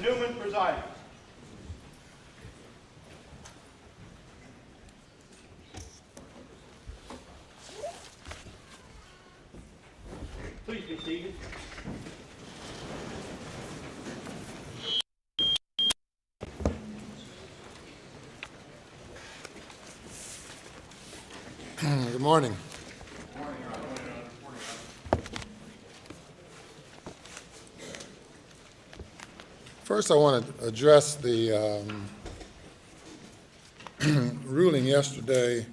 Newman presiding. Please be seated. Good morning. First, I want to address the ruling yesterday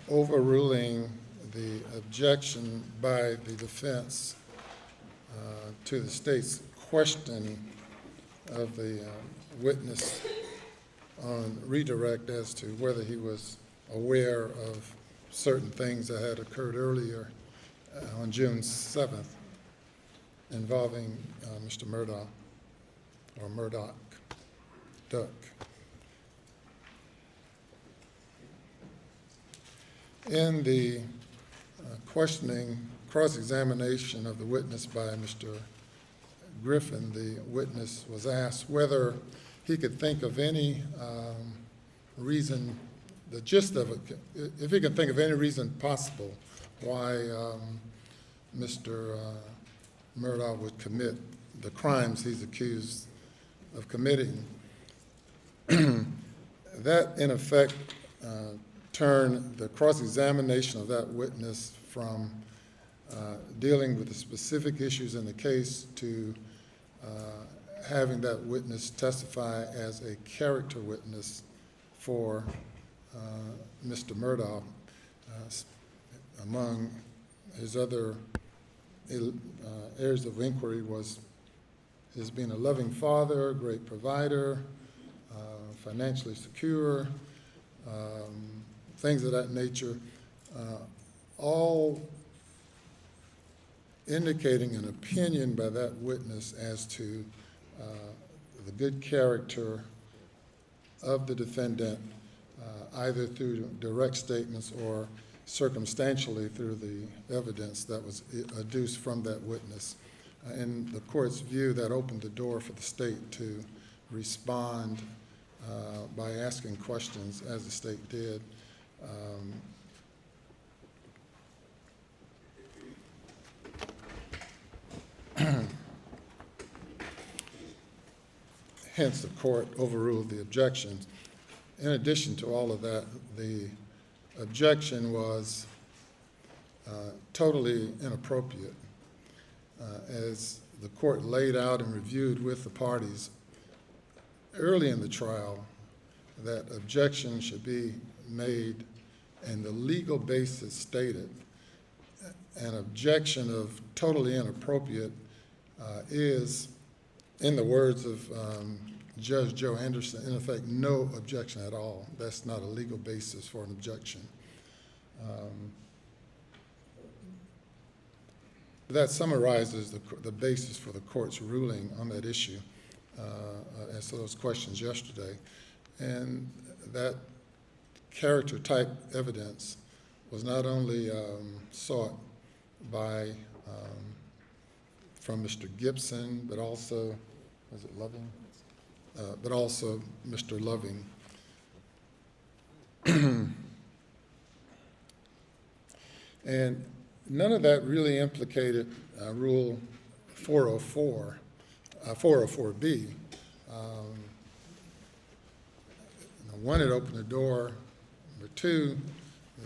overruling the objection by the defense to the state's question of the witness on redirect as to whether he was aware of certain things that had occurred earlier on June 7th involving Mr. Murdaugh, or Murdaugh, Duck. In the cross-examination of the witness by Mr. Griffin, the witness was asked whether he could think of any reason, the gist of it, if he could think of any reason possible why Mr. Murdaugh would commit the crimes he's accused of committing. That, in effect, turned the cross-examination of that witness from dealing with the specific issues in the case to having that witness testify as a character witness for Mr. Murdaugh. Among his other areas of inquiry was his being a loving father, great provider, financially secure, things of that nature, all indicating an opinion by that witness as to the good character of the defendant, either through direct statements or circumstantially through the evidence that was adduced from that witness. In the court's view, that opened the door for the state to respond by asking questions, as the state did. Hence, the court overruled the objections. In addition to all of that, the objection was totally inappropriate. As the court laid out and reviewed with the parties early in the trial, that objection should be made and the legal basis stated. An objection of totally inappropriate is, in the words of Judge Joe Anderson, in effect, no objection at all. That's not a legal basis for an objection. That summarizes the basis for the court's ruling on that issue as to those questions yesterday. And that character type evidence was not only sought by, from Mr. Gibson, but also, was it Loving? But also Mr. Loving. And none of that really implicated Rule 404, 404B. One, it opened the door. Number two,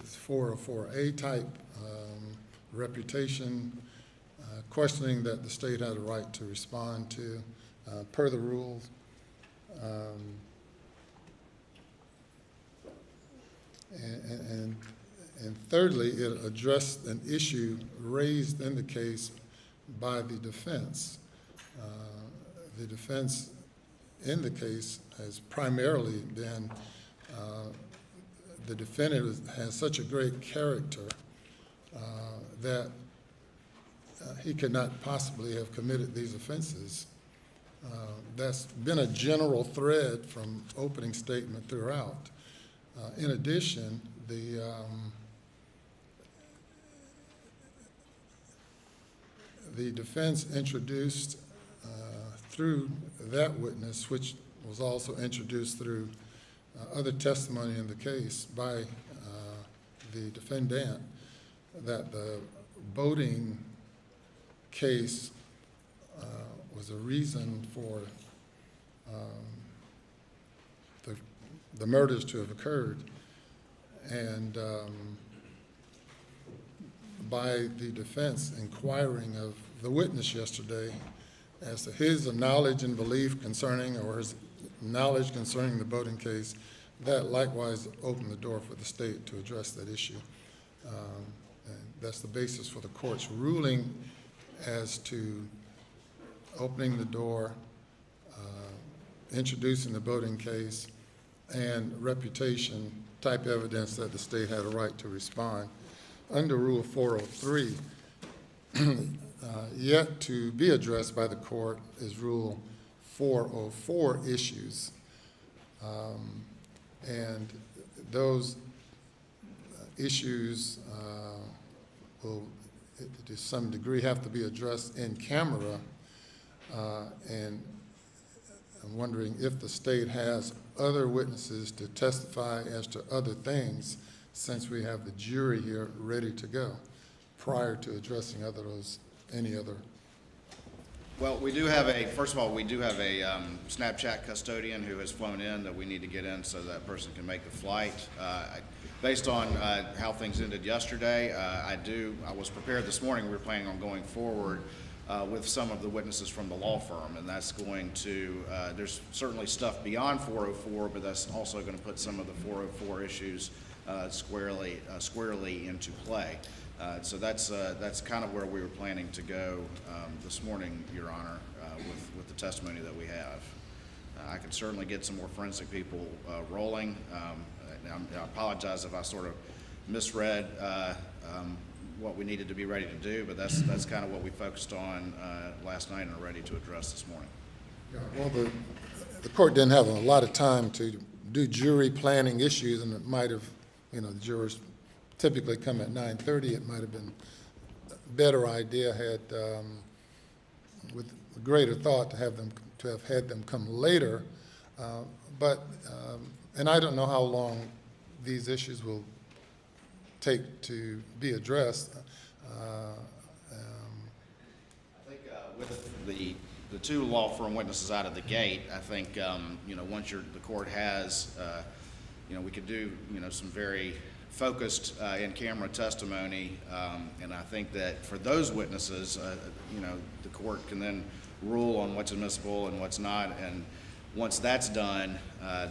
is 404A type reputation, questioning that the state had a right to respond to per the rules. And thirdly, it addressed an issue raised in the case by the defense. The defense in the case has primarily been the defendant has such a great character that he could not possibly have committed these offenses. That's been a general thread from opening statement throughout. In addition, the defense introduced through that witness, which was also introduced through other testimony in the case by the defendant, that the boating case was a reason for the murders to have occurred. And by the defense inquiring of the witness yesterday as to his knowledge and belief concerning, or his knowledge concerning the boating case, that likewise opened the door for the state to address that issue. And that's the basis for the court's ruling as to opening the door, introducing the boating case, and reputation type evidence that the state had a right to respond. Under Rule 403, yet to be addressed by the court is Rule 404 issues. And those issues will, to some degree, have to be addressed in camera. And I'm wondering if the state has other witnesses to testify as to other things, since we have the jury here ready to go, prior to addressing any other. Well, we do have first of all, we do have a Snapchat custodian who has flown in that we need to get in so that person can make the flight. Based on how things ended yesterday, I was prepared this morning. We were planning on going forward with some of the witnesses from the law firm, and that's going to, there's certainly stuff beyond 404, but that's also going to put some of the 404 issues squarely into play. So that's kind of where we were planning to go this morning, Your Honor, with the testimony that we have. I can certainly get some more forensic people rolling. I apologize if I sort of misread what we needed to be ready to do, but that's kind of what we focused on last night and are ready to address this morning. Yeah, well, the court didn't have a lot of time to do jury planning issues, and it might have, the jurors typically come at 9:30. It might have been a better idea had, with greater thought, to have had them come later. And I don't know how long these issues will take to be addressed. I think with the two law firm witnesses out of the gate, I think once the court has, we could do some very focused in-camera testimony, and I think that for those witnesses, the court can then rule on what's admissible and what's not, and once that's done,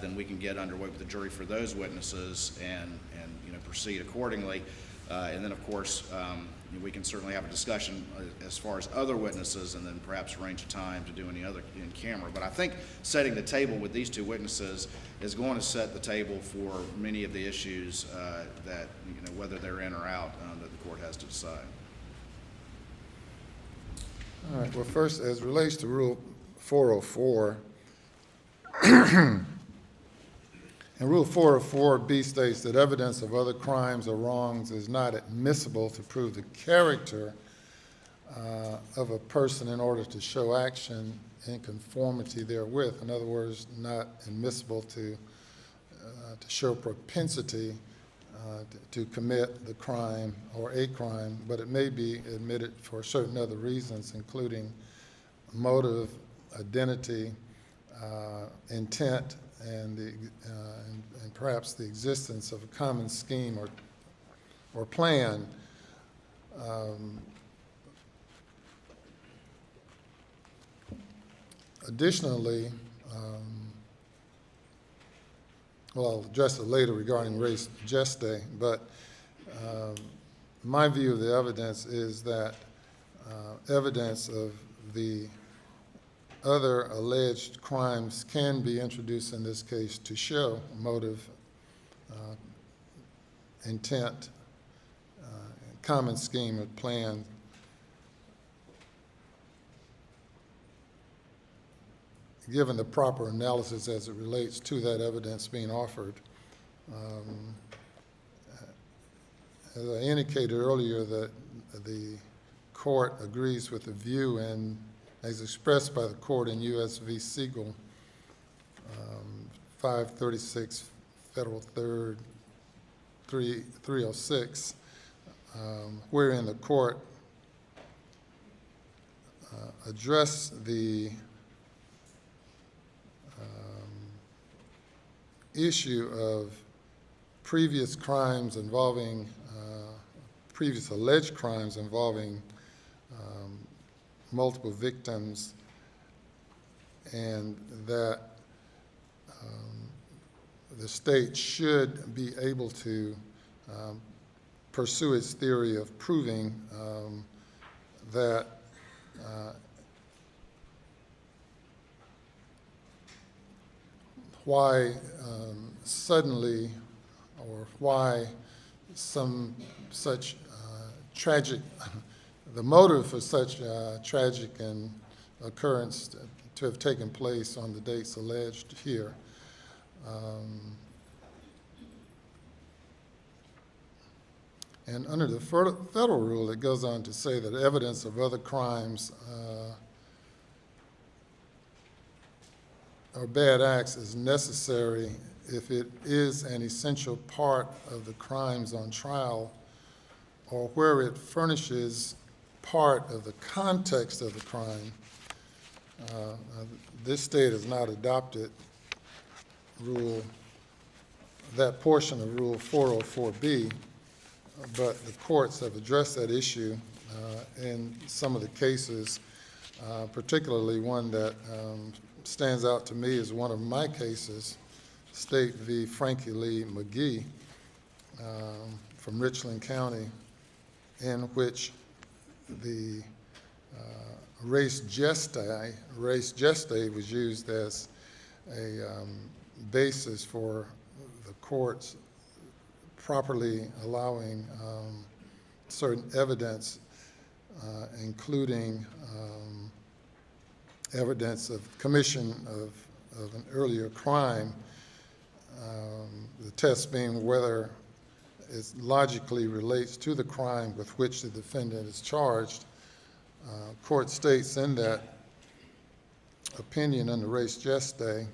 then we can get underway with the jury for those witnesses and proceed accordingly. And then, of course, we can certainly have a discussion as far as other witnesses, and then perhaps arrange a time to do any other in camera. But I think setting the table with these two witnesses is going to set the table for many of the issues that, whether they're in or out, that the court has to decide. All right, well, first, as relates to Rule 404, and Rule 404B states that evidence of other crimes or wrongs is not admissible to prove the character of a person in order to show action in conformity therewith. In other words, not admissible to show propensity to commit the crime or a crime, but it may be admitted for certain other reasons, including motive, identity, intent, and perhaps the existence of a common scheme or plan. Additionally, well, I'll address it later regarding res gestae, but my view of the evidence is that evidence of the other alleged crimes can be introduced in this case to show motive, intent, common scheme or plan. Given the proper analysis as it relates to that evidence being offered. As I indicated earlier, that the court agrees with the view in as expressed by the court in U.S. v. Siegel, 536 Federal 3rd 306, wherein the court addressed the issue of previous crimes involving, previous alleged crimes involving multiple victims, and that the state should be able to pursue its theory of proving that why suddenly, or why some such tragic, the motive for such tragic an occurrence to have taken place on the dates alleged here. And under the federal rule, it goes on to say that evidence of other crimes or bad acts is necessary if it is an essential part of the crimes on trial, or where it furnishes part of the context of the crime. This state has not adopted that portion of Rule 404B, but the courts have addressed that issue in some of the cases, particularly one that stands out to me as one of my cases, State v. Frankie Lee McGee from Richland County, in which the res gestae was used as a basis for the courts properly allowing certain evidence, including evidence of commission of an earlier crime, the test being whether it logically relates to the crime with which the defendant is charged. Court states in that opinion under res gestae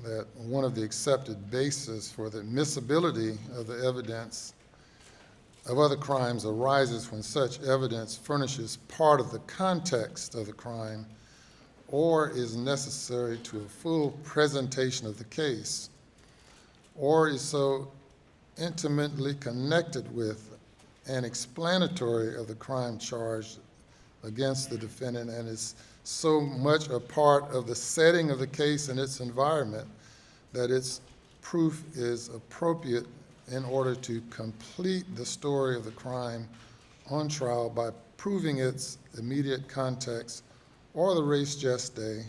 that one of the accepted bases for the admissibility of the evidence of other crimes arises when such evidence furnishes part of the context of the crime or is necessary to a full presentation of the case, or is so intimately connected with and explanatory of the crime charged against the defendant and is so much a part of the setting of the case and its environment that its proof is appropriate in order to complete the story of the crime on trial by proving its immediate context or the res gestae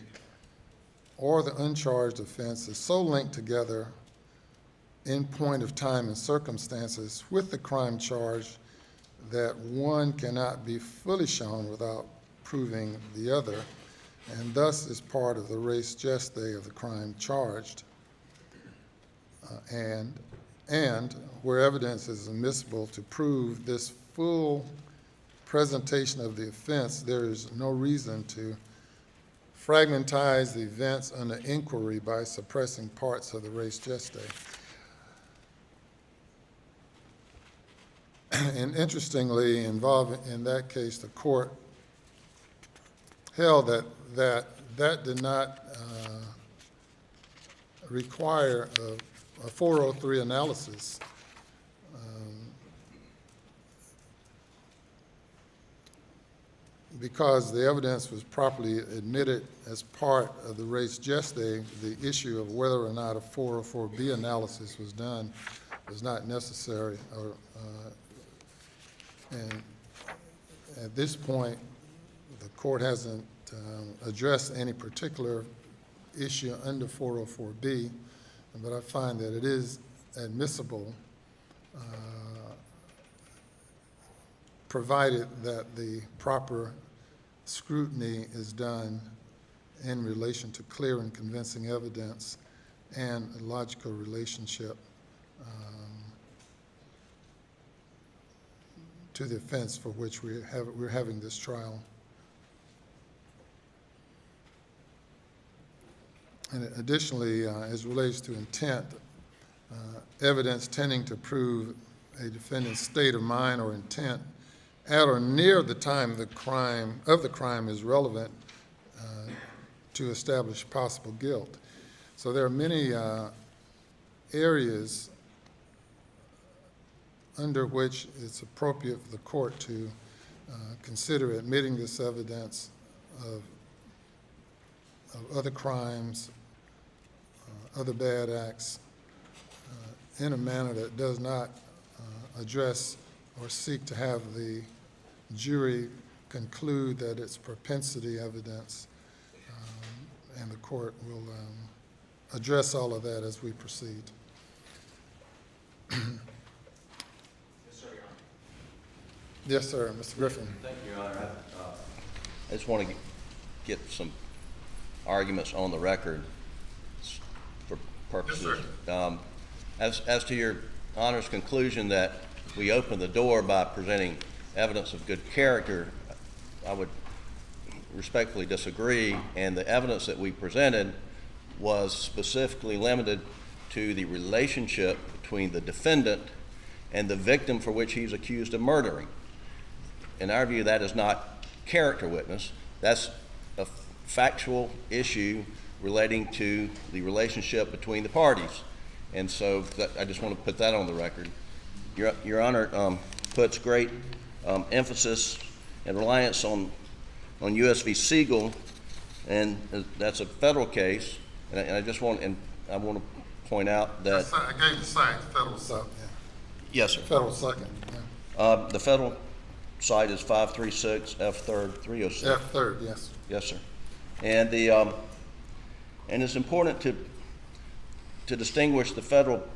or the uncharged offense is so linked together in point of time and circumstances with the crime charged that one cannot be fully shown without proving the other, and thus is part of the res gestae of the crime charged. And where evidence is admissible to prove this full presentation of the offense, there is no reason to fragmentize the events under inquiry by suppressing parts of the res gestae. And interestingly, involved in that case, the court held that did not require a 403 analysis. Because the evidence was properly admitted as part of the res gestae, the issue of whether or not a 404B analysis was done was not necessary. And at this point, the court hasn't addressed any particular issue under 404B, but I find that it is admissible provided that the proper scrutiny is done in relation to clear and convincing evidence and a logical relationship to the offense for which we're having this trial. And additionally, as relates to intent, evidence tending to prove a defendant's state of mind or intent at or near the time of the crime is relevant to establish possible guilt. So there are many areas under which it's appropriate for the court to consider admitting this evidence of other crimes, other bad acts, in a manner that does not address or seek to have the jury conclude that it's propensity evidence, and the court will address all of that as we proceed. Yes, sir, Your Honor. Yes, sir, Mr. Griffin. Thank you, Your Honor. I just want to get some arguments on the record for purposes. Yes, As to Your Honor's conclusion that we opened the door by presenting evidence of good character, I would respectfully disagree, and the evidence that we presented was specifically limited to the relationship between the defendant and the victim for which he's accused of murdering. In our view, that is not character witness. That's a factual issue relating to the relationship between the parties. And so I just want to put that on the record. Your Honor puts great emphasis and reliance on U.S. v. Siegel, and that's a federal case. And I want to point out that I gave the site, federal site. yes, sir. Federal second. Yeah. The federal site is 536 F3rd 306. F3rd, yes. Yes, sir. And and it's important to distinguish the federal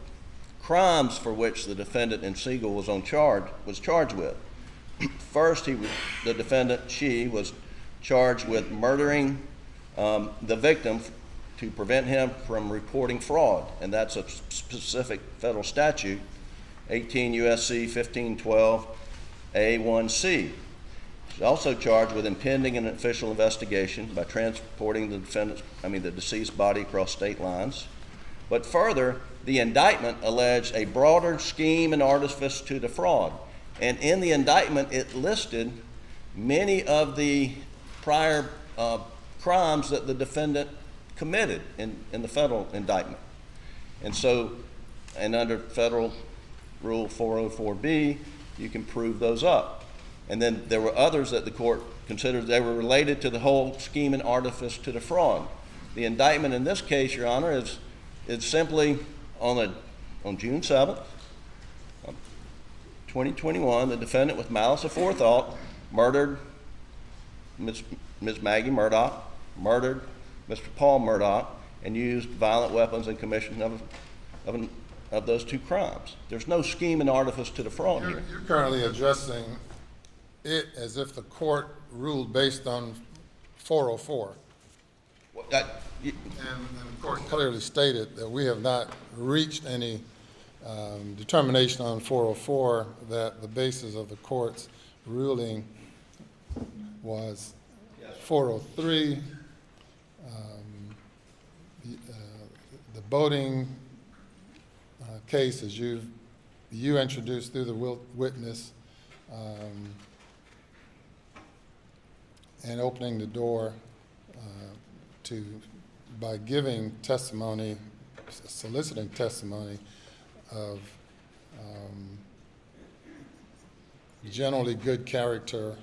crimes for which the defendant in Siegel was charged with. First, the defendant, she was charged with murdering the victim to prevent him from reporting fraud, and that's a specific federal statute, 18 U.S.C. 1512 A1C. She's also charged with impending an official investigation by transporting the deceased body across state lines. But further, the indictment alleged a broader scheme and artifice to defraud. And in the indictment, it listed many of the prior crimes that the defendant committed in the federal indictment. And so, and under federal rule 404B, you can prove those up. And then there were others that the court considered they were related to the whole scheme and artifice to defraud. The indictment in this case, Your Honor, is simply on June 7th, 2021, the defendant with malice aforethought murdered Ms. Maggie Murdaugh, murdered Mr. Paul Murdaugh, and used violent weapons in commission of those two crimes. There's no scheme and artifice to defraud here. You're currently addressing it as if the court ruled based on 404. And the court clearly stated that we have not reached any determination on 404, that the basis of the court's ruling was 403, the boating case, as you introduced through the witness, and opening the door by giving testimony, soliciting testimony of generally good character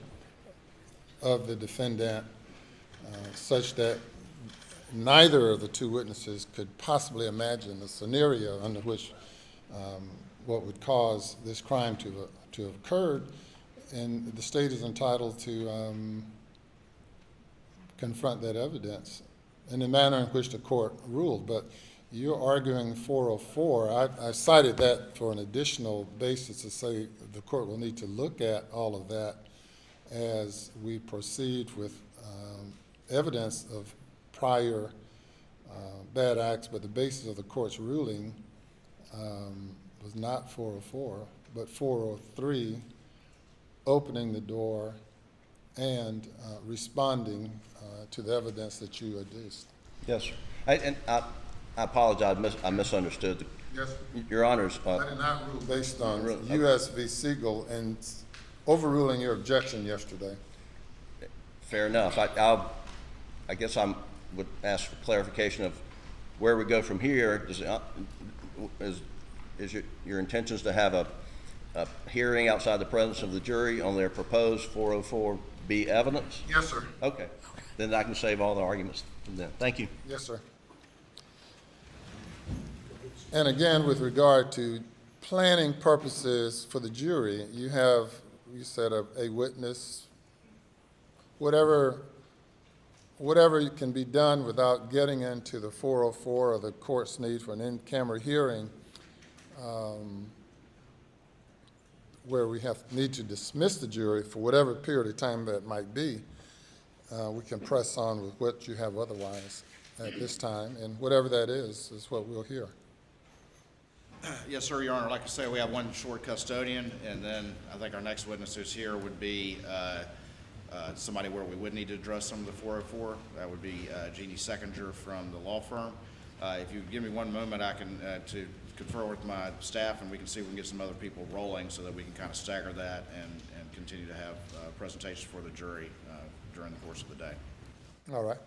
of the defendant, such that neither of the two witnesses could possibly imagine the scenario under which what would cause this crime to have occurred, and the state is entitled to confront that evidence in the manner in which the court ruled. But you're arguing 404. I cited that for an additional basis to say the court will need to look at all of that as we proceed with evidence of prior bad acts, but the basis of the court's ruling was not 404, but 403, opening the door and responding to the evidence that you adduced. Yes, sir. I apologize, I misunderstood. Yes. Your Honors, I did not rule based on Really? U.S. v. Siegel and overruling your objection yesterday. fair enough. I guess would ask for clarification of where we go from here. Is your intentions to have a hearing outside the presence of the jury on their proposed 404B evidence? Yes, sir. Okay, then I can save all the arguments from then. Thank you. Yes, sir. And again, with regard to planning purposes for the jury, you said a witness, whatever can be done without getting into the 404 or the court's need for an in-camera hearing, where we need to dismiss the jury for whatever period of time that might be, we can press on with what you have otherwise at this time, and whatever that is what we'll hear. Yes, sir, Your Honor. Like I say, we have one short custodian, and then I think our next witness who's here would be somebody where we would need to address some of the 404. That would be Jeannie Seckinger from the law firm. If you give me one moment, I can to confer with my staff, and we can see if we can get some other people rolling so that we can kind of stagger that and continue to have presentations for the jury during the course of the day. All right.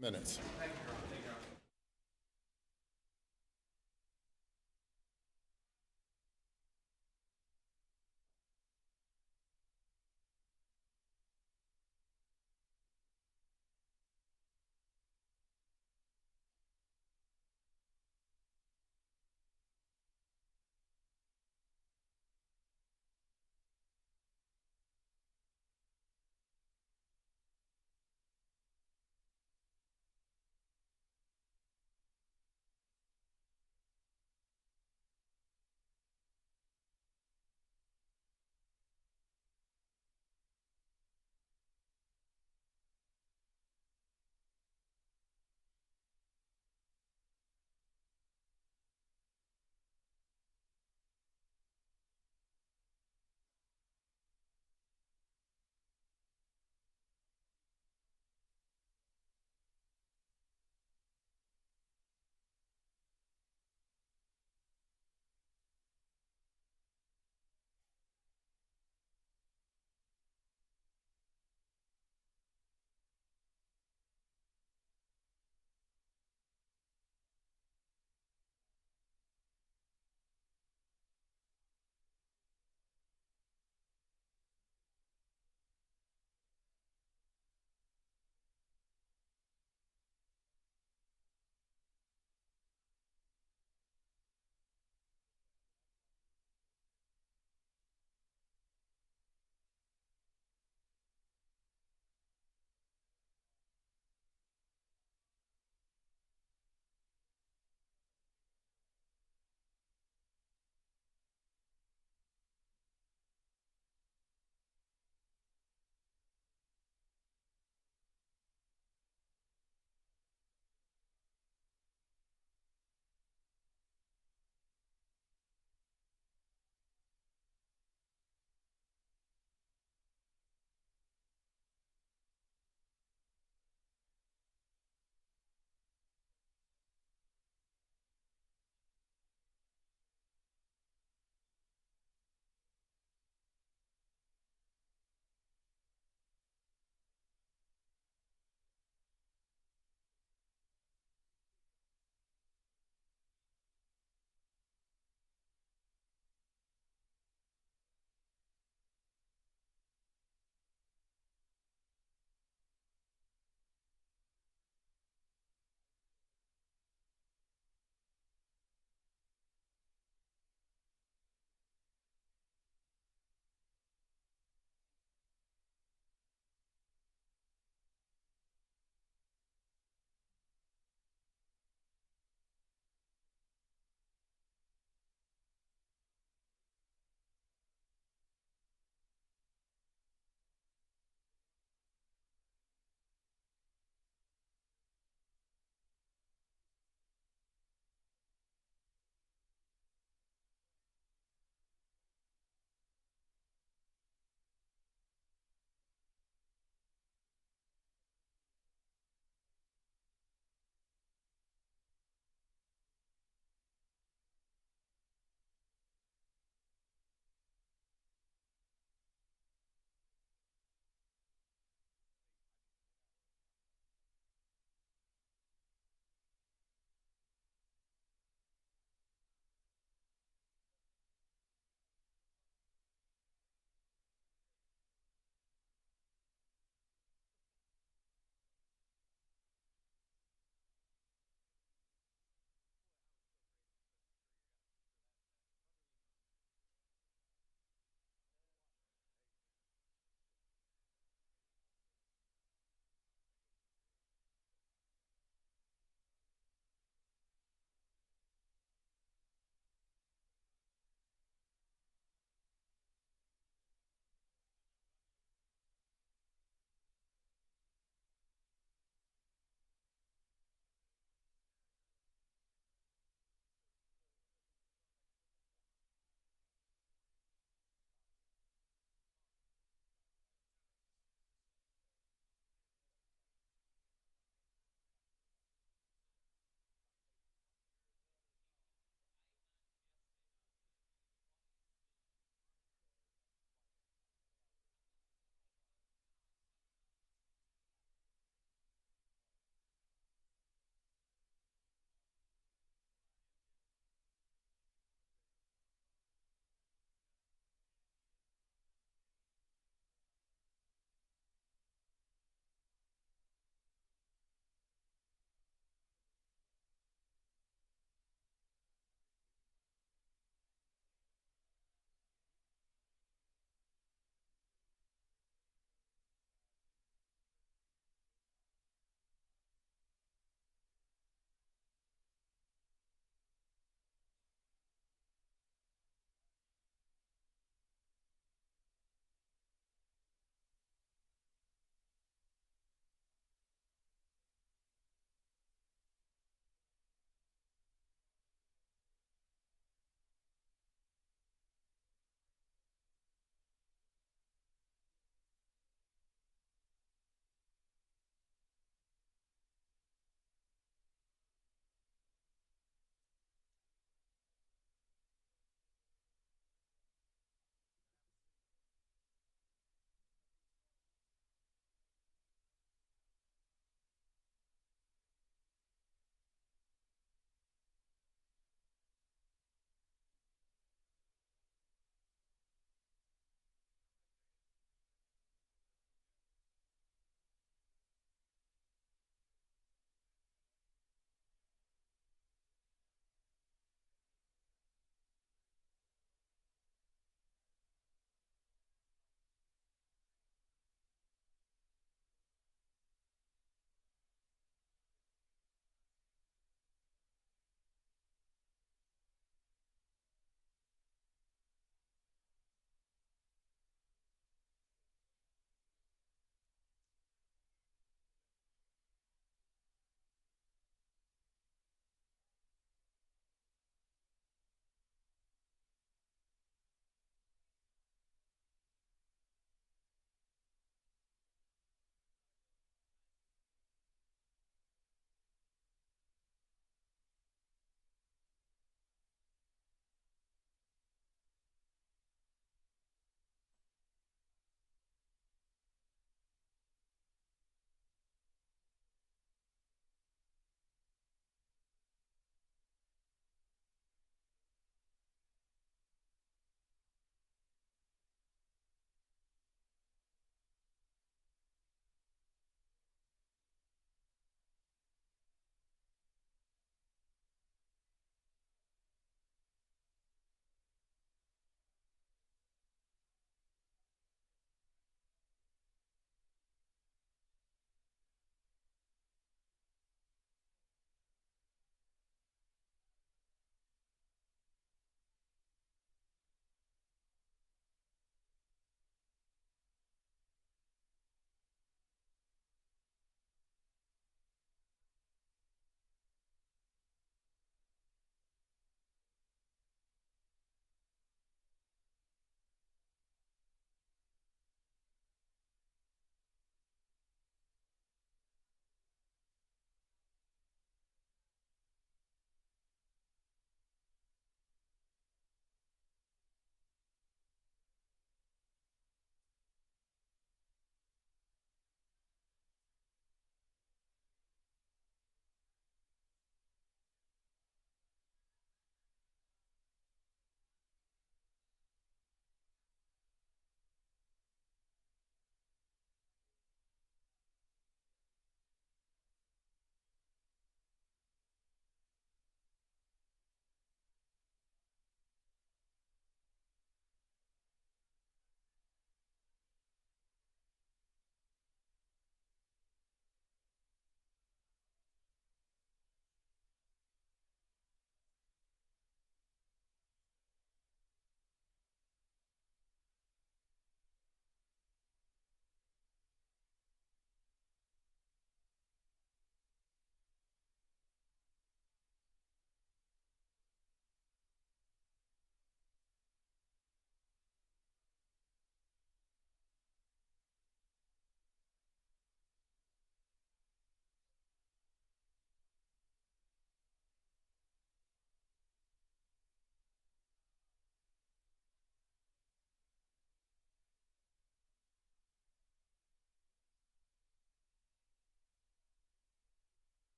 Minutes.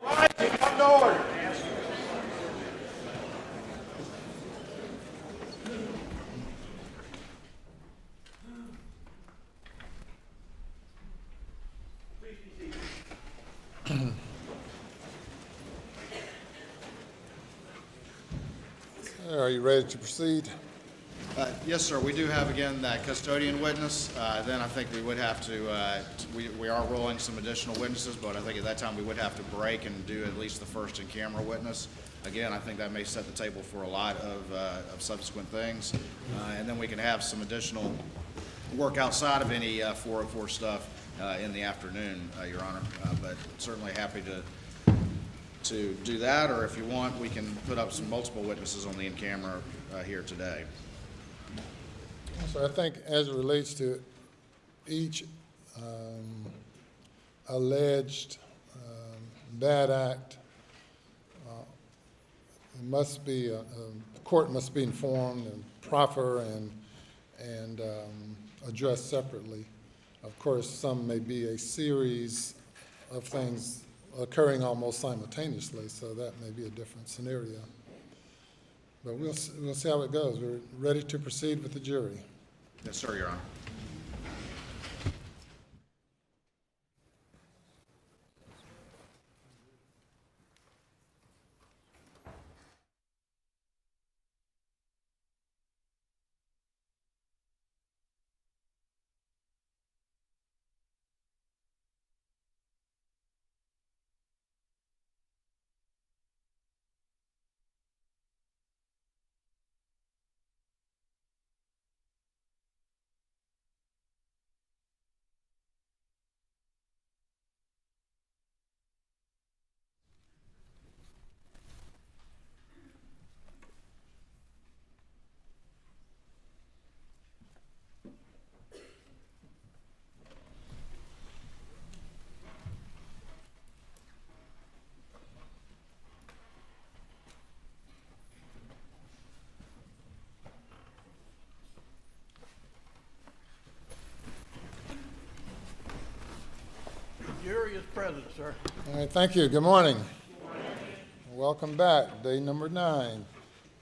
Rising, come to order. Please be seated. Are you ready to proceed? Yes, sir. We do have, again, that custodian witness. Then I think we would have to, we are rolling some additional witnesses, but I think at that time we would have to break and do at least the first in-camera witness. Again, I think that may set the table for a lot of subsequent things. And then we can have some additional work outside of any 404 stuff in the afternoon, Your Honor. But certainly happy to do that, or if you want, we can put up some multiple witnesses on the in-camera here today. So I think as it relates to each alleged bad act, it must be, the court must be informed and proffer and addressed separately. Of course, some may be a series of things occurring almost simultaneously, so that may be a different scenario. But we'll see how it goes. We're ready to proceed with the jury. Yes, sir, Your Honor. Jury is present, sir. All right, thank you. Good morning. Welcome back. Day number 9.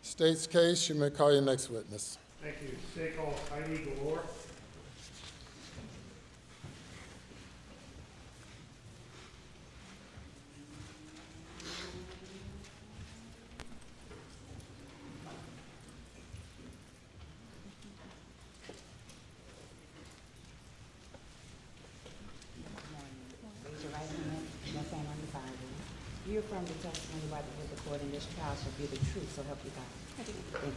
State's case, you may call your next witness. Thank you. State call Heidi Galore. Raise your right hand, left hand on the Bible. You affirm the testimony by the court in this trial shall be the truth, so help you God. I do. Thank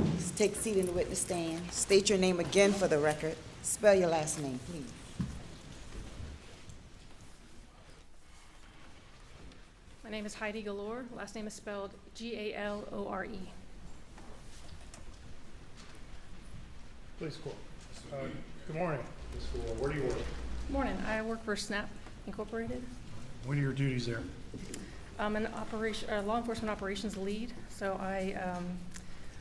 you. Please take a seat in the witness stand. State your name again for the record. Spell your last name, please. My name is Heidi Galore. Last name is spelled Galore. Please call. Good morning, Ms. Galore. Where do you work? Morning. I work for SNAP Incorporated. What are your duties there? I'm an law enforcement operations lead, so I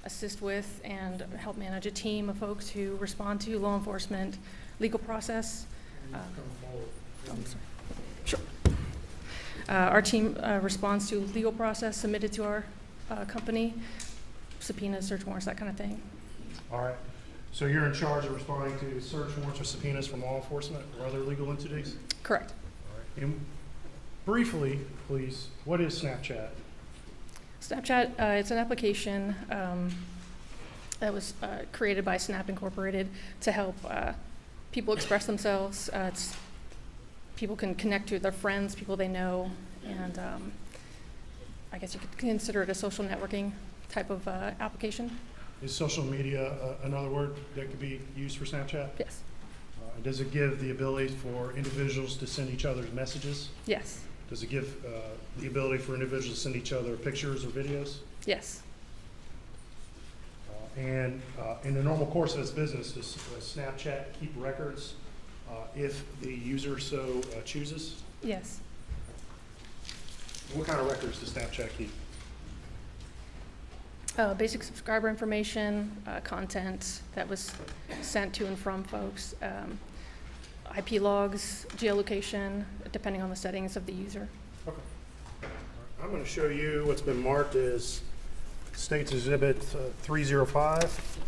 assist with and help manage a team of folks who respond to law enforcement legal process. Come forward. I'm sorry. Sure. Our team responds to legal process submitted to our company, subpoenas, search warrants, that kind of thing. All right. So you're in charge of responding to search warrants or subpoenas from law enforcement or other legal entities? Correct. All right. And briefly, please, what is Snapchat? Snapchat, it's an application that was created by Snap Incorporated to help people express themselves. People can connect to their friends, people they know, and I guess you could consider it a social networking type of application. Is social media another word that could be used for Snapchat? Yes. Does it give the ability for individuals to send each other messages? Yes. Does it give the ability for individuals to send each other pictures or videos? Yes. And in the normal course of its business, does Snapchat keep records if the user so chooses? Yes. What kind of records does Snapchat keep? Basic subscriber information, content that was sent to and from folks, IP logs, geolocation, depending on the settings of the user. Okay. I'm going to show you what's been marked as States Exhibit 305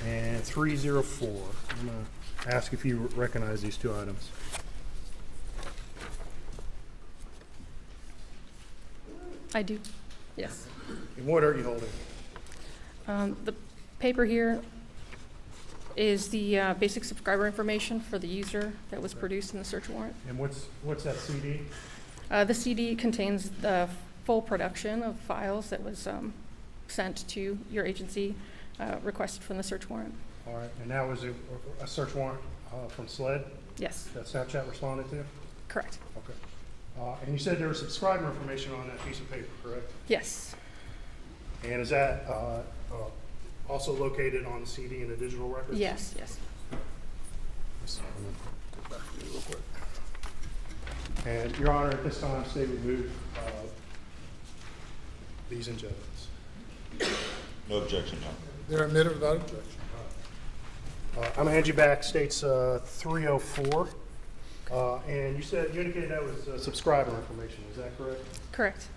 and 304. I'm going to ask if you recognize these two items. I do, yes. And what are you holding? The paper here is the basic subscriber information for the user that was produced in the search warrant. And what's that CD? The CD contains the full production of files that was sent to your agency, requested from the search warrant. All right. And that was a search warrant from SLED Yes, that Snapchat responded to? correct. Okay. And you said there was subscriber information on that piece of paper, correct? Yes, And is that also located on the CD and the digital records? yes, yes. I'm gonna go back for you real quick. And Your Honor, at this time, state remove these exhibits. No objection, Your Honor. They're admitted without objection. I'm gonna hand you back states 304. And you indicated that was subscriber information, is that correct? Correct.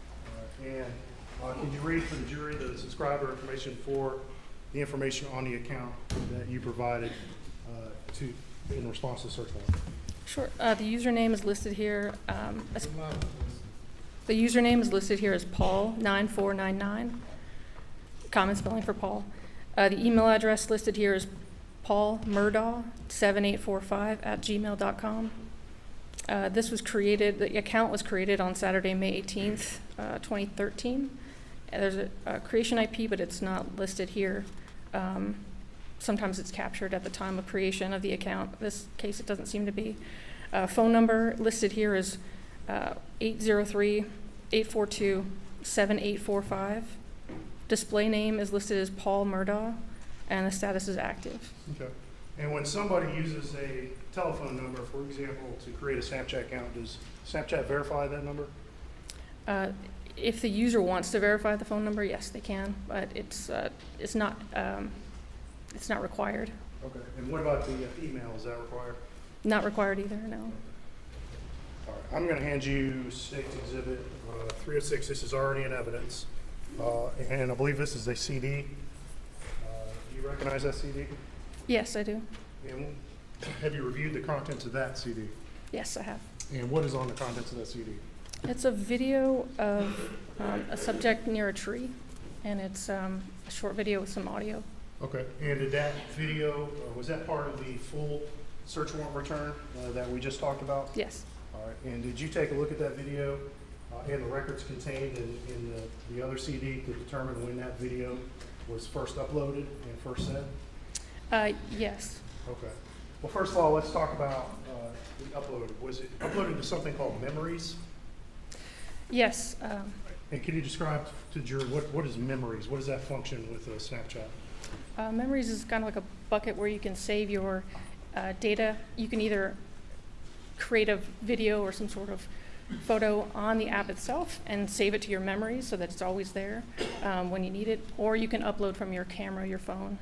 And can you read for the jury the subscriber information for the information on the account that you provided in response to the search warrant? Sure. The username is listed here. The username is listed here as Paul9499. Common spelling for Paul. The email address listed here is paulmurdaugh7845@gmail.com. This was created, the account was created on Saturday, May 18th, 2013. There's a creation IP, but it's not listed here. Sometimes it's captured at the time of creation of the account. This case, it doesn't seem to be. Phone number listed here is 803-842-7845. Display name is listed as Paul Murdaugh, and the status is active. Okay. And when somebody uses a telephone number, for example, to create a Snapchat account, does Snapchat verify that number? If the user wants to verify the phone number, yes, they can, but it's not required. Okay. And what about the email? Is that required? Not required either, no. All right. I'm going to hand you State's Exhibit 306. This is already in evidence. And I believe this is a CD. Do you recognize that CD? Yes, I do. And have you reviewed the contents of that CD? Yes, I have. And what is on the contents of that CD? It's a video of a subject near a tree, and it's a short video with some audio. Okay. And did that video, was that part of the full search warrant return that we just talked about? Yes. All right. And did you take a look at that video and the records contained in the other CD to determine when that video was first uploaded and first sent? Yes. Okay. Well, first of all, let's talk about the upload. Was it uploaded to something called Memories? Yes. And can you describe to the jury what is Memories? What does that function with Snapchat? Memories is kind of like a bucket where you can save your data. You can either create a video or some sort of photo on the app itself and save it to your memories so that it's always there when you need it, or you can upload from your camera, your phone,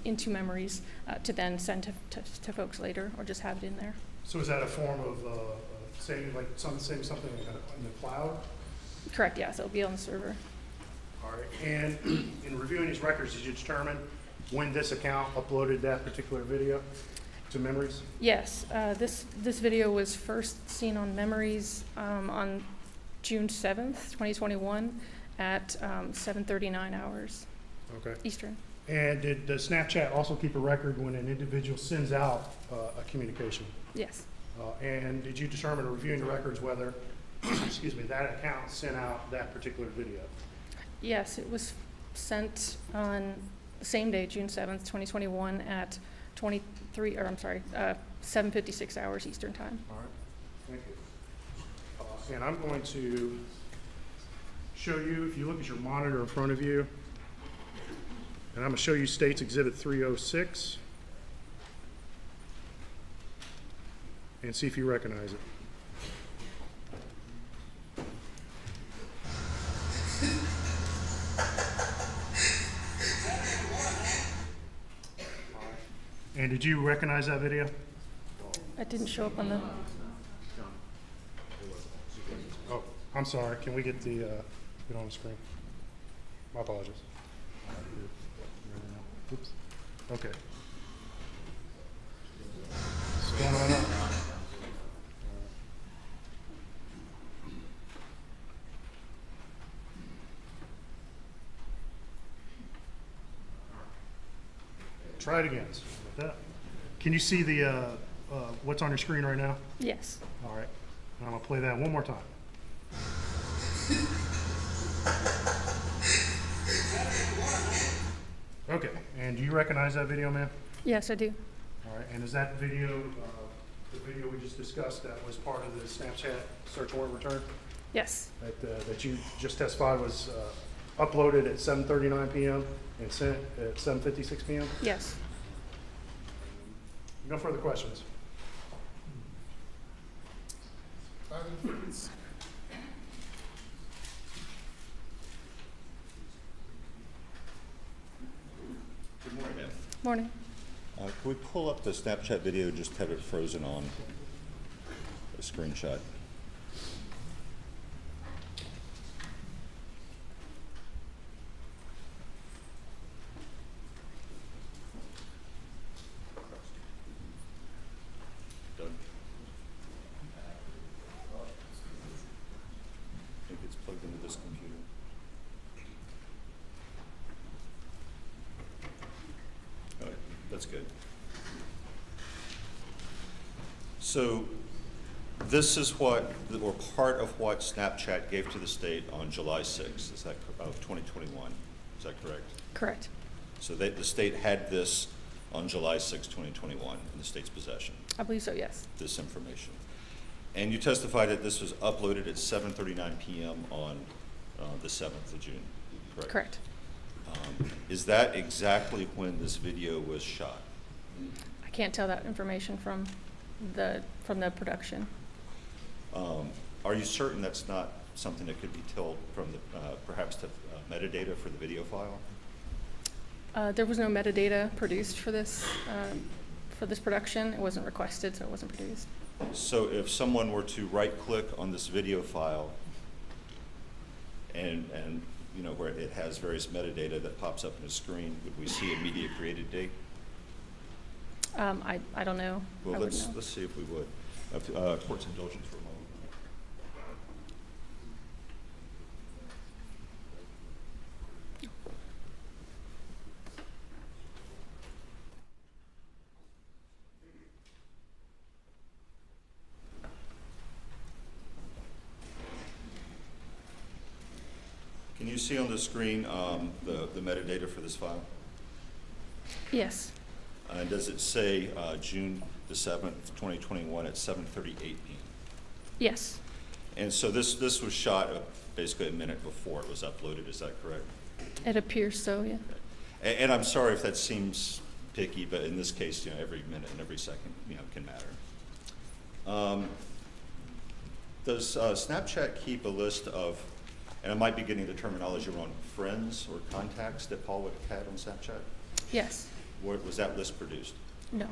into Memories to then send to folks later, or just have it in there. So is that a form of saving, like saving something in the cloud? Correct, yes, it'll be on the server. All right. And in reviewing these records, did you determine when this account uploaded that particular video to Memories? Yes, this video was first seen on Memories on June 7th, 2021 at 7:39 hours Okay. Eastern. And did Snapchat also keep a record when an individual sends out a communication? Yes, And did you determine, reviewing the records, whether, excuse me, that account sent out that particular video? yes, it was sent on the same day, June 7th, 2021 at 7:56 hours Eastern time. All right, thank you. And I'm going to show you, if you look at your monitor in front of you, and I'm going to show you State's Exhibit 306, and see if you recognize it. And did you recognize that video? It didn't show up on the, Oh, I'm sorry, can we get the, get on the screen? My apologies. Oops, okay. What's going on? Try it again. Sorry about that. Can you see the, what's on your screen right now? Yes. All right, and I'm gonna play that one more time. Okay, and do you recognize that video, ma'am? Yes, I do. All right, and is that video, the video we just discussed that was part of the Snapchat search warrant return? Yes. That you just testified was uploaded at 7:39 PM and sent at 7:56 PM? Yes. No further questions? Good morning, ma'am. Morning. Can we pull up the Snapchat video, just have it frozen on a screenshot? Doug? I think it's plugged into this computer. All right, that's good. So this is what, or part of what Snapchat gave to the state on July 6th, is that, of 2021, is that correct? Correct. So the state had this on July 6, 2021, in the state's possession, I believe so, yes. this information. And you testified that this was uploaded at 7:39 PM on the 7th of June, correct? Correct. Is that exactly when this video was shot? I can't tell that information from the production. Are you certain that's not something that could be told from the, perhaps the metadata for the video file? There was no metadata produced for this production. It wasn't requested, so it wasn't produced. So if someone were to right-click on this video file and you know, where it has various metadata that pops up on the screen, would we see a media created date? I don't know. Well, I wouldn't know. let's see if we would. Court's indulgence for a moment. Can you see on the screen the metadata for this file? Yes. And does it say June the 7th, 2021 at 7:38 p.m.? Yes. And so this was shot basically a minute before it was uploaded, is that correct? It appears so, yeah. And I'm sorry if that seems picky, but in this case, you know, every minute and every second, you know, can matter. Does Snapchat keep a list of, and I might be getting the terminology wrong, friends or contacts that Paul would have had on Snapchat? Yes. Was that list produced? No.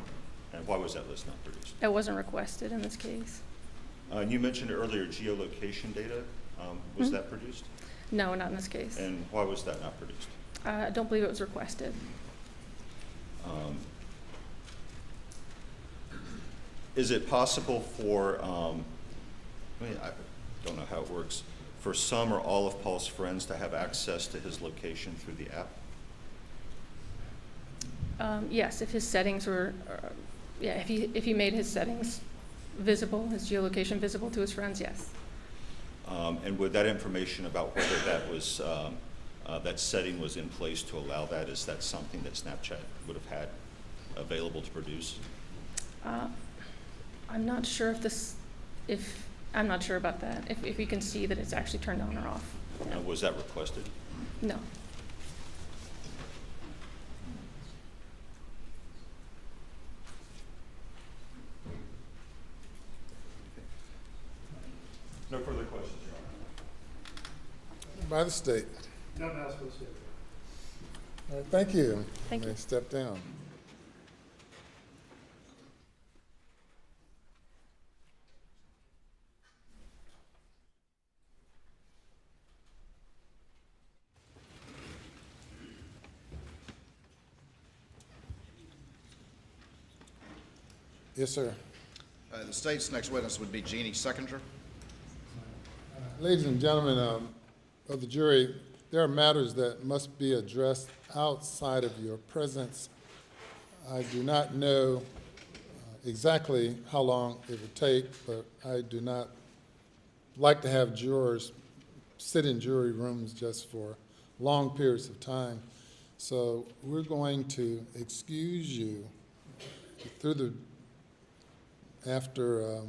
And why was that list not produced? It wasn't requested in this case. And you mentioned earlier geolocation data. Was that produced? No, not in this case. And why was that not produced? I don't believe it was requested. Is it possible for, I don't know how it works, for some or all of Paul's friends to have access to his location through the app? Yes, if his settings were, yeah, if he made his settings visible, his geolocation visible to his friends, yes. And would that information about whether that was, that setting was in place to allow that, is that something that Snapchat would have had available to produce? I'm not sure I'm not sure about that, if you can see that it's actually turned on or off. Yeah. Was that requested? No. No further questions, Your Honor. By the state. No, that's supposed to. All right, thank you. Thank you. Step down. Yes, sir. The state's next witness would be Jeannie Seconder. Ladies and gentlemen of the jury, there are matters that must be addressed outside of your presence. I do not know exactly how long it would take, but I do not like to have jurors sit in jury rooms just for long periods of time. So we're going to excuse you after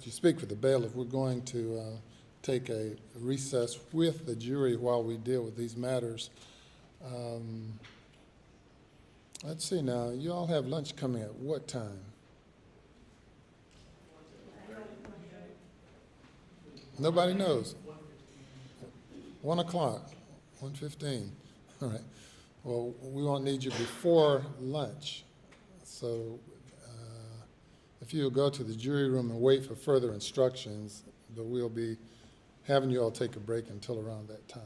you speak for the bailiff. We're going to take a recess with the jury while we deal with these matters. Let's see now, you all have lunch coming at what time? Nobody knows. 1 o'clock, 1:15. All right. Well, we won't need you before lunch. So if you'll go to the jury room and wait for further instructions, but we'll be having you all take a break until around that time.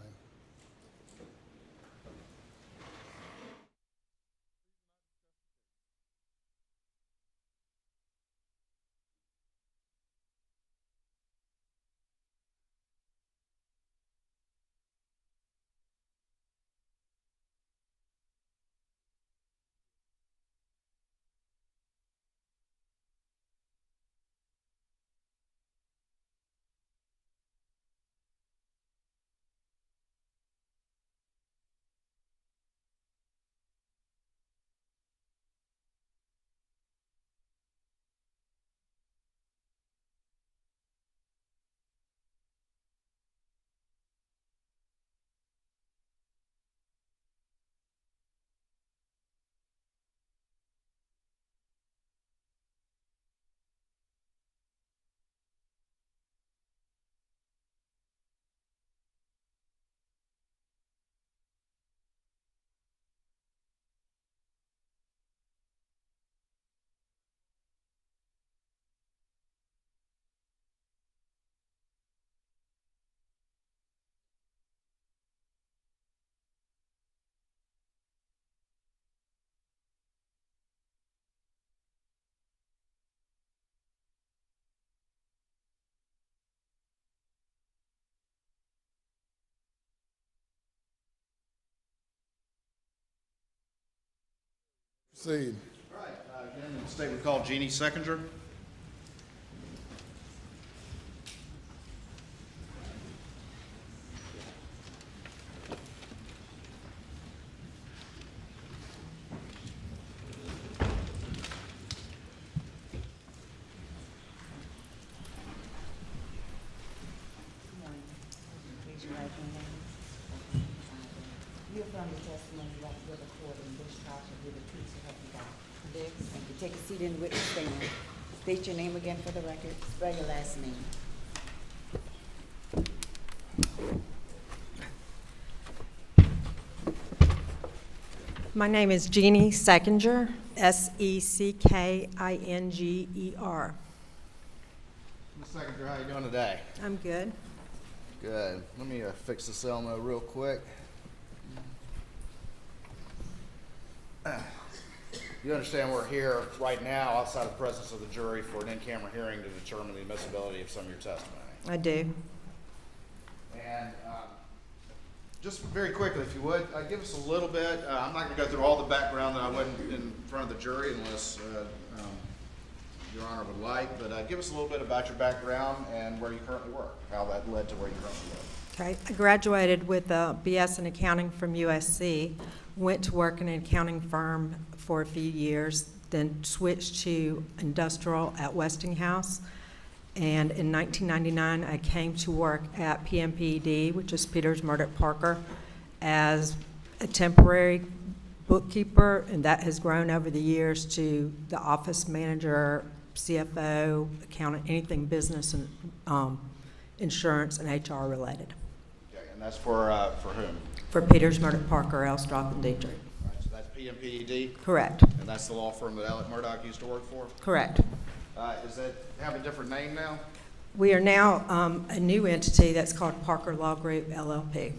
Proceed. All right, again, the state would call Jeannie Seconder. Good morning. Please your right hand. You affirm the testimony you have to give the court in this trial shall be the truth, so help you God. Thank you. Take a seat in the witness stand. State your name again for the record. Spell your last name. My name is Jeannie Seckinger, Seckinger. Ms. Seconder, how you doing today? I'm good. Good. Let me fix this Elmo real quick. You understand we're here right now outside the presence of the jury for an in-camera hearing to determine the admissibility of some of your testimony. I do. And just very quickly, if you would, give us a little bit. I'm not going to go through all the background that I went in front of the jury unless Your Honor would like, but give us a little bit about your background and where you currently work, how that led to where you currently work. Okay. I graduated with a BS in accounting from USC, went to work in an accounting firm for a few years, then switched to industrial at Westinghouse. And in 1999, I came to work at PMPED, which is Peters, Murdaugh, Parker, as a temporary bookkeeper, and that has grown over the years to the office manager, CFO, accountant, anything business and insurance and HR related. Okay, and that's for whom? For Peters, Murdaugh, Parker, Elstroth, and Dietrich. All right, so that's PMPED, Correct. and that's the law firm that Alec Murdaugh used to work for? Correct. Does that have a different name now? We are now a new entity that's called Parker Law Group, LLP.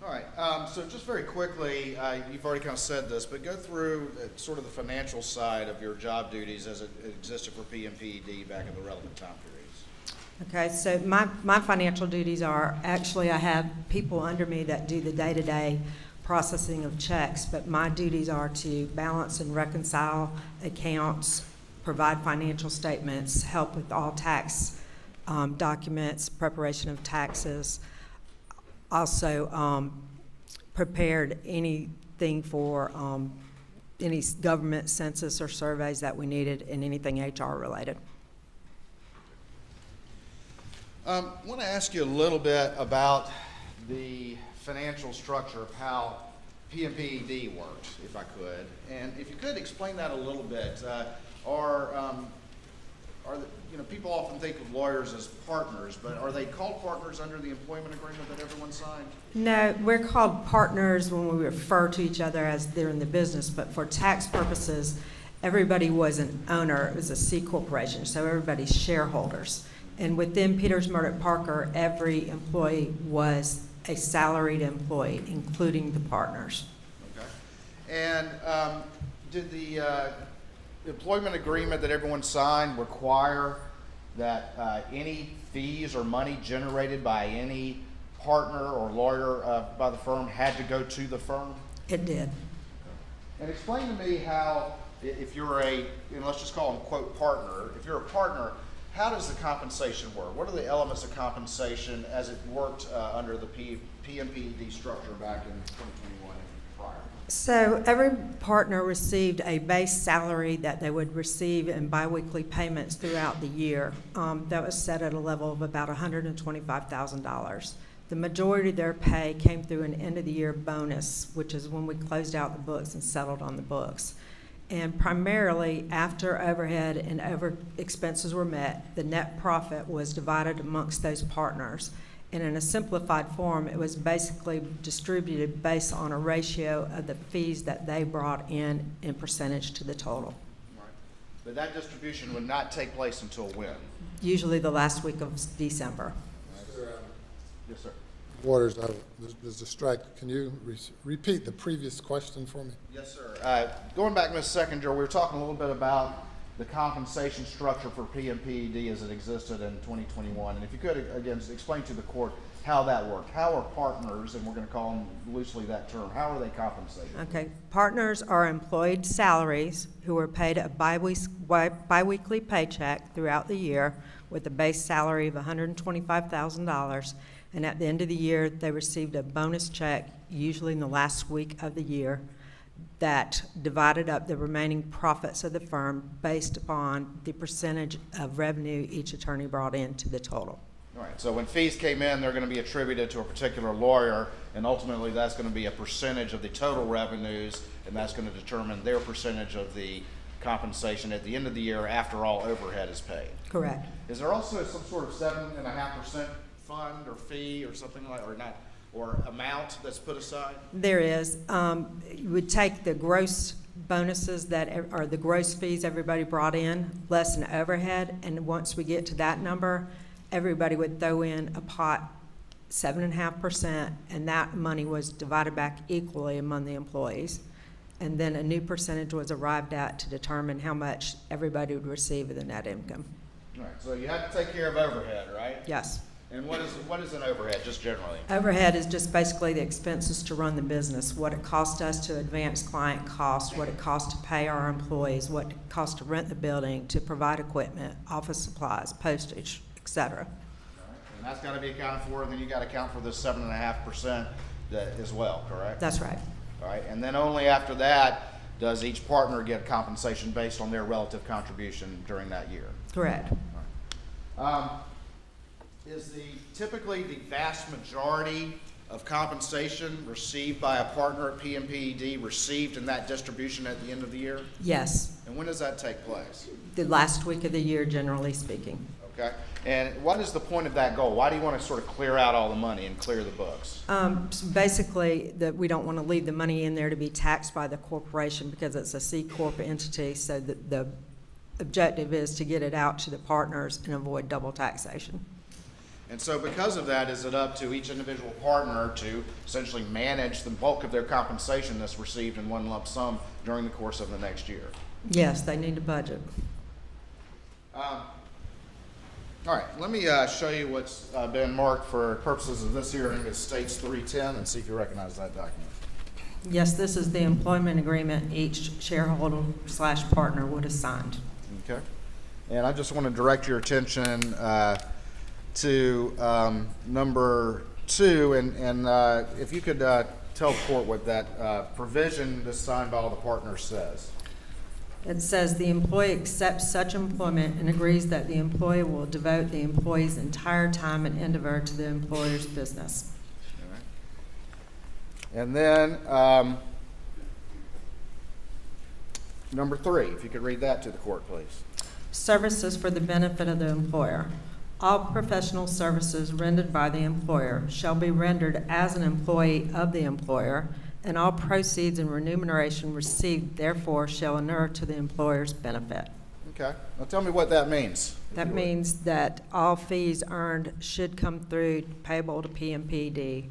All right, so just very quickly, you've already kind of said this, but go through sort of the financial side of your job duties as it existed for PMPED back in the relevant time periods. Okay, so my financial duties are, actually, I have people under me that do the day-to-day processing of checks, but my duties are to balance and reconcile accounts, provide financial statements, help with all tax documents, preparation of taxes, also prepared anything for any government census or surveys that we needed, and anything HR related. I want to ask you a little bit about the financial structure of how PMPED works, if I could. And if you could explain that a little bit. People often think of lawyers as partners, but are they called partners under the employment agreement that everyone signed? No, we're called partners when we refer to each other as they're in the business, but for tax purposes, everybody was an owner. It was a C corporation, so everybody's shareholders. And within Peters, Murdaugh, Parker, every employee was a salaried employee, including the partners. Okay. And did the employment agreement that everyone signed require that any fees or money generated by any partner or lawyer by the firm had to go to the firm? It did. And explain to me how, if you're and let's just call them quote partner, if you're a partner, how does the compensation work? What are the elements of compensation as it worked under the PMPED structure back in 2021 and prior? So every partner received a base salary that they would receive in biweekly payments throughout the year. That was set at a level of about $125,000. The majority of their pay came through an end-of-the-year bonus, which is when we closed out the books and settled on the books. And primarily, after overhead and expenses were met, the net profit was divided amongst those partners. And in a simplified form, it was basically distributed based on a ratio of the fees that they brought in percentage to the total. Right. But that distribution would not take place until when? Usually the last week of December. Yes, sir. Waters, there's a strike. Can you repeat the previous question for me? Yes, sir. Going back, Ms. Seconder, we were talking a little bit about the compensation structure for PMPED as it existed in 2021. And if you could, again, explain to the court how that worked. How are partners, and we're going to call them loosely that term, how are they compensated? Okay. Partners are employed salaries who are paid a biweekly paycheck throughout the year with a base salary of $125,000. And at the end of the year, they received a bonus check, usually in the last week of the year, that divided up the remaining profits of the firm based upon the percentage of revenue each attorney brought into the total. All right, so when fees came in, they're going to be attributed to a particular lawyer, and ultimately that's going to be a percentage of the total revenues, and that's going to determine their percentage of the compensation at the end of the year after all overhead is paid. Correct. Is there also some sort of 7.5% fund or fee or something like, or not, or amount that's put aside? There is. You would take the gross bonuses or the gross fees everybody brought in, less than overhead, and once we get to that number, everybody would throw in a pot 7.5%, and that money was divided back equally among the employees. And then a new percentage was arrived at to determine how much everybody would receive of the net income. All right, so you have to take care of overhead, right? Yes. And what is an overhead, just generally? Overhead is just basically the expenses to run the business, what it costs us to advance client costs, what it costs to pay our employees, what it costs to rent the building, to provide equipment, office supplies, postage, et cetera. All right. And that's got to be accounted for, and then you got to account for this 7.5% as well, correct? That's right. All right, and then only after that does each partner get compensation based on their relative contribution during that year. Correct. All right. Is typically the vast majority of compensation received by a partner at PMPED received in that distribution at the end of the year? Yes. And when does that take place? The last week of the year, generally speaking. Okay. And what is the point of that goal? Why do you want to sort of clear out all the money and clear the books? So basically, we don't want to leave the money in there to be taxed by the corporation because it's a C Corp entity, so the objective is to get it out to the partners and avoid double taxation. And so because of that, is it up to each individual partner to essentially manage the bulk of their compensation that's received in one lump sum during the course of the next year? Yes, they need a budget. All right, let me show you what's been marked for purposes of this hearing as States 310 and see if you recognize that document. Yes, this is the employment agreement each shareholder/partner would have signed. Okay. And I just want to direct your attention to number 2, and if you could tell the court what that provision that's signed by all the partners says. It says the employee accepts such employment and agrees that the employee will devote the employee's entire time and endeavor to the employer's business. All right. And then number 3, if you could read that to the court, please. Services for the benefit of the employer. All professional services rendered by the employer shall be rendered as an employee of the employer, and all proceeds and remuneration received therefore shall inure to the employer's benefit. Okay. Now tell me what that means. That means that all fees earned should come through payable to PMPD.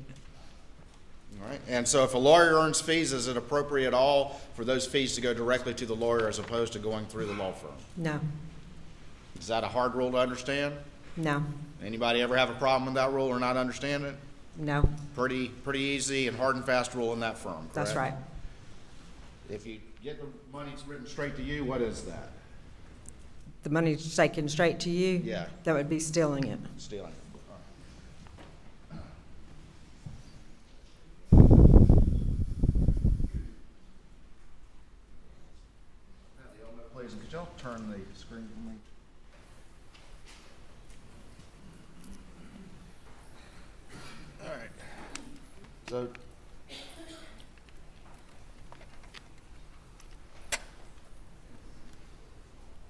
All right. And so if a lawyer earns fees, is it appropriate at all for those fees to go directly to the lawyer as opposed to going through the law firm? No, Is that a hard rule to understand? no, Anybody ever have a problem with that rule or not understand it? no, Pretty easy and hard and fast rule in that firm, correct? that's right. If you get the money written straight to you, what is that? The money's taken straight to you? Yeah. That would be stealing it. Stealing. Please, could y'all turn the screen for me? All right. So,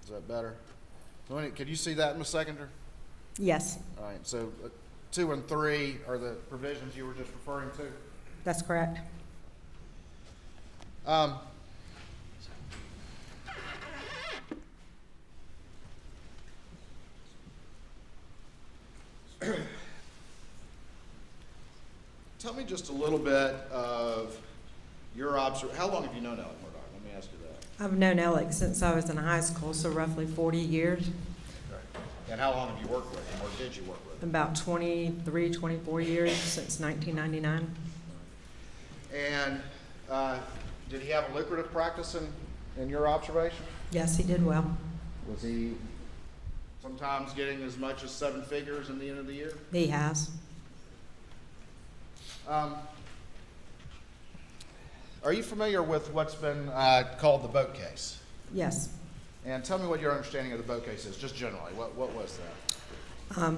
is that better? So, could you see that in a seconder? Yes, All right. So, 2 and 3 are the provisions you were just referring to. that's correct. Tell me just a little bit of your observation. How long have you known Alec Murdaugh? Let me ask you that. I've known Alec since I was in high school, so roughly 40 years. And how long have you worked with him, or did you work with him? About 23, 24 years since 1999. And did he have a lucrative practice in your observation? Yes, he did well. Was he sometimes getting as much as 7 figures in the end of the year? He has. Are you familiar with what's been called the boat case? Yes. And tell me what your understanding of the boat case is, just generally. What was that?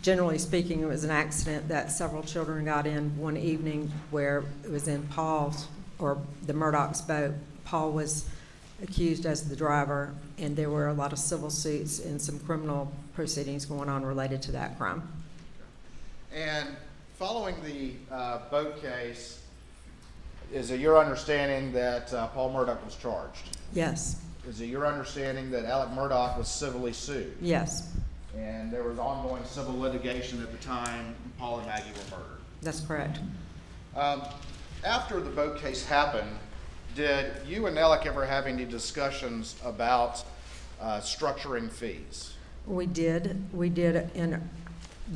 Generally speaking, it was an accident that several children got in one evening where it was in Paul's, or the Murdaugh's boat. Paul was accused as the driver, and there were a lot of civil suits and some criminal proceedings going on related to that crime. And following the boat case, is it your understanding that Paul Murdaugh was charged? Yes. Is it your understanding that Alec Murdaugh was civilly sued? Yes, And there was ongoing civil litigation at the time Paul and Maggie were murdered? that's correct. After the boat case happened, did you and Alec ever have any discussions about structuring fees? We did in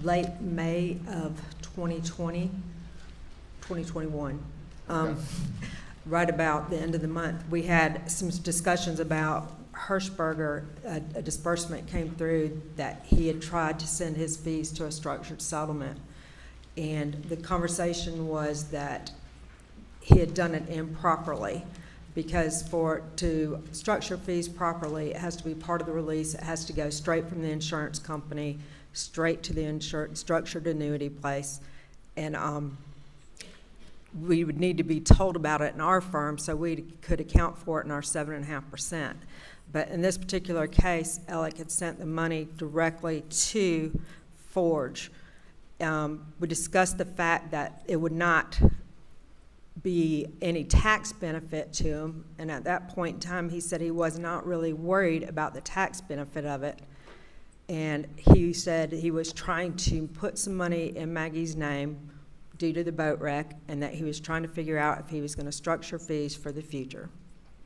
late May of 2021. Okay. Right about the end of the month, we had some discussions about Hirschberger. A disbursement came through that he had tried to send his fees to a structured settlement. And the conversation was that he had done it improperly, because to structure fees properly, it has to be part of the release. It has to go straight from the insurance company, straight to the structured annuity place. And we would need to be told about it in our firm so we could account for it in our 7.5%. But in this particular case, Alec had sent the money directly to Forge. We discussed the fact that it would not be any tax benefit to him, and at that point in time he said he was not really worried about the tax benefit of it. And he said he was trying to put some money in Maggie's name due to the boat wreck, and that he was trying to figure out if he was going to structure fees for the future.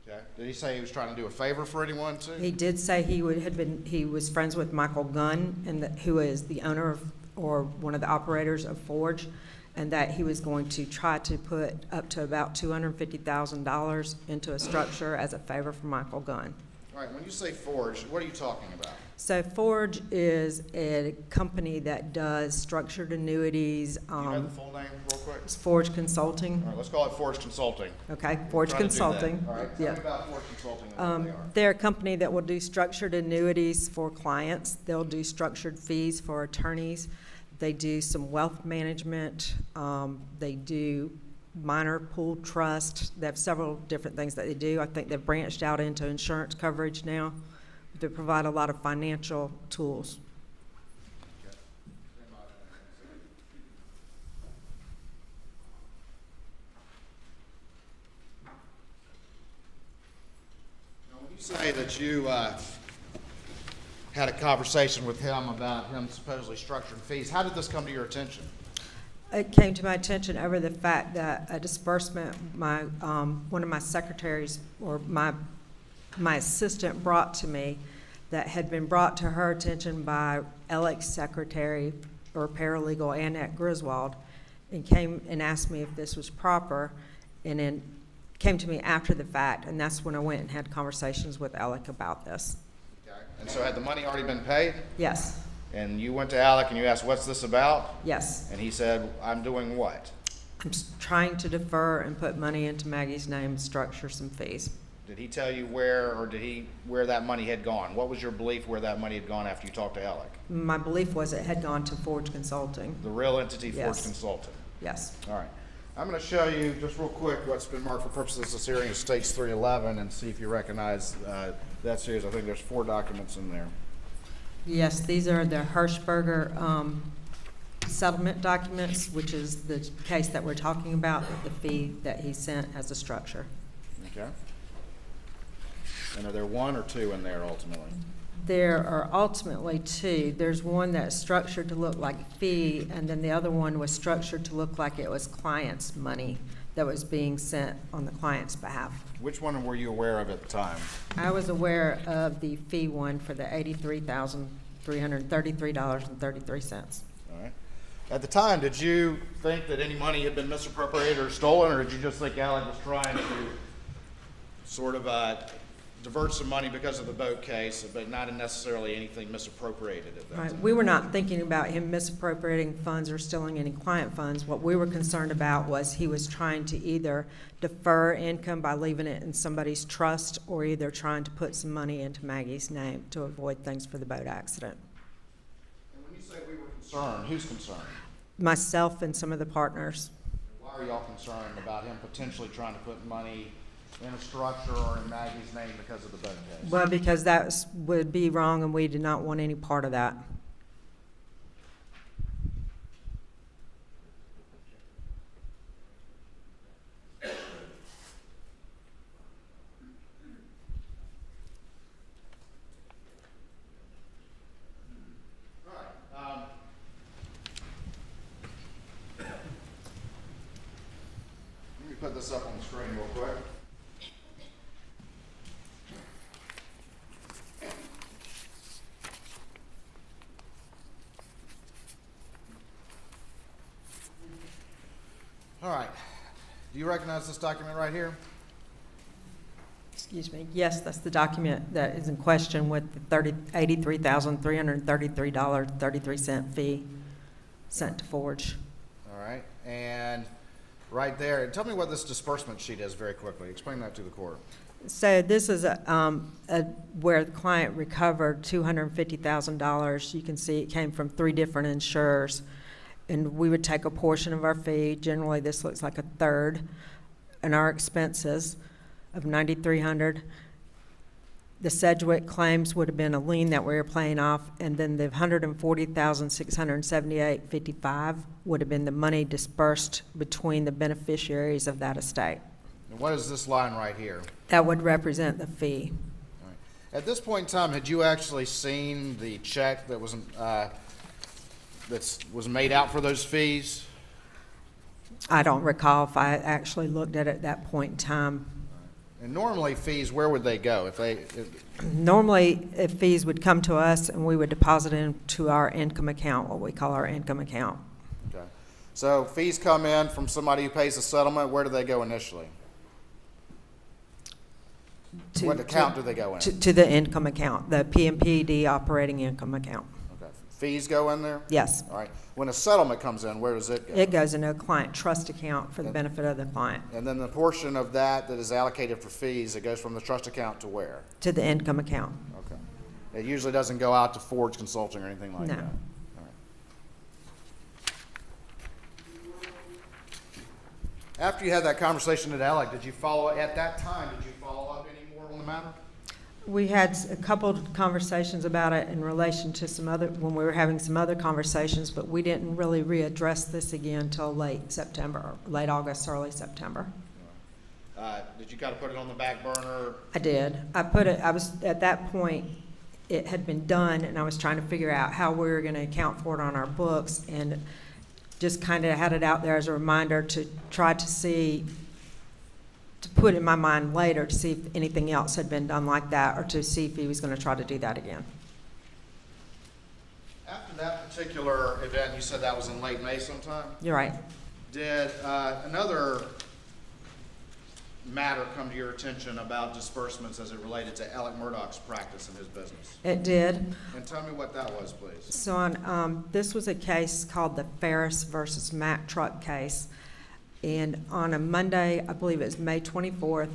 Okay. Did he say he was trying to do a favor for anyone too? He did say he was friends with Michael Gunn, and who is the owner of, or one of the operators of Forge, and that he was going to try to put up to about $250,000 into a structure as a favor for Michael Gunn. All right, when you say Forge, what are you talking about? So Forge is a company that does structured annuities. Do you know the full name real quick? It's Forge Consulting. All right, let's call it Forge Consulting. Okay, Forge Try to do that. Consulting. All right, tell Yeah. me about Forge Consulting and what they are. They're a company that will do structured annuities for clients. They'll do structured fees for attorneys. They do some wealth management. They do minor pool trust. They have several different things that they do. I think they've branched out into insurance coverage now. They provide a lot of financial tools. Now, when you say that you had a conversation with him about him supposedly structuring fees, how did this come to your attention? It came to my attention over the fact that a disbursement, one of my secretaries, or my assistant, brought to me, that had been brought to her attention by Alec's secretary or paralegal Annette Griswold, and came and asked me if this was proper, and then came to me after the fact, and that's when I went and had conversations with Alec about this. Okay. And so had the money already been paid? Yes, And you went to Alec and you asked, what's this about? yes. And he said, I'm doing what? I'm trying to defer and put money into Maggie's name and structure some fees. Did he tell you where that money had gone? What was your belief where that money had gone after you talked to Alec? My belief was it had gone to Forge Consulting. The real entity, Forge Yes. Consulting. Yes. All right. I'm going to show you just real quick what's been marked for purposes of this hearing as States 311 and see if you recognize that series. I think there's 4 documents in there. Yes, these are the Hirschberger settlement documents, which is the case that we're talking about, the fee that he sent as a structure. Okay. And are there 1 or 2 in there ultimately? There are ultimately 2. There's one that's structured to look like fee, and then the other one was structured to look like it was client's money that was being sent on the client's behalf. Which one were you aware of at the time? I was aware of the fee one for the $83,333.33. All right. At the time, did you think that any money had been misappropriated or stolen, or did you just think Alec was trying to sort of divert some money because of the boat case, but not necessarily anything misappropriated at that Right. time? We were not thinking about him misappropriating funds or stealing any client funds. What we were concerned about was he was trying to either defer income by leaving it in somebody's trust, or either trying to put some money into Maggie's name to avoid things for the boat accident. And when you say we were concerned, who's concerned? Myself and some of the partners. Why are y'all concerned about him potentially trying to put money in a structure or in Maggie's name because of the boat case? Well, because that would be wrong, and we did not want any part of that. Let me put this up on the screen real quick. All right. Do you recognize this document right here? Excuse me. Yes, that's the document that is in question with the $83,333.33 fee sent to Forge. All right. And right there, tell me what this disbursement sheet is very quickly. Explain that to the court. So this is where the client recovered $250,000. You can see it came from 3 different insurers, and we would take a portion of our fee. Generally, this looks like a third, and our expenses of $9,300. The Sedgwick claims would have been a lien that we were paying off, and then the $140,678.55 would have been the money dispersed between the beneficiaries of that estate. And what is this line right here? That would represent the fee. All right. At this point in time, had you actually seen the check that was made out for those fees? I don't recall if I actually looked at it at that point in time. And normally fees, where would they go? Normally, if fees would come to us and we would deposit into our income account, what we call our income account. Okay. So fees come in from somebody who pays a settlement, where do they go initially? What account do they go in? To the income account, the PMPD operating income account. Okay. Fees go in there? Yes. All right. When a settlement comes in, where does it go? It goes into a client trust account for the benefit of the client. And then the portion of that is allocated for fees, it goes from the trust account to where? To the income account. Okay. It usually doesn't go out to Forge Consulting or anything like No. that? All right. After you had that conversation at ALEC, did you follow up on any more on the matter? We had a couple of conversations about it in relation to when we were having some other conversations, but we didn't really readdress this again until late September, late August, early September. Did you kind of put it on the back burner? I did. I was, at that point, it had been done, and I was trying to figure out how we were going to account for it on our books, and just kind of had it out there as a reminder to try to see, to put in my mind later to see if anything else had been done like that, or to see if he was going to try to do that again. After that particular event, you said that was in late May sometime? You're right. Did another matter come to your attention about disbursements as it related to Alec Murdaugh's practice in his business? It did. And tell me what that was, please. So this was a case called the Ferris versus Mack truck case. And on a Monday, I believe it was May 24th,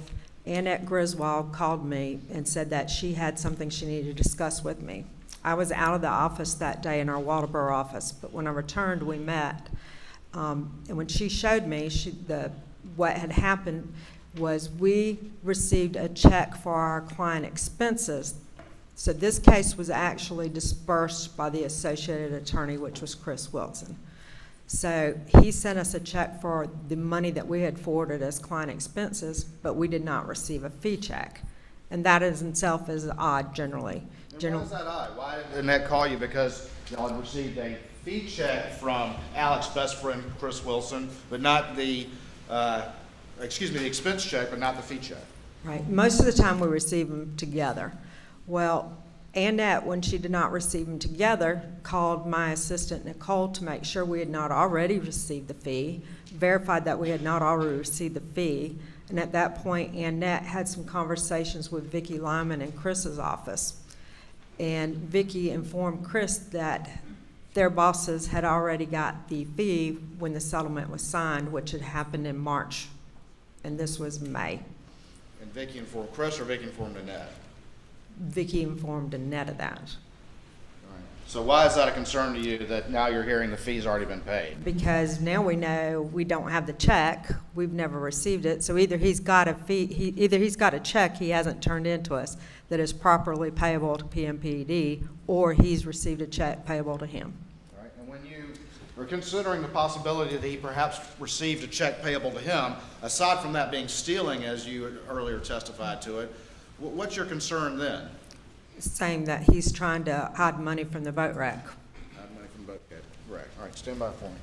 Annette Griswold called me and said that she had something she needed to discuss with me. I was out of the office that day in our Waldoboro office, but when I returned, we met. And when she showed me, what had happened was we received a check for our client expenses. So this case was actually dispersed by the associated attorney, which was Chris Wilson. So he sent us a check for the money that we had forwarded as client expenses, but we did not receive a fee check. And that is itself is odd generally. And why is that odd? Why did Annette call you? Because y'all had received a fee check from Alec's best friend, Chris Wilson, but not the, the expense check, but not the fee check. Right. Most of the time we receive them together. Well, Annette, when she did not receive them together, called my assistant Nicole to make sure we had not already received the fee, verified that we had not already received the fee, and at that point Annette had some conversations with Vicki Lyman in Chris's office. And Vicki informed Chris that their bosses had already got the fee when the settlement was signed, which had happened in March, and this was May. And Vicki informed Chris, or Vicki informed Annette? Vicki informed Annette of that. All right. So why is that a concern to you that now you're hearing the fee's already been paid? Because now we know we don't have the check, we've never received it, so either he's got a fee, either he's got a check he hasn't turned in to us that is properly payable to PMPD, or he's received a check payable to him. All right. And when you were considering the possibility that he perhaps received a check payable to him, aside from that being stealing, as you had earlier testified to it, what's your concern then? Saying that he's trying to hide money from the boat wreck. Hide money from boat wreck. All right, stand by for me.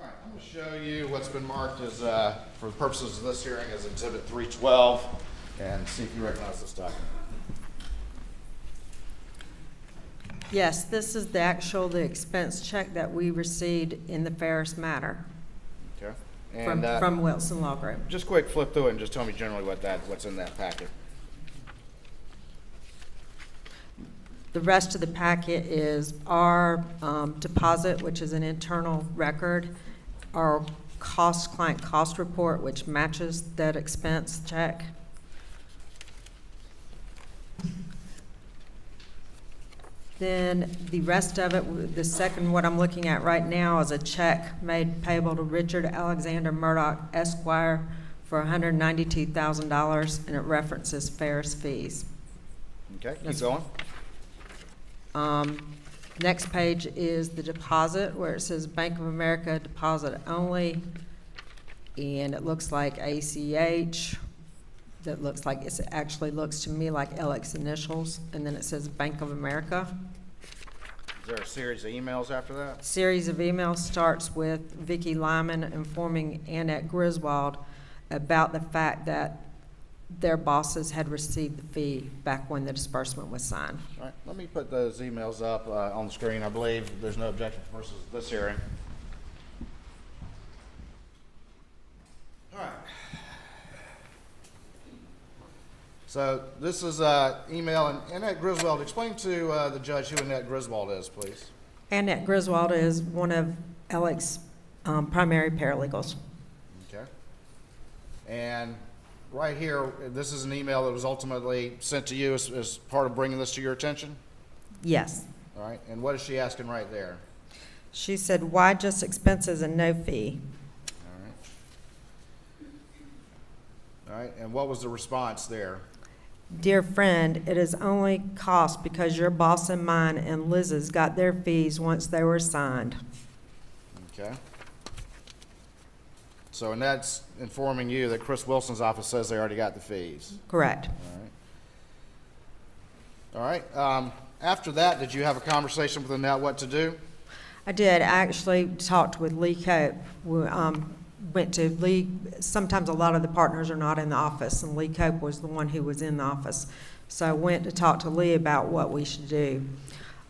I'm going to show you what's been marked as, for the purposes of this hearing, as Exhibit 312, and see if you recognize this document. Yes, this is the expense check that we received in the Ferris matter Okay. And from Wilson Law Group. just quick flip through it and just tell me generally what's in that packet. The rest of the packet is our deposit, which is an internal record, our client cost report, which matches that expense check. Then the rest of it, the second, what I'm looking at right now is a check made payable to Richard Alexander Murdaugh Esquire for $192,000, and it references Ferris fees. Okay, keep That's- going. Next page is the deposit, where it says Bank of America deposit only, and it looks like ACH. That looks like, it actually looks to me like Alex initials, and then it says Bank of America. Is there a series of emails after that? Series of emails starts with Vicki Lyman informing Annette Griswold about the fact that their bosses had received the fee back when the disbursement was signed. All right, let me put those emails up on the screen. I believe there's no objection versus this hearing. All right. So this is email, and Annette Griswold, explain to the judge who Annette Griswold is, please. Annette Griswold is one of Alex's primary paralegals. Okay. And right here, this is an email that was ultimately sent to you as part of bringing this to your attention? Yes. All right, and what is she asking right there? She said, why just expenses and no fee? All right, and what was the response there? Dear friend, it is only cost because your boss and mine and Liz's got their fees once they were signed. Okay. So, and that's informing you that Chris Wilson's office says they already got the fees. Correct. All right. All right. After that, did you have a conversation with Annette what to do? I did. I actually talked with Lee Cope. We went to Lee. Sometimes a lot of the partners are not in the office, and Lee Cope was the one who was in the office. So I went to talk to Lee about what we should do.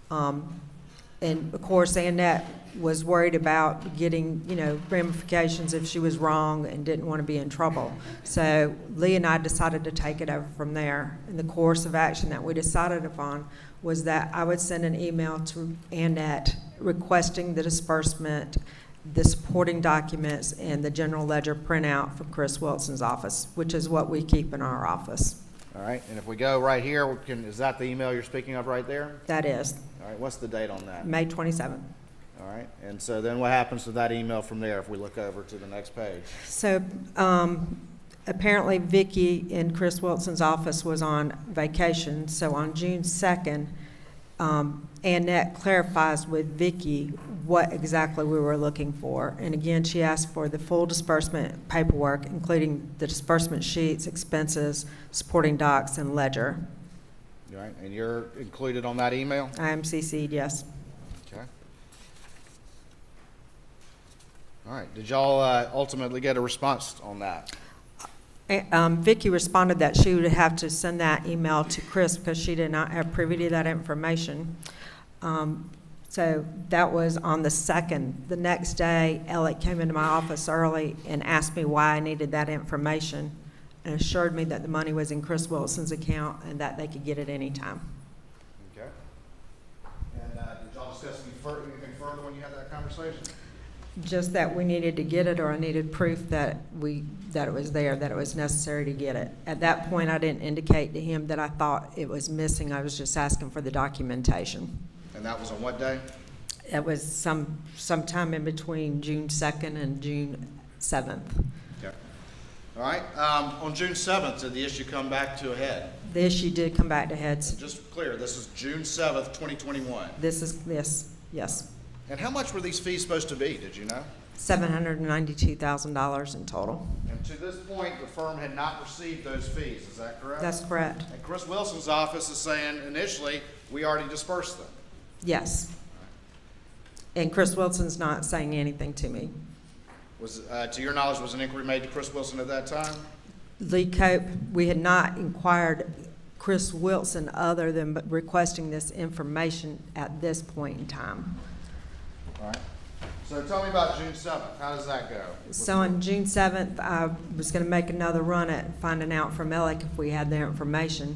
And of course, Annette was worried about getting, ramifications if she was wrong and didn't want to be in trouble. So Lee and I decided to take it over from there. And the course of action that we decided upon was that I would send an email to Annette requesting the disbursement, the supporting documents, and the general ledger printout from Chris Wilson's office, which is what we keep in our office. All right. And if we go right here, is that the email you're speaking of right there? That is. All right. What's the date on that? May 27th. All right. And so then what happens to that email from there if we look over to the next page? So apparently Vicki in Chris Wilson's office was on vacation, so on June 2nd, Annette clarifies with Vicki what exactly we were looking for. And again, she asked for the full disbursement paperwork, including the disbursement sheets, expenses, supporting docs, and ledger. All right. And you're included on that email? I am CC'd, yes. Okay. All right. Did y'all ultimately get a response on that? Vicki responded that she would have to send that email to Chris because she did not have privy to that information. So that was on the 2nd. The next day, Alec came into my office early and asked me why I needed that information and assured me that the money was in Chris Wilson's account and that they could get it anytime. Okay. And did y'all discuss anything further when you had that conversation? Just that we needed to get it, or I needed proof that it was there, that it was necessary to get it. At that point, I didn't indicate to him that I thought it was missing. I was just asking for the documentation. And that was on what day? It was sometime in between June 2nd and June 7th. Okay. All right. On June 7th, did the issue come back to a head? The issue did come back to heads. Just clear, this is June 7th, 2021. Yes. And how much were these fees supposed to be, did you know? $792,000 in total. And to this point, the firm had not received those fees, is that correct? That's correct. And Chris Wilson's office is saying initially, we already dispersed them. Yes. And Chris Wilson's not saying anything to me. Was, to your knowledge, was an inquiry made to Chris Wilson at that time? Lee Cope, we had not inquired Chris Wilson other than requesting this information at this point in time. All right. So tell me about June 7th. How does that go? So on June 7th, I was going to make another run at finding out from Alec if we had their information.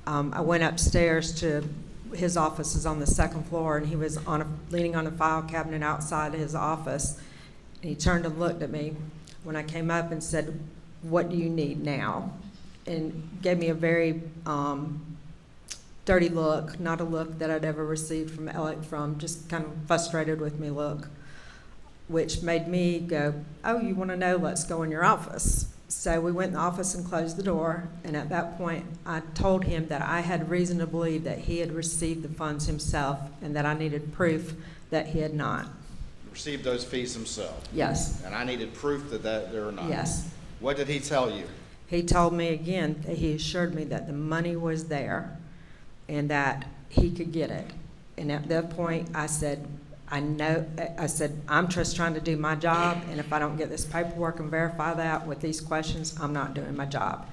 I went upstairs to his office is on the 2nd floor, and he was leaning on a file cabinet outside his office. And he turned and looked at me when I came up and said, "What do you need now?" And gave me a very dirty look, not a look that I'd ever received from Alec, from just kind of frustrated with me look, which made me go, oh, you want to know, let's go in your office. So we went in the office and closed the door, and at that point, I told him that I had reason to believe that he had received the funds himself and that I needed proof that he had not. Received those fees himself? Yes. And I needed proof that they were not? Yes. What did he tell you? He told me again that he assured me that the money was there and that he could get it. And at that point, I said, I'm just trying to do my job, and if I don't get this paperwork and verify that with these questions, I'm not doing my job.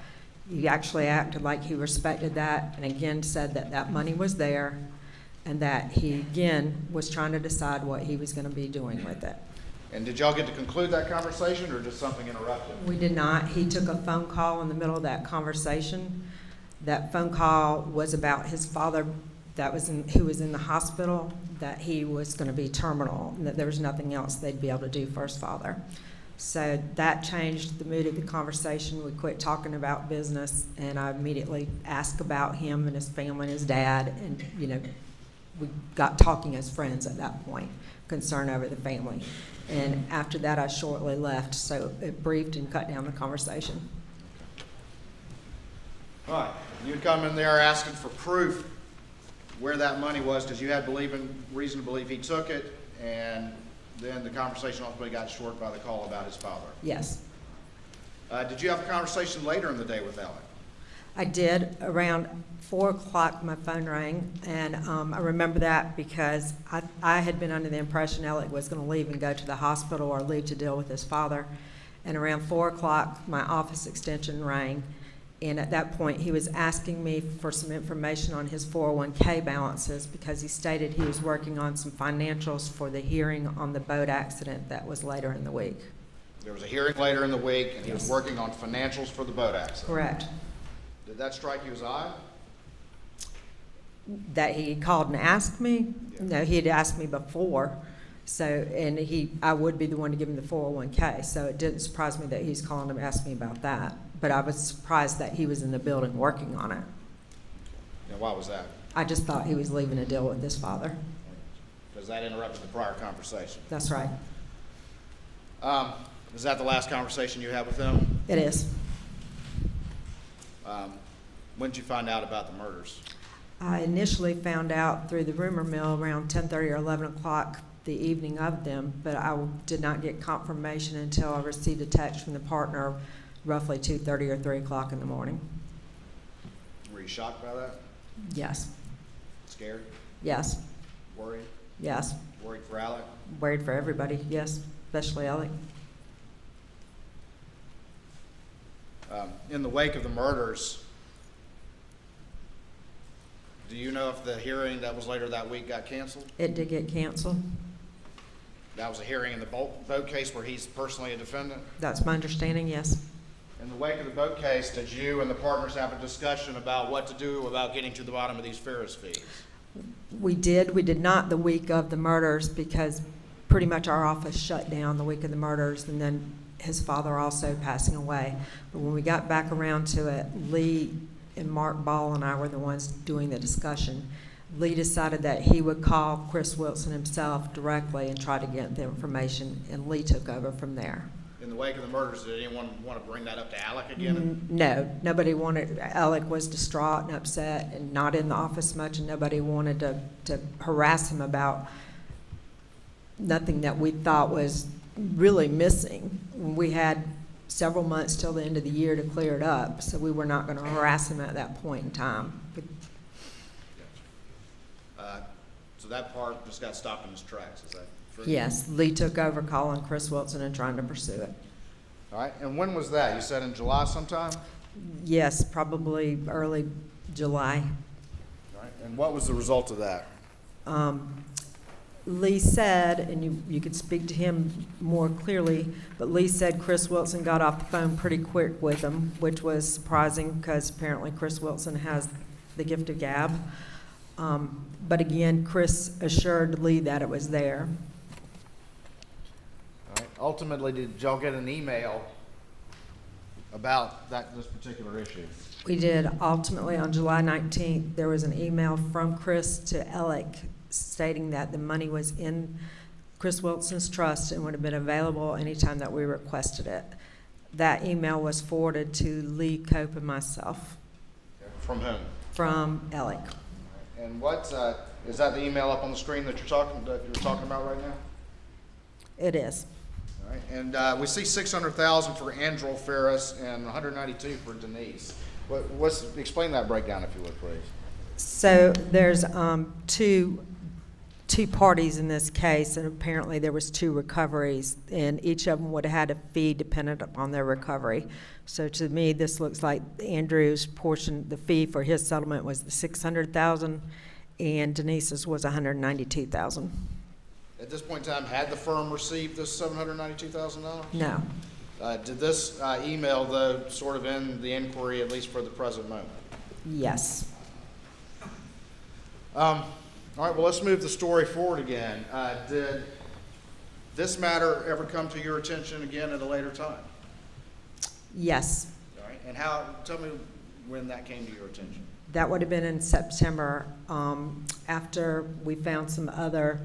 He actually acted like he respected that, and again said that that money was there, and that he, again, was trying to decide what he was gonna be doing with it. And did y'all get to conclude that conversation, or just something interrupted? We did not. He took a phone call in the middle of that conversation. That phone call was about his father who was in the hospital, that he was going to be terminal, and that there was nothing else they'd be able to do for his father. So that changed the mood of the conversation. We quit talking about business, and I immediately asked about him and his family and his dad, and, you know, we got talking as friends at that point, concern over the family. And after that, I shortly left, so it briefed and cut down the conversation. All right, you'd come in there asking for proof where that money was, because you had reason to believe he took it, and then the conversation ultimately got short by the call about his father. Yes. Did you have a conversation later in the day with Alec? I did. Around 4 o'clock, my phone rang, and I remember that because I had been under the impression Alec was going to leave and go to the hospital or leave to deal with his father. And around 4 o'clock, my office extension rang, and at that point, he was asking me for some information on his 401k balances because he stated he was working on some financials for the hearing on the boat accident that was later in the week. There was a hearing later in the week, and he was Yes. working on financials for the boat accident. Correct. Did that strike you as odd? That he called and asked me? Yeah. No, he had asked me before. So, and I would be the one to give him the 401k. So it didn't surprise me that he's calling to ask me about that. But I was surprised that he was in the building working on it. Now, why was that? I just thought he was leaving a deal with his father. Because that interrupted the prior conversation. That's right. Is that the last conversation you had with him? It is. When did you find out about the murders? I initially found out through the rumor mill around 10:30 or 11 o'clock the evening of them, but I did not get confirmation until I received a text from the partner roughly 2:30 or 3 o'clock in the morning. Were you shocked by that? Yes. Scared? Yes. Worried? Yes. Worried for Alec? Worried for everybody, yes, especially Ellie. In the wake of the murders, do you know if the hearing that was later that week got canceled? It did get canceled. That was a hearing in the boat case where he's personally a defendant? That's my understanding, yes. In the wake of the boat case, did you and the partners have a discussion about what to do about getting to the bottom of these Ferris fees? We did. We did not the week of the murders because pretty much our office shut down the week of the murders, and then his father also passing away. But when we got back around to it, Lee and Mark Ball and I were the ones doing the discussion. Lee decided that he would call Chris Wilson himself directly and try to get the information, and Lee took over from there. In the wake of the murders, did anyone want to bring that up to Alec again? No, nobody wanted. Alec was distraught and upset and not in the office much, and nobody wanted to harass him about nothing that we thought was really missing. We had several months till the end of the year to clear it up, so we were not going to harass him at that point in time. So that part just got stopped in its tracks, is that true? Yes, Lee took over calling Chris Wilson and trying to pursue it. All right, and when was that? You said in July sometime? Yes, probably early July. All right, and what was the result of that? Lee said, and you could speak to him more clearly, but Lee said Chris Wilson got off the phone pretty quick with him, which was surprising because apparently Chris Wilson has the gift of gab. But again, Chris assured Lee that it was there. All right. Ultimately, did y'all get an email about this particular issue? We did. Ultimately, on July 19th, there was an email from Chris to Alec stating that the money was in Chris Wilson's trust and would have been available anytime that we requested it. That email was forwarded to Lee Cope and myself. From whom? From Alec. And what is that the email up on the screen that you're talking about right now? It is. All right. And we see 600,000 for Andrew Ferris and 192 for Denise. Explain that breakdown, if you would, please. So there's two parties in this case, and apparently there was two recoveries, and each of them would have had a fee dependent upon their recovery. So to me, this looks like Andrew's portion, the fee for his settlement was the 600,000, and Denise's was 192,000. At this point in time, had the firm received this $792,000? No. Did this email, though, sort of end the inquiry, at least for the present moment? Yes. All right, well, let's move the story forward again. Did this matter ever come to your attention again at a later time? Yes. All right, and tell me when that came to your attention. That would have been in September, after we found some other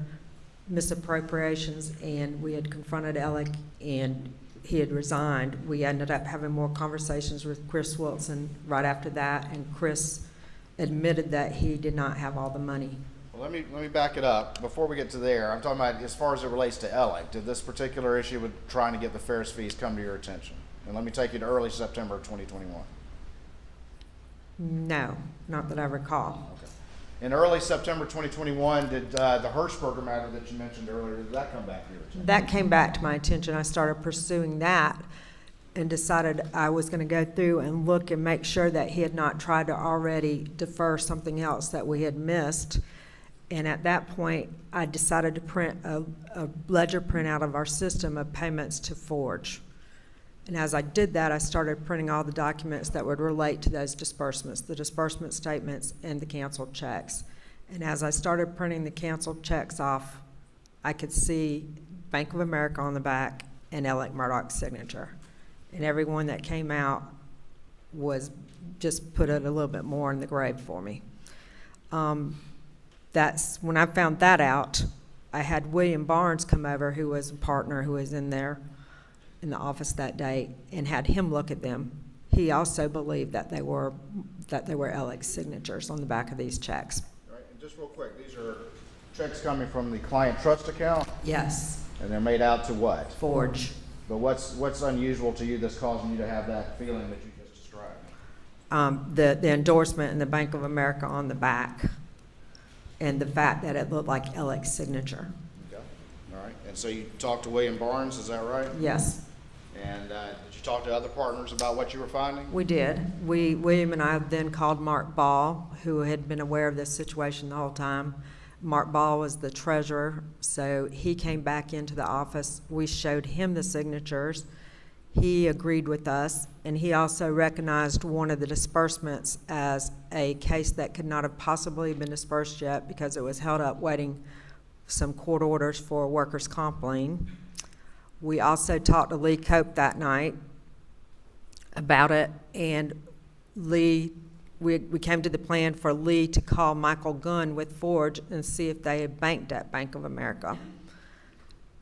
misappropriations, and we had confronted Alec, and he had resigned. We ended up having more conversations with Chris Wilson right after that, and Chris admitted that he did not have all the money. Well, let me back it up. Before we get to there, I'm talking about as far as it relates to Alec. Did this particular issue with trying to get the Ferris fees come to your attention? And let me take you to early September of 2021. No, not that I recall. Okay. In early September 2021, did the Hirschberger matter that you mentioned earlier, did that come back to your attention? That came back to my attention. I started pursuing that and decided I was going to go through and look and make sure that he had not tried to already defer something else that we had missed. And at that point, I decided to print a ledger printout of our system of payments to Forge. And as I did that, I started printing all the documents that would relate to those disbursements, the disbursement statements and the canceled checks. And as I started printing the canceled checks off, I could see Bank of America on the back and Alec Murdaugh's signature. And every one that came out was just put it a little bit more in the grave for me. That's when I found that out. I had William Barnes come over, who was a partner who was in there in the office that day, and had him look at them. He also believed that they were Alec's signatures on the back of these checks. All right, and just real quick, these are checks coming from the client trust account? Yes. And they're made out to what? Forge. But what's unusual to you that's causing you to have that feeling that you just described? The endorsement and the Bank of America on the back, and the fact that it looked like Alec's signature. Okay. All right. And so you talked to William Barnes, is that right? Yes. And did you talk to other partners about what you were finding? We did. William and I then called Mark Ball, who had been aware of this situation the whole time. Mark Ball was the treasurer, so he came back into the office. We showed him the signatures. He agreed with us, and he also recognized one of the disbursements as a case that could not have possibly been dispersed yet because it was held up waiting some court orders for a workers' comp lien. We also talked to Lee Cope that night about it, and we came to the plan for Lee to call Michael Gunn with Forge and see if they had banked at Bank of America.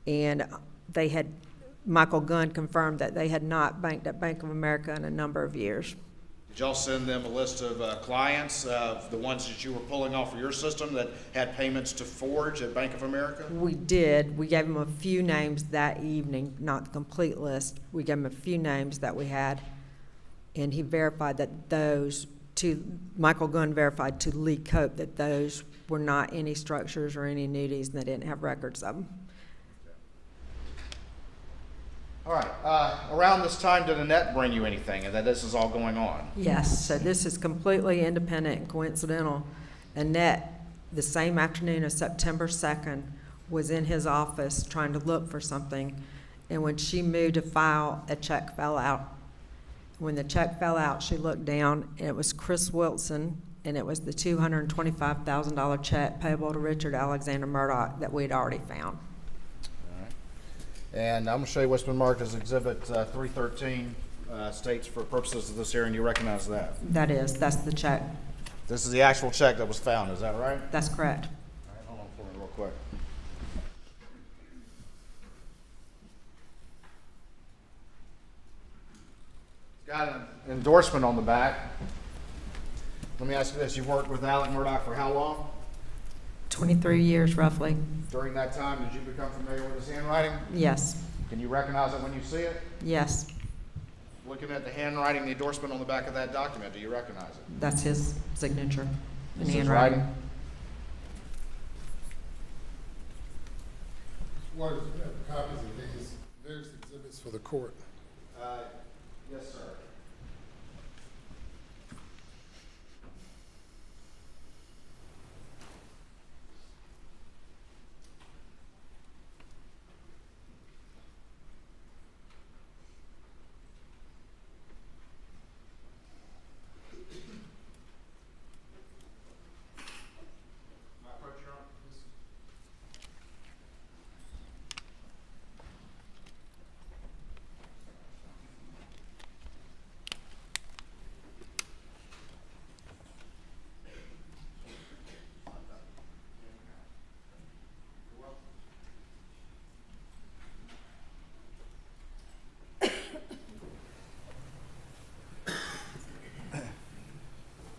And Michael Gunn confirmed that they had not banked at Bank of America in a number of years. Did y'all send them a list of clients, the ones that you were pulling off of your system that had payments to Forge at Bank of America? We did. We gave them a few names that evening, not the complete list. We gave them a few names that we had, and he verified that Michael Gunn verified to Lee Cope that those were not any structures or any annuities, and they didn't have records of them. All right. Around this time, did Annette bring you anything, and that this is all going on? Yes, so this is completely independent and coincidental. Annette, the same afternoon of September 2nd, was in his office trying to look for something, and when she moved to file, a check fell out. When the check fell out, she looked down, and it was Chris Wilson, and it was the $225,000 check payable to Richard Alexander Murdaugh that we'd already found. And I'm going to show you what's been marked as Exhibit 313 states for purposes of this hearing, you recognize that? That's the check. This is the actual check that was found, is that right? That's correct. All right, hold on for me real quick. It's got an endorsement on the back. Let me ask you this, you've worked with Alec Murdaugh for how long? 23 years roughly. During that time, did you become familiar with his handwriting? Yes, Can you recognize it when you see it? yes, Looking at the handwriting, the endorsement on the back of that document, do you recognize it? that's his signature and This is handwriting. writing? What, you have copies of these various exhibits for the court? Yes, sir.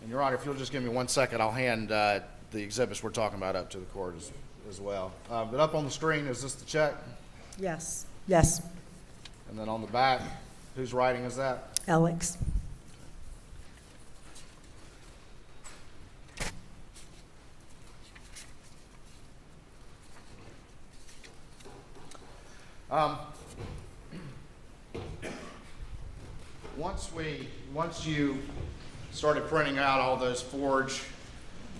And Your Honor, if you'll just give me 1 second, I'll hand the exhibits we're talking about up to the court as well. But up on the screen, is this the check? Yes. Yes, And then on the back, whose writing is that? Alex. Once you started printing out all those forged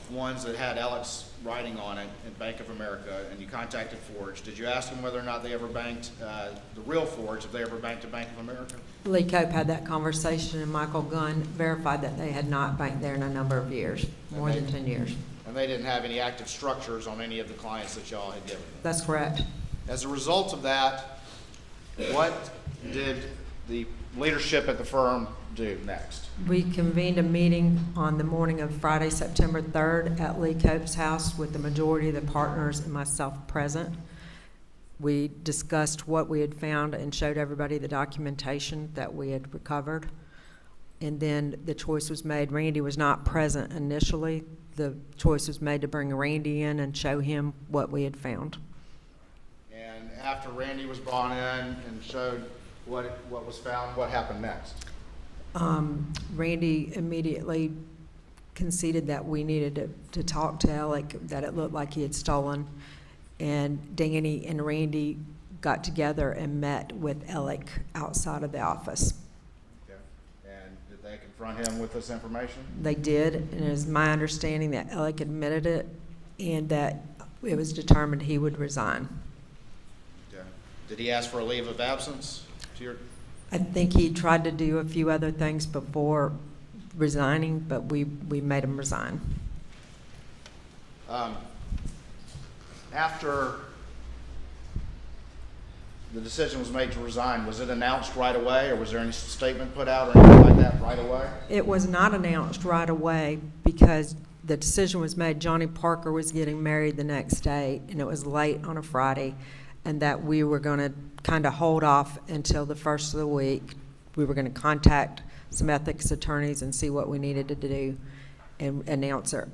ones that had Alex writing on it in Bank of America, and you contacted Forge, did you ask them whether or not they ever banked, the real Forge, if they ever banked at Bank of America? Lee Cope had that conversation, and Michael Gunn verified that they had not banked there in a number of years, more than 10 years. And they didn't have any active structures on any of the clients that y'all had given them? That's correct. As a result of that, what did the leadership at the firm do next? We convened a meeting on the morning of Friday, September 3rd at Lee Cope's house with the majority of the partners and myself present. We discussed what we had found and showed everybody the documentation that we had recovered. And then the choice was made, Randy was not present initially. The choice was made to bring Randy in and show him what we had found. And after Randy was brought in and showed what was found, what happened next? Randy immediately conceded that we needed to talk to Alec, that it looked like he had stolen. And Danny and Randy got together and met with Alec outside of the office. Okay. And did they confront him with this information? They did, and it is my understanding that Alec admitted it and that it was determined he would resign. Okay. Did he ask for a leave of absence to your? I think he tried to do a few other things before resigning, but we made him resign. After the decision was made to resign, was it announced right away, or was there any statement put out or anything like that right away? It was not announced right away because the decision was made, Johnny Parker was getting married the next day, and it was late on a Friday, and that we were going to kind of hold off until the first of the week. We were going to contact some ethics attorneys and see what we needed to do and announce it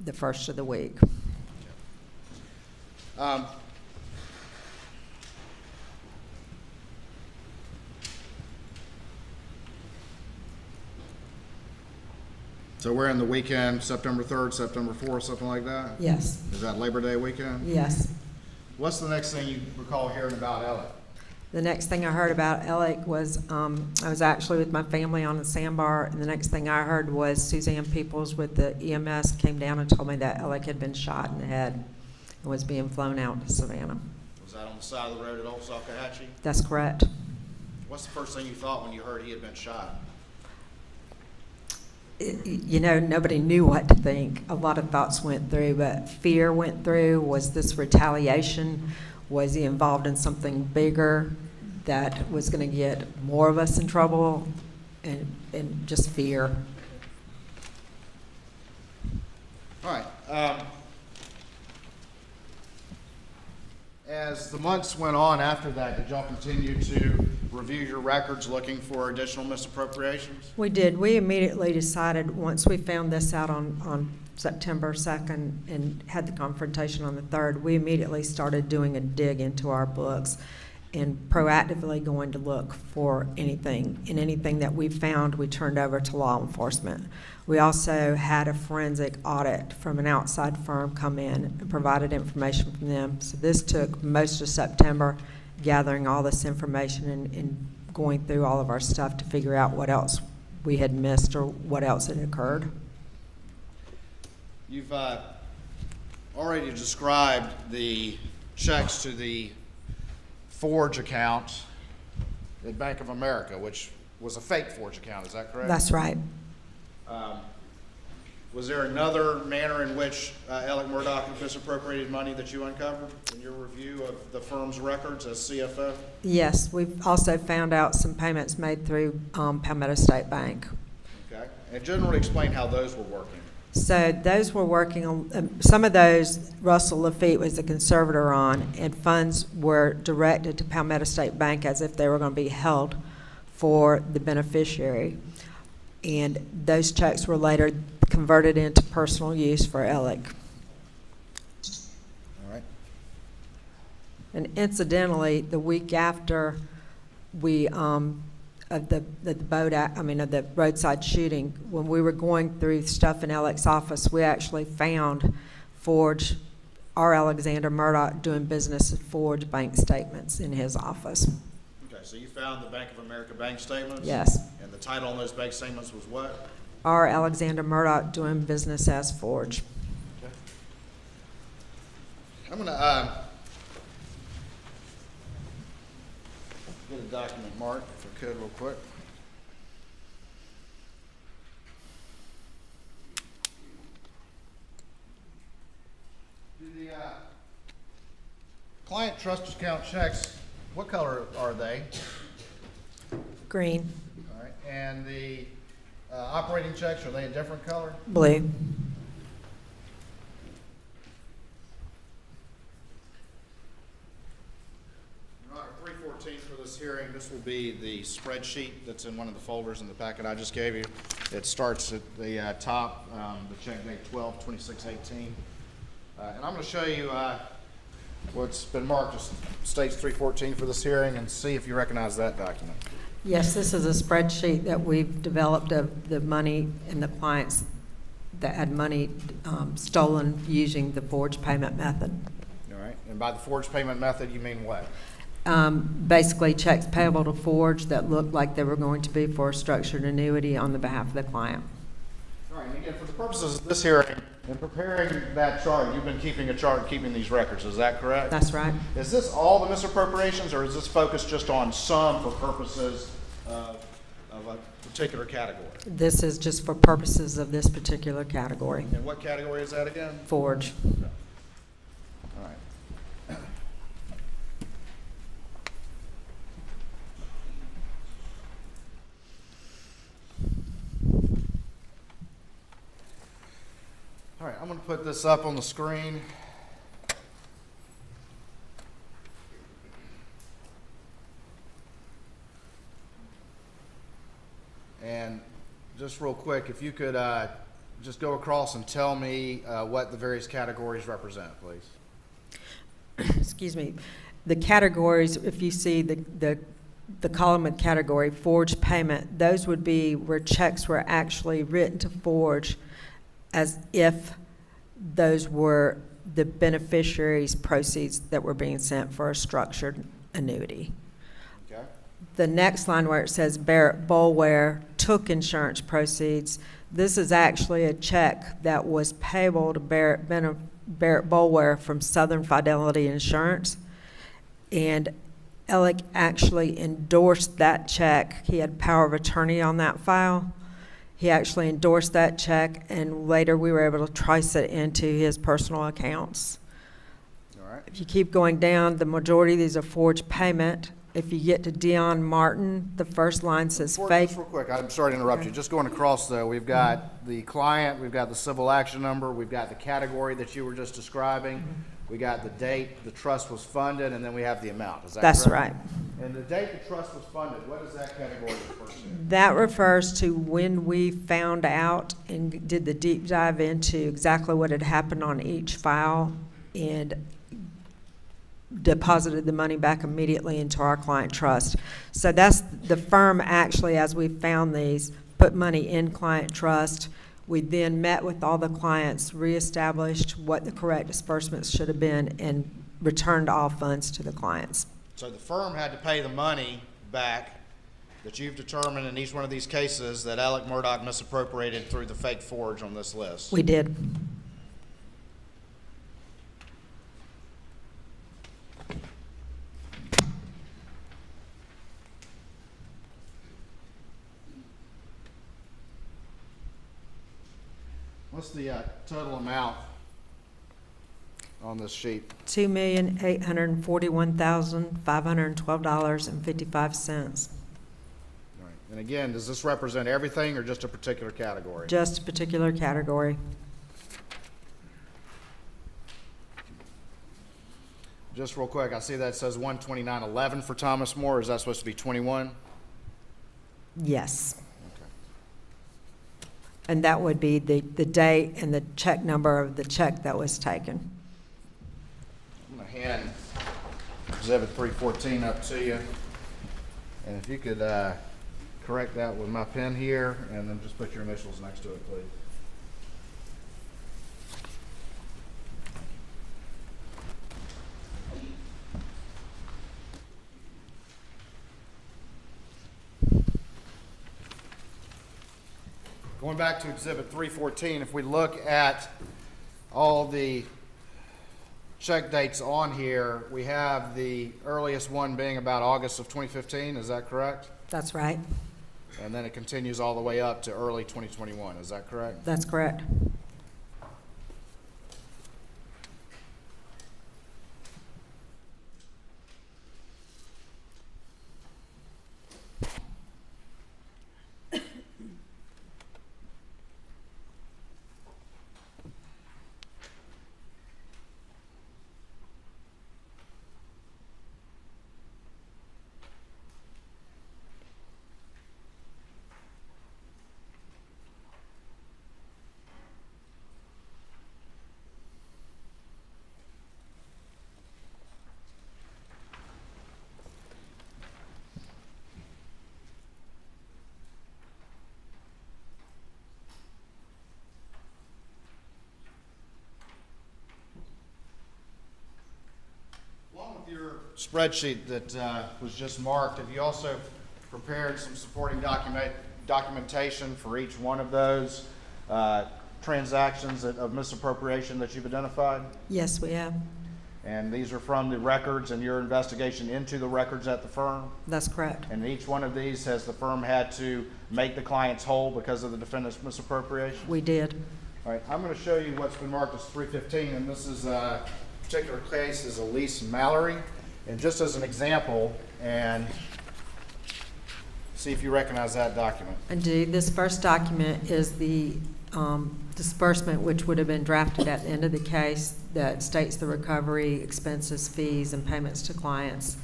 the first of the week. So we're in the weekend, September 3rd, September 4th, something like that? Yes, Is that Labor Day weekend? yes. What's the next thing you recall hearing about Alec? The next thing I heard about Alec was, I was actually with my family on the sandbar, and the next thing I heard was Suzanne Peoples with the EMS came down and told me that Alec had been shot in the head and was being flown out to Savannah. Was that on the side of the road at Old Salcahatchee? That's correct. What's the first thing you thought when you heard he had been shot? You know, nobody knew what to think. A lot of thoughts went through, but fear went through. Was this retaliation? Was he involved in something bigger that was going to get more of us in trouble and just fear. All right. As the months went on after that, did y'all continue to review your records looking for additional misappropriations? We did. We immediately decided, once we found this out on September 2nd and had the confrontation on the 3rd, we immediately started doing a dig into our books and proactively going to look for anything. And anything that we found, we turned over to law enforcement. We also had a forensic audit from an outside firm come in and provided information from them. So this took most of September, gathering all this information and going through all of our stuff to figure out what else we had missed or what else had occurred. You've already described the checks to the Forge account at Bank of America, which was a fake Forge account, is that correct? That's right. Was there another manner in which Alec Murdaugh misappropriated money that you uncovered in your review of the firm's records as CFO? Yes, we've also found out some payments made through Palmetto State Bank. Okay. And generally explain how those were working. So those were working on, some of those Russell Lafitte was the conservator on, and funds were directed to Palmetto State Bank as if they were going to be held for the beneficiary. And those checks were later converted into personal use for Alec. All right. And incidentally, the week after we, of the roadside shooting, when we were going through stuff in Alec's office, we actually found Forge, R. Alexander Murdaugh, doing business at Forge bank statements in his office. Okay, so you found the Bank of America bank statements? Yes. And the title on those bank statements was what? R. Alexander Murdaugh, doing business as Forge. Okay. I'm gonna get a document marked, if I could, real quick. Do the client trust account checks, what color are they? Green. All right, and the operating checks, are they a different color? Blue. Your Honor, 314 for this hearing, this will be the spreadsheet that's in one of the folders in the packet I just gave you. It starts at the top, the check date 12/26/18. And I'm going to show you what's been marked as states 314 for this hearing and see if you recognize that document. Yes, this is a spreadsheet that we've developed of the money and the clients that had money stolen using the Forge payment method. All right, and by the Forge payment method, you mean what? Basically checks payable to Forge that looked like they were going to be for a structured annuity on the behalf of the client. All right, and again, for the purposes of this hearing, in preparing that chart, you've been keeping a chart and keeping these records, is that correct? That's right. Is this all the misappropriations, or is this focused just on some for purposes of a particular category? This is just for purposes of this particular category. And what category is that again? Forge. All right. All right, I'm going to put this up on the screen. And just real quick, if you could just go across and tell me what the various categories represent, please. Excuse me. The categories, if you see the column of category, Forge payment, those would be where checks were actually written to Forge as if those were the beneficiary's proceeds that were being sent for a structured annuity. Okay. The next line where it says Barrett Boulware took insurance proceeds, this is actually a check that was payable to Barrett Boulware from Southern Fidelity Insurance. And Alec actually endorsed that check. He had power of attorney on that file. He actually endorsed that check, and later we were able to trace it into his personal accounts. All right. If you keep going down, the majority of these are Forge payment, If you get to Dion Martin, the first line says Just fake. real quick, I'm sorry to interrupt you. Just going across though, we've got the client, we've got the civil action number, we've got the category that you were just describing, we got the date the trust was funded, and then we have the amount. Is that correct? That's right. And the date the trust was funded, what does that category refer to? That refers to when we found out and did the deep dive into exactly what had happened on each file and deposited the money back immediately into our client trust. So that's the firm actually, as we found these, put money in client trust. We then met with all the clients, reestablished what the correct disbursements should have been, and returned all funds to the clients. So the firm had to pay the money back that you've determined in each one of these cases that Alec Murdaugh misappropriated through the fake forge on this list. We did. What's the total amount on this sheet? $2,841,512.55. Right. And again, does this represent everything or just a particular category? Just a particular category. Just real quick, I see that says 129.11 for Thomas Moore. Is that supposed to be 21? Yes. Okay. And that would be the date and the check number of the check that was taken. I'm going to hand Exhibit 314 up to you. And if you could correct that with my pen here, and then just put your initials next to it, please. Going back to Exhibit 314, if we look at all the check dates on here, we have the earliest one being about August of 2015, is that correct? That's right. And then it continues all the way up to early 2021, is that correct? That's correct. Your spreadsheet that was just marked, have you also prepared some supporting documentation for each one of those transactions of misappropriation that you've identified? Yes, we have. And these are from the records and your investigation into the records at the firm? That's correct. And each one of these, has the firm had to make the clients whole because of the defendant's misappropriation? We did. All right, I'm going to show you what's been marked as 315, and this is particular case is Elise Mallory. And just as an example, and see if you recognize that document. Indeed, this first document is the disbursement which would have been drafted at the end of the case that states the recovery, expenses, fees, and payments to clients.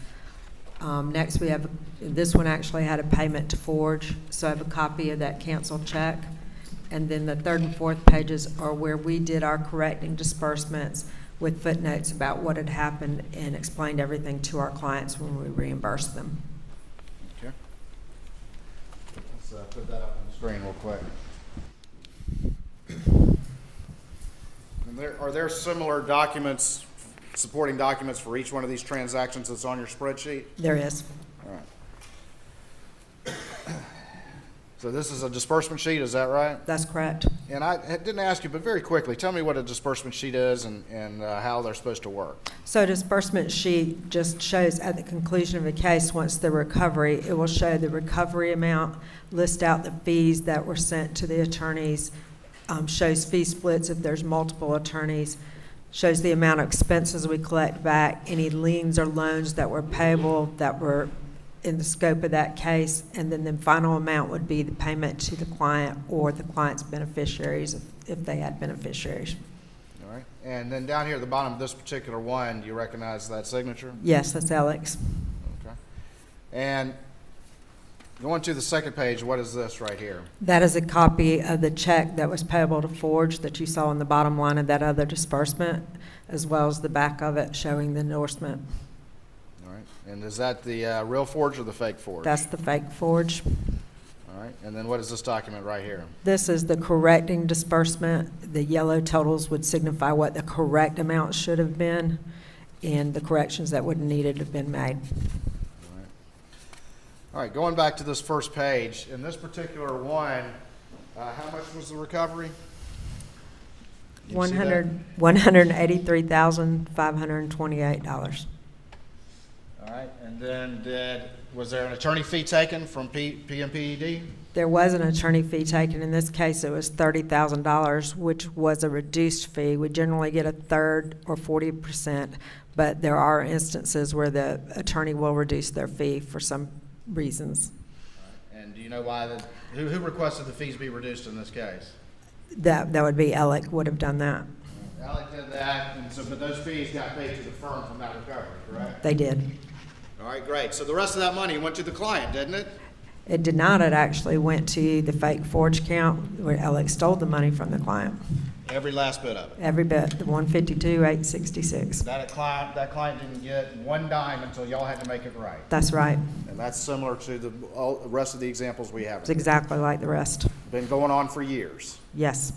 Next, we have, this one actually had a payment to forge, so I have a copy of that canceled check. And then the third and fourth pages are where we did our correcting disbursements with footnotes about what had happened and explained everything to our clients when we reimbursed them. Okay. Let's put that up on the screen real quick. And are there similar documents, supporting documents for each one of these transactions that's on your spreadsheet? There is. All right. So this is a disbursement sheet, is that right? That's correct. And I didn't ask you, but very quickly, tell me what a disbursement sheet is and how they're supposed to work. So a disbursement sheet just shows at the conclusion of a case, once the recovery, it will show the recovery amount, list out the fees that were sent to the attorneys, shows fee splits if there's multiple attorneys, Shows the amount of expenses we collect back, any liens or loans that were payable that were in the scope of that case, and then the final amount would be the payment to the client or the client's beneficiaries if they had beneficiaries. All right. And then down here at the bottom of this particular one, do you recognize that signature? Yes, that's Alex. Okay. And going to the second page, what is this right here? That is a copy of the check that was payable to Forge that you saw on the bottom line of that other disbursement, as well as the back of it showing the endorsement. All right. And is that the real Forge or the fake Forge? That's the fake Forge. All right. And then what is this document right here? This is the correcting disbursement. The yellow totals would signify what the correct amount should have been and the corrections that would needed to have been made. All right, going back to this first page, in this particular one, how much was the recovery? Can you see that? $183,528. All right, and then was there an attorney fee taken from PMPED? There was an attorney fee taken. In this case, it was $30,000, which was a reduced fee. We generally get a third or 40%, but there are instances where the attorney will reduce their fee for some reasons. And do you know why who requested the fees be reduced in this case? That would be Alec would have done that. Alec did that, and so, but those fees got paid to the firm from that recovery, correct? They did. All right, great. So the rest of that money went to the client, didn't it? It did not. It actually went to the fake Forge account where Alec stole the money from the client. Every last bit of it. Every bit, the $152,866. That client didn't get one dime until y'all had to make it right. That's right. And that's similar to the rest of the examples we have. It's exactly like the rest. Been going on for years. Yes.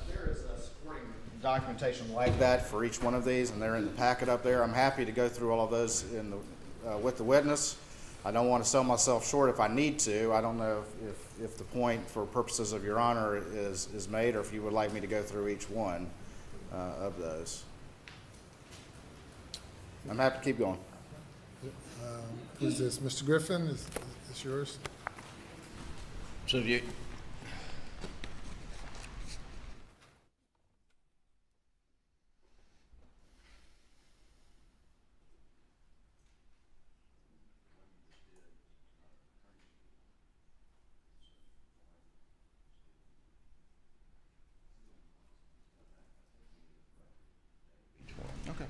There is a supporting documentation like that for each one of these, and they're in the packet up there. I'm happy to go through all of those with the witness. I don't want to sell myself short if I need to. I don't know if the point for purposes of Your Honor is made, or if you would like me to go through each one of those. I'm happy to keep going. Who's this? Mr. Griffin? Is this yours? So you, Okay.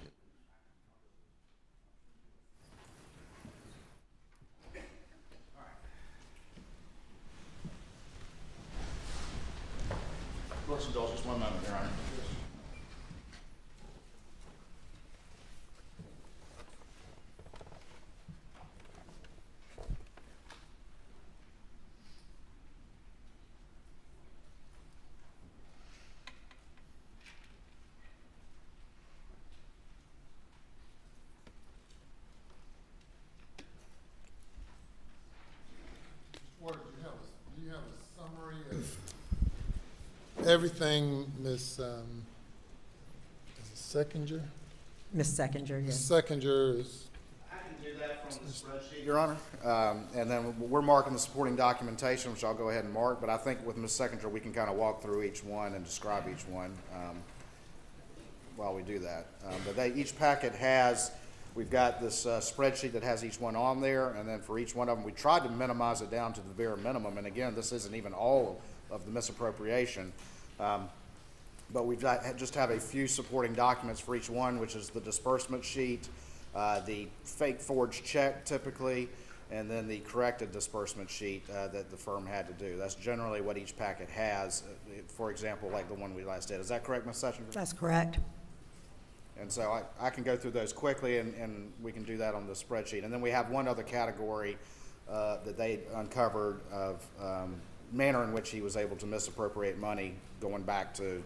Let's indulge just one moment, Your Honor. Porter, do you have a summary of everything Ms. Seckinger? Ms. Seckinger, yes. Seckinger is, I can do that from the spreadsheet, Your Honor. And then we're marking the supporting documentation, which I'll go ahead and mark, but I think with Ms. Seckinger, we can kind of walk through each one and describe each one while we do that. But each packet has, we've got this spreadsheet that has each one on there, and then for each one of them, we tried to minimize it down to the bare minimum. And again, this isn't even all of the misappropriation. But we've just have a few supporting documents for each one, which is the disbursement sheet, the fake forged check typically, and then the corrected disbursement sheet that the firm had to do. That's generally what each packet has, for example, like the one we last did. Is that correct, Ms. Seckinger? That's correct. And so I can go through those quickly, and we can do that on the spreadsheet. And then we have one other category that they uncovered of manner in which he was able to misappropriate money going back to,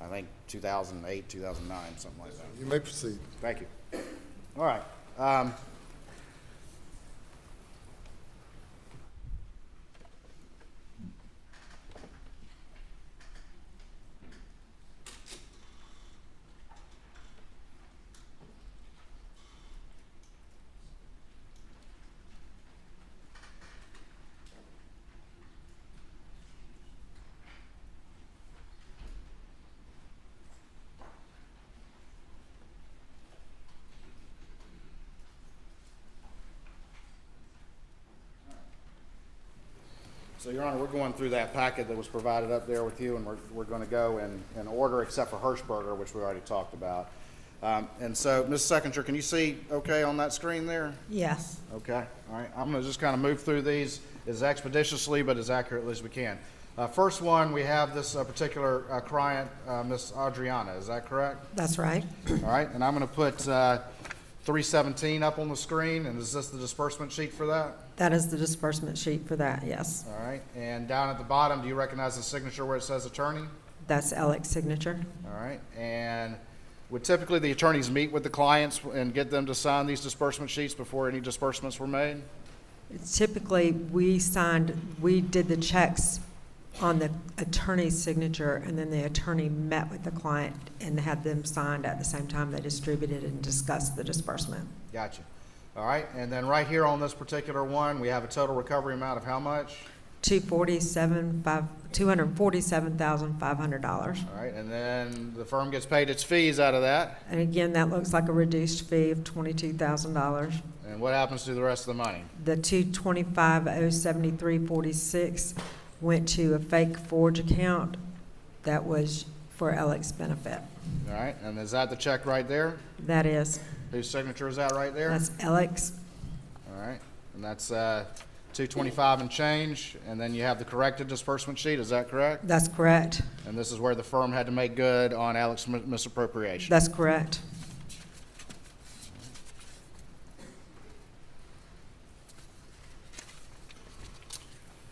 I think, 2008, 2009, something like that. you may proceed. Thank you. All right. So, Your Honor, we're going through that packet that was provided up there with you, and we're going to go in order except for Hirschberger, which we already talked about. And so, Ms. Seconder, can you see okay on that screen there? Yes. Okay, all right. I'm going to just kind of move through these as expeditiously but as accurately as we can. First one, we have this particular client, Ms. Adriana. Is that correct? That's right. All right, and I'm going to put 317 up on the screen, and is this the disbursement sheet for that? That is the disbursement sheet for that, yes. All right, and down at the bottom, do you recognize the signature where it says attorney? That's Alec's signature. All right, and would typically the attorneys meet with the clients and get them to sign these disbursement sheets before any disbursements were made? Typically, we did the checks on the attorney's signature, and then the attorney met with the client and had them signed at the same time they distributed and discussed the disbursement. Gotcha. All right, and then right here on this particular one, we have a total recovery amount of how much? $247,500. All right, and then the firm gets paid its fees out of that. And again, that looks like a reduced fee of $22,000. And what happens to the rest of the money? The $225,073.46 went to a fake forge account that was for Alec's benefit. All right, and is that the check right there? That is. Whose signature is that right there? That's Alec's. All right, and that's 225 and change, and then you have the corrected disbursement sheet, is that correct? That's correct. And this is where the firm had to make good on Alec's misappropriation. That's correct.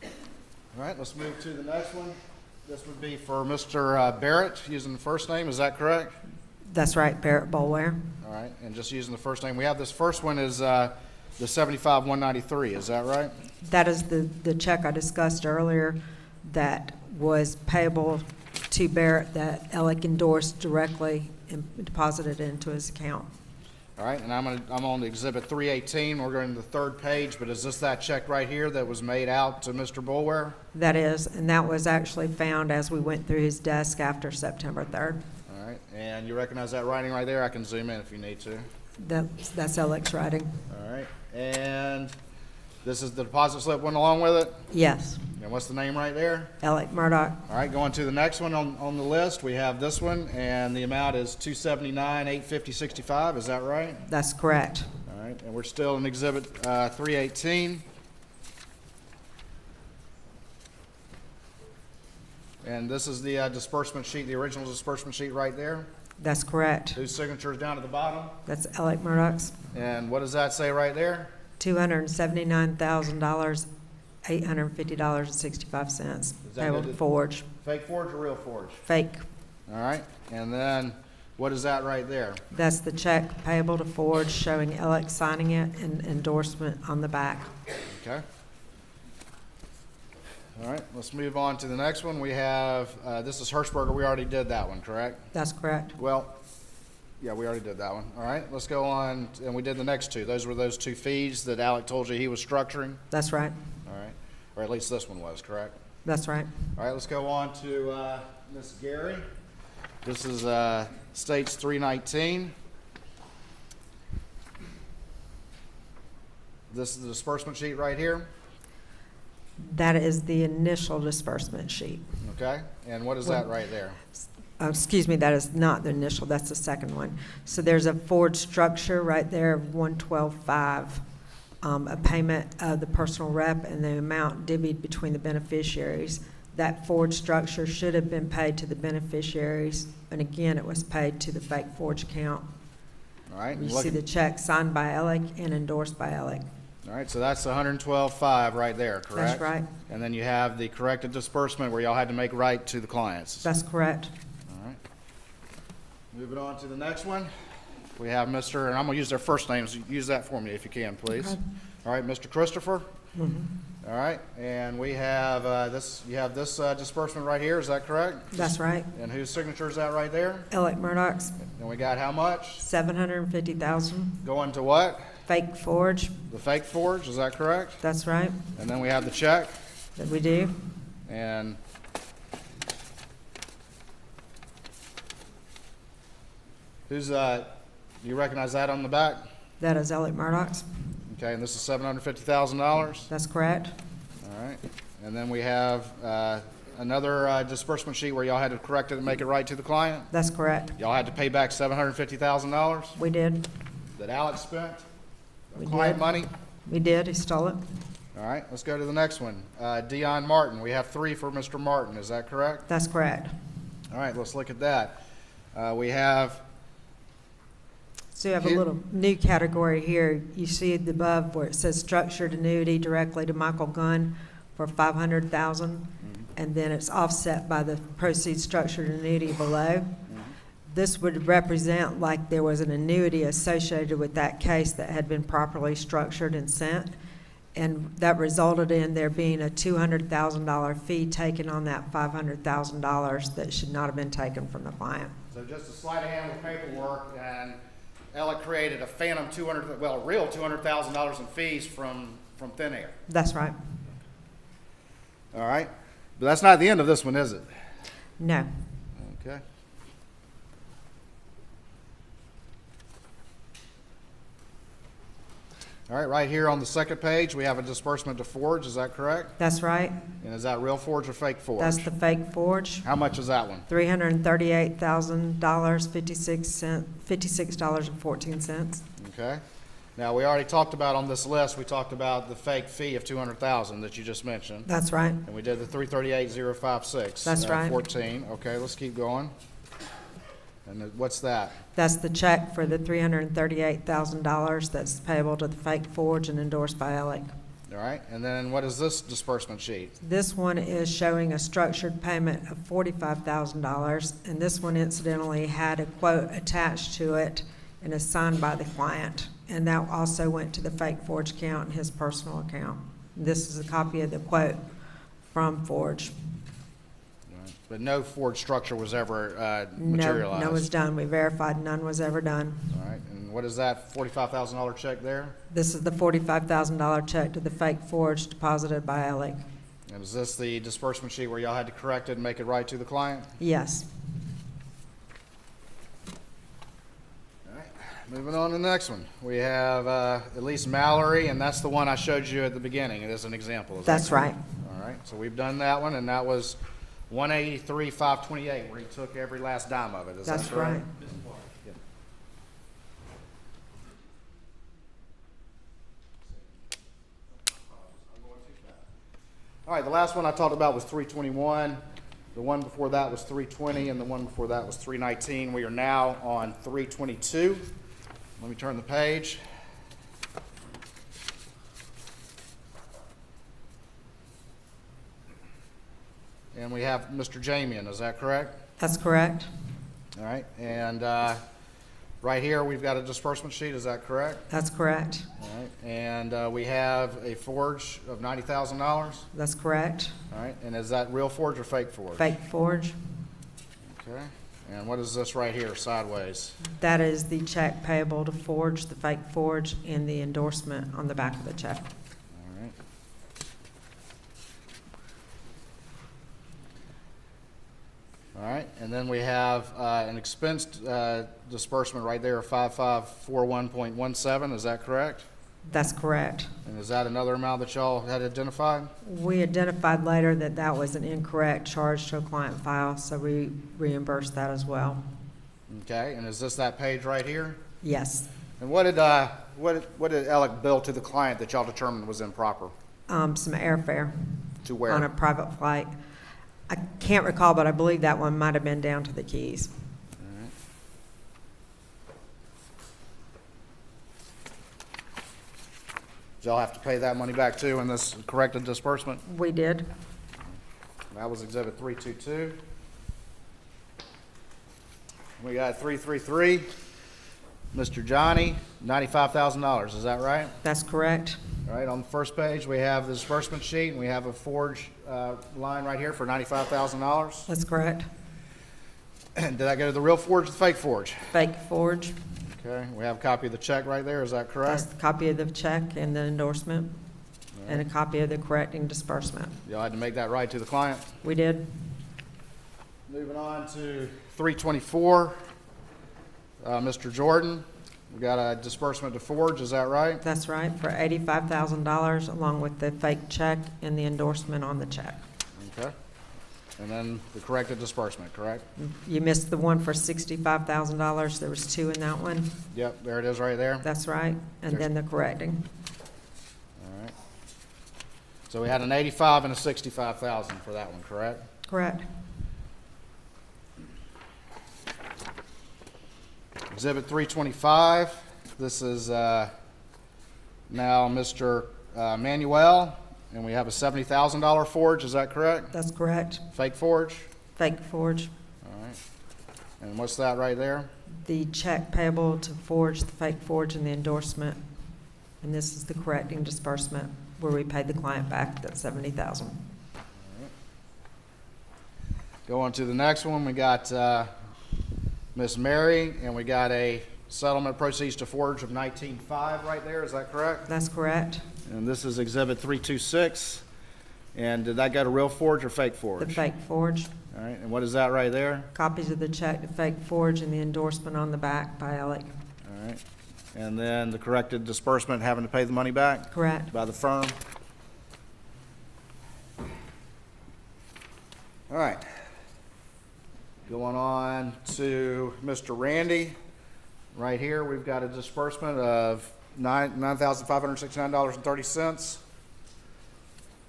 All right, let's move to the next one. This would be for Mr. Barrett, using the first name, is that correct? That's right, Barrett Bolware. All right, and just using the first name. We have this first one is the 75-193, is that right? That is the check I discussed earlier that was payable to Barrett that Alec endorsed directly and deposited into his account. All right, and I'm on exhibit 318. We're going to the third page, but is this that check right here that was made out to Mr. Bolware? That is, and that was actually found as we went through his desk after September 3rd. All right, and you recognize that writing right there? I can zoom in if you need to. That's Alec's writing. All right, and this is the deposit slip went along with it? Yes, And what's the name right there? Alec Murdaugh. All right, going to the next one on the list, we have this one, and the amount is $279,850.65, is that right? That's correct. All right, and we're still in exhibit 318. And this is the disbursement sheet, the original disbursement sheet right there. That's correct. Whose signature is down at the bottom? That's Alec Murdaugh's. And what does that say right there? $279,000, $850.65. Payable to Forge. Fake forge or real forge? Fake. All right, and then what is that right there? That's the check payable to Forge showing Alec signing it and endorsement on the back. Okay. All right, let's move on to the next one. We have, this is Hirschberger. We already did that one, correct? That's correct. Well, yeah, we already did that one. All right, let's go on, and we did the next two. Those were those two fees that Alec told you he was structuring? That's right. All right, or at least this one was, correct? That's right. All right, let's go on to Ms. Gary. This is States 319. This is the disbursement sheet right here, That is the initial disbursement sheet. okay? And what is that right there? Excuse me, that is not the initial, that's the second one. So there's a Forge structure right there of 112.5, a payment of the personal rep and the amount divvied between the beneficiaries. That Forge structure should have been paid to the beneficiaries, and again, it was paid to the fake Forge account. All right. You and see look- the check signed by Alec and endorsed by Alec. All right, so that's 112.5 right there, correct? That's right. And then you have the corrected disbursement where y'all had to make right to the clients. That's correct. All right. Moving on to the next one, we have Mr., and I'm going to use their first names. Use that for me if you can, please. Okay. All right, Mr. Christopher. Mhm. All right, and we have this, you have this disbursement right here, is that correct? That's right. And whose signature is that right there? Alec Murdaugh's, And we got how much? $750,000. Going to what? Fake Forge, The fake forge, is that correct? that's right, And then we have the check, that we do. and who's, do you recognize that on the back? That is Alec Murdaugh's, Okay, and this is $750,000? that's correct. All right. And then we have another disbursement sheet where y'all had to correct it and make it right to the client. That's correct. Y'all had to pay back $750,000 We did. that Alex spent, We client did. money. We did. He stole it. All right, let's go to the next one. Dion Martin, we have 3 for Mr. Martin, is that correct? That's correct. All right, let's look at that. We have, So you have a little new category here. You see the above where it says structured annuity directly to Michael Gunn for $500,000, and then it's offset by the proceeds structured annuity below. This would represent like there was an annuity associated with that case that had been properly structured and sent, and that resulted in there being a $200,000 fee taken on that $500,000 that should not have been taken from the client. so just a sleight of hand with paperwork, and Ella created a phantom real $200,000 in fees from thin air. That's right. All right, but that's not the end of this one, is it? No. Okay. All right, right here on the second page, we have a disbursement to Forge, is that correct? That's right. And is that real Forge or fake Forge? That's the fake Forge. How much is that one? $338,000, $56.14. Okay. Now, we already talked about on this list, we talked about the fake fee of $200,000 that you just mentioned. That's right. And we did the 338,056. That's right. 14. Okay, let's keep going. And what's that? That's the check for the $338,000 that's payable to the fake Forge and endorsed by Alec. All right, and then what is this disbursement sheet? This one is showing a structured payment of $45,000, and this one incidentally had a quote attached to it and is signed by the client. And that also went to the fake Forge account and his personal account. This is a copy of the quote from Forge. All right. But no Forge structure was ever No, materialized? none was done. We verified none was ever done. All right, and what is that $45,000 check there? This is the $45,000 check to the fake Forge deposited by Alec. And is this the disbursement sheet where y'all had to correct it and make it right to the client? Yes. All right, moving on to the next one. We have Elise Mallory, and that's the one I showed you at the beginning. It is an example. Is that That's correct? right. All right, so we've done that one, and that was 183,528, where he took every last dime of it. Is that That's correct? right. Yep. All right, the last one I talked about was 321. The one before that was 320, and the one before that was 319. We are now on 322. Let me turn the page. And we have Mr. Jamian, is that correct? That's correct. All right, and right here, we've got a disbursement sheet, is that correct? That's correct. All right, and we have a Forge of $90,000, all That's correct. right, and is that real Forge or fake Forge? Fake Forge. Okay, and what is this right here, sideways? That is the check payable to Forge, the fake Forge, and the endorsement on the back of the check. All right. All right, and then we have an expense disbursement right there of 5541.17, is that correct? That's correct. And is that another amount that y'all had identified? We identified later that that was an incorrect charge to a client file, so we reimbursed that as well. Okay, and is this that page right here? Yes. And what did Alec bill to the client that y'all determined was improper? Some airfare To where? on a private flight. I can't recall, but I believe that one might have been down to the Keys. All right. Did y'all have to pay that money back too in this corrected disbursement? We did. That was exhibit 322. We got 333. Mr. Johnny, $95,000, is that right? That's correct. All right, on the first page, we have the disbursement sheet, and we have a Forge line right here for $95,000. That's correct. Did that go to the real Forge or the fake Forge? Fake Forge. Okay, we have a copy of the check right there, is that That's correct? the copy of the check and the endorsement, and a copy of the correcting disbursement. Y'all had to make that right to the client. We did. Moving on to 324, Mr. Jordan. We got a disbursement to Forge, is that right? That's right, for $85,000, along with the fake check and the endorsement on the check. Okay. And then the corrected disbursement, correct? You missed the one for $65,000. There was two in that one. Yep, there it is right there. That's right, and then the correcting. All right. So we had an 85 and a 65,000 for that one, correct? Correct. Exhibit 325, this is now Mr. Manuel, and we have a $70,000 forge, is that correct? That's correct. Fake forge? Fake forge. All right. And what's that right there? The check payable to forge, the fake forge, and the endorsement. And this is the correcting disbursement where we paid the client back that $70,000. Go on to the next one. We got Miss Mary, and we got a settlement proceeds to forge of 19.5 right there. Is that correct? That's correct. And this is Exhibit 326. And did that go to real forge or fake forge? The fake forge. All right. And what is that right there? Copies of the check to fake forge and the endorsement on the back by Alec. All right. And then the corrected disbursement having to pay the money back Correct. by the firm. All right. Going on to Mr. Randy. Right here, we've got a disbursement of $9,569.30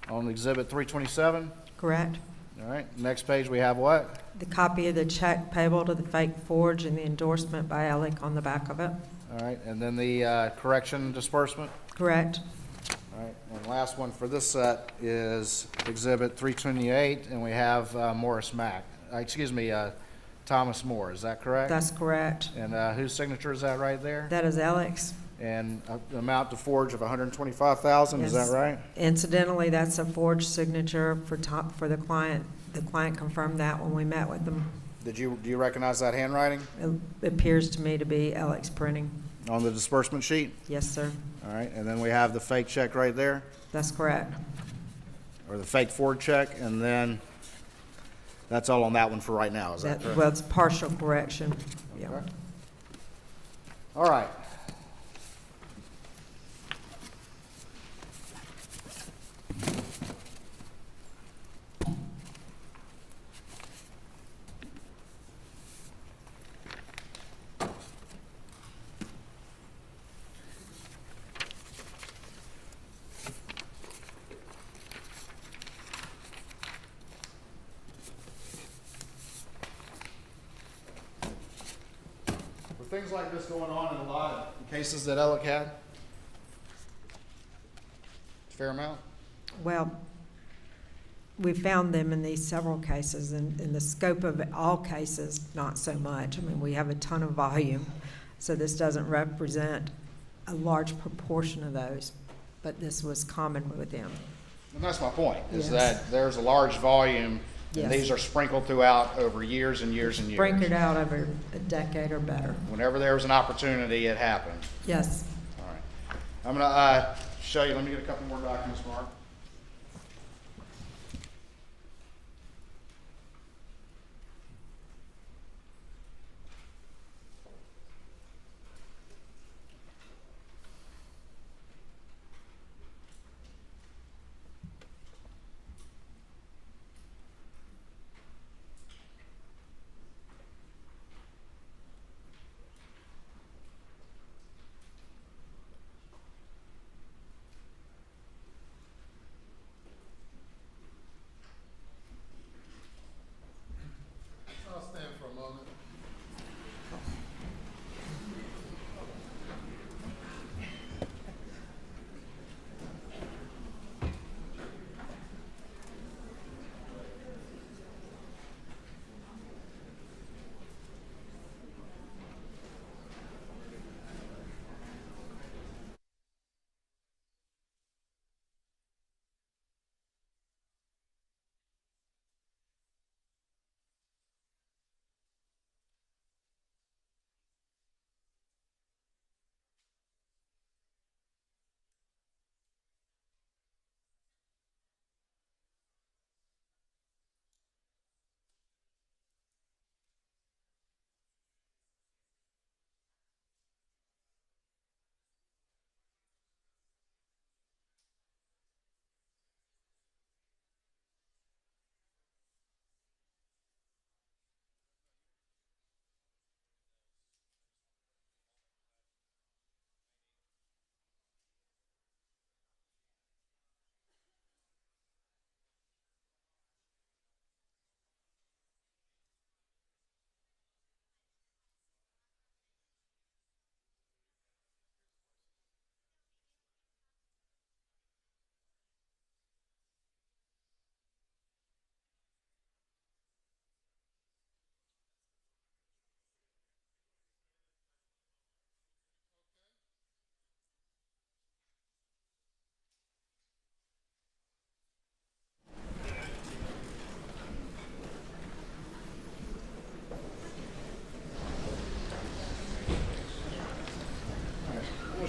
on Exhibit 327. Correct. All right. Next page, we have what? The copy of the check payable to the fake forge and the endorsement by Alec on the back of it. All right. And then the correction disbursement. Correct. All right, and last one for this set is Exhibit 328, and we have Thomas Moore, is that correct? That's correct. And whose signature is that right there? That is Alec's. And the amount to forge of $125,000, is that Yes. right? Incidentally, that's a forged signature for the client. The client confirmed that when we met with them. Do you recognize that handwriting It appears to me to be Alec's printing. on the disbursement sheet? Yes, sir. All right, and then we have the fake check right there, That's correct. or the fake forward check, and then that's all on that one for right now, is that correct? Well, it's partial correction. Yeah. Okay. All right. Were things like this going on in a lot of cases that Alec had? Fair amount? Well, we found them in these several cases, and in the scope of all cases, not so much. I mean, we have a ton of volume, so this doesn't represent a large proportion of those, but this was common with them. And that's my point, is Yes. that there's a large volume, Yes. and these are sprinkled throughout over years and years and years. Break it out over a decade or better. Whenever there was an opportunity, it happened. Yes. All right. I'm gonna show you, let me get a couple more documents, Mark.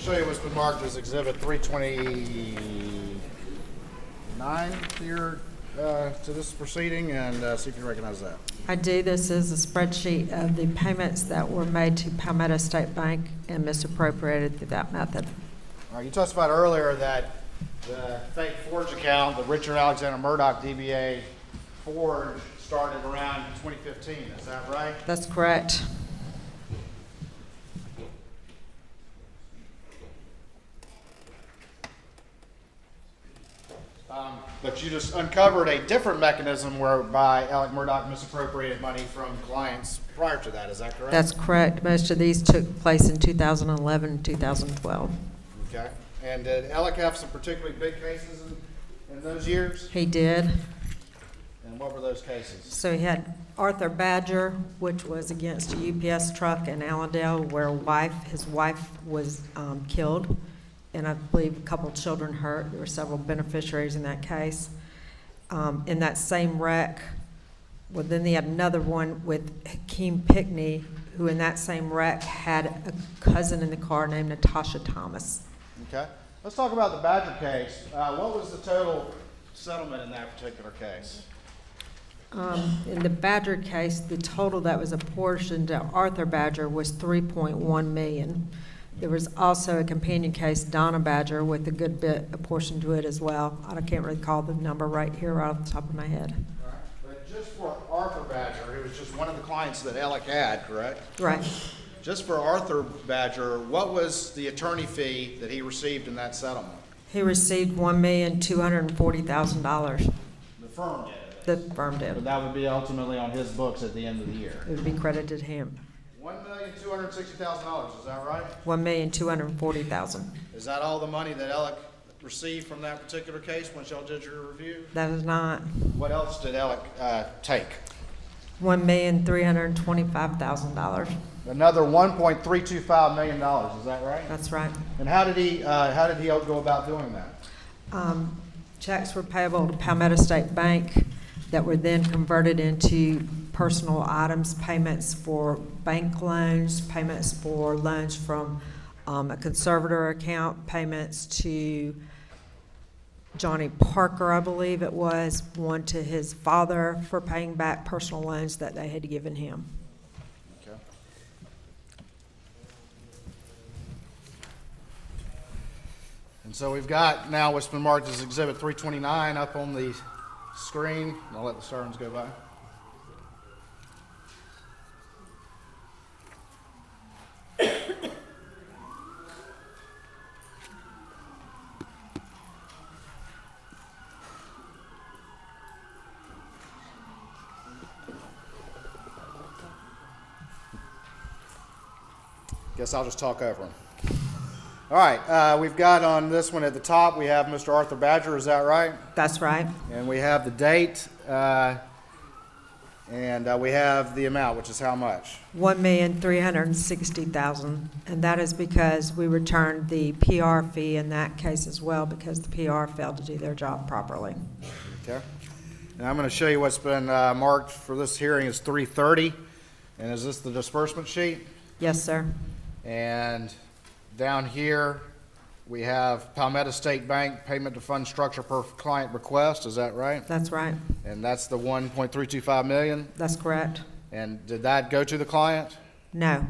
show you what's been marked as Exhibit 329 here to this proceeding, and see if you recognize that. I do. This is a spreadsheet of the payments that were made to Palmetto State Bank and misappropriated through that method. All right, you testified earlier that the fake Forge account, the Richard Alexander Murdaugh DBA Forge, started around 2015. Is that right? That's correct. But you just uncovered a different mechanism whereby Alec Murdaugh misappropriated money from clients prior to that. Is that correct? That's correct. Most of these took place in 2011 and 2012. Okay. And did Alec have some particularly big cases in those years? He did. And what were those cases? So he had Arthur Badger, which was against a UPS truck in Allendale where his wife was killed, and I believe a couple of children hurt. There were several beneficiaries in that case. In that same wreck, well, then they had another one with Hakeem Pickney, who in that same wreck had a cousin in the car named Natasha Thomas. Okay. Let's talk about the Badger case. What was the total settlement in that particular case? In the Badger case, the total that was apportioned to Arthur Badger was $3.1 million. There was also a companion case, Donna Badger, with a good bit apportioned to it as well. I can't recall the number right here, right off the top of my head. All right. But just for Arthur Badger, who was just one of the clients that Alec had, correct? Right. Just for Arthur Badger, what was the attorney fee that he received in that settlement? He received $1,240,000. The firm did. The firm But did. that would be ultimately on his books at the end of the year. It would be credited to him. $1,260,000, is that right? $1,240,000. Is that all the money that Alec received from that particular case once y'all did your review? That is not. What else did Alec take? $1,325,000. Another $1.325 million, is that right? That's right. And how did he go about doing that? Checks were payable to Palmetto State Bank that were then converted into personal items, payments for bank loans, payments for loans from a conservator account, payments to Johnny Parker, I believe it was, one to his father for paying back personal loans that they had given him. Okay. And so we've got now what's been marked as Exhibit 329 up on the screen. I'll let the sirens go by. Guess I'll just talk over them. All right, we've got on this one at the top, we have Mr. Arthur Badger, is that right? That's right. And we have the date, and we have the amount, which is how much? $1,360,000, and that is because we returned the PR fee in that case as well, because the PR failed to do their job properly. Okay. And I'm going to show you what's been marked for this hearing is 330. And is this the disbursement sheet? Yes, sir. And down here, we have Palmetto State Bank payment to fund structure per client request, is that right? That's right. And that's the 1.325 million? That's correct. And did that go to the client? No.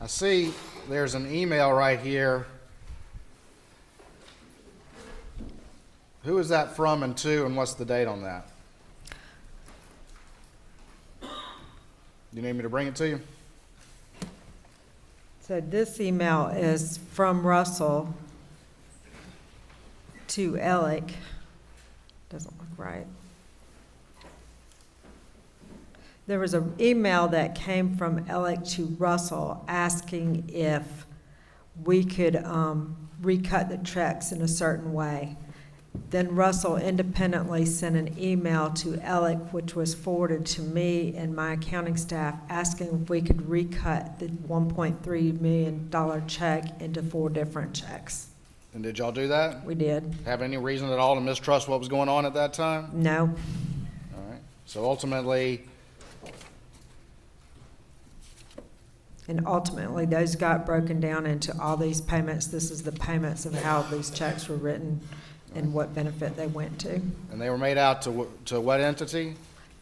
I see there's an email right here. Who is that from and to, and what's the date on that? You need me to bring it to you? So this email is from Russell to Alec. Doesn't look right. There was an email that came from Alec to Russell asking if we could recut the checks in a certain way. Then Russell independently sent an email to Alec, which was forwarded to me and my accounting staff, asking if we could recut the $1.3 million check into 4 different checks. And did y'all do that? We did. Have any reason at all to mistrust what was going on at that time? No, All right. So ultimately, and ultimately, those got broken down into all these payments. This is the payments of how these checks were written and what benefit they went to. and they were made out to what entity?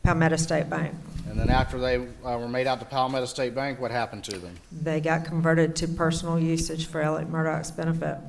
Palmetto State Bank. And then after they were made out to Palmetto State Bank, what happened to them? They got converted to personal usage for Alec Murdaugh's benefit.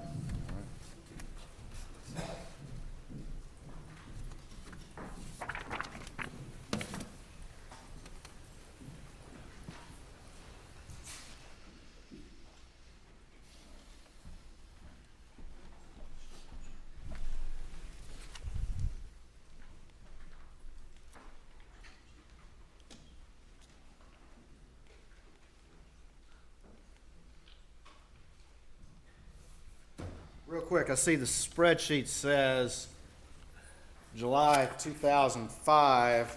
Real quick, I see the spreadsheet says July 2005. I'm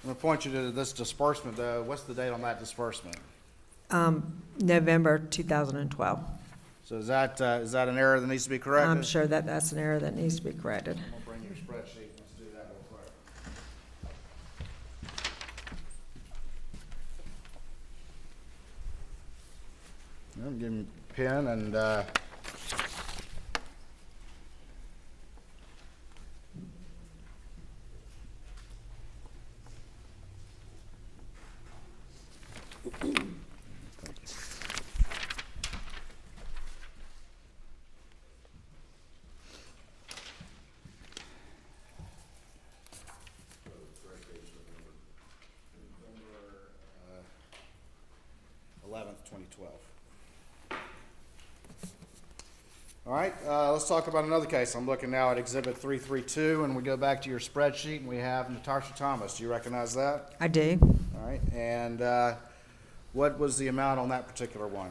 going to point you to this disbursement, though. What's the date on that disbursement? November 2012. So is that an error that needs to be corrected? I'm sure that that's an error that needs to be corrected. I'm going to bring your spreadsheet. Let's do that real quick. I'm giving you a pen and November 11th, 2012. All right, let's talk about another case. I'm looking now at Exhibit 332, and we go back to your spreadsheet, and we have Natasha Thomas. Do you recognize that? I do. All right, and what was the amount on that particular one?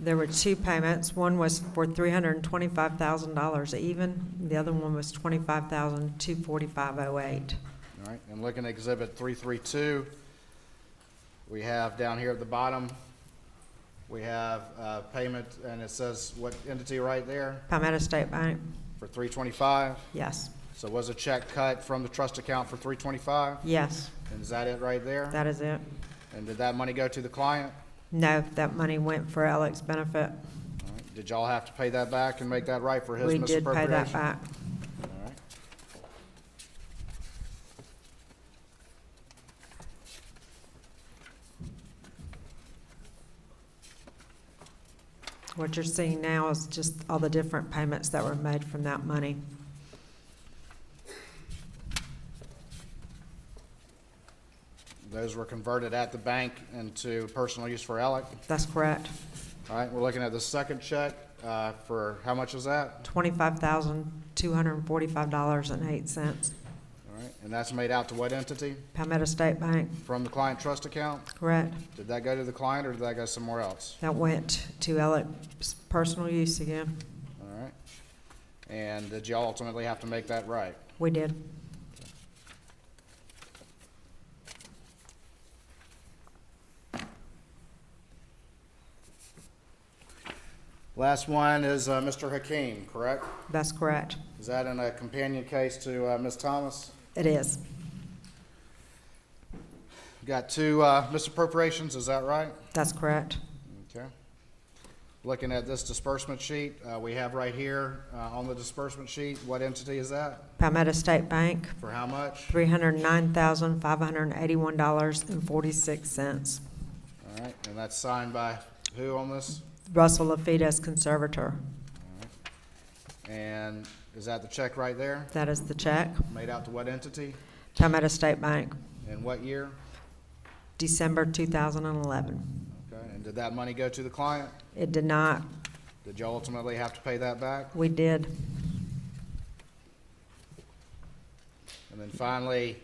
There were two payments. One was for $325,000 even. The other one was $25,245.08. All right, and looking at Exhibit 332, we have down here at the bottom, we have payment, and it says what entity right there? Palmetto State Bank. For 325. Yes. So was a check cut from the trust account for 325? Yes, And is that it right there? that is it. And did that money go to the client? No, that money went for Alec's benefit. All right. Did y'all have to pay that back and make that right for his We did pay misappropriation? that back. All right. What you're seeing now is just all the different payments that were made from that money. Those were converted at the bank into personal use for Alec. That's correct. All right, we're looking at the second check for, how much is that? $25,245.08. All right, and that's made out to what entity? Palmetto State Bank, From the client trust account? correct? Did that go to the client or did that go somewhere else? That went to Alec's personal use again. All right. And did y'all ultimately have to make that right? We did. Last one is Mr. Hakeem, correct? That's correct. Is that in a companion case to Ms. Thomas? It is. Got two misappropriations, is that right? That's correct. Okay. Looking at this disbursement sheet, we have right here on the disbursement sheet, what entity is that? Palmetto State Bank, For how much? $309,581.46. All right, and that's signed by who on this? Russell Lafitte, conservator. And is that the check right there? That is the check. Made out to what entity? Palmetto State Bank, In what year? December 2011. Okay, and did that money go to the client? It did not. Did y'all ultimately have to pay that back? We did. And then finally,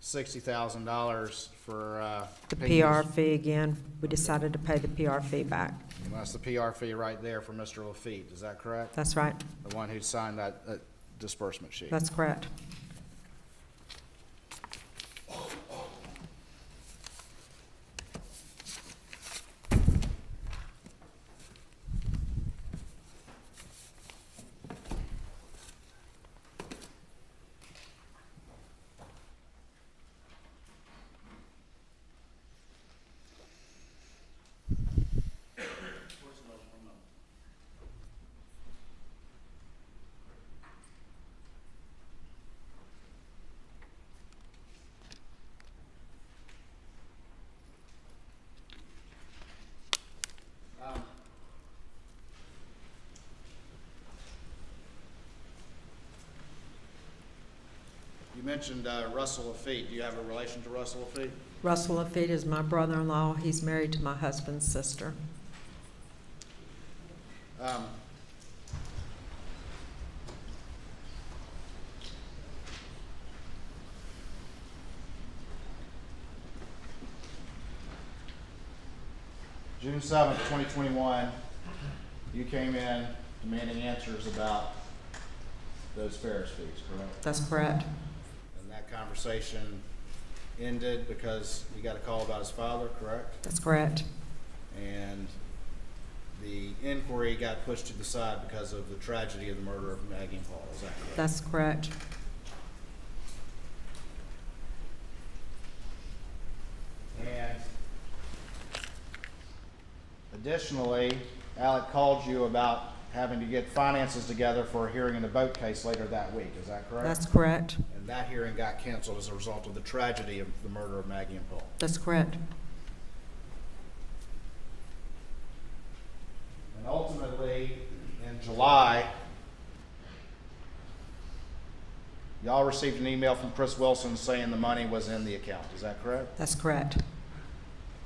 $60,000 for The opinions. PR fee again. We decided to pay the PR fee back. And that's the PR fee right there for Mr. Lafitte, is that correct? That's right. The one who signed that disbursement sheet. That's correct. mentioned Russell Lafitte. Do you have a relation to Russell Lafitte? Russell Lafitte is my brother-in-law. He's married to my husband's sister. June 7th, 2021, you came in demanding answers about those Ferris fees, correct? That's correct. And that conversation ended because you got a call about his father, correct? That's correct. And the inquiry got pushed to the side because of the tragedy of the murder of Maggie and Paul, is that correct? That's correct. And additionally, Alec called you about having to get finances together for a hearing in the boat case later that week, is that correct? That's correct. And that hearing got canceled as a result of the tragedy of the murder of Maggie and Paul. That's correct. And ultimately, in July, y'all received an email from Chris Wilson saying the money was in the account, is that correct? That's correct.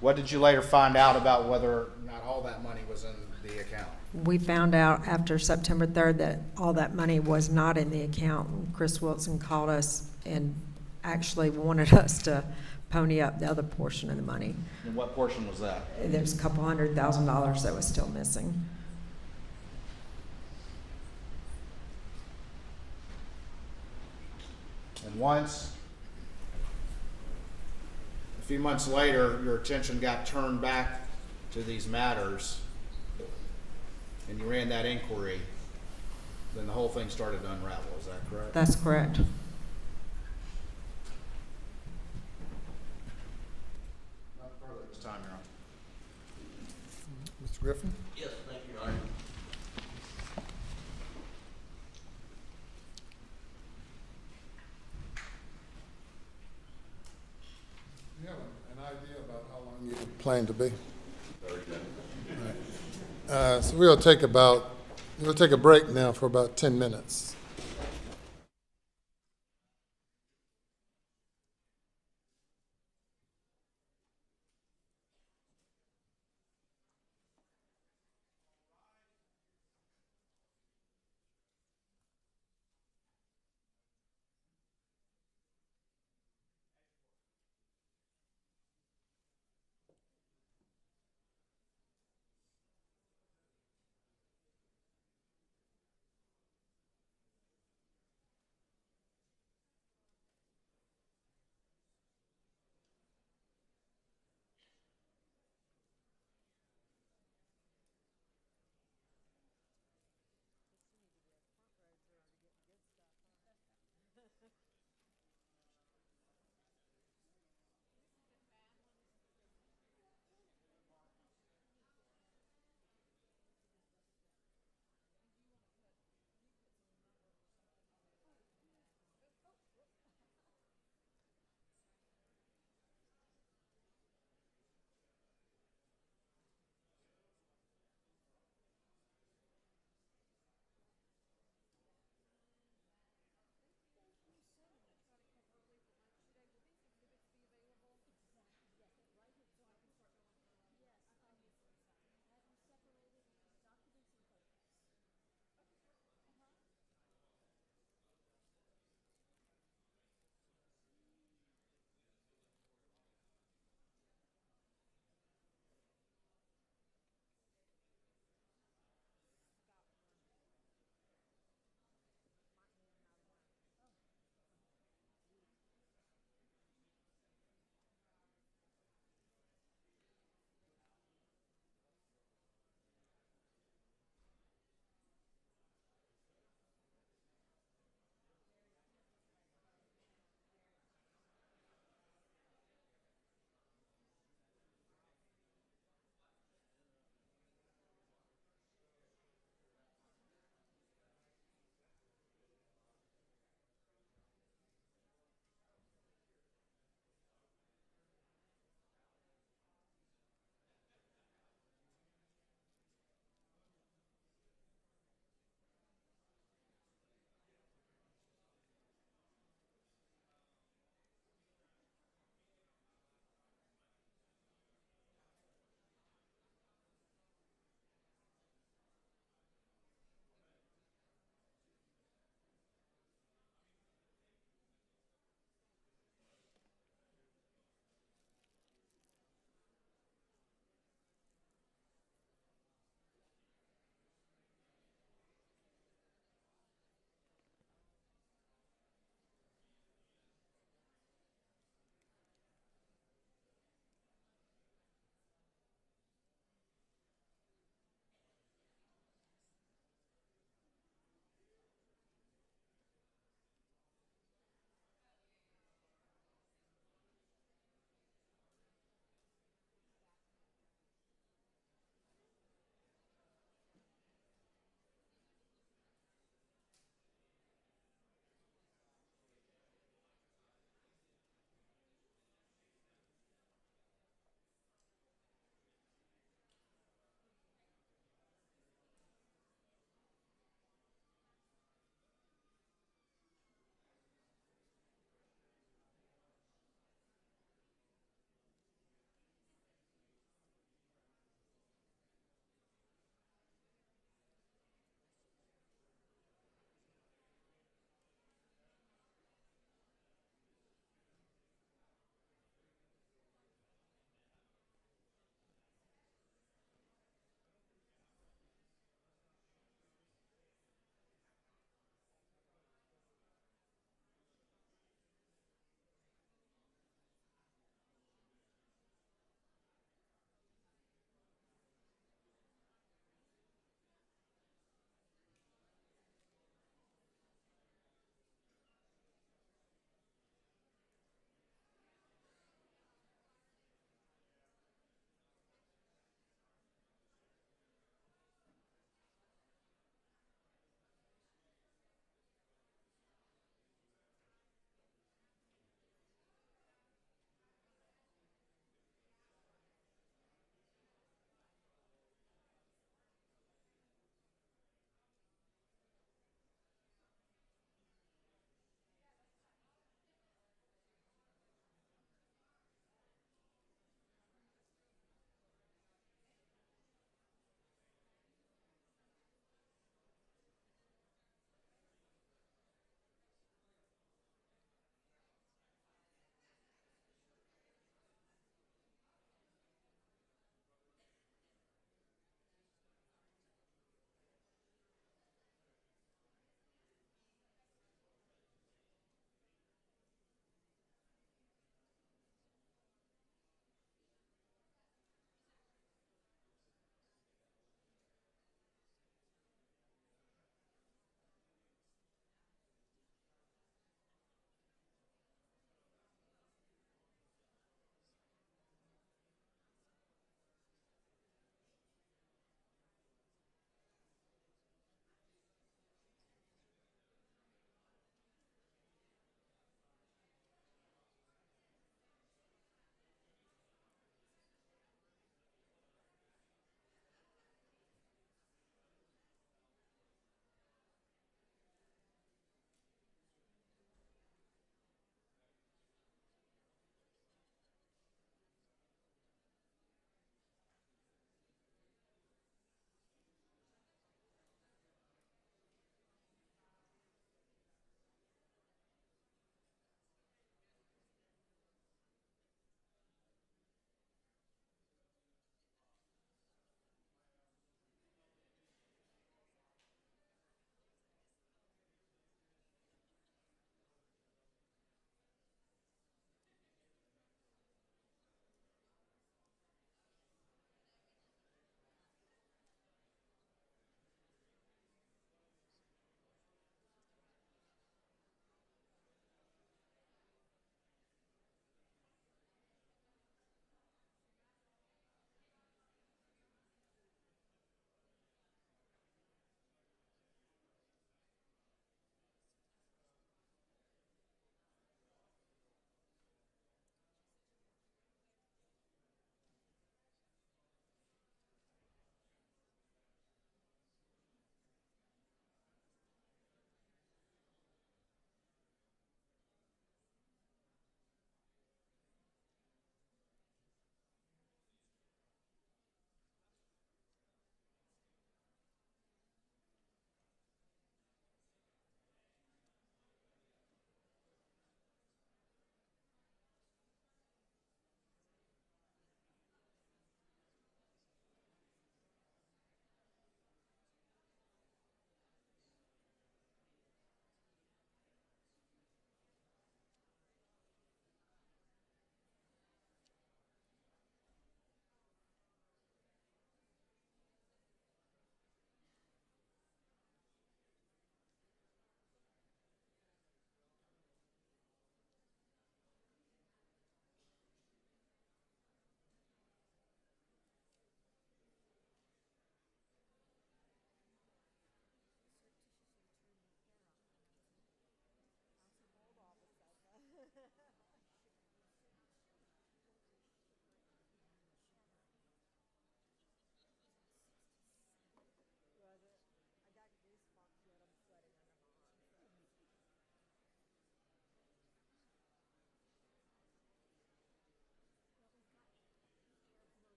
What did you later find out about whether or not all that money was in the account? We found out after September 3rd that all that money was not in the account. Chris Wilson called us and actually wanted us to pony up the other portion of the money. And what portion was that? There's a couple $100,000 that was still missing. And once, a few months later, your attention got turned back to these matters and you ran that inquiry, then the whole thing started to unravel, is that correct? That's correct. Not further this time, Your Honor. Mr. Griffin? Yes, thank you, Your Honor. Do you have an idea about how long you plan to be? So we'll take a break now for about 10 minutes.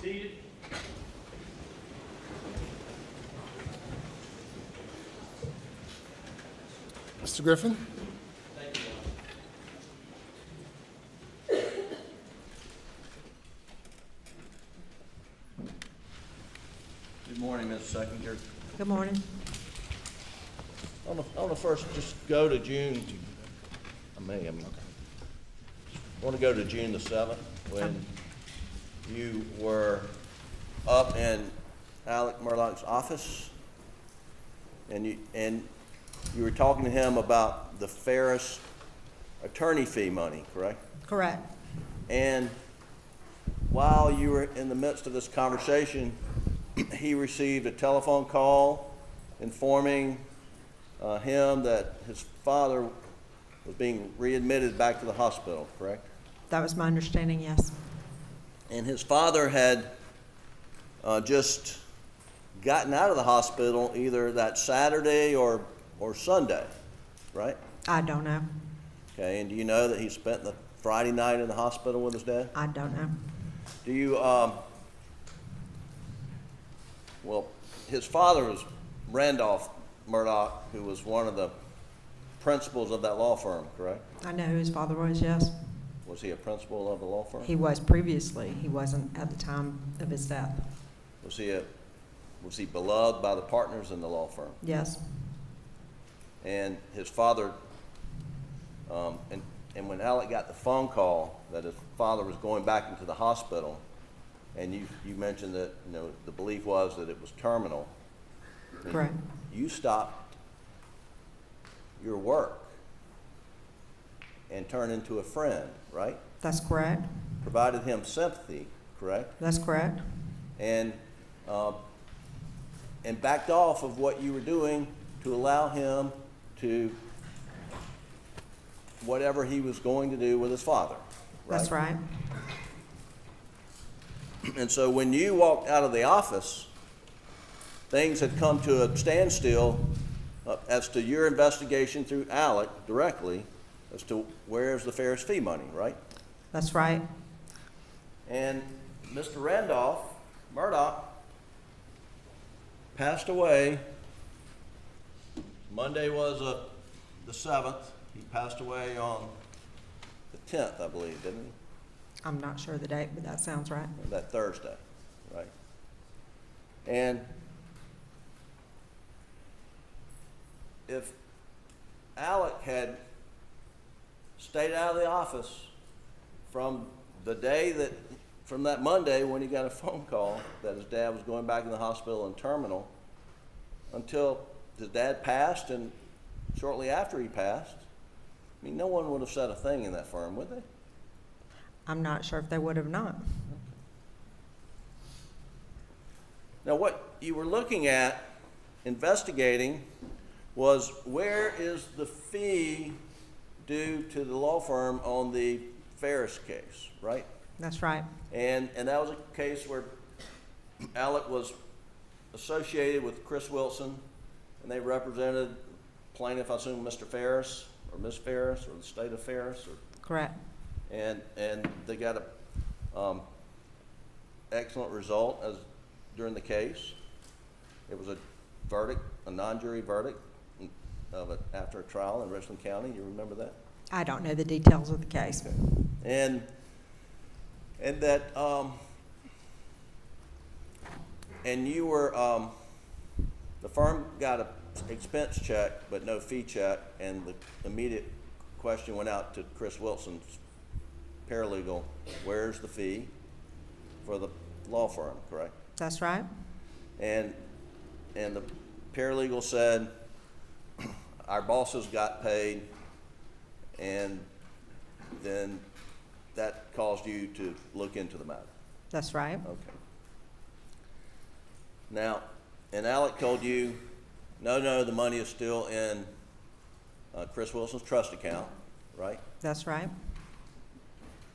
seated. Mr. Griffin? Good morning, Mr. Secretary. Good morning. I want to first just go to June, I want to go to June the 7th, when you were up in Alec Murdaugh's office, and you were talking to him about the Ferris attorney fee money, correct? Correct. And while you were in the midst of this conversation, he received a telephone call informing him that his father was being readmitted back to the hospital, correct? That was my understanding, yes. And his father had just gotten out of the hospital either that Saturday or Sunday, right? I don't know. Okay, and do you know that he spent the Friday night in the hospital with his dad? I don't know. Do you, well, his father was Randolph Murdaugh, who was one of the principals of that law firm, correct? I know who his father was, yes. Was he a principal of the law firm? He was previously. He wasn't at the time of his death. Was he beloved by the partners in the law firm? Yes. And his father, and when Alec got the phone call that his father was going back into the hospital, and you mentioned that, you know, the belief was that it was terminal. Correct. You stopped your work and turned into a friend, right? That's correct. Provided him sympathy, correct? That's correct. And backed off of what you were doing to allow him to whatever he was going to do with his father, right? That's right. And so when you walked out of the office, things had come to a standstill as to your investigation through Alec directly as to where's the Ferris fee money, right? That's right. And Mr. Randolph Murdaugh passed away. Monday was the 7th. He passed away on the 10th, I believe, didn't he? I'm not sure of the date, but that sounds right. That Thursday, right? And if Alec had stayed out of the office from that Monday when he got a phone call that his dad was going back in the hospital and terminal until his dad passed, and shortly after he passed, I mean, no one would have said a thing in that firm, would they? I'm not sure if they would have not. Now, what you were looking at, investigating, was where is the fee due to the law firm on the Ferris case, right? That's right. And that was a case where Alec was associated with Chris Wilson, and they represented plaintiff, I assume, Mr. Ferris, or Ms. Ferris, or the state of Ferris, or Correct. and they got a excellent result during the case. It was a verdict, a non-jury verdict of it after a trial in Richland County. You remember that? I don't know the details of the case. Okay. And that and you were the firm got a expense check but no fee check, and the immediate question went out to Chris Wilson's paralegal, where's the fee for the law firm, correct? That's right. And the paralegal said, our bosses got paid, and then that caused you to look into the matter. That's right. Okay. Now, and Alec told you, no, the money is still in Chris Wilson's trust account, right? That's right.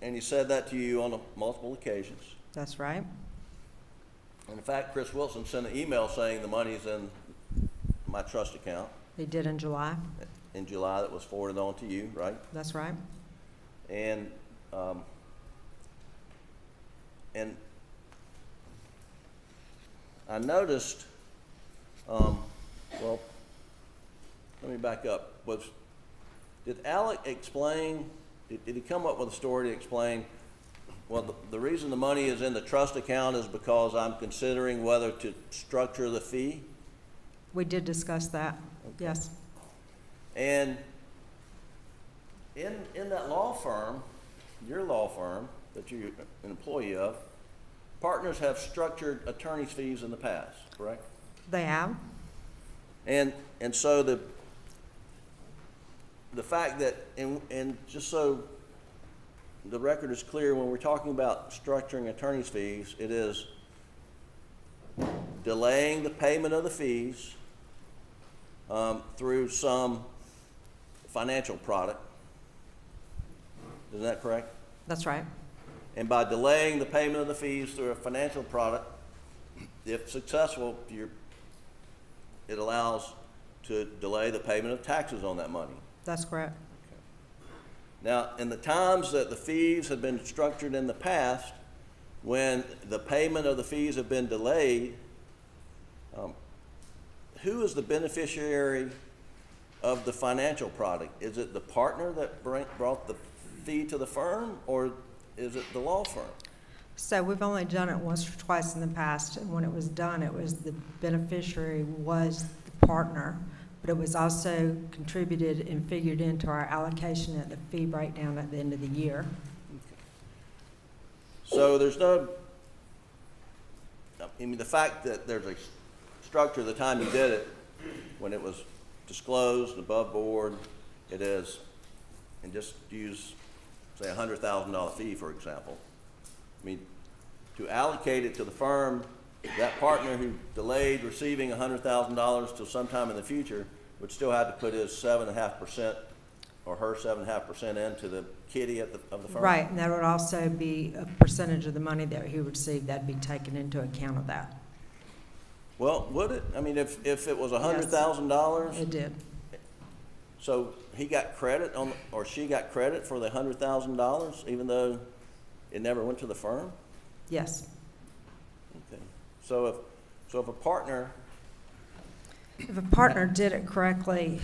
And he said that to you on multiple occasions. That's right. And in fact, Chris Wilson sent an email saying the money's in my trust account He did in July. in July that was forwarded on to you, right? That's right. And noticed, well, let me back up. Did Alec explain, did he come up with a story to explain, well, the reason the money is in the trust account is because I'm considering whether to structure the fee? We did discuss that, yes. And in that law firm, your law firm that you're an employee of, partners have structured attorney's fees in the past, correct? They have. And so the fact that, and just so the record is clear, when we're talking about structuring attorney's fees, it is delaying the payment of the fees through some financial product. Isn't that correct? That's right. And by delaying the payment of the fees through a financial product, if successful, it allows to delay the payment of taxes on that money. That's correct. Now, in the times that the fees have been structured in the past, when the payment of the fees have been delayed, who is the beneficiary of the financial product? Is it the partner that brought the fee to the firm, or is it the law firm? So we've only done it once or twice in the past, and when it was done, it was the beneficiary was the partner, but it was also contributed and figured into our allocation at the fee breakdown at the end of the year. So there's no, I mean, the fact that there's a structure the time you did it, when it was disclosed above board, it is, and just use, say, a $100,000 fee, for example. I mean, to allocate it to the firm, that partner who delayed receiving $100,000 till sometime in the future would still have to put his 7.5% or her 7.5% into the kitty of the firm. Right, and that would also be a percentage of the money that he would receive, that'd be taken into account of that. Well, would it? I mean, if it was $100,000? It did. So he got credit on, or she got credit for the $100,000, even though it never went to the firm? Yes. Okay. So if a partner, If a partner did it correctly,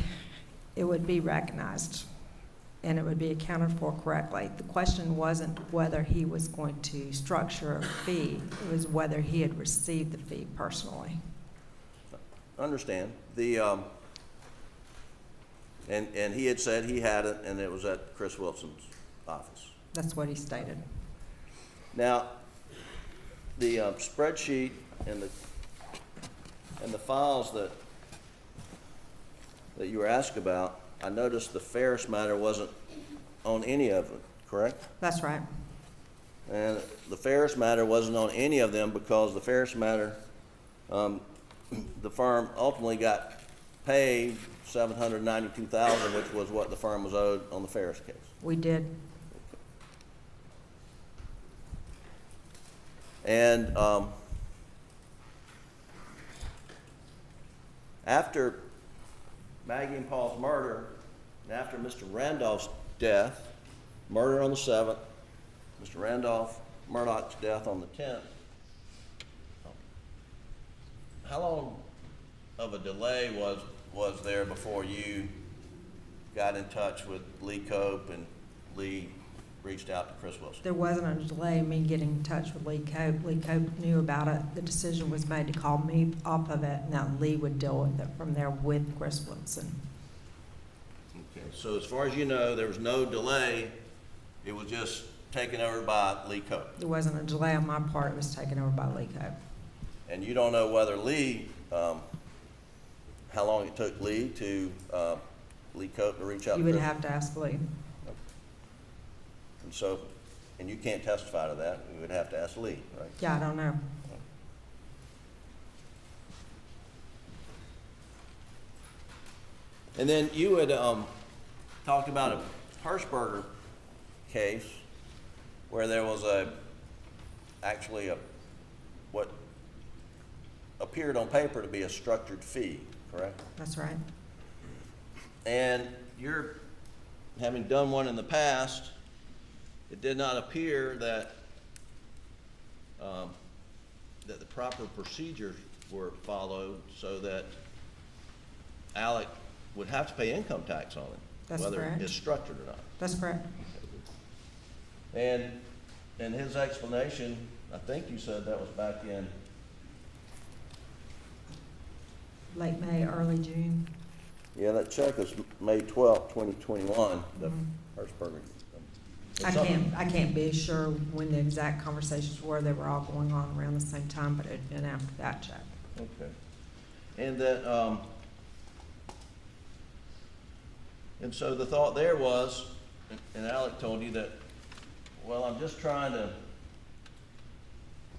it would be recognized and it would be accounted for correctly. The question wasn't whether he was going to structure a fee, it was whether he had received the fee personally. understand, and he had said he had it and it was at Chris Wilson's office. That's what he stated. Now, the spreadsheet and the files that you were asked about, I noticed the Ferris matter wasn't on any of them, correct? That's right. And the Ferris matter wasn't on any of them because the Ferris matter, the firm ultimately got paid $792,000, which was what the firm was owed on the Ferris case. We did. And after Maggie and Paul's murder, and after Mr. Randolph's death, murder on the 7th, Mr. Randolph Murdaugh's death on the 10th, how long of a delay was there before you got in touch with Lee Cope and Lee reached out to Chris Wilson? There wasn't a delay in me getting in touch with Lee Cope. Lee Cope knew about it. The decision was made to call me off of it, and that Lee would deal with it from there with Chris Wilson. Okay, so as far as you know, there was no delay. It was just taken over by Lee Cope. There wasn't a delay on my part. It was taken over by Lee Cope. And you don't know whether Lee, how long it took Lee Cope to reach out to You would Chris? have to ask Lee. And so, and you can't testify to that. We would have to ask Lee, right? Yeah, I don't know. And then you had talked about a Hirschberger case where there was actually what appeared on paper to be a structured fee, correct? That's right. And you're, having done one in the past, it did not appear that that the proper procedures were followed so that Alec would have to pay income tax on it, That's whether correct. it's structured or not. That's correct. And his explanation, I think you said that was back in, Late May, early June. yeah, that check is May 12th, 2021, the Hershberger. I can't be sure when the exact conversations were. They were all going on around the same time, but it had been after that check. Okay. And that, and so the thought there was, and Alec told you that, well, I'm just trying to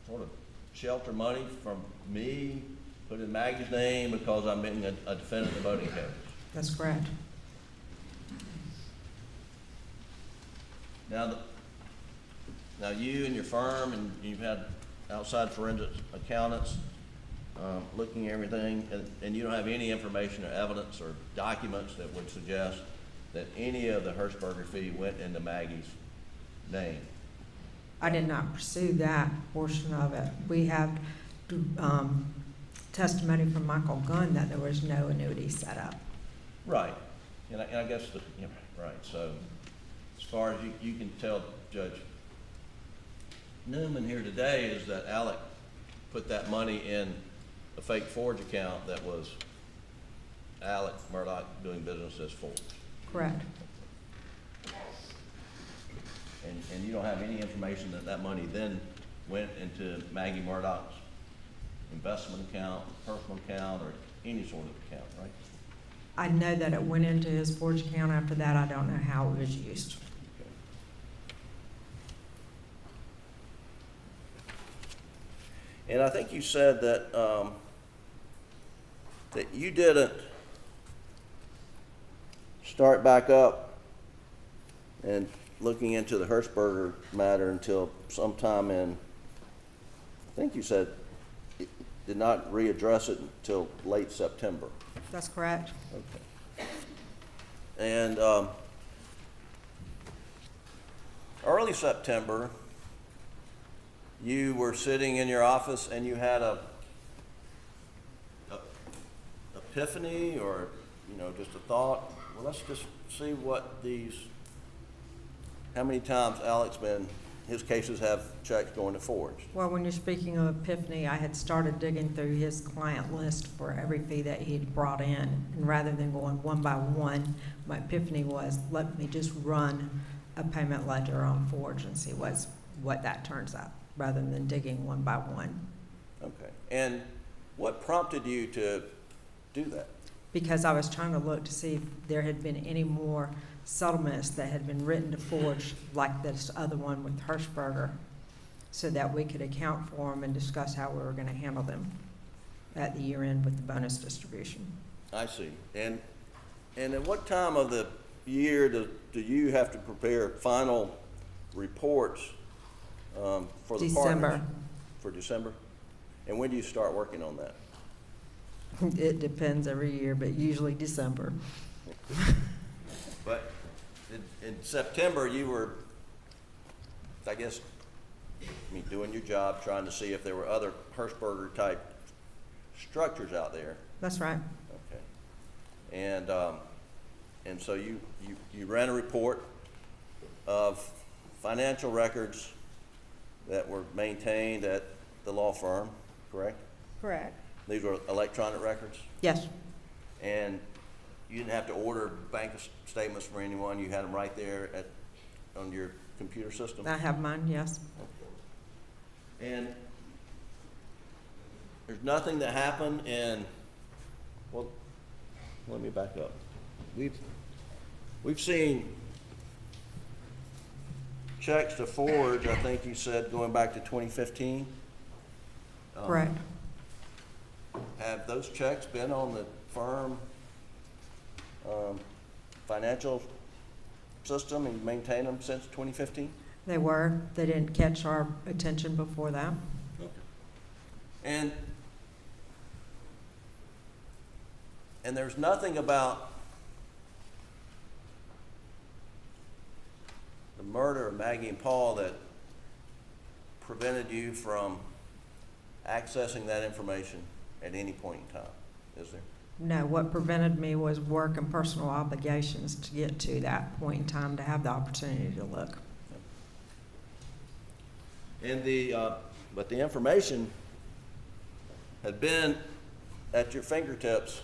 sort of shelter money from me, put in Maggie's name because I'm being a defendant in the voting case. That's correct. Now you and your firm, and you've had outside forensic accountants looking at everything, and you don't have any information or evidence or documents that would suggest that any of the Hershberger fee went into Maggie's name. I did not pursue that portion of it. We have testimony from Michael Gunn that there was no annuity set up. Right. And I guess, right, so as far as you can tell Judge Newman here today is that Alec put that money in a fake Forge account that was Alec Murdaugh doing business as Forge. Correct. And you don't have any information that that money then went into Maggie Murdaugh's investment account, personal account, or any sort of account, right? I know that it went into his Forge account. After that, I don't know how it was used. And I think you said that that you didn't start back up and looking into the Hershberger matter until sometime in, I think you said, it did not readdress it until late September. That's correct. Okay. And early September, you were sitting in your office and you had a epiphany, or just a thought. Well, let's just see what how many times his cases have checks going to Forge. Well, when you're speaking of epiphany, I had started digging through his client list for every fee that he had brought in. And rather than going one by one, my epiphany was, let me just run a payment ledger on Forge and see what that turns out, rather than digging one by one. Okay. And what prompted you to do that? Because I was trying to look to see if there had been any more settlements that had been written to Forge, like this other one with Hershberger, so that we could account for them and discuss how we were going to handle them at the year end with the bonus distribution. I see. And at what time of the year do you have to prepare final reports for the December. partners? For December? And when do you start working on that? It depends every year, but usually December. But in September, you were, I guess, doing your job, trying to see if there were other Hershberger type structures out there. That's right. Okay. And so you ran a report of financial records that were maintained at the law firm, correct? Correct. These were electronic records? Yes. And you didn't have to order bank statements for anyone, you had them right there on your computer system? I have mine, yes. And there's nothing that happened well, let me back up. We've seen checks to Forge, I think you said, going back to 2015. Correct. Have those checks been on the firm financial system and maintained them since 2015? They were. They didn't catch our attention before that. Okay. And there's nothing about the murder of Maggie and Paul that prevented you from accessing that information at any point in time, is there? No, what prevented me was work and personal obligations to get to that point in time to have the opportunity to look. And but the information had been at your fingertips.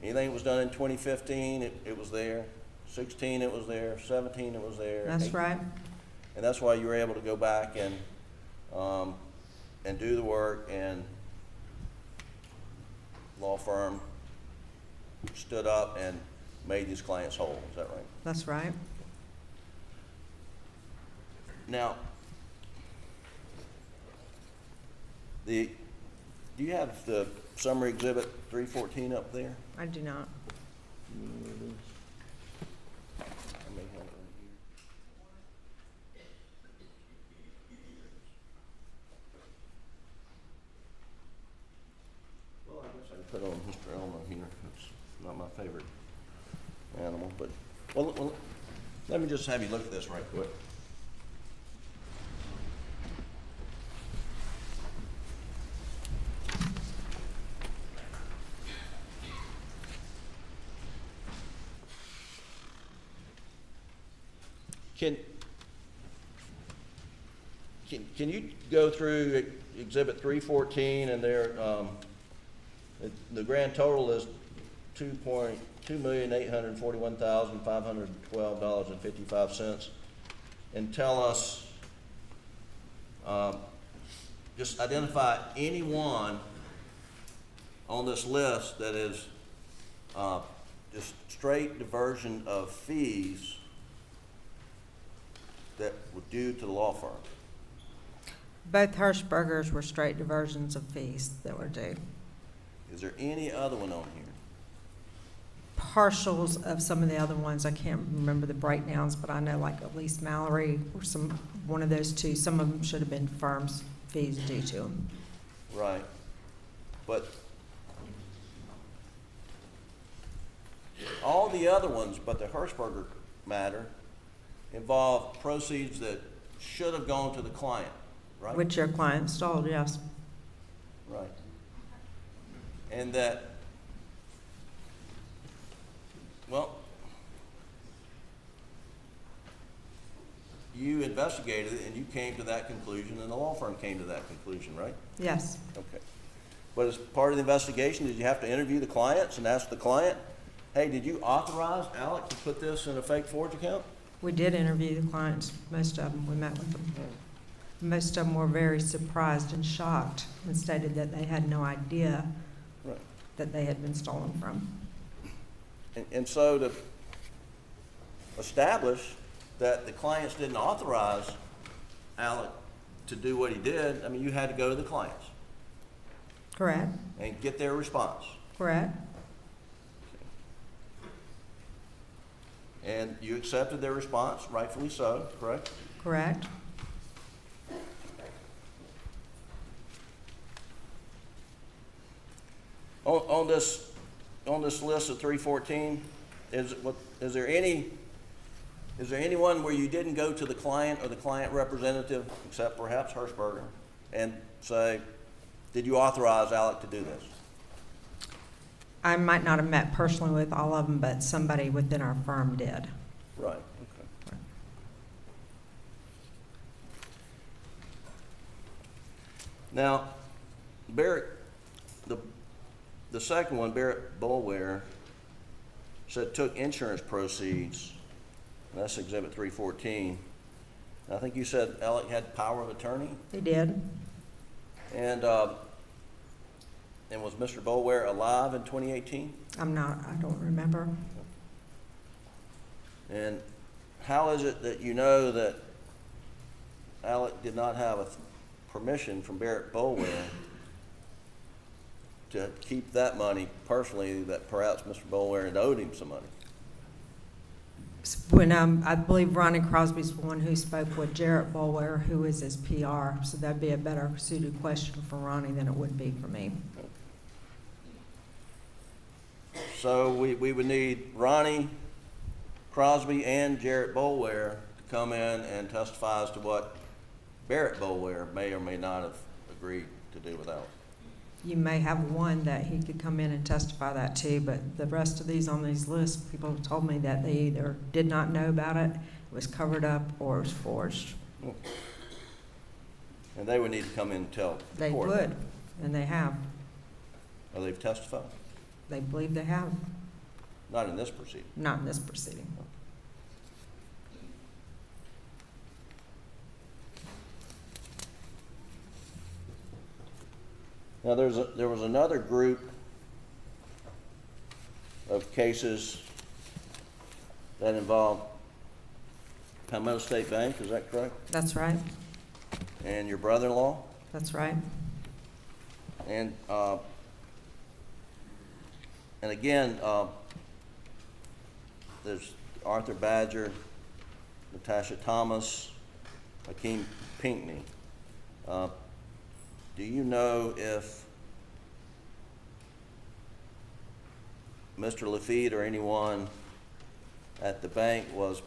Anything that was done in 2015, it was there. 16, it was there. 17, it was there. That's 18. right. And that's why you were able to go back and do the work, and law firm stood up and made these clients whole. Is that right? That's right. Now, do you have the summary exhibit 314 up there? I do not. I may have it right here. Well, I guess I can put on Mr. Elmer here. It's not my favorite animal, but, well, let me just have you look at this right quick. Can you go through Exhibit 314 and there, the grand total is $2,841,512.55, and tell us, just identify anyone on this list that is just straight diversion of fees that were due to the law firm. Both Hirschbergers were straight diversions of fees that were due. Is there any other one on here? Partials of some of the other ones, I can't remember the breakdowns, but I know like at least Mallory or one of those two, some of them should have been firms' fees due to them. Right. But all the other ones, but the Hirschberger matter, involve proceeds that should have gone to the client, right? Which your client stalled, yes. Right. And that, well, you investigated it and you came to that conclusion and the law firm came to that conclusion, right? Yes. Okay. But as part of the investigation, did you have to interview the clients and ask the client, hey, did you authorize Alec to put this in a fake forge account? We did interview the clients, most of them, we met with them. Most of them were very surprised and shocked and stated that they had no idea Right. that they had been stolen from. And so to establish that the clients didn't authorize Alec to do what he did, I mean, you had to go to the clients Correct, and get their response. correct, And you accepted their response, rightfully so, correct? correct. On this list of 314, is there anyone where you didn't go to the client or the client representative, except perhaps Hirschberger, and say, did you authorize Alec to do this? I might not have met personally with all of them, but somebody within our firm did. Right, okay. Now, Barrett, the second one, Barrett Boulware, said took insurance proceeds, and that's Exhibit 314. And I think you said Alec had power of attorney, He did. and was Mr. Boulware alive in 2018? I don't remember. And how is it that you know that Alec did not have permission from Barrett Boulware to keep that money personally, that perhaps Mr. Boulware had owed him some money? When I believe Ronnie Crosby's the one who spoke with Jarrett Boulware, who is his PR, so that'd be a better suited question for Ronnie than it would be for me. So we would need Ronnie Crosby and Jarrett Boulware to come in and testify as to what Barrett Boulware may or may not have agreed to do with Alec. You may have one that he could come in and testify that too, but the rest of these on these lists, people have told me that they either did not know about it, was covered up, or was forged. And they would need to come in and tell the They court. would, and they have. Oh, they've testified? They believe they have, Not in this proceeding. not in this proceeding. Now, there was another group of cases that involved Palmetto State Bank, is that correct? That's right, And your brother-in-law? that's right. And again, there's Arthur Badger, Natasha Thomas, Hakeem Pinckney. Do you know if Mr. Lafitte or anyone at the bank was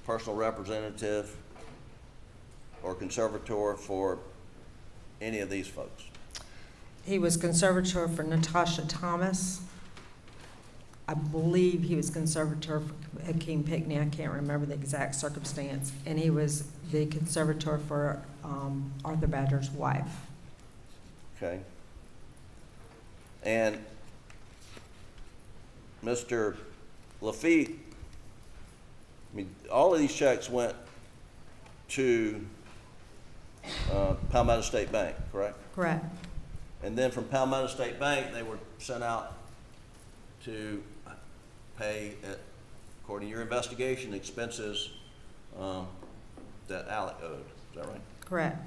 personal representative or conservator for any of these folks? He was conservator for Natasha Thomas. I believe he was conservator for Hakeem Pinckney. I can't remember the exact circumstance. And he was the conservator for Arthur Badger's wife. Okay. And Mr. Lafitte, I mean, all of these checks went to Palmetto State Bank, correct? Correct. And then from Palmetto State Bank, they were sent out to pay, according to your investigation, expenses that Alec owed. Is that right? Correct.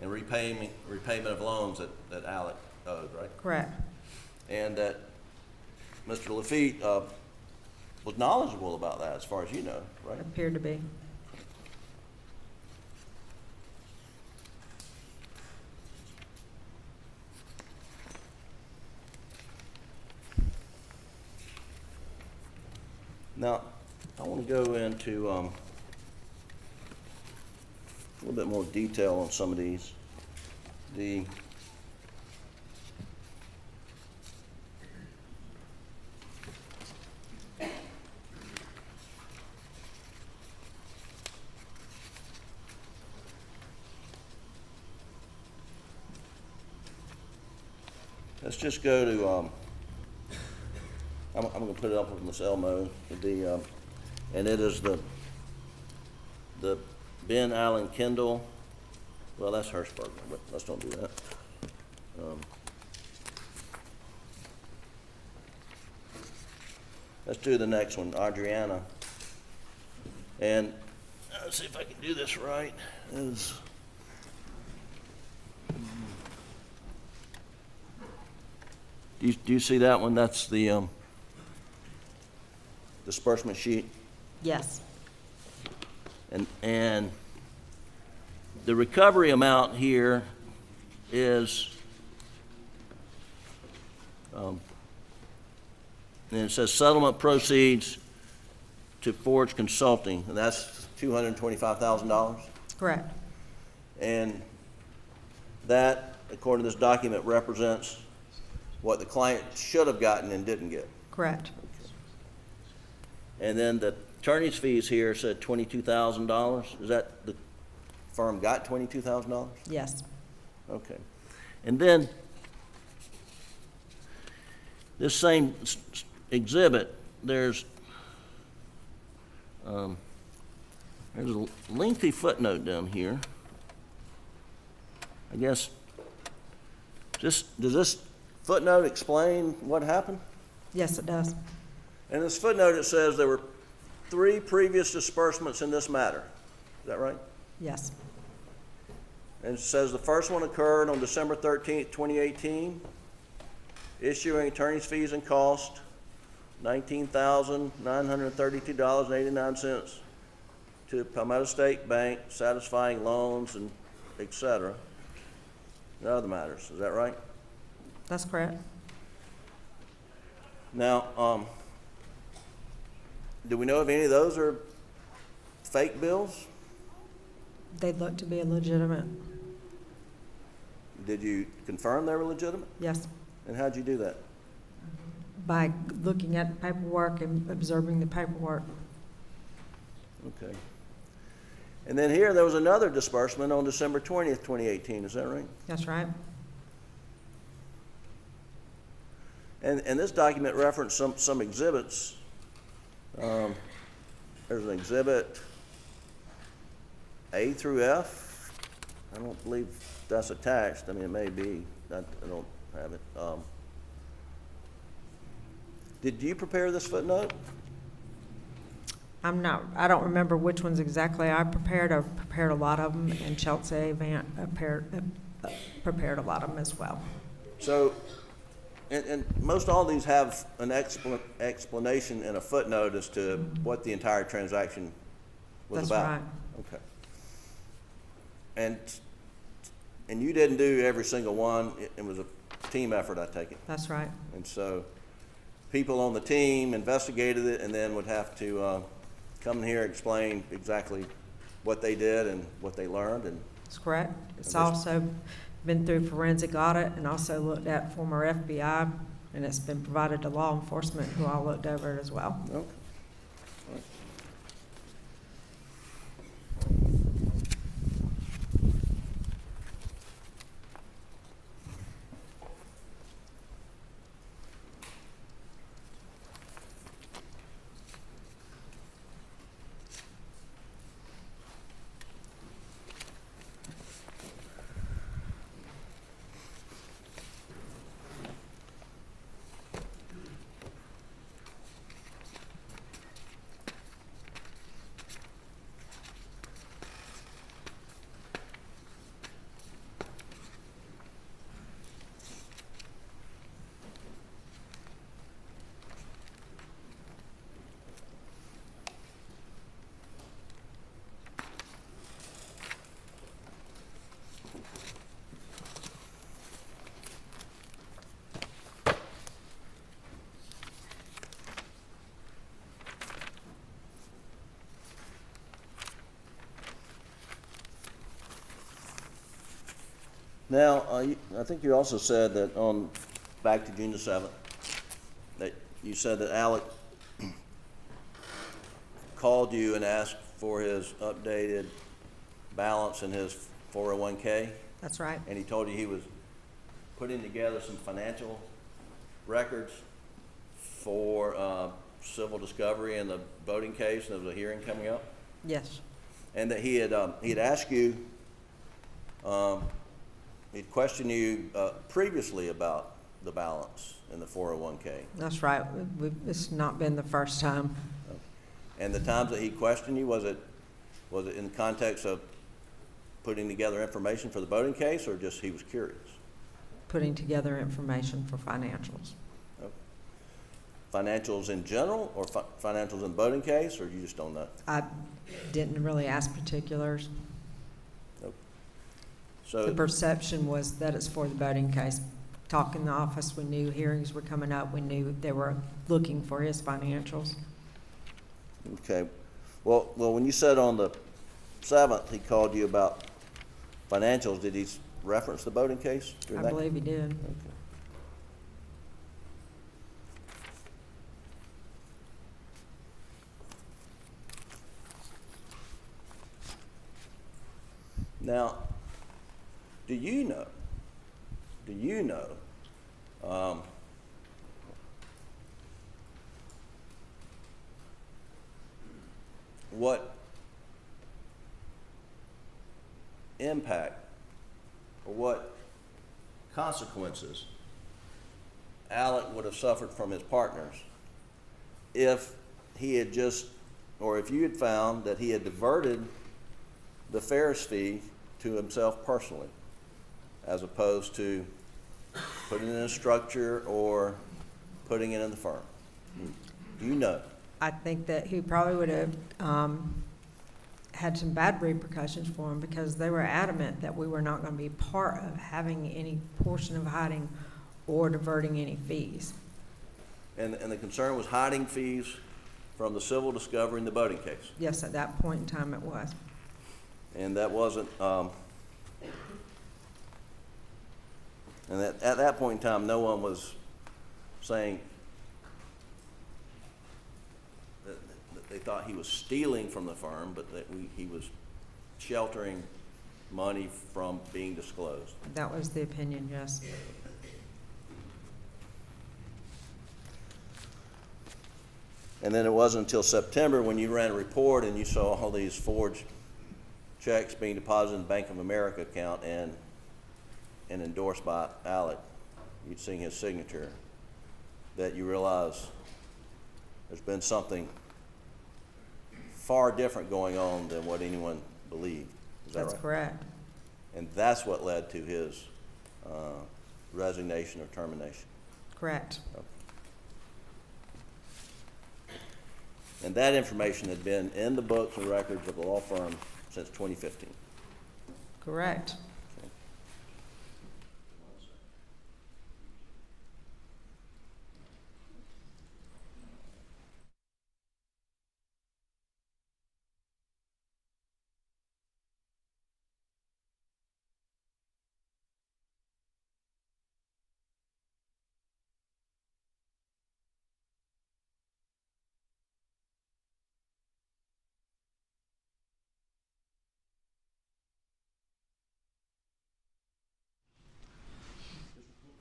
And repayment of loans that Alec owed, right? Correct. And that Mr. Lafitte was knowledgeable about that, as far as you know, right? Appeared to be. Now, I want to go into a little bit more detail on some of these. Let's just go to, I'm going to put it up with Ms. Elmo, and it is the Ben Allen Kendall. Well, that's Hirschberg, but let's don't do that. Let's do the next one, Adriana. And let's see if I can do this right. Do you see that one? That's the disbursement sheet. Yes. And the recovery amount here is, and it says settlement proceeds to Forge Consulting, and that's $225,000. Correct. And that, according to this document, represents what the client should have gotten and didn't get. Correct. And then the attorney's fees here said $22,000. Is that the firm got $22,000? Yes. Okay. And then this same exhibit, there's a lengthy footnote down here. I guess, does this footnote explain what happened? Yes, it does. In this footnote, it says there were 3 previous disbursements in this matter. Is that right? Yes. And it says the first one occurred on December 13th, 2018, issuing attorney's fees and cost, $19,932.89 to Palmetto State Bank, satisfying loans and et cetera, and other matters. Is that right? That's correct. Now, do we know if any of those are fake bills? They look to be legitimate. did you confirm they were legitimate? Yes, And how'd you do that? by looking at the paperwork and observing the paperwork. Okay. And then here, there was another disbursement on December 20th, 2018, is that right? That's right. And this document referenced some exhibits. There's an exhibit A through F. I don't believe that's attached. I mean, it may be. I don't have it. Did you prepare this footnote? I don't remember which ones exactly I prepared. I prepared a lot of them, and Chelsea Van prepared a lot of them as well. So, and most all these have an explanation and a footnote as to what the entire transaction was That's about. right. Okay. And you didn't do every single one. It was a team effort, I take it. That's right. And so, people on the team investigated it and then would have to come in here and explain exactly what they did and what they learned. And That's correct. It's And this- also been through forensic audit and also looked at former FBI, and it's been provided to law enforcement who all looked over it as well. okay. All right. Now, I think you also said that back to June the 7th, that you said that Alec called you and asked for his updated balance in his 401k, That's right. and he told you he was putting together some financial records for civil discovery in the voting case, and there was a hearing coming up, Yes. and that he had asked you, he'd questioned you previously about the balance in the 401k. That's right. It's not been the first time. And the times that he questioned you, was it in the context of putting together information for the voting case, or just he was curious? Putting together information for financials. Okay. Financials in general, or financials in the voting case, or you just don't know? I didn't really ask particulars. Okay. The So, perception was that it's for the voting case. Talk in the office, we knew hearings were coming up, we knew they were looking for his financials. okay. Well, when you said on the 7th, he called you about financials, did he reference the voting case during I that? believe he did. Okay. Now, do you know what impact or what consequences Alec would have suffered from his partners if he had just, or if you had found that he had diverted the Ferris fee to himself personally, as opposed to putting it in a structure or putting it in the firm? Do you know? I think that he probably would have had some bad repercussions for him, because they were adamant that we were not going to be part of having any portion of hiding or diverting any fees. And the concern was hiding fees from the civil discovery in the voting case. Yes, at that point in time it was. And that wasn't, And at that point in time, no one was saying that they thought he was stealing from the firm, but that he was sheltering money from being disclosed. That was the opinion, yes. And then it wasn't until September when you ran a report and you saw all these forged checks being deposited in the Bank of America account and endorsed by Alec, you'd seen his signature, that you realize there's been something far different going on than what anyone believed. Is that right? That's correct. And that's what led to his resignation or termination. Correct. Okay. And that information had been in the books and records of the law firm since 2015. Correct. Okay.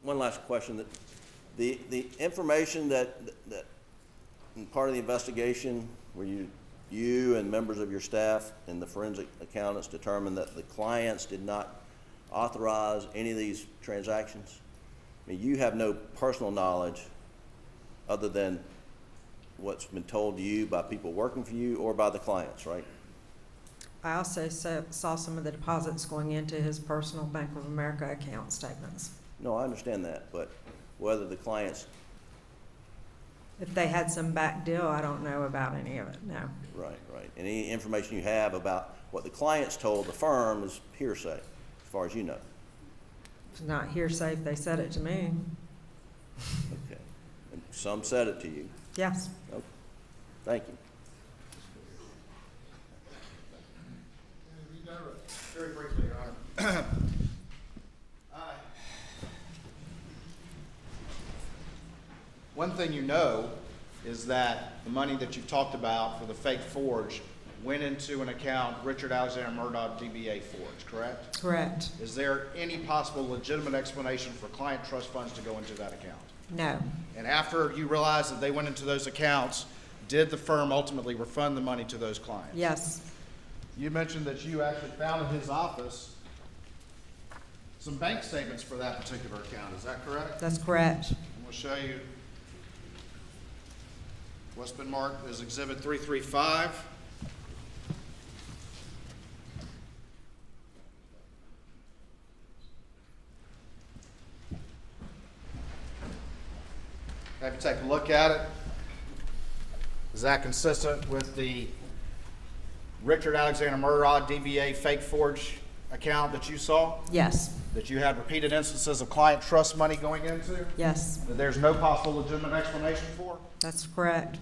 One last question. That the information that in part of the investigation where you and members of your staff and the forensic accountants determined that the clients did not authorize any of these transactions? I mean, you have no personal knowledge other than what's been told to you by people working for you or by the clients, right? I also saw some of the deposits going into his personal Bank of America account statements. No, I understand that, but whether the clients, If they had some back deal, I don't know about any of it, no. right. Any information you have about what the clients told the firm is hearsay, as far as you know. It's not hearsay if they said it to me. Okay. And some said it to you. Yes. Okay. Thank you. Very briefly, Your Honor. One thing you know is that the money that you've talked about for the fake forge went into an account, Richard Alexander Murdaugh, DBA Forge, correct? Correct. Is there any possible legitimate explanation for client trust funds to go into that account? No. And after you realized that they went into those accounts, did the firm ultimately refund the money to those clients? Yes. You mentioned that you actually found in his office some bank statements for that particular account. Is that correct? That's correct. And we'll show you what's been marked as Exhibit 335. Have you take a look at it? Is that consistent with the Richard Alexander Murdaugh DBA fake forge account that you saw? Yes. That you had repeated instances of client trust money going into? Yes. That there's no possible legitimate explanation for? That's correct.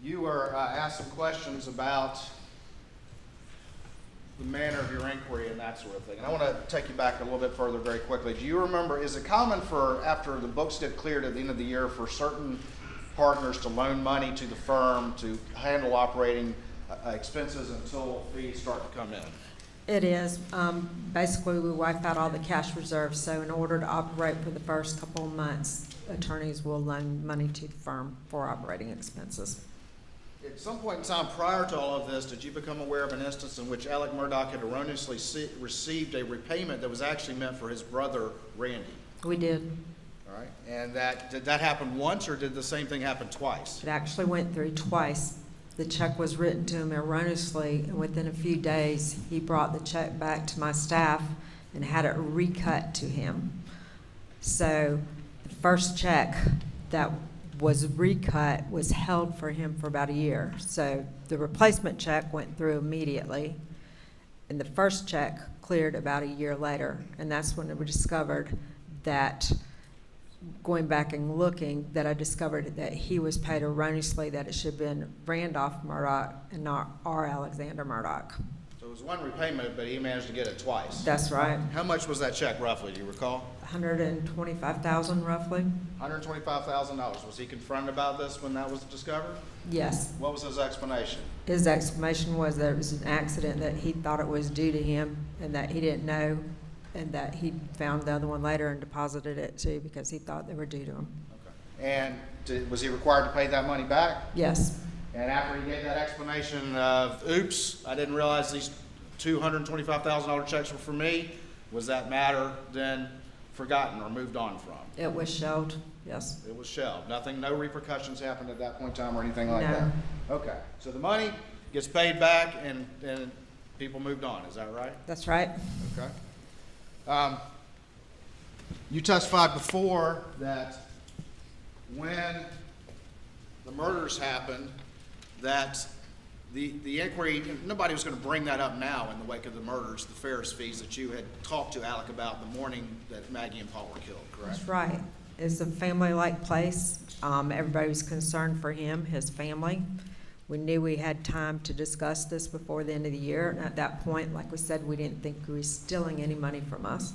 You were asked some questions about the manner of your inquiry and that sort of thing. And I want to take you back a little bit further very quickly. Do you remember, is it common for, after the books get cleared at the end of the year, for certain partners to loan money to the firm to handle operating expenses until fees start to come in? It is. Basically, we wipe out all the cash reserves, so in order to operate for the first couple of months, attorneys will loan money to the firm for operating expenses. At some point in time prior to all of this, did you become aware of an instance in which Alec Murdaugh had erroneously received a repayment that was actually meant for his brother, Randy? We did. All right. And did that happen once, or did the same thing happen twice? It actually went through twice. The check was written to him erroneously, and within a few days, he brought the check back to my staff and had it recut to him. So the first check that was recut was held for him for about a year. So the replacement check went through immediately, and the first check cleared about a year later, and that's when we discovered that going back and looking, that I discovered that he was paid erroneously, that it should have been Randolph Murdaugh and not R. Alexander Murdaugh. So it was one repayment, but he managed to get it twice. That's right. How much was that check roughly, do you recall? $125,000 roughly. $125,000. Was he confronted about this when that was discovered? Yes. What was his explanation? His explanation was that it was an accident, that he thought it was due to him and that he didn't know, and that he found the other one later and deposited it too because he thought they were due to him. Okay. And was he required to pay that money back? Yes. And after he gave that explanation of, oops, I didn't realize these $225,000 checks were for me, was that matter then forgotten or moved on from? It was shelved, yes. It was shelved. Nothing, no repercussions happened at that point in time or anything like No. that? Okay. So the money gets paid back and people moved on, is that right? That's right. Okay. You testified before that when the murders happened, that the inquiry, nobody was going to bring that up now in the wake of the murders, the Ferris fees that you had talked to Alec about the morning that Maggie and Paul were killed, correct? That's right. It's a family-like place. Everybody was concerned for him, his family. We knew we had time to discuss this before the end of the year, and at that point, like we said, we didn't think he was stealing any money from us.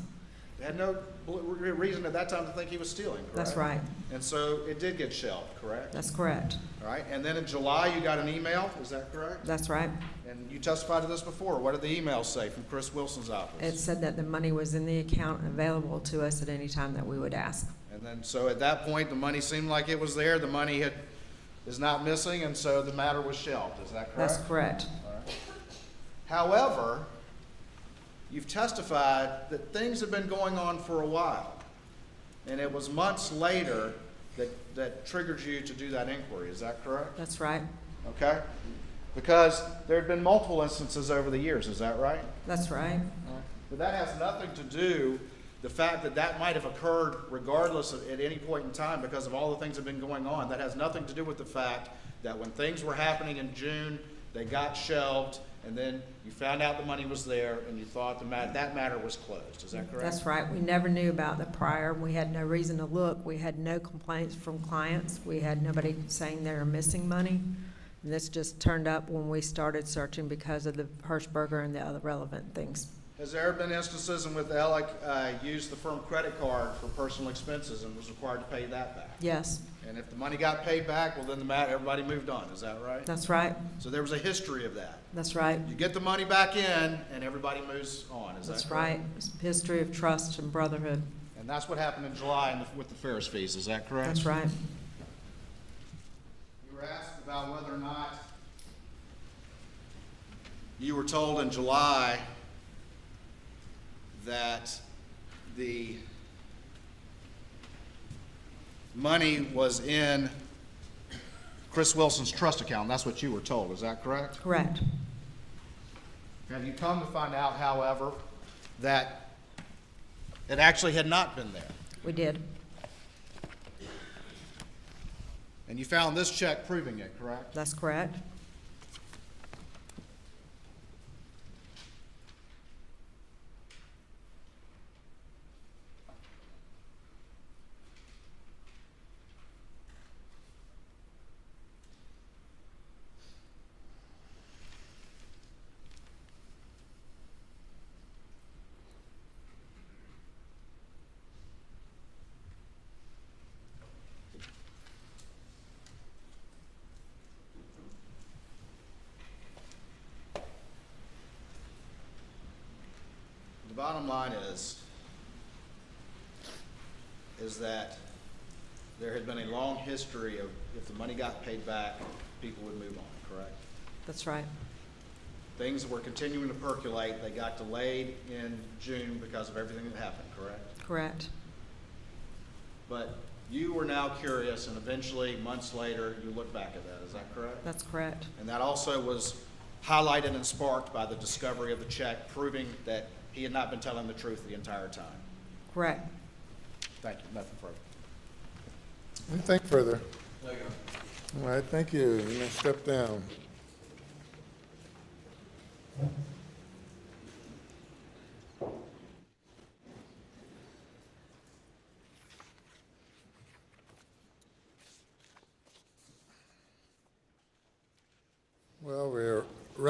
They had no reason at that time to think he was stealing, correct? That's right. And so it did get shelved, correct? That's correct. All right. And then in July, you got an email, is that correct? That's right. And you testified to this before. What did the email say from Chris Wilson's office? It said that the money was in the account and available to us at any time that we would ask. And then, so at that point, the money seemed like it was there. The money is not missing, and so the matter was shelved. Is that correct? That's correct. All right. However, you've testified that things have been going on for a while, and it was months later that triggered you to do that inquiry. Is that correct? That's right. Okay. Because there had been multiple instances over the years. Is that right? That's right. But that has nothing to do, the fact that that might have occurred regardless of at any point in time because of all the things that have been going on. That has nothing to do with the fact that when things were happening in June, they got shelved, and then you found out the money was there, and you thought that matter was closed. Is that correct? That's right. We never knew about the prior. We had no reason to look. We had no complaints from clients. We had nobody saying they were missing money. And this just turned up when we started searching because of the Hirschberger and the other relevant things. Has there been instances in which Alec used the firm credit card for personal expenses and was required to pay that back? Yes. And if the money got paid back, well, then everybody moved on. Is that right? That's right. So there was a history of that. That's right. You get the money back in, and everybody moves on. Is that That's correct? right. It's a history of trust and brotherhood. And that's what happened in July with the Ferris fees. Is that correct? That's right. You were asked about whether or not you were told in July that the money was in Chris Wilson's trust account. That's what you were told. Is that correct? Correct. Have you come to find out, however, that it actually had not been there? We did. And you found this check proving it, correct? That's correct. The bottom line is that there had been a long history of if the money got paid back, people would move on, correct? That's right. Things were continuing to percolate. They got delayed in June because of everything that happened, correct? Correct. But you were now curious, and eventually, months later, you look back at that. Is that correct? That's correct. And that also was highlighted and sparked by the discovery of the check, proving that he had not been telling the truth the entire time. Correct. Thank you. Nothing further. Anything further? All right, thank you. You may step down.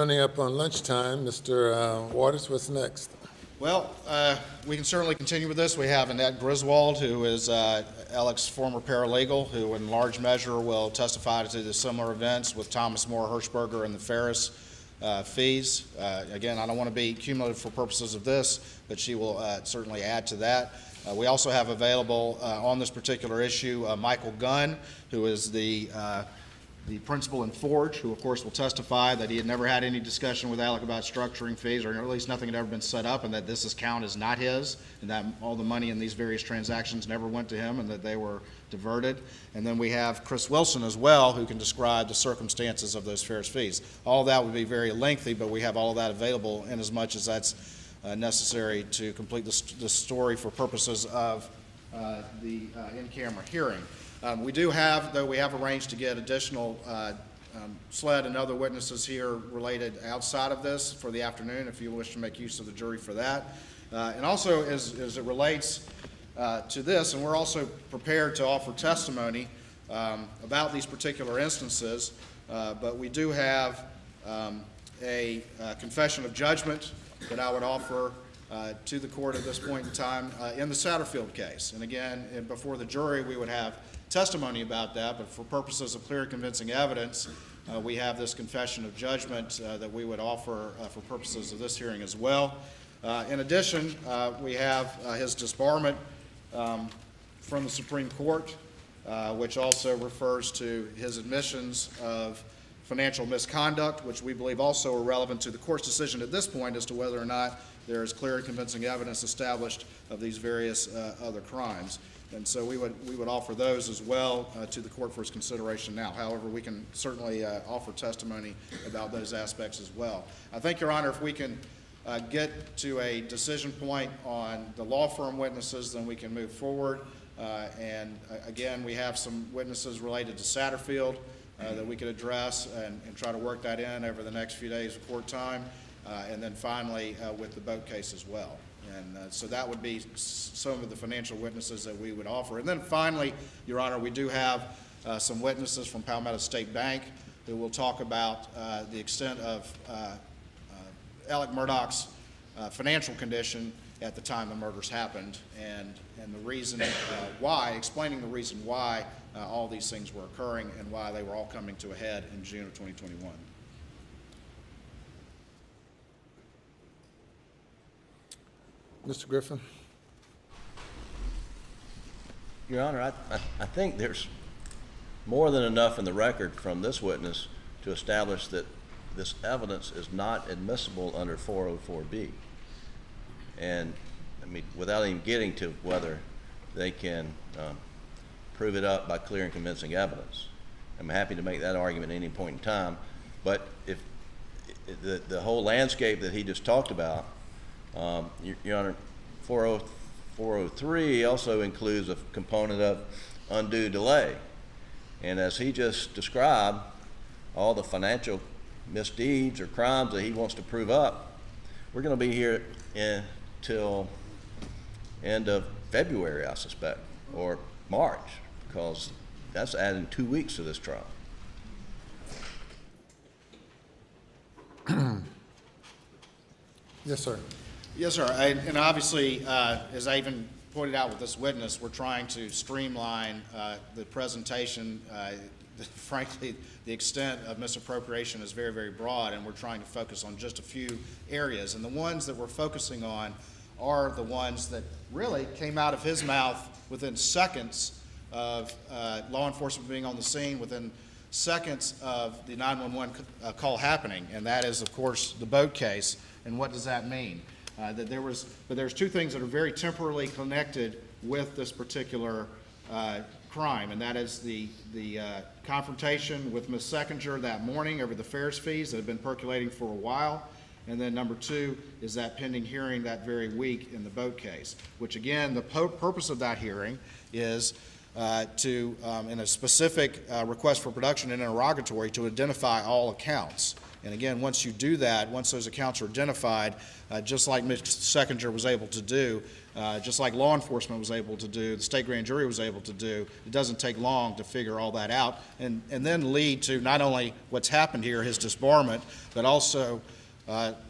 running up on lunchtime. Mr. Waters, what's next? Well, we can certainly continue with this. We have Annette Griswold, who is Alec's former paralegal, who in large measure will testify to the similar events with Thomas Moore Hirschberger and the Ferris fees. Again, I don't want to be cumulative for purposes of this, but she will certainly add to that. We also have available on this particular issue Michael Gunn, who is the principal in Forge, who of course will testify that he had never had any discussion with Alec about structuring fees, or at least nothing had ever been set up, and that this account is not his, and that all the money in these various transactions never went to him, and that they were diverted. And then we have Chris Wilson as well, who can describe the circumstances of those Ferris fees. All of that would be very lengthy, but we have all of that available in as much as that's necessary to complete the story for purposes of the in-camera hearing. We do have, though we have arranged to get additional SLED and other witnesses here related outside of this for the afternoon, if you wish to make use of the jury for that. And also, as it relates to this, and we're also prepared to offer testimony about these particular instances, but we do have a confession of judgment that I would offer to the court at this point in time in the Satterfield case. And again, before the jury, we would have testimony about that, but for purposes of clear and convincing evidence, we have this confession of judgment that we would offer for purposes of this hearing as well. In addition, we have his disbarment from the Supreme Court, which also refers to his admissions of financial misconduct, which we believe also are relevant to the court's decision at this point as to whether or not there is clear and convincing evidence established of these various other crimes. And so we would offer those as well to the court for its consideration now. However, we can certainly offer testimony about those aspects as well. I think, Your Honor, if we can get to a decision point on the law firm witnesses, then we can move forward. And again, we have some witnesses related to Satterfield that we could address and try to work that in over the next few days of court time. And then finally with the boat case as well. And so that would be some of the financial witnesses that we would offer. And then finally, Your Honor, we do have some witnesses from Palmetto State Bank who will talk about the extent of Alec Murdaugh's financial condition at the time the murders happened and the reason why, explaining the reason why all these things were occurring and why they were all coming to a head in June of 2021. Mr. Griffin? Your Honor, I think there's more than enough in the record from this witness to establish that this evidence is not admissible under 404B. And, I mean, without even getting to whether they can prove it up by clear and convincing evidence. I'm happy to make that argument at any point in time, but if the whole landscape that he just talked about, Your Honor, 403 also includes a component of undue delay. And as he just described, all the financial misdeeds or crimes that he wants to prove up, we're going to be here until end of February, I suspect, or March, because that's adding 2 weeks to this trial. Yes, sir. Yes, sir. And obviously, as I even pointed out with this witness, we're trying to streamline the presentation. Frankly, the extent of misappropriation is very, very broad, and we're trying to focus on just a few areas. And the ones that we're focusing on are the ones that really came out of his mouth within seconds of law enforcement being on the scene, within seconds of the 911 call happening, and that is, of course, the boat case. And what does that mean? But there's two things that are very temporally connected with this particular crime, and that is the confrontation with Ms. Seckinger that morning over the Ferris fees that have been percolating for a while, and then number two is that pending hearing that very week in the boat case, which again, the purpose of that hearing is in a specific request for production and interrogatory to identify all accounts. And again, once you do that, once those accounts are identified, just like Ms. Seconder was able to do, just like law enforcement was able to do, the state grand jury was able to do, it doesn't take long to figure all that out and then lead to not only what's happened here, his disbarment, but also,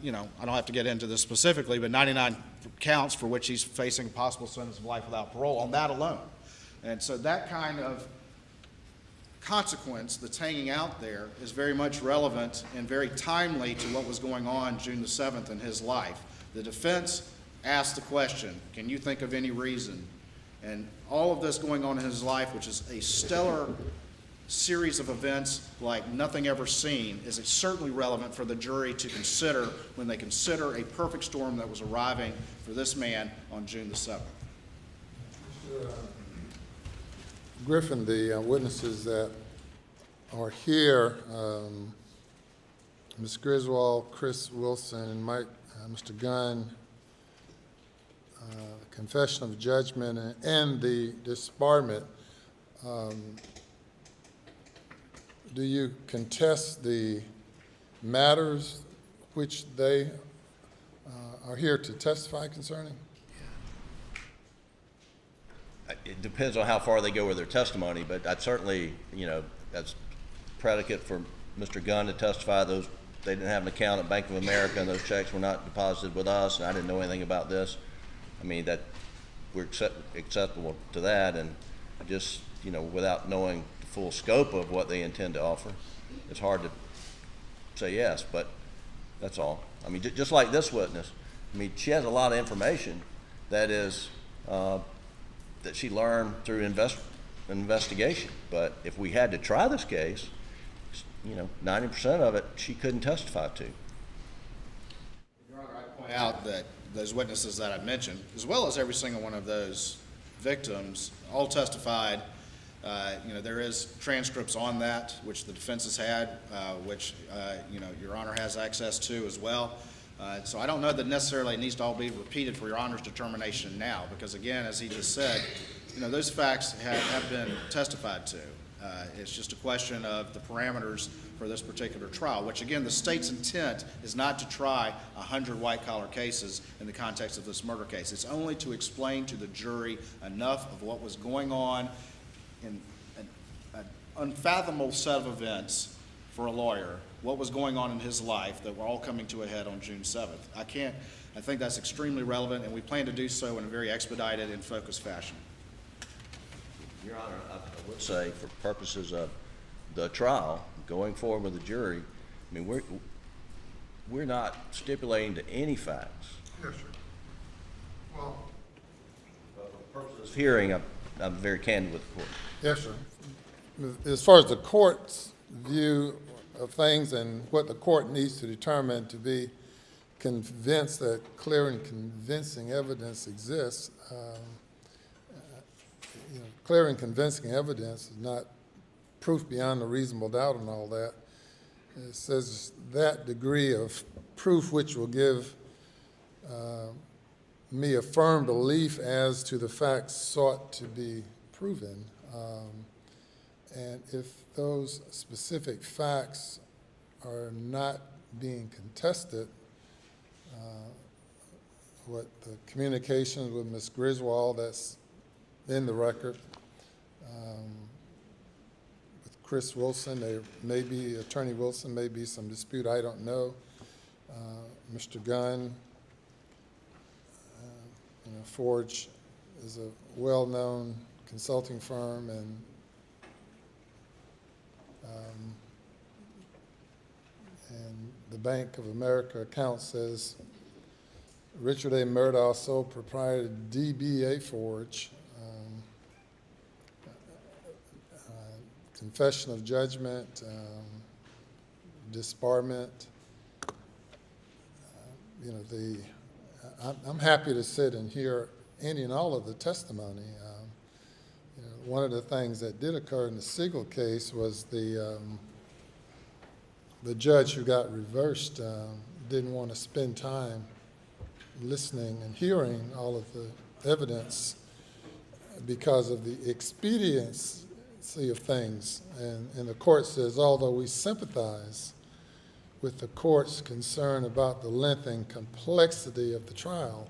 you know, I don't have to get into this specifically, but 99 counts for which he's facing a possible sentence of life without parole on that alone. And so that kind of consequence that's hanging out there is very much relevant and very timely to what was going on June the 7th in his life. The defense asked the question, can you think of any reason? And all of this going on in his life, which is a stellar series of events like nothing ever seen, is certainly relevant for the jury to consider when they consider a perfect storm that was arriving for this man on June the 7th. Griffin, the witnesses that are here, Ms. Griswold, Chris Wilson, and Mr. Gunn, confession of judgment, and the disbarment, do you contest the matters which they are here to testify concerning? It depends on how far they go with their testimony, but I'd certainly, you know, that's predicate for Mr. Gunn to testify. They didn't have an account at Bank of America, and those checks were not deposited with us, and I didn't know anything about this. I mean, that we're acceptable to that, and just, you know, without knowing the full scope of what they intend to offer, it's hard to say yes, but that's all. I mean, just like this witness, I mean, she has a lot of information that is that she learned through investigation. But if we had to try this case, you know, 90% of it she couldn't testify to. Your Honor, I point out that those witnesses that I mentioned, as well as every single one of those victims, all testified. You know, there is transcripts on that, which the defense has had, which, you know, Your Honor has access to as well. So I don't know that necessarily it needs to all be repeated for Your Honor's determination now, because again, as he just said, you know, those facts have been testified to. It's just a question of the parameters for this particular trial, which again, the state's intent is not to try 100 white-collar cases in the context of this murder case. It's only to explain to the jury enough of what was going on in an unfathomable set of events for a lawyer, what was going on in his life that were all coming to a head on June 7th. I think that's extremely relevant, and we plan to do so in a very expedited and focused fashion. Your Honor, I would say for purposes of the trial, going forward with the jury, I mean, we're not stipulating to any facts. Yes, sir. Well, But for the purposes of hearing, I'm very candid with the court. yes, sir. As far as the court's view of things and what the court needs to determine to be convinced that clear and convincing evidence exists, you know, clear and convincing evidence is not proof beyond a reasonable doubt and all that. It says that degree of proof which will give me a firm belief as to the facts sought to be proven. And if those specific facts are not being contested, what the communications with Ms. Griswold that's in the record, with Chris Wilson, there may be, Attorney Wilson, may be some dispute, I don't know. Mr. Gunn, you know, Forge is a well-known consulting firm, and the Bank of America account says Richard A. Murdaugh, sole proprietor, DBA Forge, confession of judgment, disbarment. You know, I'm happy to sit and hear any and all of the testimony. You know, one of the things that did occur in the Siegel case was the judge who got reversed didn't want to spend time listening and hearing all of the evidence because of the expediency of things. And the court says, although we sympathize with the court's concern about the length and complexity of the trial,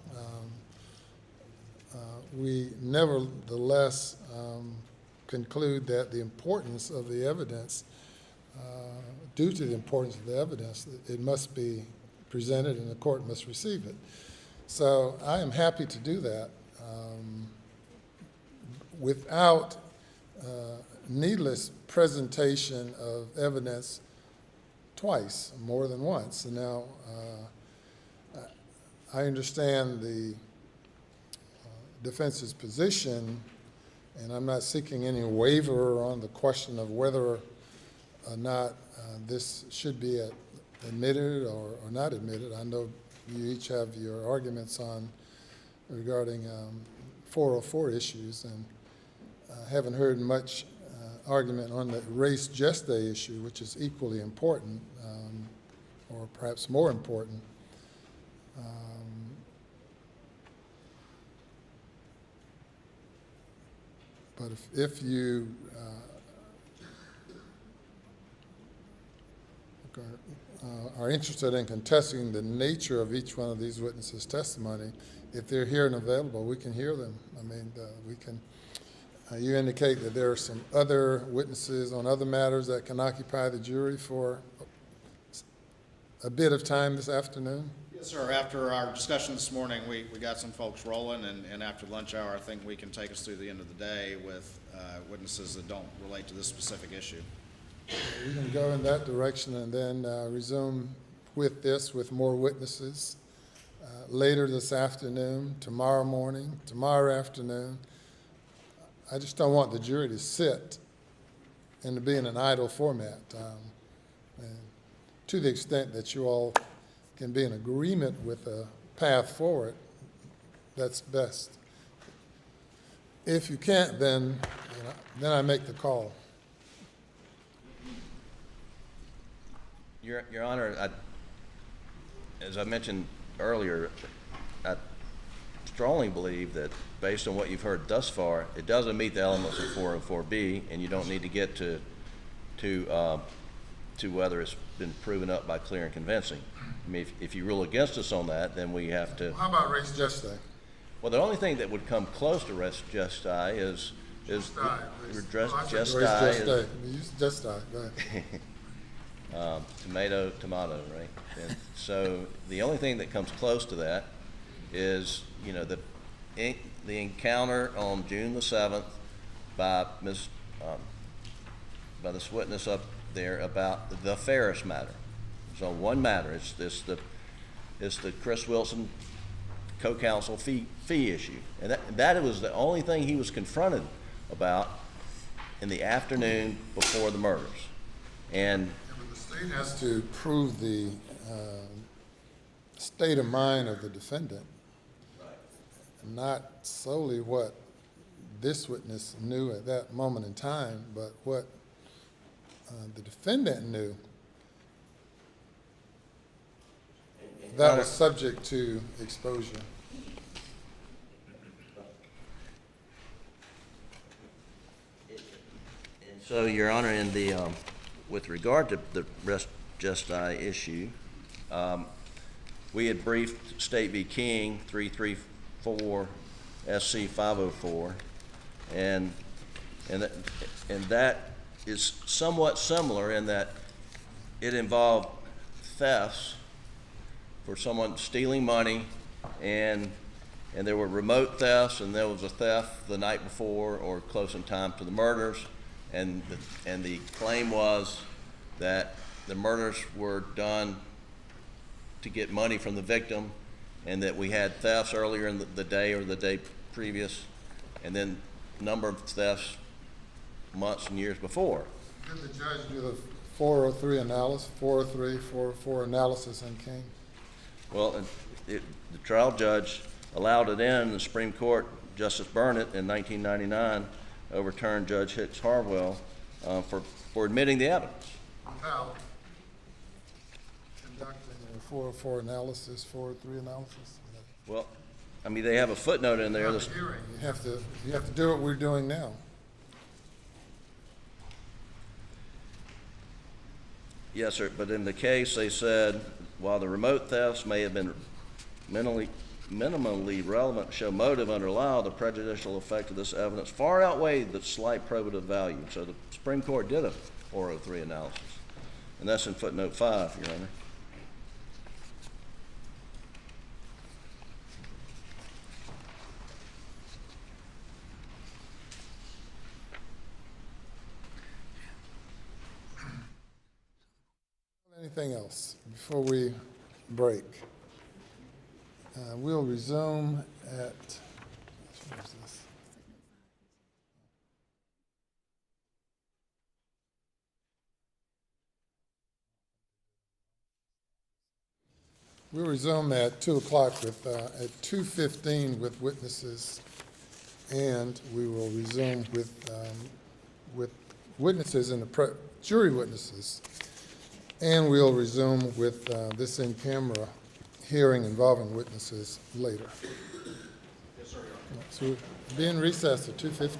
we nevertheless conclude that the importance of the evidence, due to the importance of the evidence, it must be presented and the court must receive it. So I am happy to do that without needless presentation of evidence twice, more than once. And now, I understand the defense's position, and I'm not seeking any waiver on the question of whether or not this should be admitted or not admitted. I know you each have your arguments on regarding 404 issues, and I haven't heard much argument on the res gestae issue, which is equally important, or perhaps more important. But if you are interested in contesting the nature of each one of these witnesses' testimony, if they're here and available, we can hear them. I mean, we can. You indicate that there are some other witnesses on other matters that can occupy the jury for a bit of time this afternoon? Yes, sir. After our discussion this morning, we got some folks rolling, and after lunch hour, I think we can take us through the end of the day with witnesses that don't relate to this specific issue. We can go in that direction and then resume with more witnesses later this afternoon, tomorrow morning, tomorrow afternoon. I just don't want the jury to sit and to be in an idle format. And to the extent that you all can be in agreement with a path forward, that's best. If you can't, then I make the call. Your Honor, as I mentioned earlier, I strongly believe that based on what you've heard thus far, it doesn't meet the elements of 404B, and you don't need to get to whether it's been proven up by clear and convincing. I mean, if you rule against us on that, then we have to. How about res gestae? Well, the only thing that would come close to res gestae is res gestae. Use gestae. Go ahead. Tomato, right? And so the only thing that comes close to that is, the encounter on June the 7th by this witness up there about the Ferris matter. So one matter, it's the Chris Wilson co-counsel fee issue, and that was the only thing he was confronted about in the afternoon before the murders, and. The state has to prove the state of mind of the defendant, not solely what this witness knew at that moment in time, but what the defendant knew that was subject to exposure. So, Your Honor, in the with regard to the res gestae issue, we had briefed State v. King 334 SC 504, and that is somewhat similar in that it involved thefts for someone stealing money, and there were remote thefts, and there was a theft the night before or close in time to the murders. And the claim was that the murders were done to get money from the victim, and that we had thefts earlier in the day or the day previous, and then a number of thefts months and years before. Did the judge do the 403 analysis, 403, 404 analysis in King? Well, the trial judge allowed it in. The Supreme Court, Justice Burnett in 1999, overturned Judge Hicks Harwell for admitting the evidence. Without conducting a 404 analysis, 403 analysis? Well, I mean, they have a footnote in there that's, You have to do what we're doing now. yes, sir, but in the case, they said, while the remote thefts may have been minimally relevant to show motive under law, the prejudicial effect of this evidence far outweighed the slight probative value. So the Supreme Court did a 403 analysis, and that's in footnote 5, Your Honor. Anything else before we break? We'll resume at, where is this? We'll resume at 2 o'clock with, at 2:15 with witnesses, and we will resume with witnesses and the jury witnesses. And we'll resume with this in-camera hearing involving witnesses later. Yes, sir, Your Honor. So we'll be in recess at 2:15.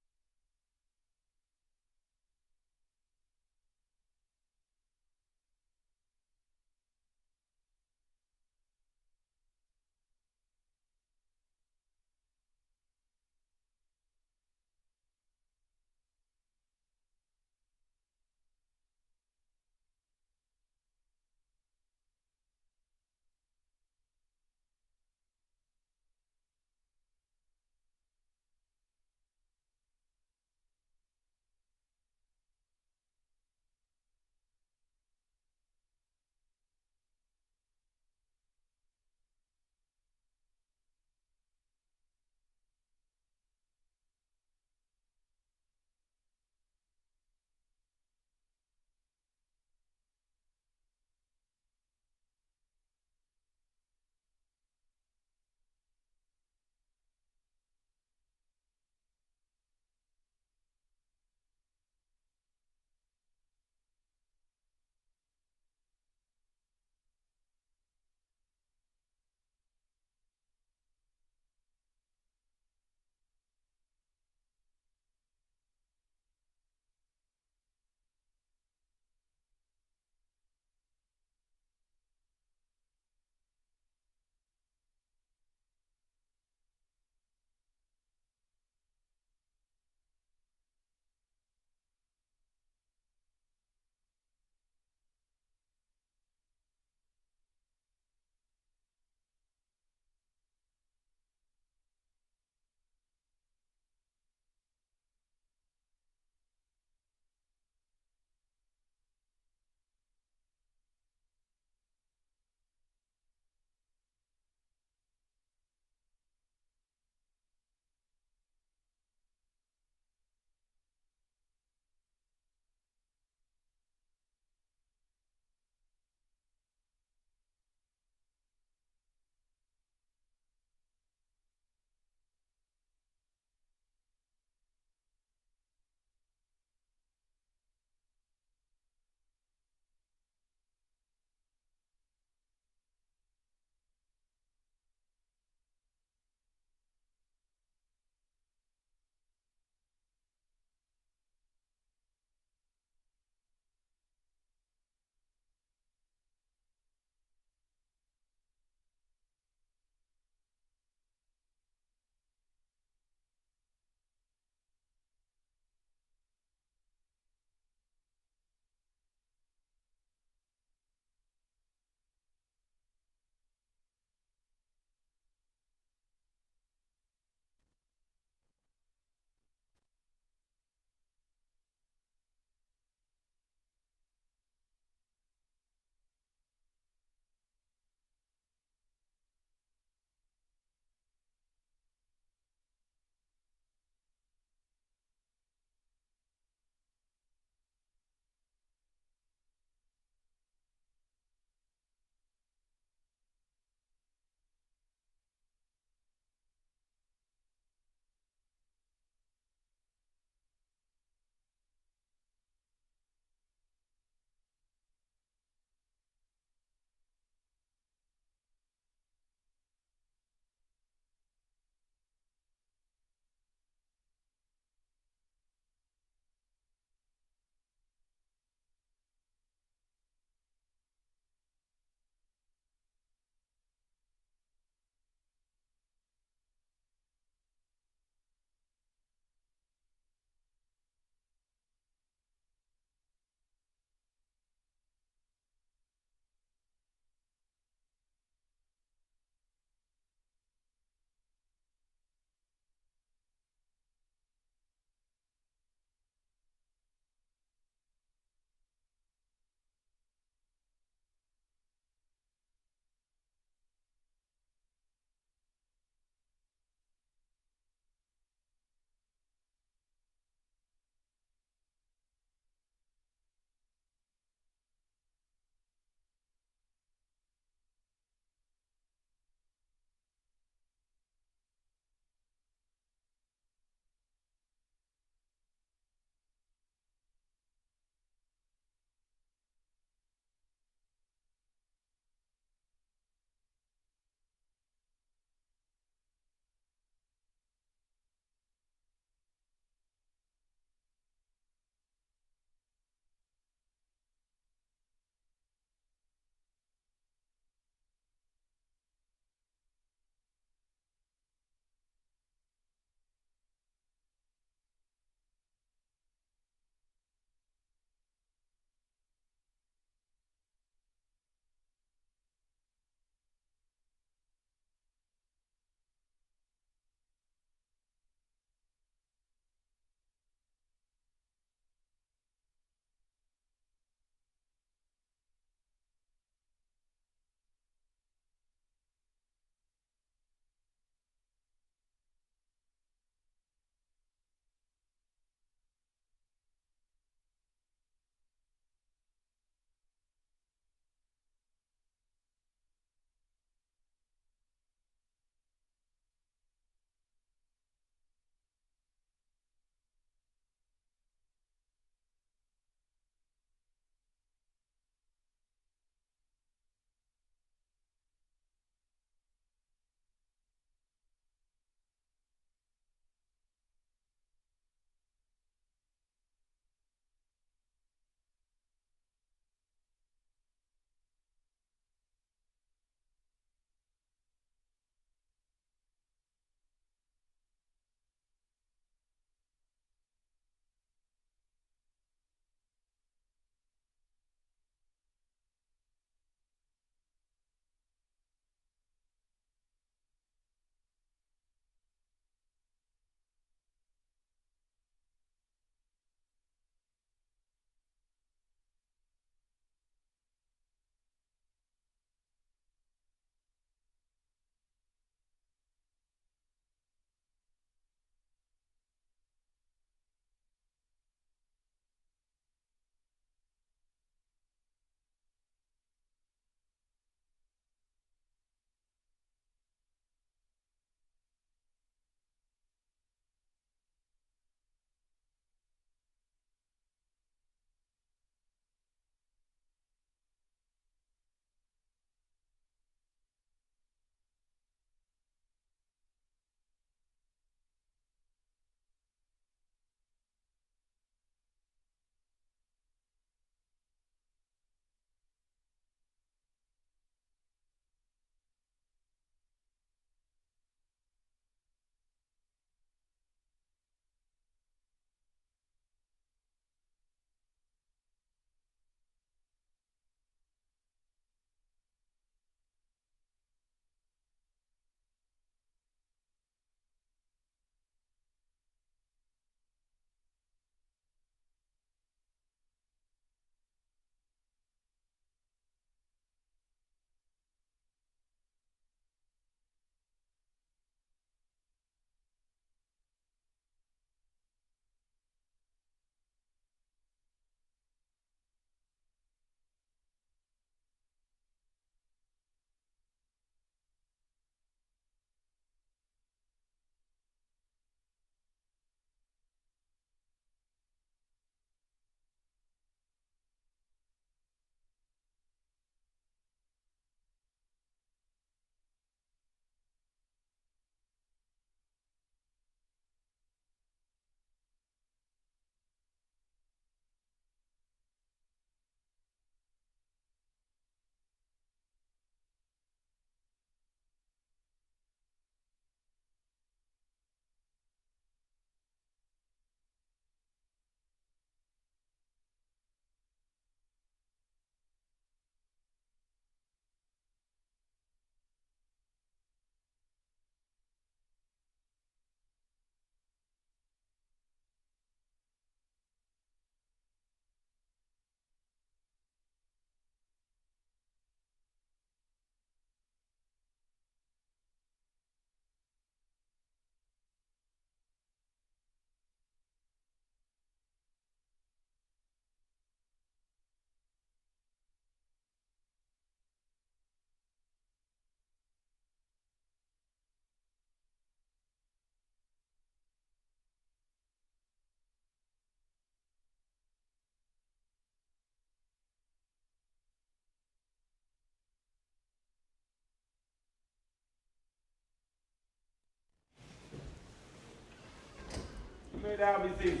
Lay down, be seated.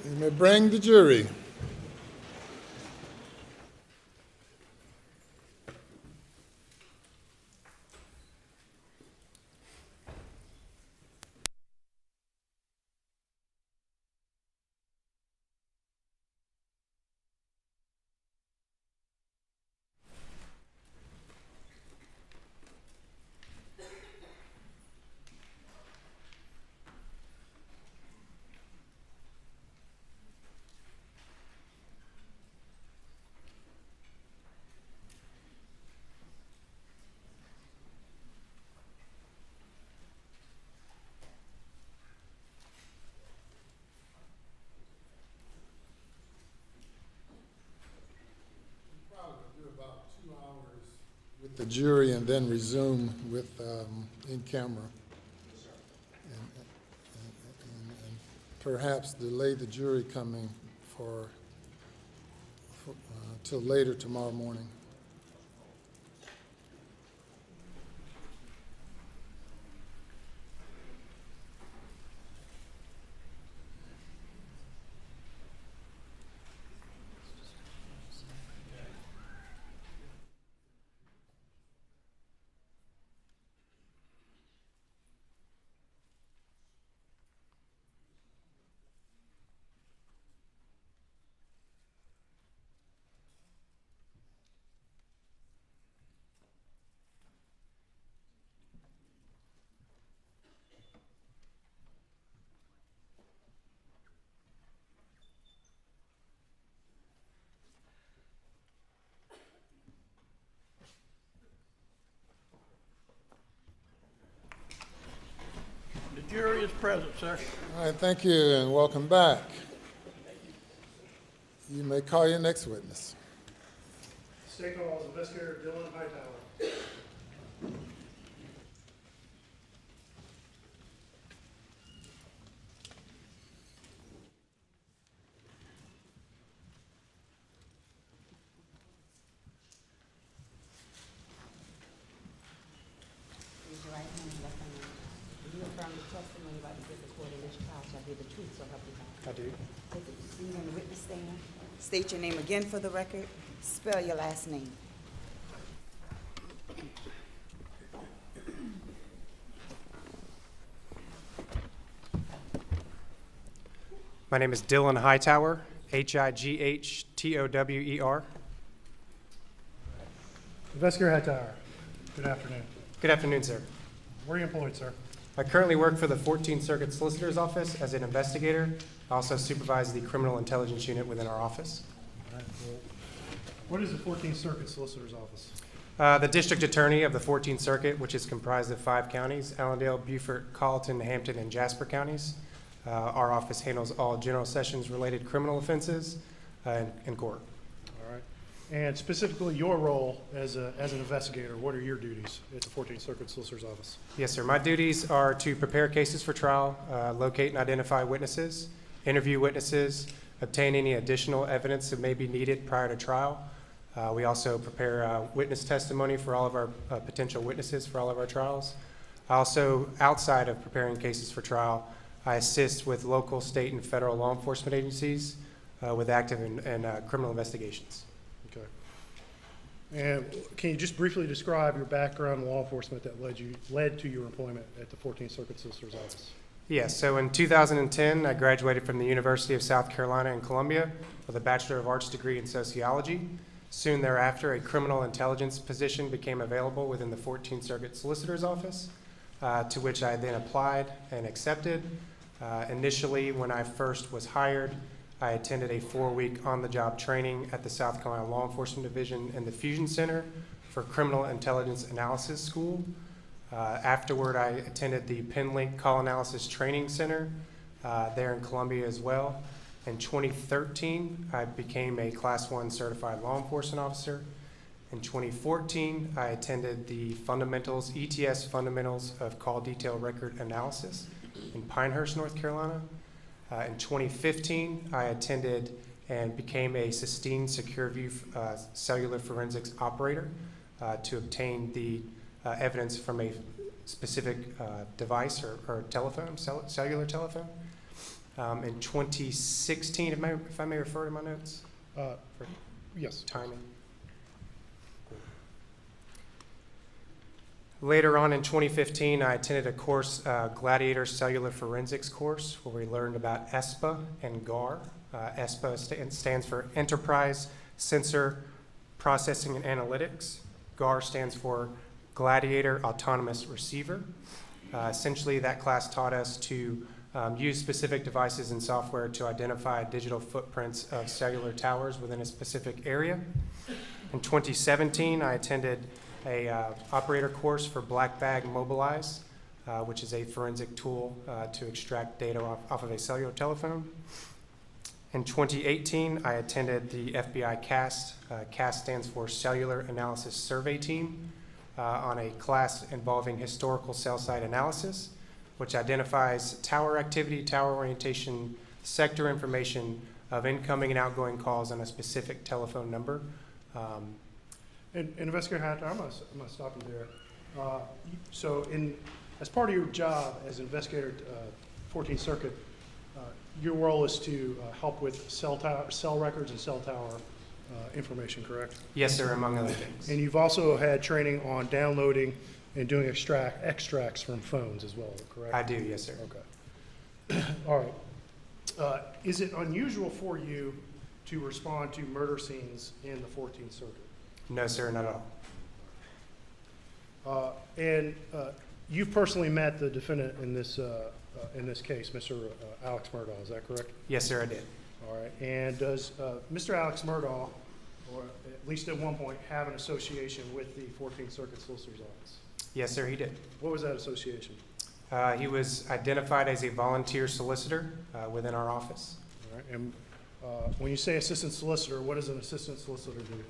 You may bring the jury. With the jury and then resume with in camera. And perhaps delay the jury coming for till later tomorrow morning. The jury is present, sir. All right, thank you and welcome back. You may call your next witness. State calls Investigator Dylan Hightower. Raise your right hand and left hand. Do you affirm the testimony about to give the court in this trial shall be the truth, so help you God? I do. Take a seat on the witness stand. State your name again for the record. Spell your last name. My name is Dylan Hightower, Hightower. Investigator Hightower, good afternoon. Good afternoon, sir. Where are you employed, sir? I currently work for the 14th Circuit Solicitor's Office as an investigator. I also supervise the Criminal Intelligence Unit within our office. What is the 14th Circuit Solicitor's Office? The District Attorney of the 14th Circuit, which is comprised of 5 counties, Allendale, Beaufort, Colleton, Hampton, and Jasper counties. Our office handles all general sessions-related criminal offenses in court. All right. And specifically your role as an investigator, what are your duties at the 14th Circuit Solicitor's Office? Yes, sir. My duties are to prepare cases for trial, locate and identify witnesses, interview witnesses, obtain any additional evidence that may be needed prior to trial. We also prepare witness testimony for all of our potential witnesses for all of our trials. Also, outside of preparing cases for trial, I assist with local, state, and federal law enforcement agencies with active and criminal investigations. Okay. And can you just briefly describe your background in law enforcement that led to your employment at the 14th Circuit Solicitor's Office? Yes, so in 2010, I graduated from the University of South Carolina in Columbia with a Bachelor of Arts degree in sociology. Soon thereafter, a criminal intelligence position became available within the 14th Circuit Solicitor's Office, to which I then applied and accepted. Initially, when I first was hired, I attended a 4-week on-the-job training at the South Carolina Law Enforcement Division and the Fusion Center for Criminal Intelligence Analysis School. Afterward, I attended the PennLink Call Analysis Training Center there in Columbia as well. In 2013, I became a Class 1 certified law enforcement officer. In 2014, I attended the ETS Fundamentals of Call Detail Record Analysis in Pinehurst, North Carolina. In 2015, I attended and became a Sistine SecureView cellular forensics operator to obtain the evidence from a specific device or telephone, cellular telephone. In 2016, if I may refer to my notes for Yes. timing. Later on in 2015, I attended a course, Gladiator Cellular Forensics course, where we learned about ESPA and GAR. ESPA stands for Enterprise Sensor Processing and Analytics. GAR stands for Gladiator Autonomous Receiver. Essentially, that class taught us to use specific devices and software to identify digital footprints of cellular towers within a specific area. In 2017, I attended a operator course for Black Bag Mobilize, which is a forensic tool to extract data off of a cellular telephone. In 2018, I attended the FBI CAST. CAST stands for Cellular Analysis Survey Team, on a class involving historical cell site analysis, which identifies tower activity, tower orientation, sector information of incoming and outgoing calls on a specific telephone number. And Investigator Hatter, I'm gonna stop you there. So as part of your job as investigator, 14th Circuit, your role is to help with cell records and cell tower information, correct? Yes, sir, among other things. And you've also had training on downloading and doing extracts from phones as well, correct? I do, yes, sir. Okay. All right. Is it unusual for you to respond to murder scenes in the 14th Circuit? No, sir, not at all. And you've personally met the defendant in this case, Mr. Alex Murdaugh, is that correct? Yes, sir, I did. All right. And does Mr. Alex Murdaugh, or at least at one point, have an association with the 14th Circuit Solicitor's Office? Yes, sir, he did. What was that association? He was identified as a volunteer solicitor within our office. All right. And when you say assistant solicitor, what does an assistant solicitor do?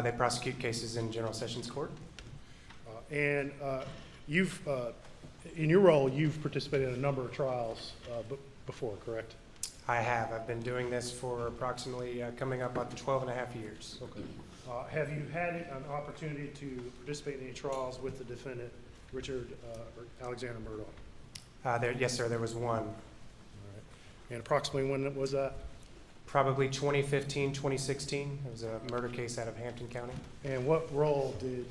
They prosecute cases in General Sessions Court. And you've, in your role, you've participated in a number of trials before, correct? I have. I've been doing this for approximately coming up on 12 and a half years. Okay. Have you had an opportunity to participate in any trials with the defendant, Richard or Alexander Murdaugh? Yes, sir, there was one. All right. And approximately when was that? Probably 2015, 2016. It was a murder case out of Hampton County. And what role did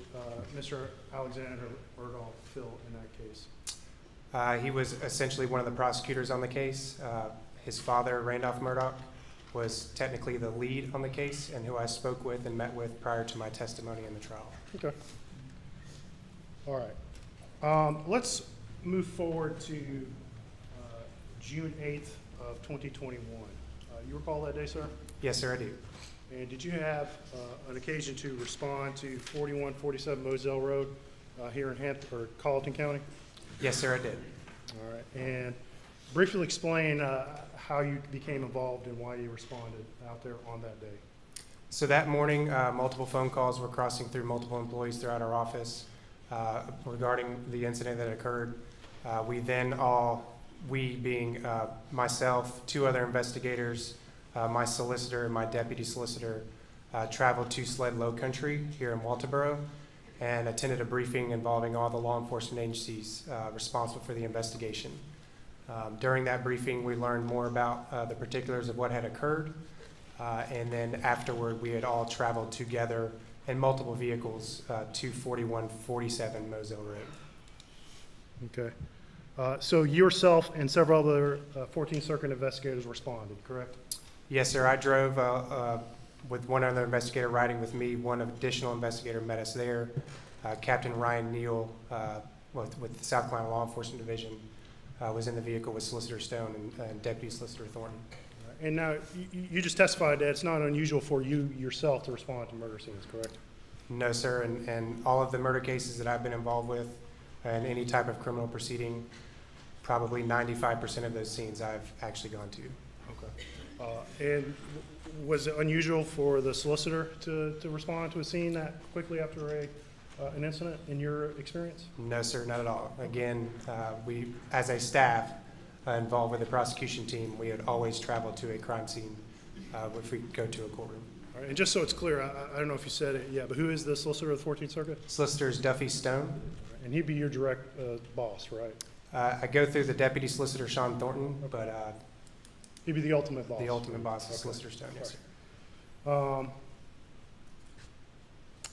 Mr. Alexander Murdaugh fill in that case? He was essentially one of the prosecutors on the case. His father, Randolph Murdaugh, was technically the lead on the case and who I spoke with and met with prior to my testimony in the trial. Okay. All right. Let's move forward to June 8th of 2021. You recall that day, sir? Yes, sir, I do. And did you have an occasion to respond to 4147 Moselle Road here in Hampton or Colleton County? Yes, sir, I did. All right. And briefly explain how you became involved and why you responded out there on that day. So that morning, multiple phone calls were crossing through multiple employees throughout our office regarding the incident that occurred. We being myself, two other investigators, my solicitor and my deputy solicitor, traveled to Sled Low Country here in Walterboro and attended a briefing involving all the law enforcement agencies responsible for the investigation. During that briefing, we learned more about the particulars of what had occurred, and then afterward, we had all traveled together in multiple vehicles to 4147 Moselle Road. Okay. So yourself and several other 14th Circuit investigators responded, correct? Yes, sir. I drove with one other investigator riding with me. One additional investigator met us there. Captain Ryan Neal with the South Carolina Law Enforcement Division was in the vehicle with Solicitor Stone and Deputy Solicitor Thornton. And now, you just testified that it's not unusual for you yourself to respond to murder scenes, correct? No, sir. And all of the murder cases that I've been involved with and any type of criminal proceeding, probably 95% of those scenes I've actually gone to. Okay. And was it unusual for the solicitor to respond to a scene that quickly after an incident in your experience? No, sir, not at all. Again, we, as a staff involved with the prosecution team, we had always traveled to a crime scene if we go to a courtroom. All right. And just so it's clear, I don't know if you said it yet, but who is the solicitor of the 14th Circuit? Solicitor is Duffy Stone. And he'd be your direct boss, right? I go through the Deputy Solicitor Sean Thornton, but He'd be the ultimate boss. the ultimate boss is Okay. Solicitor Stone, yes, sir. All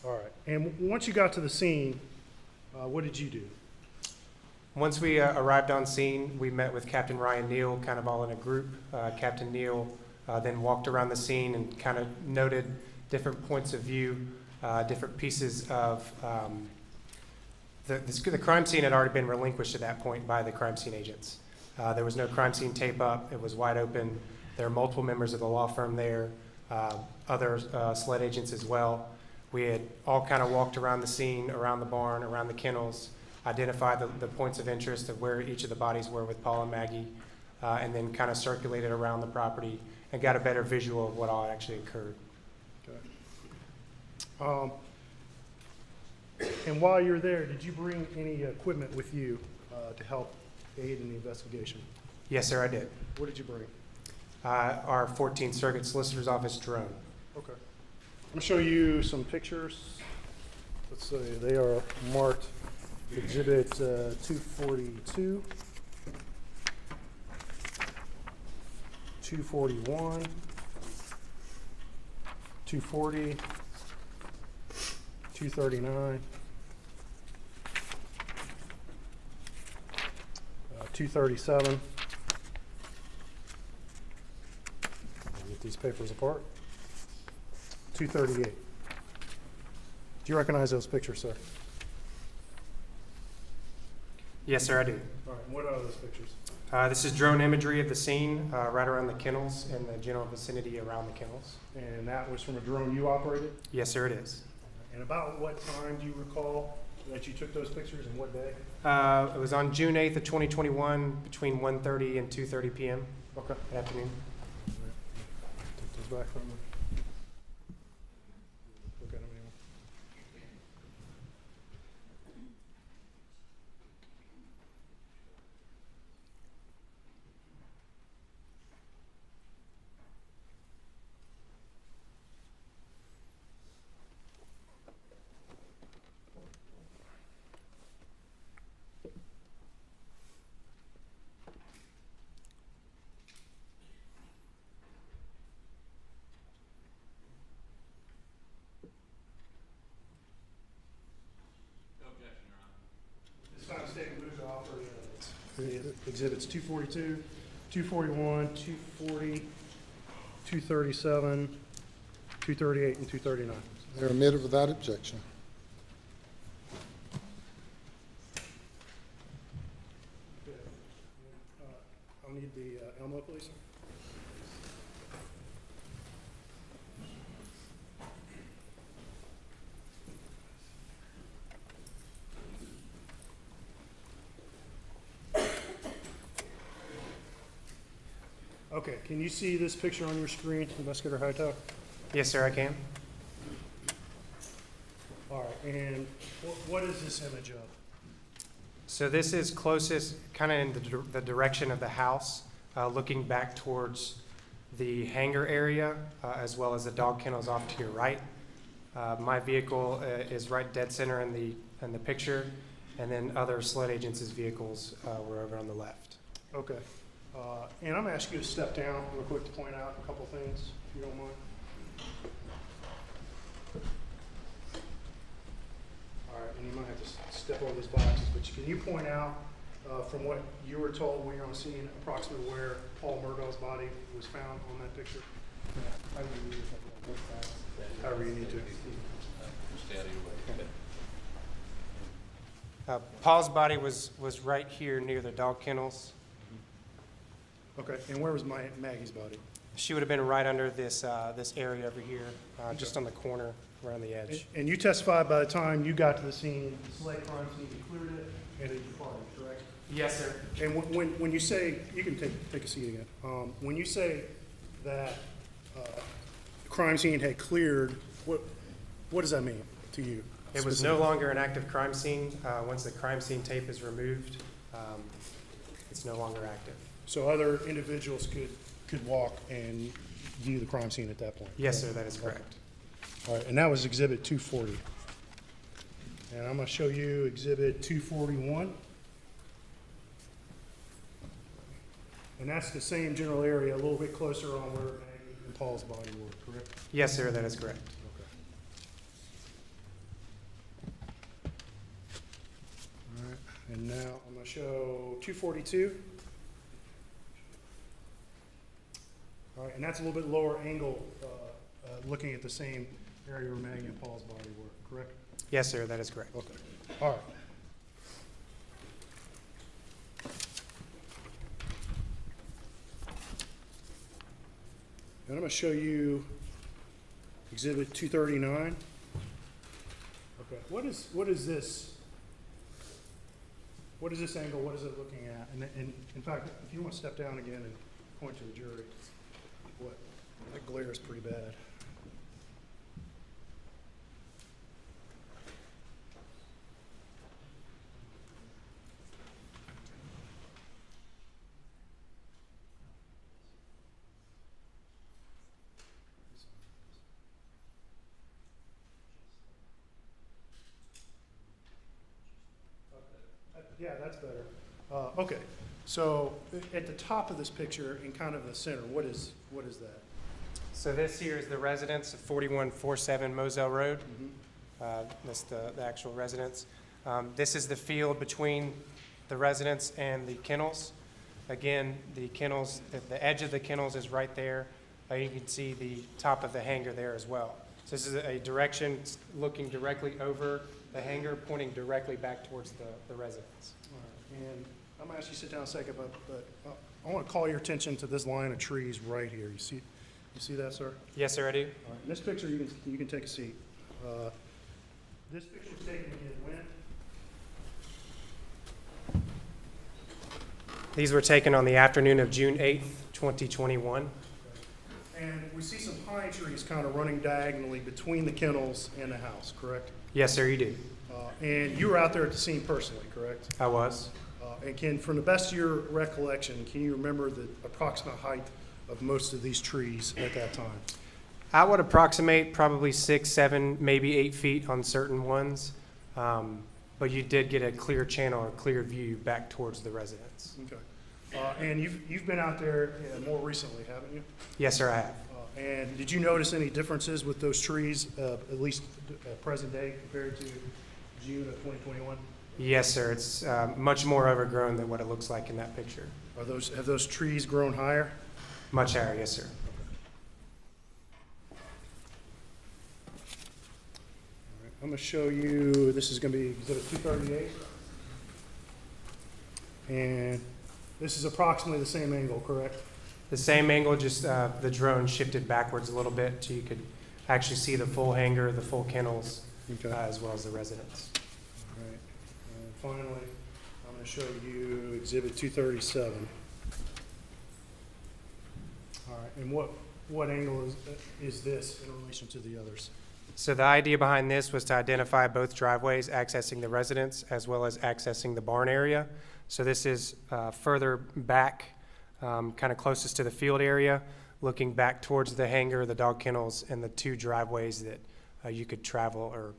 right. And once you got to the scene, what did you do? Once we arrived on scene, we met with Captain Ryan Neal, kind of all in a group. Captain Neal then walked around the scene and kind of noted different points of view, different pieces of the crime scene had already been relinquished at that point by the crime scene agents. There was no crime scene tape up. It was wide open. There are multiple members of the law firm there, other SLED agents as well. We had all kind of walked around the scene, around the barn, around the kennels, identified the points of interest of where each of the bodies were with Paul and Maggie, and then kind of circulated around the property and got a better visual of what all actually occurred. Okay. And while you're there, did you bring any equipment with you to help aid in the investigation? Yes, sir, I did. What did you bring? Our 14th Circuit Solicitor's Office drone. Okay. I'm going to show you some pictures. Let's see, they are marked Exhibit 242, 241, 240, 239, 237. Get these papers apart. 238. Do you recognize those pictures, sir? Yes, sir, I do. All right, what are those pictures? This is drone imagery of the scene right around the kennels and the general vicinity around the kennels. And that was from a drone you operated? Yes, sir, it is. And about what time do you recall that you took those pictures and what day? It was on June 8th of 2021 between 1:30 and 2:30 p.m. Okay. Afternoon. Take those back from me. Look at them anymore. This time State of Murdaugh operated exhibits 242, 241, 240, 237, 238, and 239. They're admitted without objection. I'll need the Elmo, please. Okay, can you see this picture on your screen, Investigator Hightower? Yes, sir, I can. All right, and what is this image of? So this is closest, kind of in the direction of the house, looking back towards the hangar area, as well as the dog kennels off to your right. My vehicle is right dead center in the picture, and then other SLED agents' vehicles were over on the left. Okay. And I'm going to ask you to step down real quick to point out a couple things, if you don't mind. All right, and you might have to step over these boxes, but can you point out, from what you were told when you're on scene, approximately where Paul Murdaugh's body was found on that picture? However you need to. Paul's body was right here near the dog kennels. Okay, and where was Maggie's body? She would have been right under this area over here, just on the corner around the edge. And you testified by the time you got to the scene, the SLED crime scene, you cleared it, and it departed, correct? Yes, sir. And when you say, you can take a seat again. When you say that the crime scene had cleared, what does that mean to you? It was no longer an active crime scene. Once the crime scene tape is removed, it's no longer active. So other individuals could walk and view the crime scene at that point? Yes, sir, that is correct. All right, and that was Exhibit 240. And I'm going to show you Exhibit 241. And that's the same general area, a little bit closer on where Maggie and Paul's body were, correct? Yes, sir, that is correct. Okay. All right, and now I'm going to show 242. All right, and that's a little bit lower angle, looking at the same area where Maggie and Paul's body were, correct? Yes, sir, that is correct. Okay, all right. And I'm going to show you Exhibit 239. Okay, what is this? What is this angle? What is it looking at? And in fact, if you want to step down again and point to the jury, what? That glare is pretty bad. Yeah, that's better. Okay, so at the top of this picture, in kind of the center, what is that? So this here is the residence of 4147 Moselle Road. That's the actual residence. This is the field between the residence and the kennels. Again, the kennels, the edge of the kennels is right there. You can see the top of the hangar there as well. So this is a direction looking directly over the hangar, pointing directly back towards the residence. All right, and I'm gonna ask you to sit down a second, but I want to call your attention to this line of trees right here. You see that, sir? Yes, sir, I do. All right, in this picture, you can take a seat. This picture was taken again when? These were taken on the afternoon of June 8th, 2021. And we see some pine trees kind of running diagonally between the kennels and the house, correct? Yes, sir, you do. And you were out there at the scene personally, correct? I was. And from the best of your recollection, can you remember the approximate height of most of these trees at that time? I would approximate probably 6, 7, maybe 8 feet on certain ones. But you did get a clear channel or clear view back towards the residence. Okay. And you've been out there more recently, haven't you? Yes, sir, I have. And did you notice any differences with those trees, at least present day compared to June of 2021? Yes, sir. It's much more overgrown than what it looks like in that picture. Have those trees grown higher? Much higher, yes, sir. All right, I'm going to show you, this is going to be Exhibit 238. And this is approximately the same angle, correct? The same angle, just the drone shifted backwards a little bit so you could actually see the full hangar, the full kennels, as well as the residence. All right. And finally, I'm going to show you Exhibit 237. All right. And what angle is this in relation to the others? So the idea behind this was to identify both driveways accessing the residence as well as accessing the barn area. So this is further back, kind of closest to the field area, looking back towards the hangar, the dog kennels, and the 2 driveways that you could travel or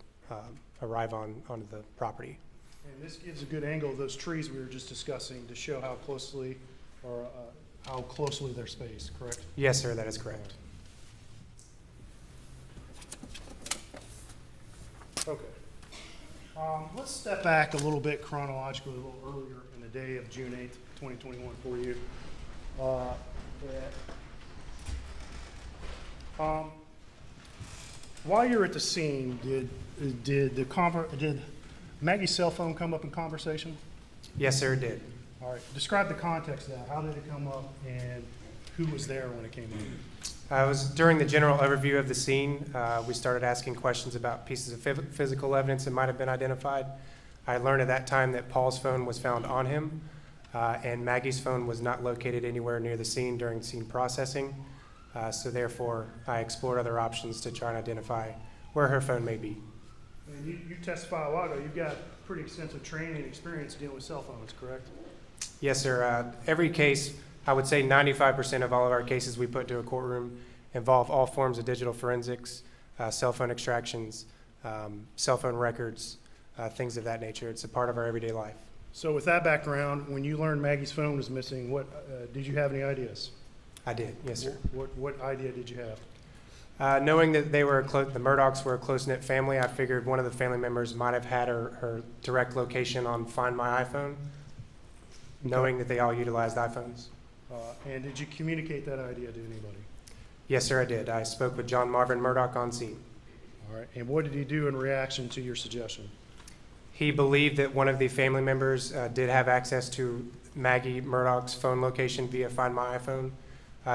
arrive onto the property. And this gives a good angle of those trees we were just discussing to show how closely they're spaced, correct? Yes, sir, that is correct. Okay. Let's step back a little bit chronologically, a little earlier in the day of June 8th, 2021 for you. While you're at the scene, did Maggie's cell phone come up in conversation? Yes, sir, it did. All right. Describe the context of that. How did it come up, and who was there when it came up? It was during the general overview of the scene. We started asking questions about pieces of physical evidence that might have been identified. I learned at that time that Paul's phone was found on him, and Maggie's phone was not located anywhere near the scene during scene processing. So therefore, I explored other options to try and identify where her phone may be. And you testified a while ago. You've got pretty extensive training and experience dealing with cell phones, correct? Yes, sir. Every case, I would say 95% of all of our cases we put to a courtroom involve all forms of digital forensics, cell phone extractions, cell phone records, things of that nature. It's a part of our everyday life. So with that background, when you learned Maggie's phone was missing, what, did you have any ideas? I did, yes, sir. What idea did you have? Knowing that they were the Murdaughs were a close-knit family, I figured one of the family members might have had her direct location on Find My iPhone, knowing that they all utilized iPhones. And did you communicate that idea to anybody? Yes, sir, I did. I spoke with John Marvin Murdaugh on scene. All right. And what did he do in reaction to your suggestion? He believed that one of the family members did have access to Maggie Murdaugh's phone location via Find My iPhone.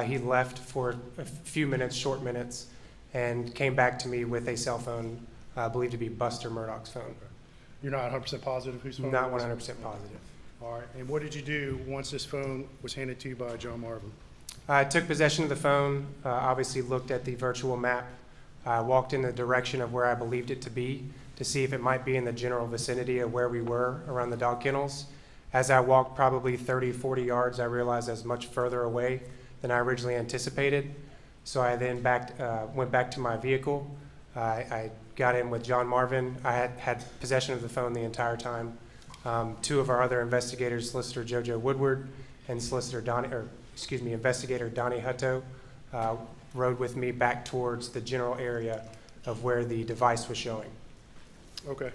He left for a few minutes, short minutes, and came back to me with a cell phone believed to be Buster Murdaugh's phone. Okay. You're not 100% positive whose phone Not it was? 100% positive. All right. And what did you do once this phone was handed to you by John Marvin? I took possession of the phone, obviously looked at the virtual map, walked in the direction of where I believed it to be to see if it might be in the general vicinity of where we were around the dog kennels. As I walked probably 30, 40 yards, I realized I was much further away than I originally anticipated. So I then went back to my vehicle. I got in with John Marvin. I had possession of the phone the entire time. Two of our other investigators, Solicitor JoJo Woodward and Investigator Donnie Hutto, rode with me back towards the general area of where the device was showing. Okay.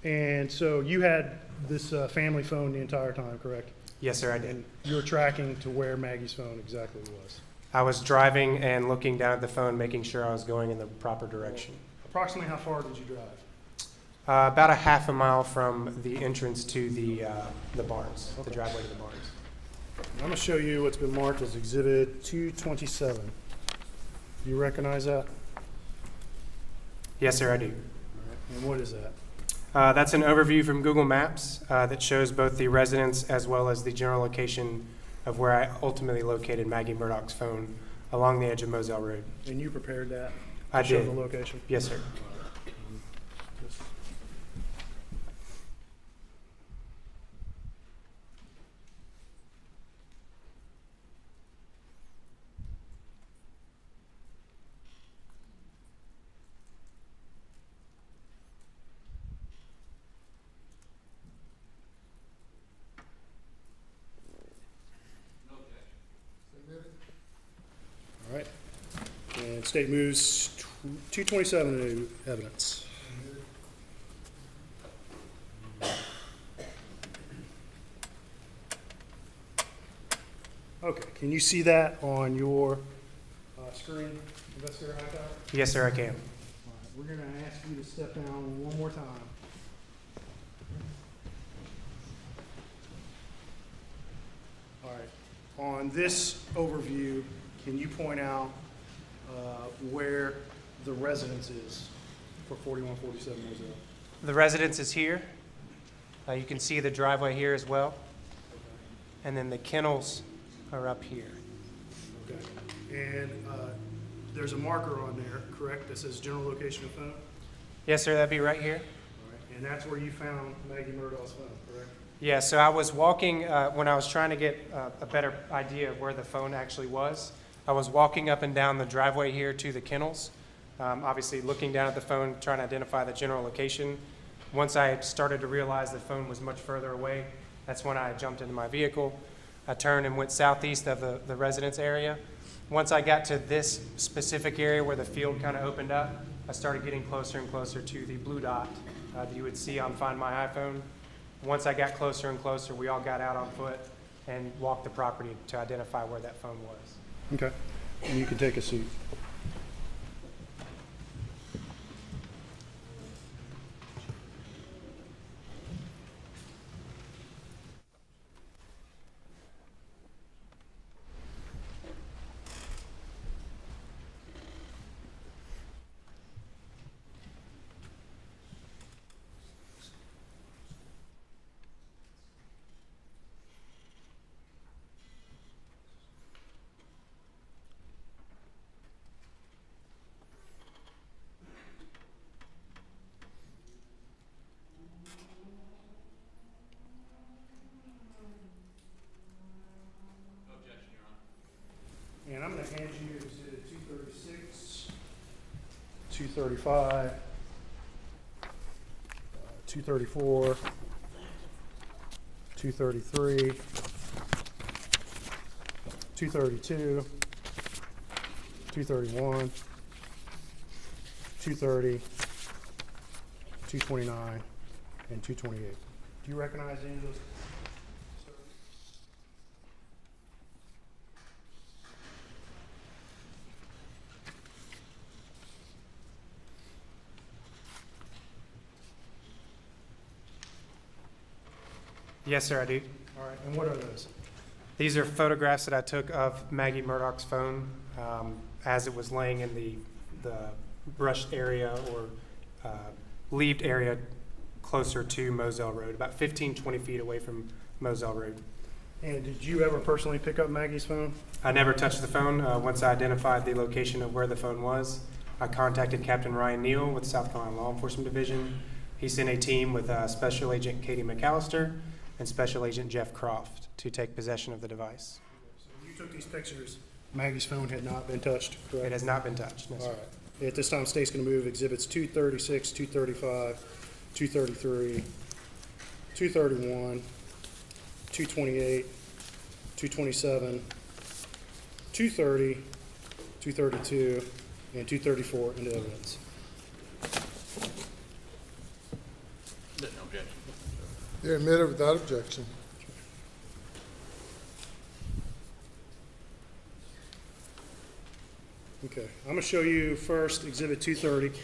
And so you had this family phone the entire time, correct? Yes, sir, I did. And you were tracking to where Maggie's phone exactly was? I was driving and looking down at the phone, making sure I was going in the proper direction. Approximately how far did you drive? About a half a mile from the entrance to the barns, the Okay. driveway to the barns. I'm going to show you what's been marked as Exhibit 227. Do you recognize that? Yes, sir, I do. All right. And what is that? That's an overview from Google Maps that shows both the residence as well as the general location of where I ultimately located Maggie Murdaugh's phone along the edge of Moselle Road. And you prepared that? I to show did. the location? Yes, sir. Just- All right. And state moves 227 into evidence. Okay, can you see that on your screen, Investigator Hightower? Yes, sir, I can. All right, we're going to ask you to step down one more time. All right, on this overview, can you point out where the residence is for 4147 Moselle? The residence is here. You can see the driveway here as well. And then the kennels are up here. Okay, and there's a marker on there, correct, that says general location of phone? Yes, sir, that'd be right here. All right, and that's where you found Maggie Murdaugh's phone, correct? Yeah, so I was walking, when I was trying to get a better idea of where the phone actually was, I was walking up and down the driveway here to the kennels, obviously looking down at the phone, trying to identify the general location. Once I started to realize the phone was much further away, that's when I jumped into my vehicle. I turned and went southeast of the residence area. Once I got to this specific area where the field kind of opened up, I started getting closer and closer to the blue dot that you would see on Find My iPhone. Once I got closer and closer, we all got out on foot and walked the property to identify where that phone was. Okay, and you can take a seat. And I'm going to hand you Exhibit 236, 235, 234, 233, 232, 231, 230, 229, and 228. Do you recognize any of those? Yes, sir, I do. All right, and what are those? These are photographs that I took of Maggie Murdaugh's phone as it was laying in the brushed area or leaved area closer to Moselle Road, about 15, 20 feet away from Moselle Road. And did you ever personally pick up Maggie's phone? I never touched the phone. Once I identified the location of where the phone was, I contacted Captain Ryan Neal with South Carolina Law Enforcement Division. He sent a team with Special Agent Katie McAllister and Special Agent Jeff Croft to take possession of the device. So when you took these pictures, Maggie's phone had not been touched, correct? It has not been touched, no, sir. All right. At this time, state's going to move exhibits 236, 235, 233, 231, 228, 227, 230, 232, and 234 into evidence. No objection. They're admitted without objection. Okay, I'm going to show you first exhibit 230.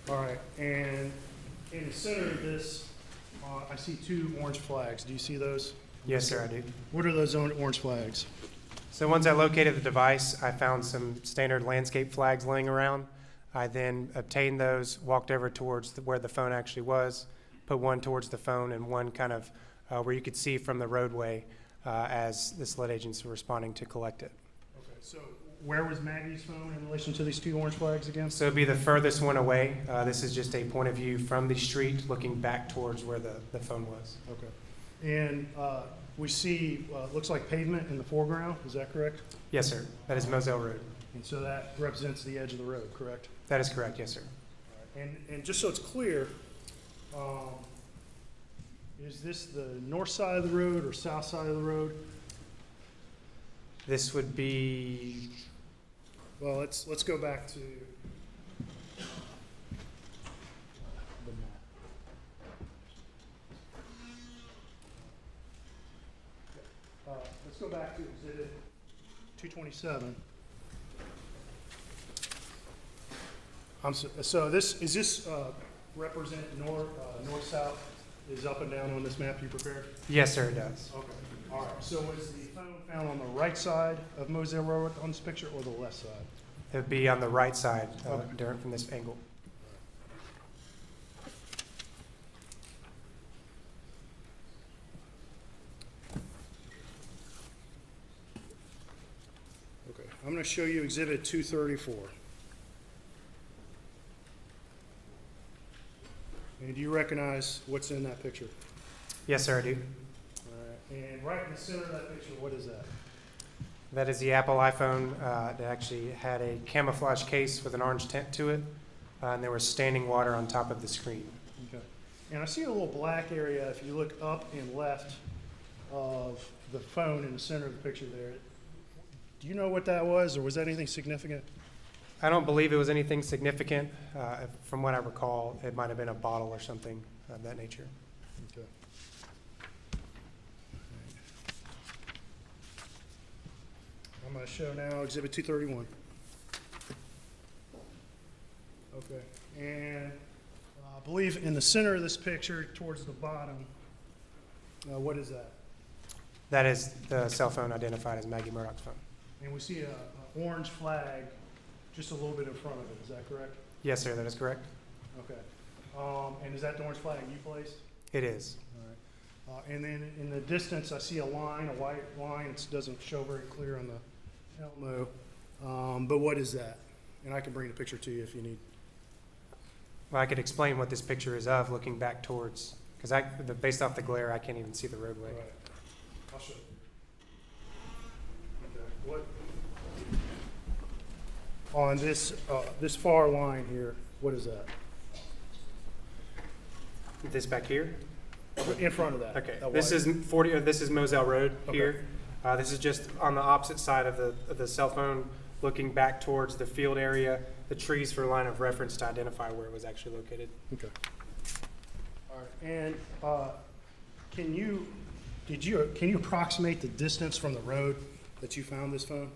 All right, and in the center of this, I see two orange flags. Do you see those? Yes, sir, I do. What are those orange flags? So once I located the device, I found some standard landscape flags laying around. I then obtained those, walked over towards where the phone actually was, put one towards the phone and one kind of where you could see from the roadway as the SLED agents were responding to collect it. Okay, so where was Maggie's phone in relation to these two orange flags again? So it'd be the furthest one away. This is just a point of view from the street looking back towards where the phone was. Okay. And we see, looks like pavement in the foreground, is that correct? Yes, sir. That is Moselle Road. And so that represents the edge of the road, correct? That is correct, yes, sir. All right. And just so it's clear, is this the north side of the road or south side of the road? This would be, Well, let's go back to the map. Let's go back to exhibit 227. So this, is this represent north-south is up and down on this map you prepared? yes, sir, it does. Okay, all right. So is the phone found on the right side of Moselle Road on this picture or the left side? It would be on the right side Okay. from this angle. Okay, I'm going to show you exhibit 234. And do you recognize what's in that picture? Yes, sir, I do. All right, and right in the center of that picture, what is that? That is the Apple iPhone that actually had a camouflage case with an orange tint to it, and there was standing water on top of the screen. Okay. And I see a little black area if you look up and left of the phone in the center of the picture there. Do you know what that was, or was that anything significant? I don't believe it was anything significant. From what I recall, it might have been a bottle or something of that nature. Okay. I'm going to show now exhibit 231. Okay, and I believe in the center of this picture, towards the bottom, what is that? That is the cell phone identified as Maggie Murdaugh's phone. And we see a orange flag just a little bit in front of it, is that correct? Yes, sir, that is correct. Okay. And is that the orange flag you placed? It is. All right. And then in the distance, I see a line, a white line. It doesn't show very clear on the Elmo. But what is that? And I can bring the picture to you if you need. Well, I could explain what this picture is of, looking back towards, because based off the glare, I can't even see the roadway. Right. I'll show you. Okay. What? On this this far line here, What is that? This back here? In front of that? Okay, that this white. is 40, this is Moselle Road Okay. here. This is just on the opposite side of the cell phone, looking back towards the field area, the trees for line of reference to identify where it was actually located. Okay. All right, and can you approximate the distance from the road that you found this phone?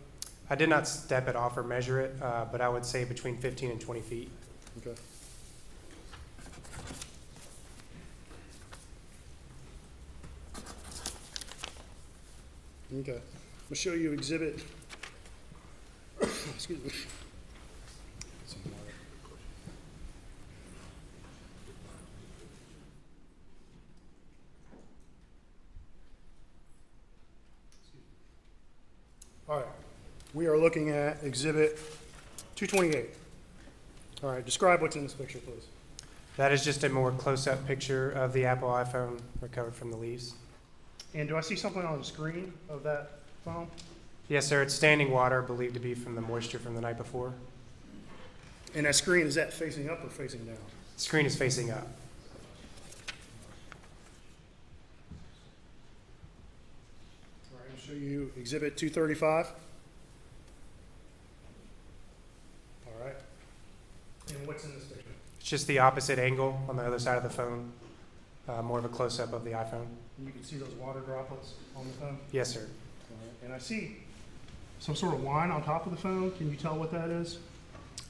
I did not step it off or measure it, but I would say between 15 and 20 feet. Okay. Okay. I'm gonna show you exhibit. Excuse me. Some water. All right. We are looking at exhibit 228. All right. Describe what's in this picture, please. That is just a more close-up picture of the Apple iPhone recovered from the leaves. And do I see something on the screen of that phone? Yes, sir, it's standing water, believed to be from the moisture from the night before. And that screen, is that facing up or facing down? The screen is facing up. All right, I'll show you exhibit 235. All right. And what's in this picture? It's just the opposite angle on the other side of the phone, more of a close-up of the iPhone. And you can see those water droplets on the phone? Yes, sir. All right. And I see some sort of line on top of the phone. Can you tell what that is?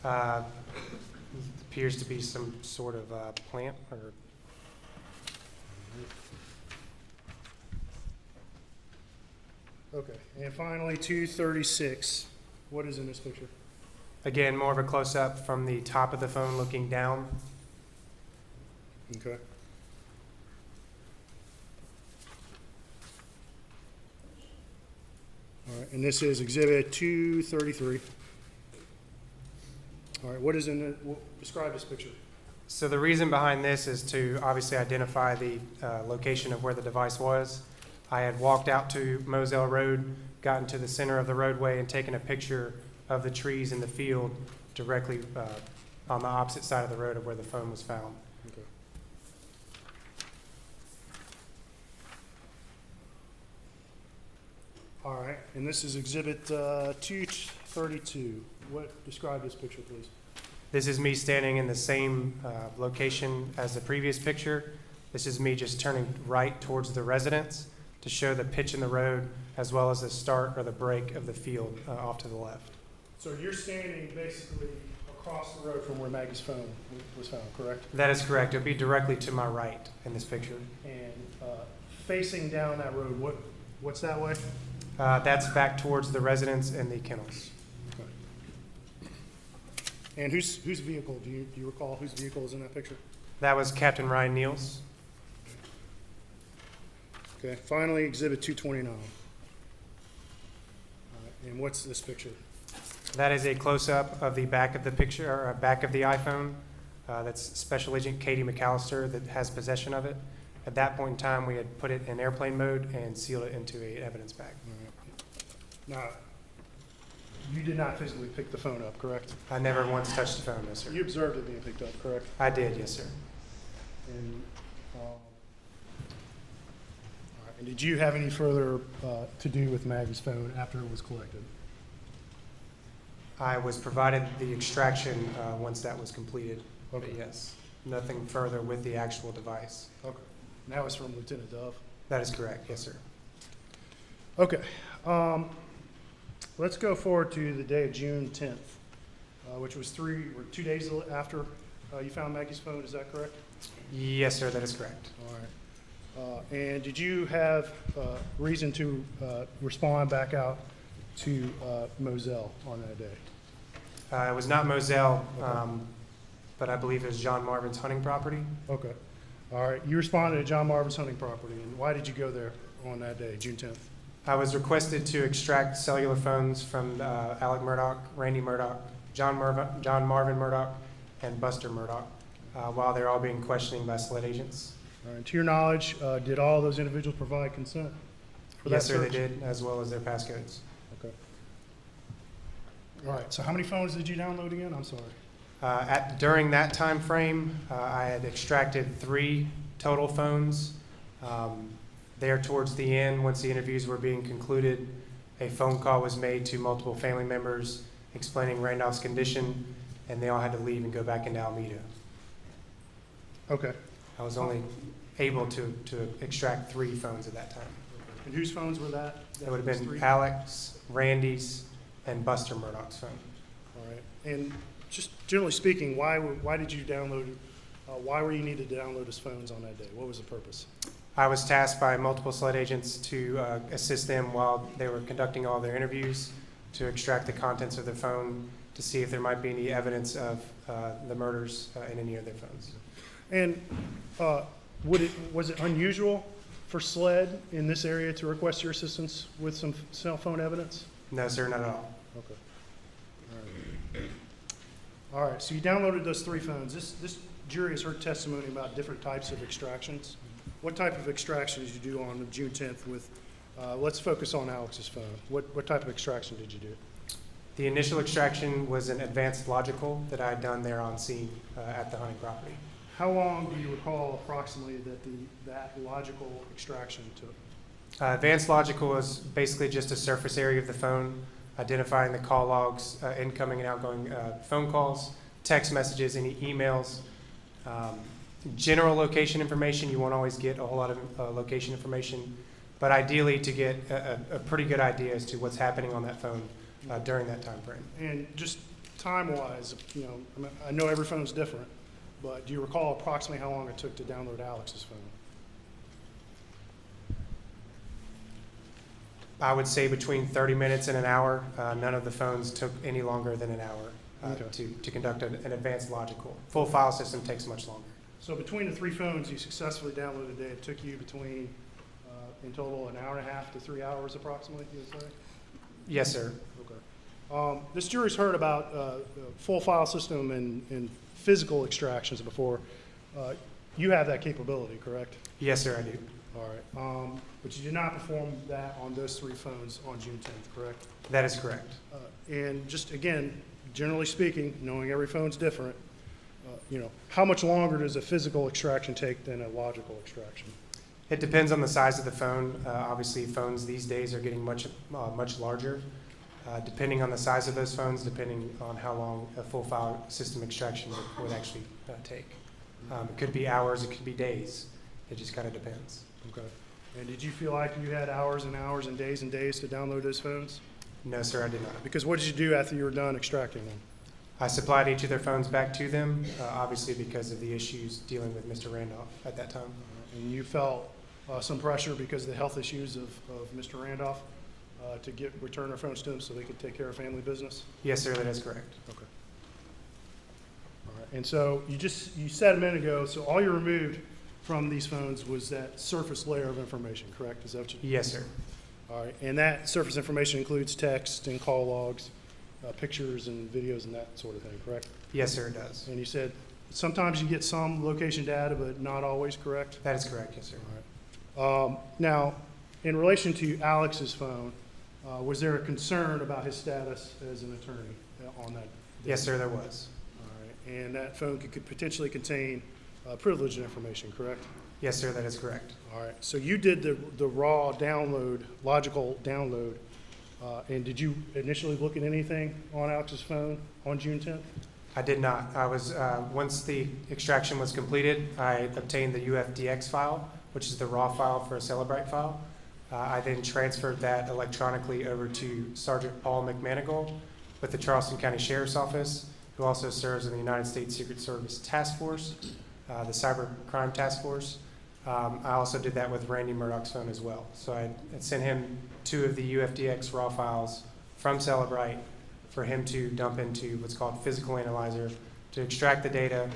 Appears to be some sort of plant or Okay. And finally, 236. What is in this picture? again, more of a close-up from the top of the phone looking down. Okay. All right, and this is exhibit 233. All right, what is in it? Describe this picture. So the reason behind this is to obviously identify the location of where the device was. I had walked out to Moselle Road, gotten to the center of the roadway, and taken a picture of the trees in the field directly on the opposite side of the road of where the phone was found. Okay. All right, and this is exhibit 232. Describe this picture, please. This is me standing in the same location as the previous picture. This is me just turning right towards the residence to show the pitch in the road as well as the start or the break of the field off to the left. So you're standing basically across the road from where Maggie's phone was found, correct? That is correct. It would be directly to my right in this picture. And facing down that road, what's that way? That's back towards the residence and the kennels. And whose vehicle? Do you recall whose vehicle is in that picture? That was Captain Ryan Niels. Okay, finally, exhibit 229. And what's this picture? That is a close-up of the back of the picture, or back of the iPhone. That's Special Agent Katie McAllister that has possession of it. At that point in time, we had put it in airplane mode and sealed it into an evidence bag. Now, you did not physically pick the phone up, correct? I never once touched the phone, no, sir. You observed it being picked up, correct? I did, yes, sir. And, all right, and did you have any further to do with Maggie's phone after it was collected? I was provided the extraction once that was completed, Okay. but yes, nothing further with the actual device. Okay. And that was from Lieutenant Dove? That is correct, yes, sir. Okay. Let's go forward to the day of June 10th, which was 2 days after you found Maggie's phone. Is that correct? Yes, sir, that is correct. All right. And did you have reason to respond back out to Moselle on that day? It was not Moselle, but I believe it was John Marvin's hunting property. Okay. All right. You responded to John Marvin's hunting property. And why did you go there on that day, June 10th? I was requested to extract cellular phones from Alec Murdaugh, Randy Murdaugh, John Marvin Murdaugh, and Buster Murdaugh, while they're all being questioned by SLED agents. All right. To your knowledge, did all those individuals provide consent for that Yes, sir, they search? did, as well as their passcodes. Okay. All right. So how many phones did you download again? I'm sorry. During that time frame, I had extracted 3 total phones. There towards the end, once the interviews were being concluded, a phone call was made to multiple family members explaining Randolph's condition, and they all had to leave and go back into Alameda. Okay. I was only able to extract 3 phones at that time. And whose phones were that? It would have Those been 3? Alex, Randy's, and Buster Murdaugh's phone. All right. And just generally speaking, why did you download, why were you needed to download his phones on that day? What was the purpose? I was tasked by multiple SLED agents to assist them while they were conducting all their interviews to extract the contents of their phone to see if there might be any evidence of the murders in any of their phones. And was it unusual for SLED in this area to request your assistance with some cell phone evidence? No, sir, not at all. Okay. All right, so you downloaded those 3 phones. This jury has heard testimony about different types of extractions. What type of extraction did you do on June 10th with, let's focus on Alex's phone. What type of extraction did you do? The initial extraction was an advanced logical that I had done there on scene at the hunting property. How long do you recall approximately that logical extraction took? Advanced logical was basically just a surface area of the phone, identifying the call logs, incoming and outgoing phone calls, text messages, any emails. General location information, you won't always get a whole lot of location information, but ideally to get a pretty good idea as to what's happening on that phone during that time frame. And just time-wise, I know every phone's different, but do you recall approximately how long it took to download Alex's phone? I would say between 30 minutes and an hour. None of the phones took any longer than an hour to conduct an advanced logical. Full file system takes much longer. So between the 3 phones you successfully downloaded today, it took you between, in total, an hour and a half to 3 hours approximately, you would say? Yes, sir. Okay. This jury's heard about full file system and physical extractions before. You have that capability, correct? Yes, sir, I do. All right. But you did not perform that on those 3 phones on June 10th, correct? That is correct. And just again, generally speaking, knowing every phone's different, how much longer does a physical extraction take than a logical extraction? It depends on the size of the phone. Obviously, phones these days are getting much larger. Depending on the size of those phones, depending on how long a full file system extraction would actually take. It could be hours, it could be days. It just kind of depends. Okay. And did you feel like you had hours and hours and days to download those phones? No, sir, I did not. Because what did you do after you were done extracting them? I supplied each of their phones back to them, obviously because of the issues dealing with Mr. Randolph at that time. And you felt some pressure because of the health issues of Mr. Randolph to return their phones to him so they could take care of family business? Yes, sir, that is correct. Okay. All right. And so you said a minute ago, so all you removed from these phones was that surface layer of information, correct? Is that what you? Yes, sir. All right. And that surface information includes text and call logs, pictures and videos and that sort of thing, correct? Yes, sir, it does. And you said sometimes you get some location data, but not always, correct? That is correct, yes, sir. All right. Now, in relation to Alex's phone, was there a concern about his status as an attorney on that? Yes, sir, there was. All right. And that phone could potentially contain privileged information, correct? Yes, sir, that is correct. All right. So you did the raw download, logical download, and did you initially look at anything on Alex's phone on June 10th? I did not. I was, once the extraction was completed, I obtained the UFDX file, which is the raw file for a Celebrite file. I then transferred that electronically over to Sergeant Paul McManigal with the Charleston County Sheriff's Office, who also serves in the United States Secret Service Task Force, the Cyber Crime Task Force. I also did that with Randy Murdaugh's phone as well. So I sent him 2 of the UFDX raw files from Celebrite for him to dump into what's called Physical Analyzer to extract the data.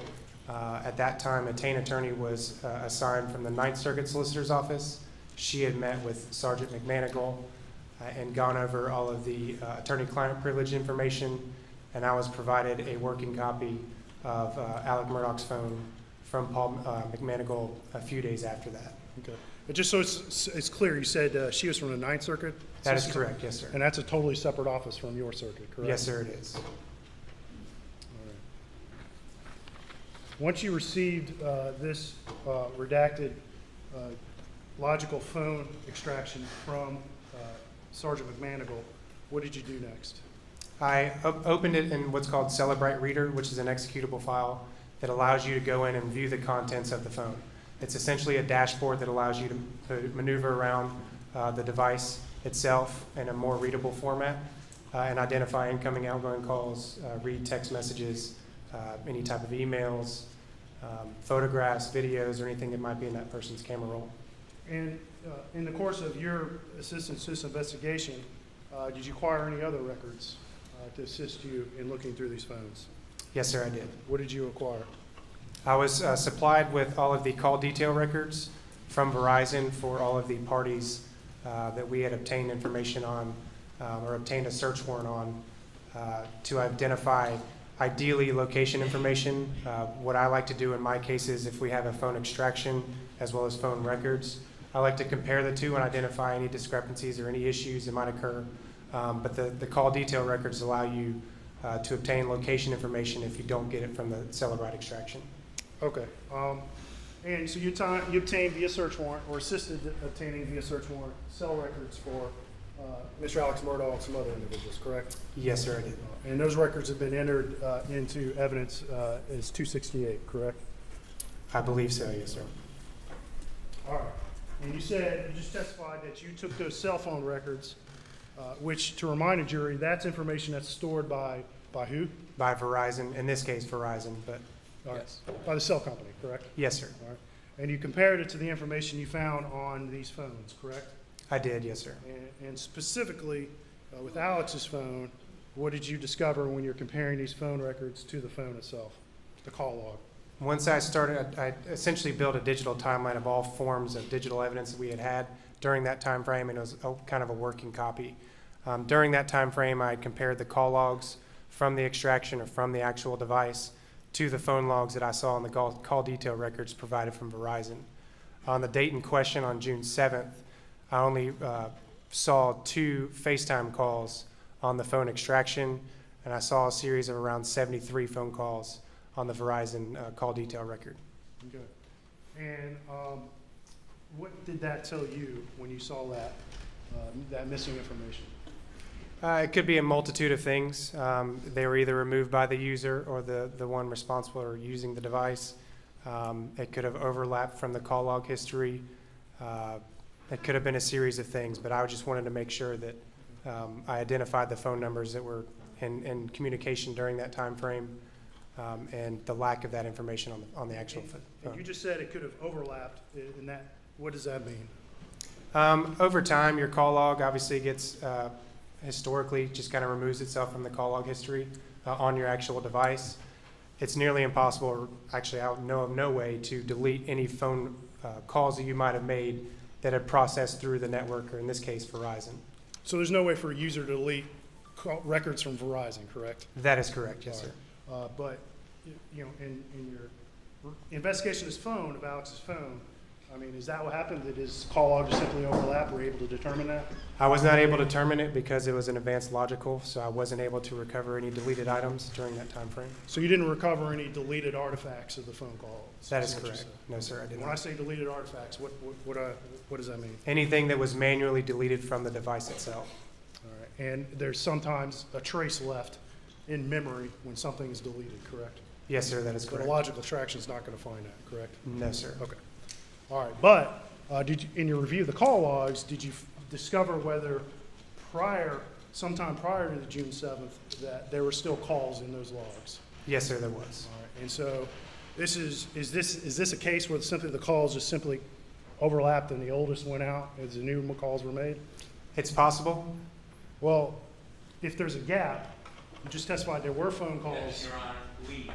At that time, a Tain attorney was assigned from the 9th Circuit Solicitor's Office. She had met with Sergeant McManigal and gone over all of the attorney-client privilege information, and I was provided a working copy of Alec Murdaugh's phone from Paul McManigal a few days after that. Okay. But just so it's clear, you said she was from the 9th Circuit? That is correct, yes, sir. And that's a totally separate office from your circuit, correct? Yes, sir, it is. All right. Once you received this redacted logical phone extraction from Sergeant McManigal, what did you do next? I opened it in what's called Celebrite Reader, which is an executable file that allows you to go in and view the contents of the phone. It's essentially a dashboard that allows you to maneuver around the device itself in a more readable format and identify incoming, outgoing calls, read text messages, any type of emails, photographs, videos, or anything that might be in that person's camera roll. And in the course of your assistance to this investigation, did you acquire any other records to assist you in looking through these phones? Yes, sir, I did. What did you acquire? I was supplied with all of the call detail records from Verizon for all of the parties that we had obtained information on or obtained a search warrant on to identify ideally location information. What I like to do in my cases, if we have a phone extraction as well as phone records, I like to compare the two and identify any discrepancies or any issues that might occur. But the call detail records allow you to obtain location information if you don't get it from the Celebrite extraction. Okay. And so you obtained via search warrant or assisted obtaining via search warrant cell records for Mr. Alex Murdaugh and some other individuals, correct? Yes, sir, I did. And those records have been entered into evidence as 268, correct? I believe so, yes, sir. All right. And you just testified that you took those cell phone records, which, to remind a jury, that's information that's stored by who? By Verizon, in this case Verizon, but All right. yes. By the cell company, correct? Yes, sir. All right. And you compared it to the information you found on these phones, correct? I did, yes, sir. And specifically, with Alex's phone, what did you discover when you're comparing these phone records to the phone itself, the call log? Once I started, I essentially built a digital timeline of all forms of digital evidence that we had during that time frame, and it was kind of a working copy. During that time frame, I compared the call logs from the extraction or from the actual device to the phone logs that I saw in the call detail records provided from Verizon. On the date in question, on June 7th, I only saw 2 FaceTime calls on the phone extraction, and I saw a series of around 73 phone calls on the Verizon call detail record. Good. And what did that tell you when you saw that missing information? It could be a multitude of things. They were either removed by the user or the one responsible for using the device. It could have overlapped from the call log history. It could have been a series of things, but I just wanted to make sure that I identified the phone numbers that were in communication during that time frame and the lack of that information on the actual phone. And you just said it could have overlapped in that. What does that mean? Over time, your call log obviously gets historically just kind of removes itself from the call log history on your actual device. It's nearly impossible, or actually I know of no way to delete any phone calls that you might have made that had processed through the network, or in this case, Verizon. So there's no way for a user to delete records from Verizon, correct? That is correct, yes, sir. But you know, in your investigation of his phone, of Alex's phone, I mean, is that what happened? Did his call log just simply overlap? Were you able to determine that? I was not able to determine it because it was an advanced logical, so I wasn't able to recover any deleted items during that time frame. So you didn't recover any deleted artifacts of the phone call? That is correct. No, sir, I did When I not. say deleted artifacts, what does that mean? Anything that was manually deleted from the device itself. All right. And there's sometimes a trace left in memory when something is deleted, correct? Yes, sir, that is But a correct. logical extraction is not going to find that, correct? No, sir. Okay. All right. But did you, in your review of the call logs, did you discover whether sometime prior to the June 7th, that there were still calls in those logs? Yes, sir, there was. All right. And so is this a case where simply the calls just simply overlapped and the oldest went out as the new calls were made? It's possible. Well, if there's a gap, you just testified there were phone calls. Yes, Your Honor, we.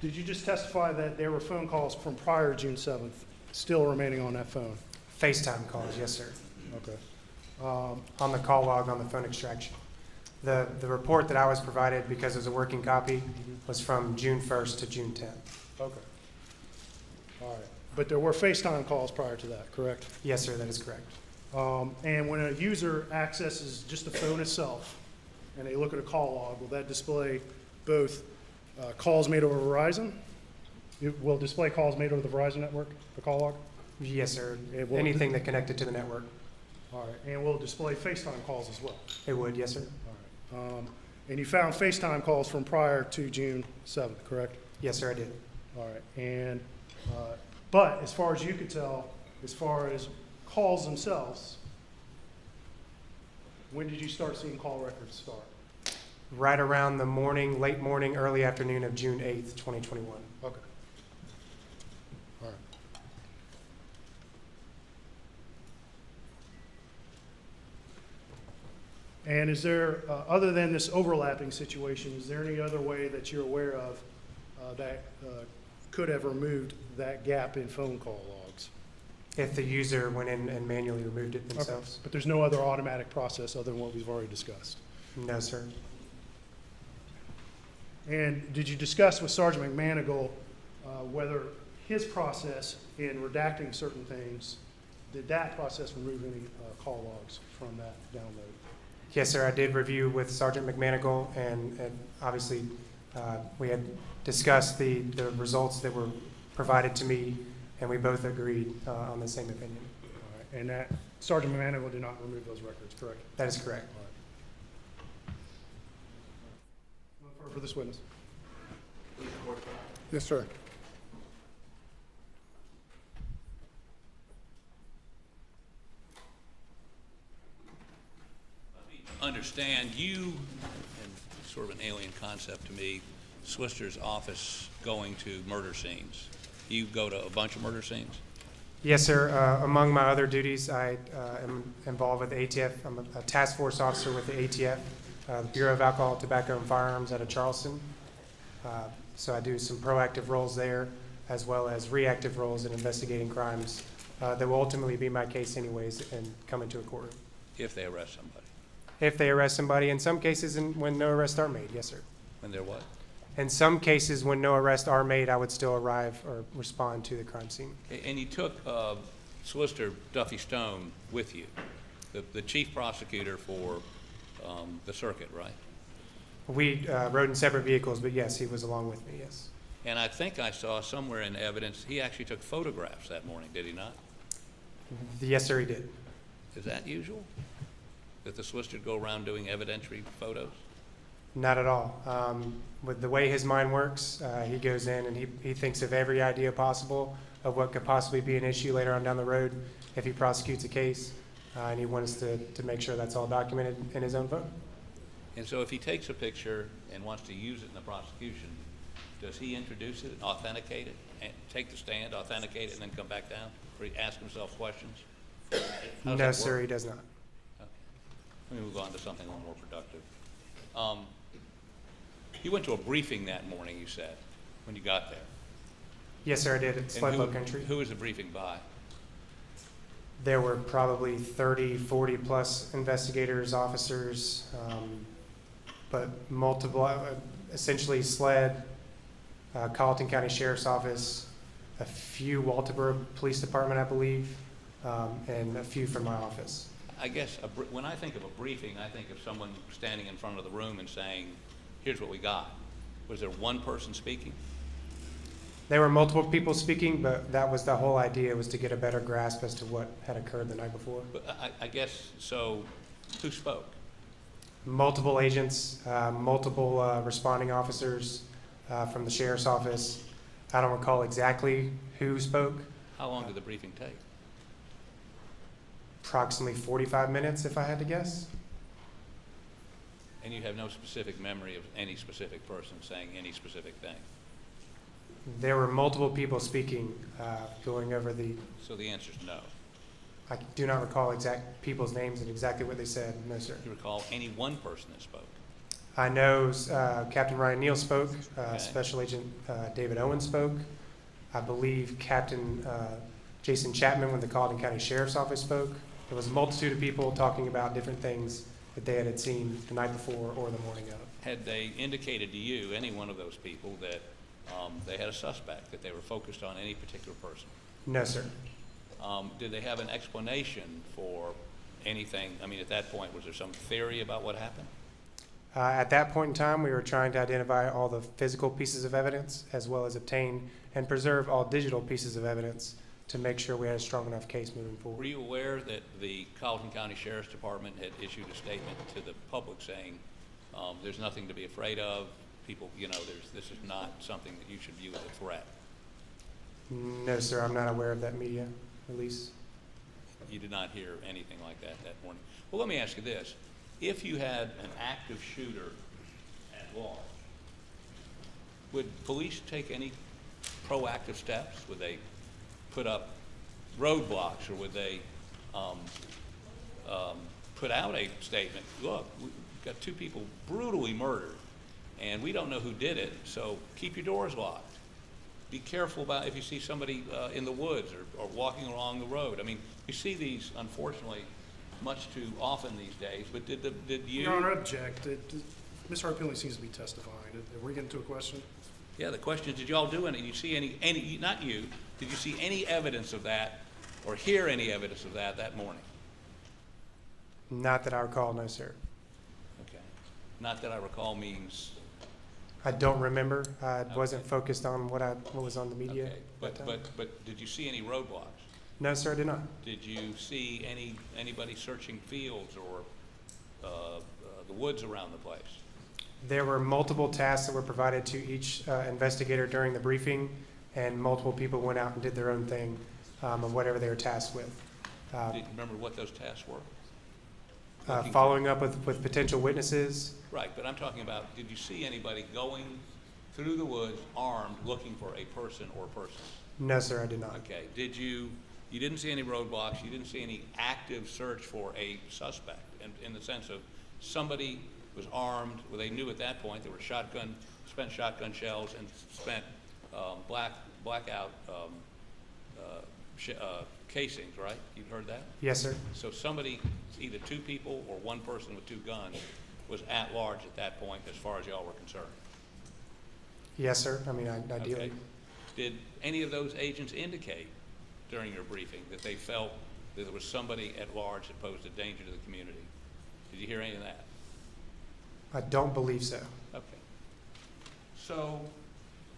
Did you just testify that there were phone calls from prior to June 7th still remaining on that phone? FaceTime calls, yes, sir. Okay. On the call log on the phone extraction. The report that I was provided, because it was a working copy, was from June 1st to June 10th. Okay. All right. But there were FaceTime calls prior to that, correct? Yes, sir, that is correct. And when a user accesses just the phone itself, and they look at a call log, will that display both calls made over Verizon? It will display calls made over the Verizon network, the call log? Yes, sir. It will- Anything that connected to the network. All right, and will it display FaceTime calls as well? It would, yes, sir. All right. And you found FaceTime calls from prior to June 7th, correct? Yes, sir, I did. All right, and, but as far as you could tell, as far as calls themselves, when did you start seeing call records start? Right around the morning, late morning, early afternoon of June 8th, 2021. Okay. All right. And is there, other than this overlapping situation, is there any other way that you're aware of that could have removed that gap in phone call logs? If the user went in and manually removed it Okay. themselves? But there's no other automatic process other than what we've already discussed? No, sir. And did you discuss with Sergeant McManigal whether his process in redacting certain things, did that process remove any call logs from that download? Yes, sir, I did review with Sergeant McManigal, and obviously, we had discussed the results that were provided to me, and we both agreed on the same opinion. All right. And that Sergeant McManigal did not remove those records, correct? That is correct. All right. For this witness. Yes, sir. Understand you, and sort of an alien concept to me, Swister's office going to murder scenes. You go to a bunch of murder scenes? Yes, sir. Among my other duties, I am involved with the ATF. I'm a task force officer with the ATF, the Bureau of Alcohol, Tobacco, and Firearms out of Charleston. So I do some proactive roles there, as well as reactive roles in investigating crimes that will ultimately be my case anyways and come into a courtroom. If they arrest somebody? If they arrest somebody, in some cases when no arrests are made, yes, sir. When they're what? In some cases, when no arrests are made, I would still arrive or respond to the crime scene. And you took Solicitor Duffy Stone with you, the chief prosecutor for the circuit, right? We rode in separate vehicles, but yes, he was along with me, yes. And I think I saw somewhere in evidence, he actually took photographs that morning, did he not? Yes, sir, he did. Is that usual? That the solicitor go around doing evidentiary photos? Not at all. With the way his mind works, he goes in and he thinks of every idea possible of what could possibly be an issue later on down the road if he prosecutes a case, and he wants to make sure that's all documented in his own phone. And so if he takes a picture and wants to use it in the prosecution, does he introduce it, authenticate it, and take the stand, authenticate it, and then come back down, or he ask himself questions? How does No, that sir, work? he does not. Okay. Let me move on to something a little more productive. You went to a briefing that morning, you said, when you got there. Yes, sir, I did at And Sled Country. Who was the briefing by? There were probably 30, 40 plus investigators, officers, but multiple, essentially SLED, Colleton County Sheriff's Office, a few Walterboro Police Department, I believe, and a few from my office. I guess when I think of a briefing, I think of someone standing in front of the room and saying, here's what we got. Was there one person speaking? There were multiple people speaking, but that was the whole idea, was to get a better grasp as to what had occurred the night before. But I guess, so who spoke? Multiple agents, multiple responding officers from the sheriff's office. I don't recall exactly who spoke. How long did the briefing take? Approximately 45 minutes, if I had to guess. And you have no specific memory of any specific person saying any specific thing? There were multiple people speaking, going over the, So the answer is no. I do not recall exact people's names and exactly what they said, no, sir. Do you recall any one person that spoke? I know Captain Ryan Neal spoke, Okay. Special Agent David Owen spoke. I believe Captain Jason Chapman with the Colleton County Sheriff's Office spoke. There was a multitude of people talking about different things that they had seen the night before or the morning of. Had they indicated to you, any one of those people, that they had a suspect, that they were focused on any particular person? No, sir. Did they have an explanation for anything? I mean, at that point, was there some theory about what happened? At that point in time, we were trying to identify all the physical pieces of evidence as well as obtain and preserve all digital pieces of evidence to make sure we had a strong enough case moving Were forward. you aware that the Colleton County Sheriff's Department had issued a statement to the public saying, there's nothing to be afraid of, people, this is not something that you should view as a threat? No, sir, I'm not aware of that media release. You did not hear anything like that morning? Well, let me ask you this. If you had an active shooter at large, would police take any proactive steps? Would they put up roadblocks, or would they put out a statement, look, we've got 2 people brutally murdered, and we don't know who did it, so keep your doors locked. Be careful about if you see somebody in the woods or walking along the road. I mean, you see these, unfortunately, much too often these days, but did you? Your Honor, I object. Mr. Harpilli seems to be testifying. Are we getting to a question? Yeah, the question is, did y'all do any, you see any, not you, did you see any evidence of that or hear any evidence of that morning? Not that I recall, no, sir. Okay. Not that I recall means, I don't remember. I wasn't focused on what was on the media. okay, at that time. but did you see any roadblocks? No, sir, I did not. Did you see anybody searching fields or the woods around the place? There were multiple tasks that were provided to each investigator during the briefing, and multiple people went out and did their own thing of whatever they were tasked with. Do you remember what those tasks were? Following up with potential witnesses. Right, but I'm talking about, did you see anybody going through the woods armed looking for a person or persons? No, sir, I did not. Okay, you didn't see any roadblocks, you didn't see any active search for a suspect, in the sense of somebody was armed, well, they knew at that point there were spent shotgun shells and spent blackout casings, right? You've heard that? Yes, sir. So somebody, either 2 people or 1 person with 2 guns, was at large at that point as far as y'all were concerned? Yes, sir. I mean, ideally. Okay. Did any of those agents indicate during your briefing that they felt that there was somebody at large that posed a danger to the community? Did you hear any of that? I don't believe so. Okay. So,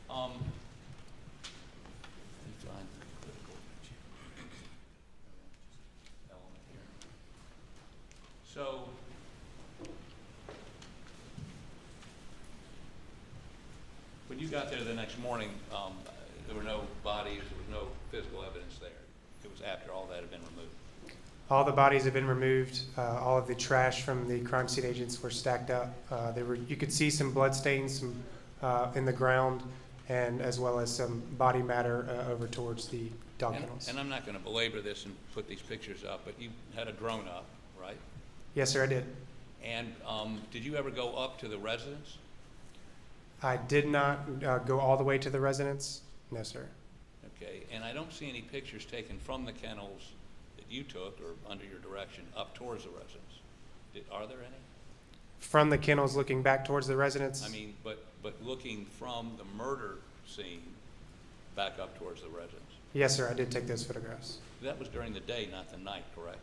let me find the critical element here. So, when you got there the next morning, there were no bodies, there was no physical evidence there. It was after all that had been removed. All the bodies have been removed. All of the trash from the crime scene agents were stacked up. You could see some blood stains in the ground, and as well as some body matter over towards the dog kennels. And I'm not going to belabor this and put these pictures up, but you had a drone up, right? Yes, sir, I did. And did you ever go up to the residence? I did not go all the way to the residence. No, sir. Okay, and I don't see any pictures taken from the kennels that you took or under your direction up towards the residence. Are there any? From the kennels looking back towards the residence? I mean, but looking from the murder scene back up towards the residence. Yes, sir, I did take those photographs. That was during the day, not the night, correct?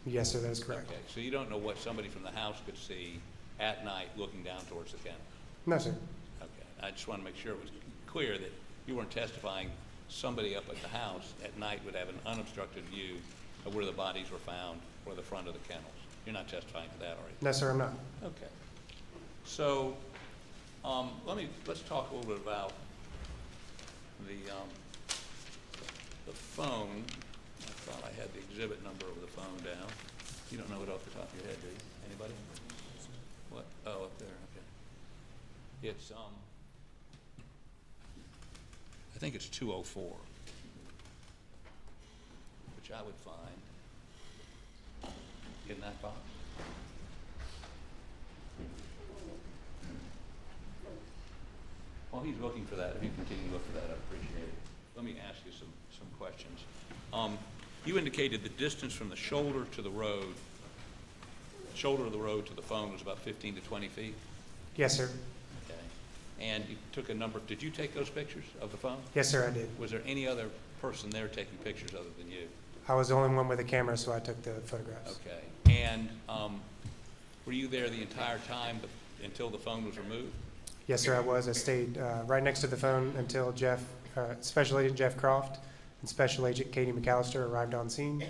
Yes, sir, that is correct. Okay, so you don't know what somebody from the house could see at night looking down towards the kennel? No, sir. Okay, I just want to make sure it was clear that you weren't testifying somebody up at the house at night would have an unobstructed view of where the bodies were found or the front of the kennels. You're not testifying to that, are you? No, sir, I'm not. Okay. So, let's talk a little bit about the phone. I thought I had the exhibit number of the phone down. You don't know it off the top of your head, do you? Anybody? What? Oh, up there, okay. It's, I think it's 204, which I would find in that box. While he's looking for that, if you continue to look for that, I'd appreciate it. Let me ask you some questions. You indicated the distance from the shoulder to the road, shoulder of the road to the phone was about 15 to 20 feet? Yes, sir. Okay. And you took a number, did you take those pictures of the phone? Yes, sir, I did. Was there any other person there taking pictures other than you? I was the only one with a camera, so I took the photographs. Okay. And were you there the entire time until the phone was removed? Yes, sir, I was. I stayed right next to the phone until Special Agent Jeff Croft and Special Agent Katie McAllister arrived on scene.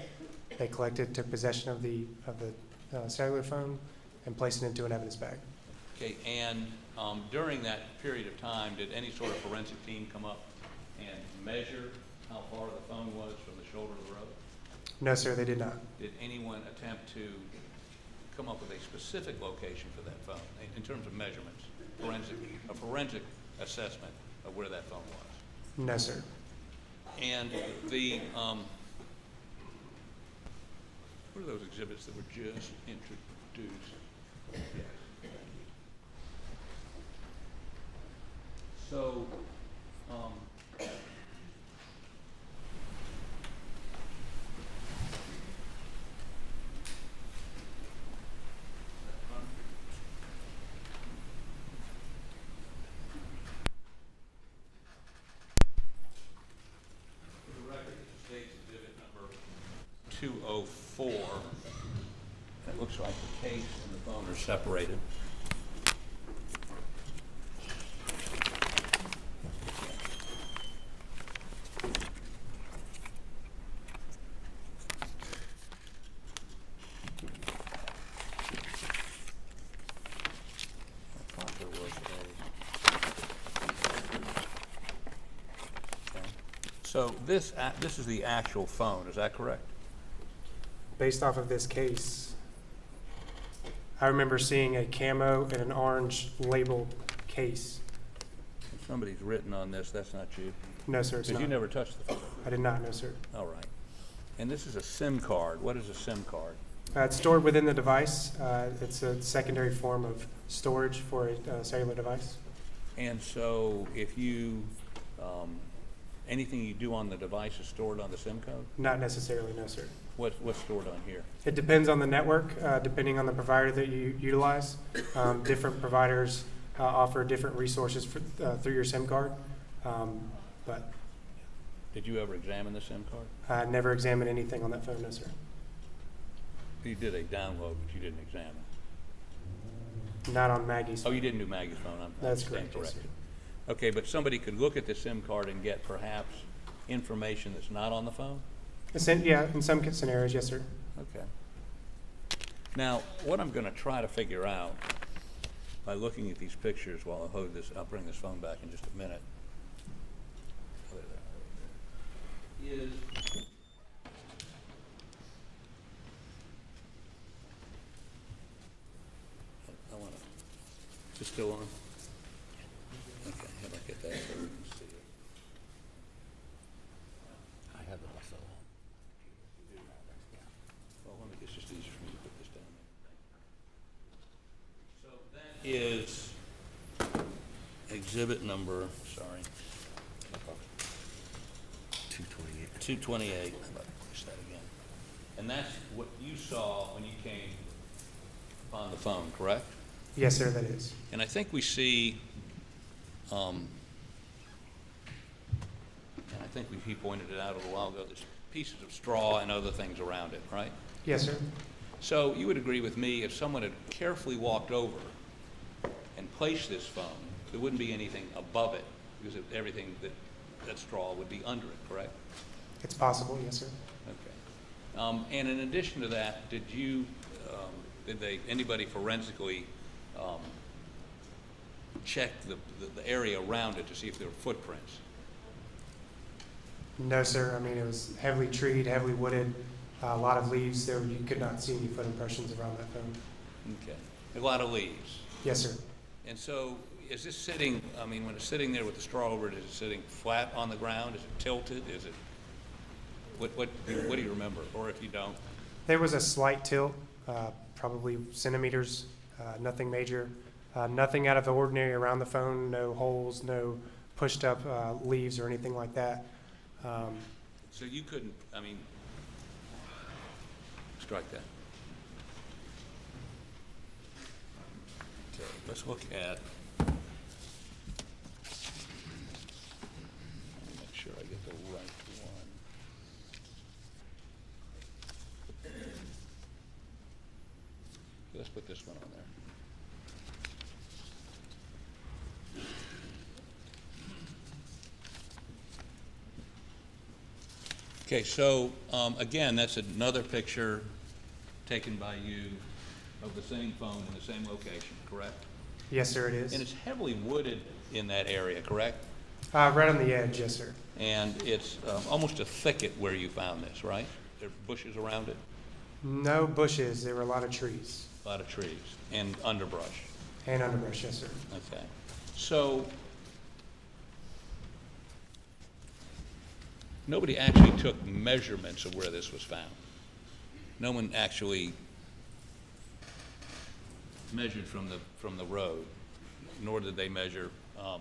They took possession of the cellular phone and placed it into an evidence bag. Okay, and during that period of time, did any sort of forensic team come up and measure how far the phone was from the shoulder of the road? No, sir, they did not. Did anyone attempt to come up with a specific location for that phone in terms of measurements, a forensic assessment of where that phone was? No, sir. And what are those exhibits that were just introduced? Yes. So, for the record, it states exhibit number 204. It looks like the case and the phone are separated. I thought there was a... Okay. So this is the actual phone, is that correct? Based off of this case, I remember seeing a camo and an orange label case. If somebody's written on this, that's not you? No, sir, it's Because not. you never touched the phone? I did not, no, sir. All right. And this is a SIM card. What is a SIM card? It's stored within the device. It's a secondary form of storage for a cellular device. And so if you, anything you do on the device is stored on the SIM code? Not necessarily, no, sir. What's stored on here? It depends on the network, depending on the provider that you utilize. Different providers offer different resources through your SIM card. But Did you ever examine the SIM card? I never examined anything on that phone, no, sir. You did a download, but you didn't examine. Not on Maggie's. Oh, you didn't do Maggie's phone? That's stand correct, yes, sir. corrected. Okay, but somebody could look at the SIM card and get perhaps information that's not on the phone? Yeah, in some scenarios, yes, sir. Okay. Now, what I'm going to try to figure out by looking at these pictures while I'll bring this phone back in just a minute. Is I want to. Is it still on? Okay, how about get that so we can see it? I have it also on. Well, let me, it's just easier for me to put this down there. So that is exhibit number, sorry. 228. How about push that again? And that's what you saw when you came upon the phone, correct? Yes, sir, that is. And I think we see, and I think he pointed it out a little while ago, there's pieces of straw and other things around it, right? Yes, sir. So you would agree with me, if someone had carefully walked over and placed this phone, there wouldn't be anything above it, because everything that straw would be under it, correct? It's possible, yes, sir. Okay. And in addition to that, did anybody forensically check the area around it to see if there were footprints? No, sir. I mean, it was heavily treed, heavily wooded, a lot of leaves. You could not see any foot impressions around that phone. Okay. A lot of leaves. Yes, sir. And so is this sitting, I mean, when it's sitting there with the straw over it, is it sitting flat on the ground? Is it tilted? Is it, what do you remember? Or if you don't? There was a slight tilt, probably centimeters, nothing major. Nothing out of the ordinary around the phone, no holes, no pushed up leaves or anything like that. So you couldn't, I mean, strike that. Okay, let's look at, let me make sure I get the right one. Let's put this one on there. Okay, so, again, that's another picture taken by you of the same phone in the same location, correct? Yes, sir, it is. And it's heavily wooded in that area, correct? Right on the edge, yes, sir. And it's almost a thicket where you found this, right? There are bushes around it, No bushes, there were a lot of trees a lot of trees, and underbrush. and underbrush, yes, sir. Okay. So, nobody actually took measurements of where this was found. No one actually measured from the road, nor did they measure, I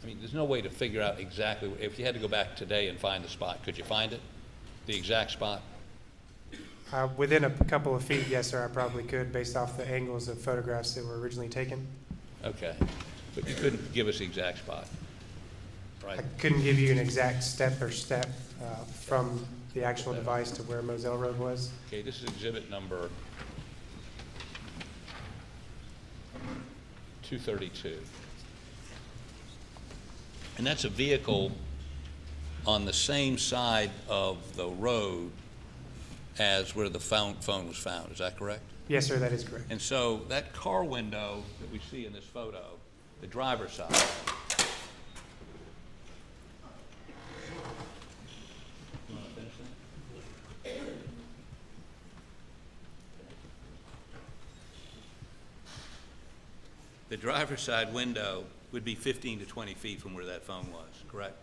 mean, there's no way to figure out exactly, if you had to go back today and find the spot, could you find it? The exact spot? Within a couple of feet, yes, sir, I probably could, based off the angles of photographs that were originally taken. Okay. But you couldn't give us the exact spot, right? I couldn't give you an exact step from the actual device to where Moselle Road was. Okay, this is exhibit number 232. And that's a vehicle on the same side of the road as where the phone was found, is that correct? Yes, sir, that is correct. And so that car window that we see in this photo, the driver's side, you wanna finish that? The driver's side window would be 15 to 20 feet from where that phone was, correct?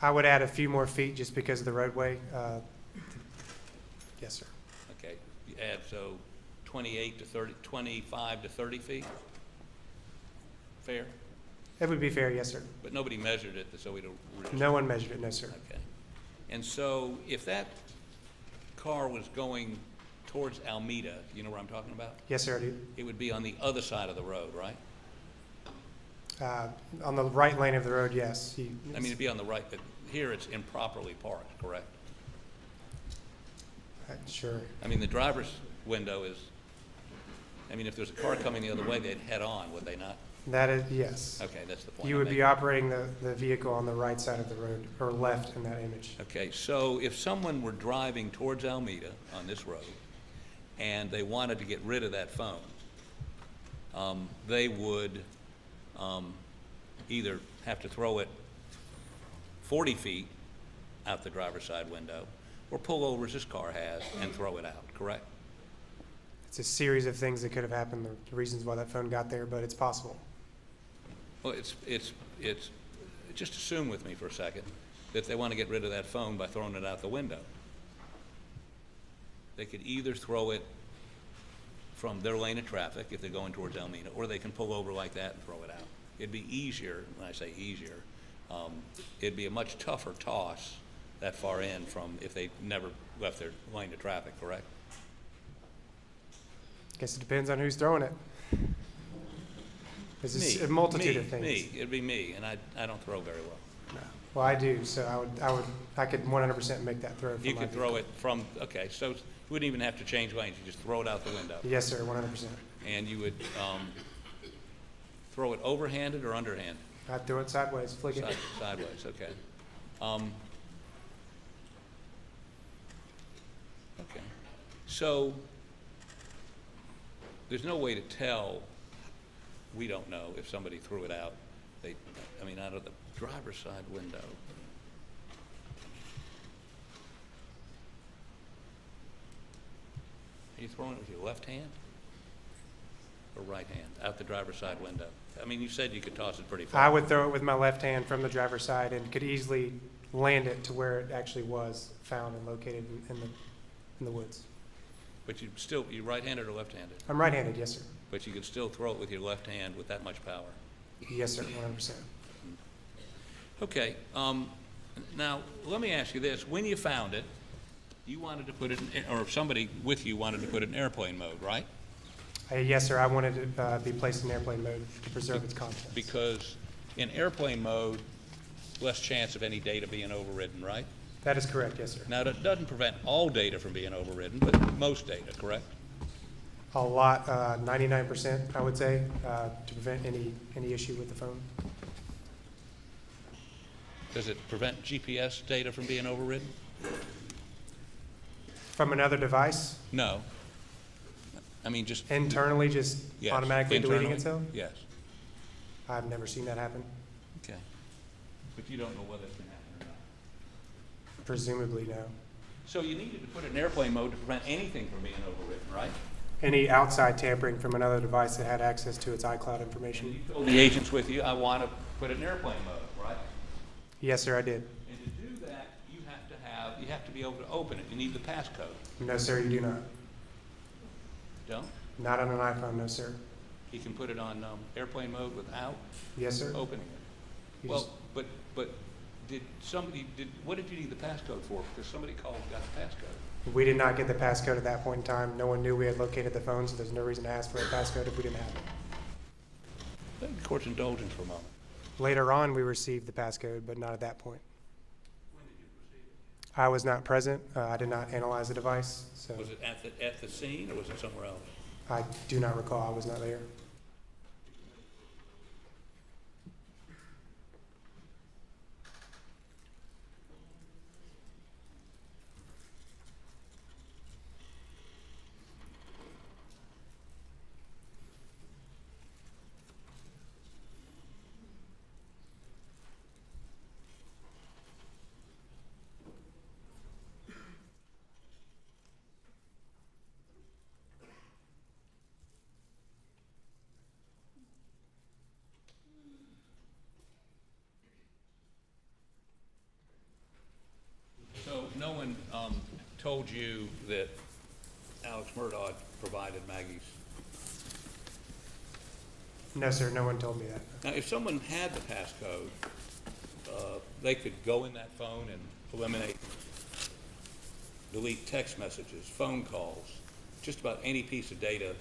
I would add a few more feet just because of the roadway. Yes, sir. Okay, you add, so 28 to 30, 25 to 30 feet? Fair? It would be fair, yes, sir. But nobody measured it, so we don't. No one measured it, no, sir. Okay. And so if that car was going towards Almeda, you know where I'm talking about? Yes, sir, I do. It would be on the other side of the road, right? On the right lane of the road, yes. I mean, it'd be on the right, but here it's improperly parked, correct? Sure. I mean, the driver's window is, I mean, if there's a car coming the other way, they'd head on, would they not? That is, yes. Okay, that's the point. You I'm would be making. operating the vehicle on the right side of the road, or left in that image. Okay, so if someone were driving towards Almeda on this road, and they wanted to get rid of that phone, they would either have to throw it 40 feet out the driver's side window, or pull over as this car has and throw it out, correct? It's a series of things that could have happened, the reasons why that phone got there, but it's possible. Well, it's, just assume with me for a second that they want to get rid of that phone by throwing it out the window. They could either throw it from their lane of traffic if they're going towards Almeda, or they can pull over like that and throw it out. It'd be easier, when I say easier, it'd be a much tougher toss that far in from if they never left their lane of traffic, correct? Guess it depends on who's throwing it. There's a multitude of things. Me, it'd be me, and I don't throw very well. No. Well, I do, so I could 100% make that throw. You could throw it from, okay, so you wouldn't even have to change lanes, you just throw it out the window. Yes, sir, 100%. And you would throw it overhanded or underhanded? I'd throw it sideways, flick it. Sideways, okay. Okay. So, there's no way to tell, we don't know, if somebody threw it out. I mean, out of the driver's side window. Are you throwing it with your left hand or right hand, out the driver's side window? I mean, you said you could toss it pretty far. I would throw it with my left hand from the driver's side and could easily land it to where it actually was found and located in the woods. But you right-handed or left-handed? I'm right-handed, yes, sir. But you could still throw it with your left hand with that much power? Yes, sir, 100%. Okay, now, let me ask you this. When you found it, you wanted to put it, or somebody with you wanted to put it in airplane mode, right? Yes, sir, I wanted to be placed in airplane mode to preserve its contents. Because in airplane mode, less chance of any data being overridden, right? That is correct, yes, sir. Now, that doesn't prevent all data from being overridden, but most data, correct? A lot, 99%, I would say, to prevent any issue with the phone. Does it prevent GPS data from being overridden? From another device, No. I mean, just. internally, just Yes. automatically deleting Internally? itself? Yes. I've never seen that happen. Okay. But you don't know whether it's going to happen or not. Presumably, no. So you needed to put it in airplane mode to prevent anything from being overwritten, right? Any outside tampering from another device that had access to its iCloud And information? you told the agents with you, I want to put it in airplane mode, right? Yes, sir, I did. And to do that, you have to be able to open it. You need the passcode. No, sir, you do not. Don't? Not on an iPhone, no, sir. You can put it on airplane mode without Yes, sir. opening it. You Well, just- but what did you need the passcode for? Because somebody called and got the passcode. We did not get the passcode at that point in time. No one knew we had located the phone, so there's no reason to ask for a passcode if we didn't have it. Beg the court's indulgence for a moment. Later on, we received the passcode, but not at that point. When did you receive it? I was not present. I did not analyze the device, so Was it at the scene or was it somewhere else? I do not recall. I was not there. So no one told you that Alex Murdaugh provided Maggie's? No, sir, no one told me that. Now, if someone had the passcode, they could go in that phone and eliminate, delete text messages, phone calls, just about any piece of data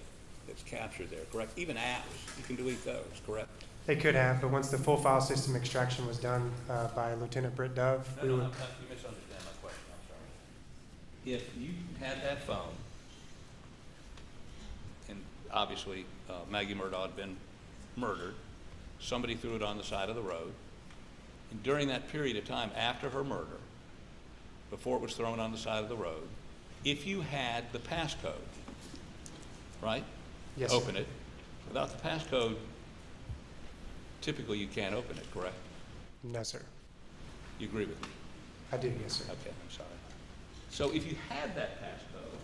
that's captured there, correct? Even apps, you can delete those, correct? They could have, but once the full file system extraction was done by Lieutenant Britt Dove, we No, would. you misunderstand my question, I'm sorry. If you had that phone, and obviously Maggie Murdaugh had been murdered, somebody threw it on the side of the road, and during that period of time after her murder, before it was thrown on the side of the road, if you had the passcode, right? Yes, sir. Open it. Without the passcode, typically you can't open it, correct? No, sir. You agree with me? I do, yes, sir. Okay, I'm sorry. So if you had that passcode,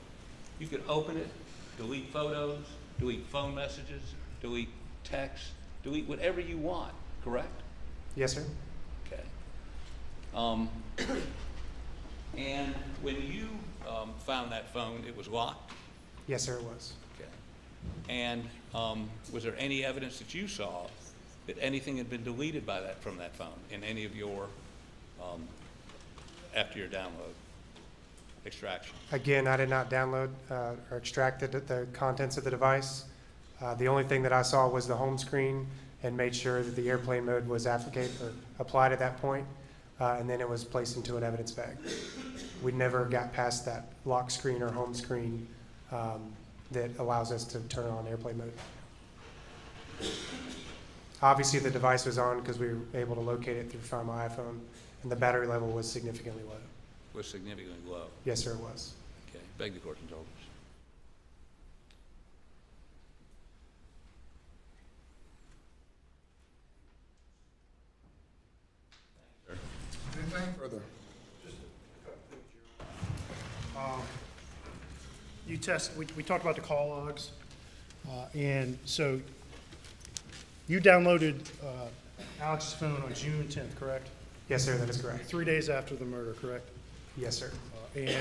you could open it, delete photos, delete phone messages, delete text, delete whatever you want, correct? Yes, sir. Okay. And when you found that phone, it was locked? Yes, sir, it was. Okay. And was there any evidence that you saw that anything had been deleted from that phone in any of your, after your download, extraction? Again, I did not download or extract the contents of the device. The only thing that I saw was the home screen and made sure that the airplane mode was applied at that point, and then it was placed into an evidence bag. We never got past that lock screen or home screen that allows us to turn on airplane mode. Obviously, the device was on because we were able to locate it through Find My iPhone, and the battery level was significantly low. Was significantly low? Yes, sir, it was. Okay. Beg the court's indulgence. Anything further? We talked about the call logs, and so you downloaded Alex's phone on June 10th, correct? Yes, sir, that is correct. 3 days after the murder, correct? Yes, sir. And Not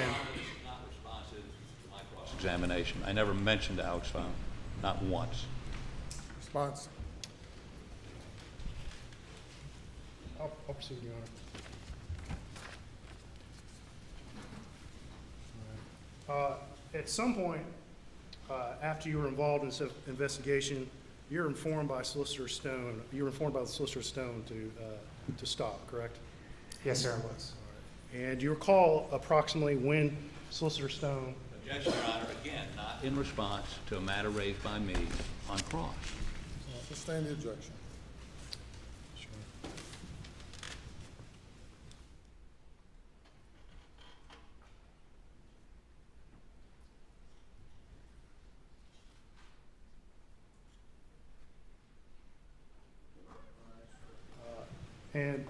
responsive to my cross-examination. I never mentioned Alex's phone, not once. Response? I'll proceed, Your Honor. At some point, after you were involved in this investigation, you're informed by Solicitor Stone. You were informed by the Solicitor Stone to stop, correct? Yes, sir, I was. And you recall approximately when Solicitor Stone. Objection, Your Honor, again, not in response to a matter raised by me on cross. Sustain the objection. And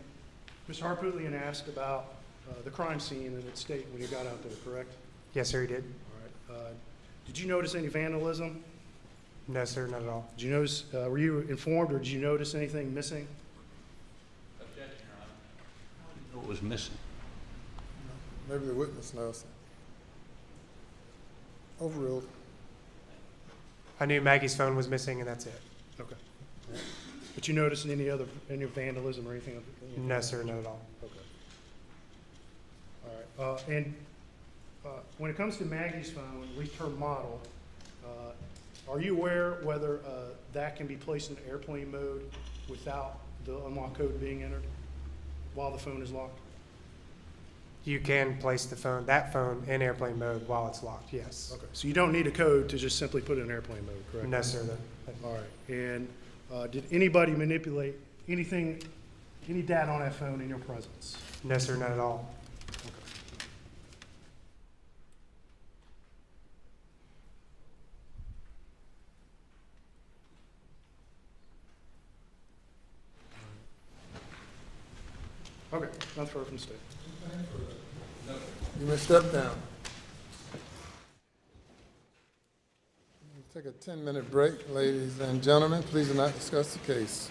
Mr. Harpootlian asked about the crime scene in its state when you got out there, correct? Yes, sir, he did. All right. Did you notice any vandalism? No, sir, not at all. Did you notice, were you informed or did you notice anything missing? Objection, Your Honor. How do you know it was missing? Maybe the witness knows. Overruled. I knew Maggie's phone was missing, and that's it. Okay. But you noticed any vandalism or anything? No, sir, not at all. Okay. All right. And when it comes to Maggie's phone, at least her model, are you aware whether that can be placed in airplane mode without the unlock code being entered while the phone is locked? You can place that phone in airplane mode while it's locked, yes. Okay. So you don't need a code to just simply put it in airplane mode, correct? No, sir. All right. And did anybody manipulate any data on that phone in your presence? No, sir, not at all. Okay. Nothing further from the state. You may step down. We'll take a 10-minute break, ladies and gentlemen. Please do not discuss the case.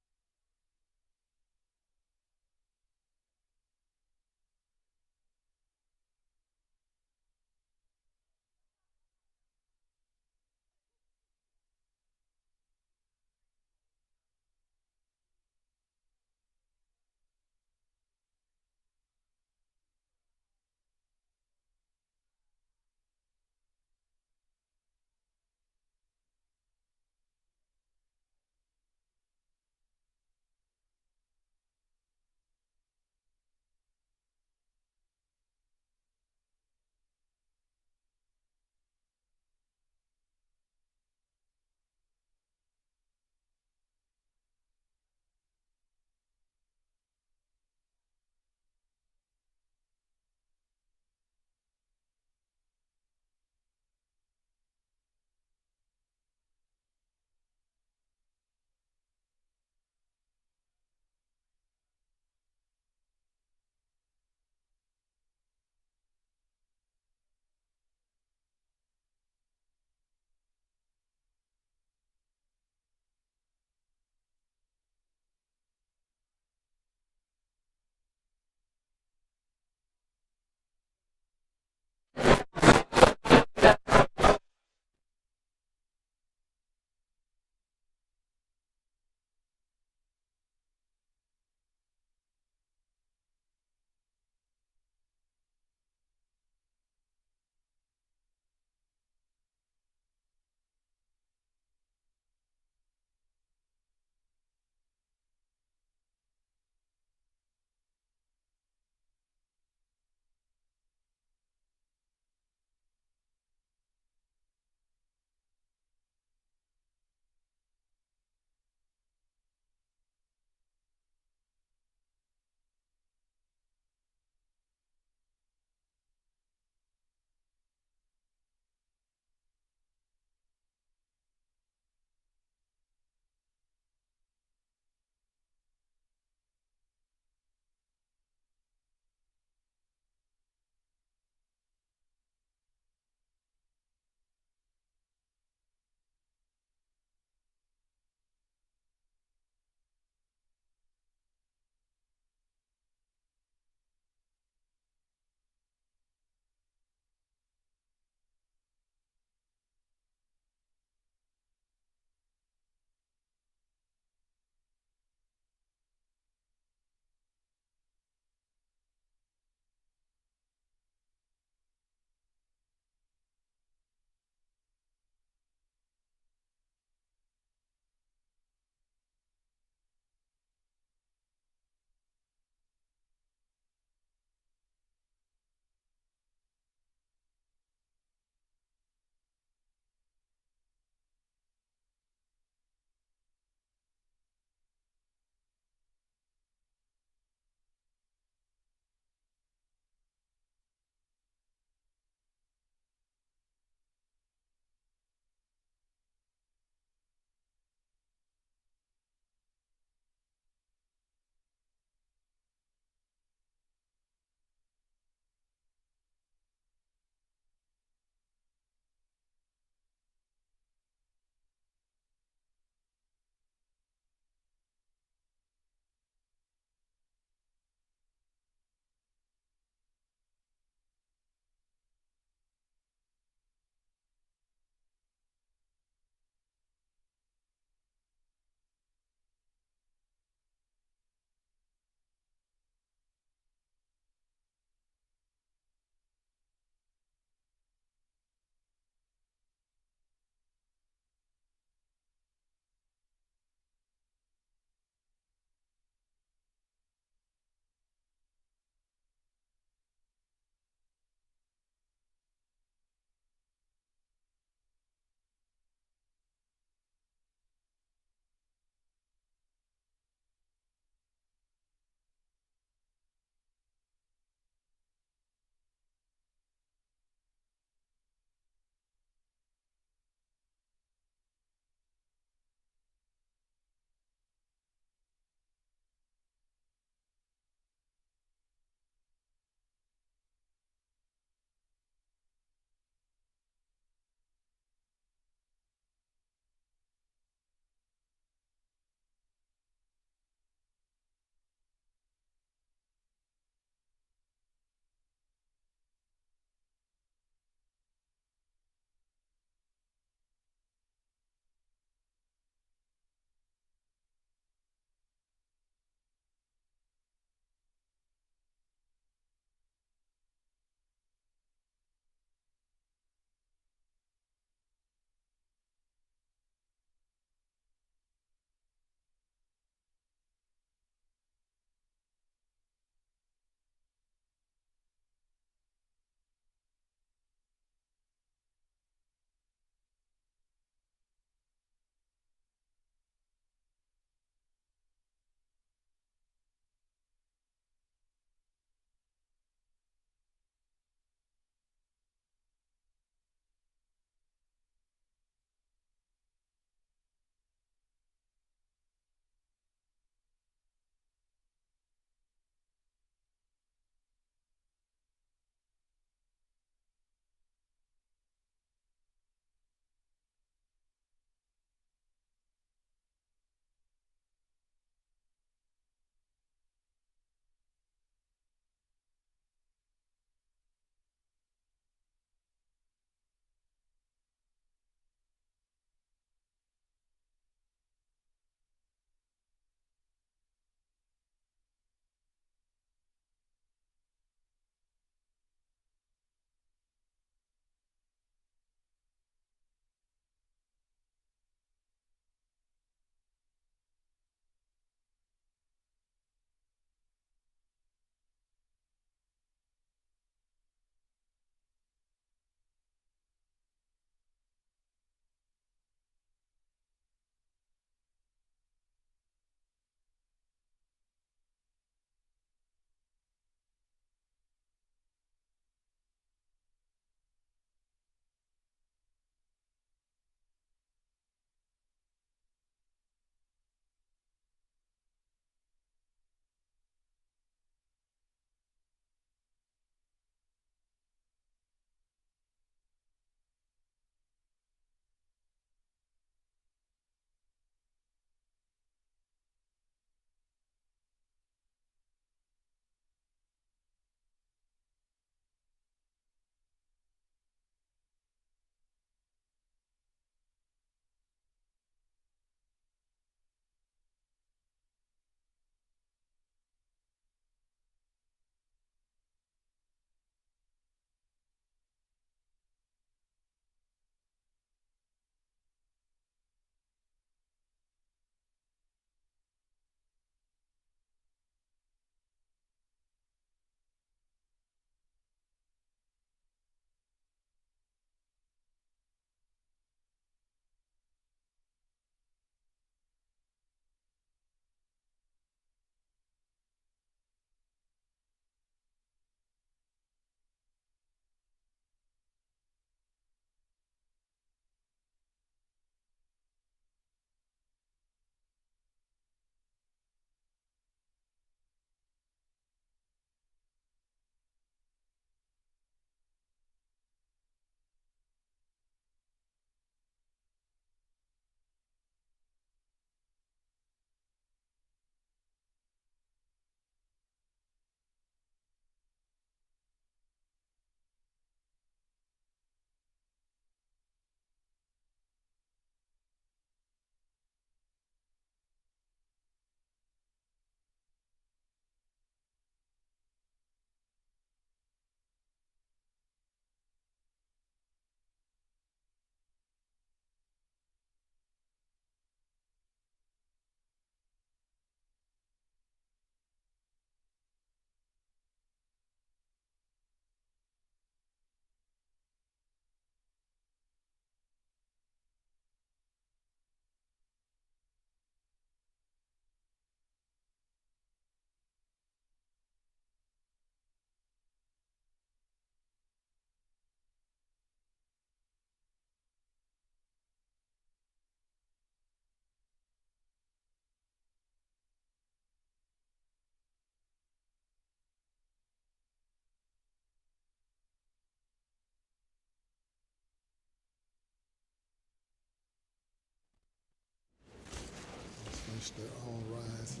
wish to all rise.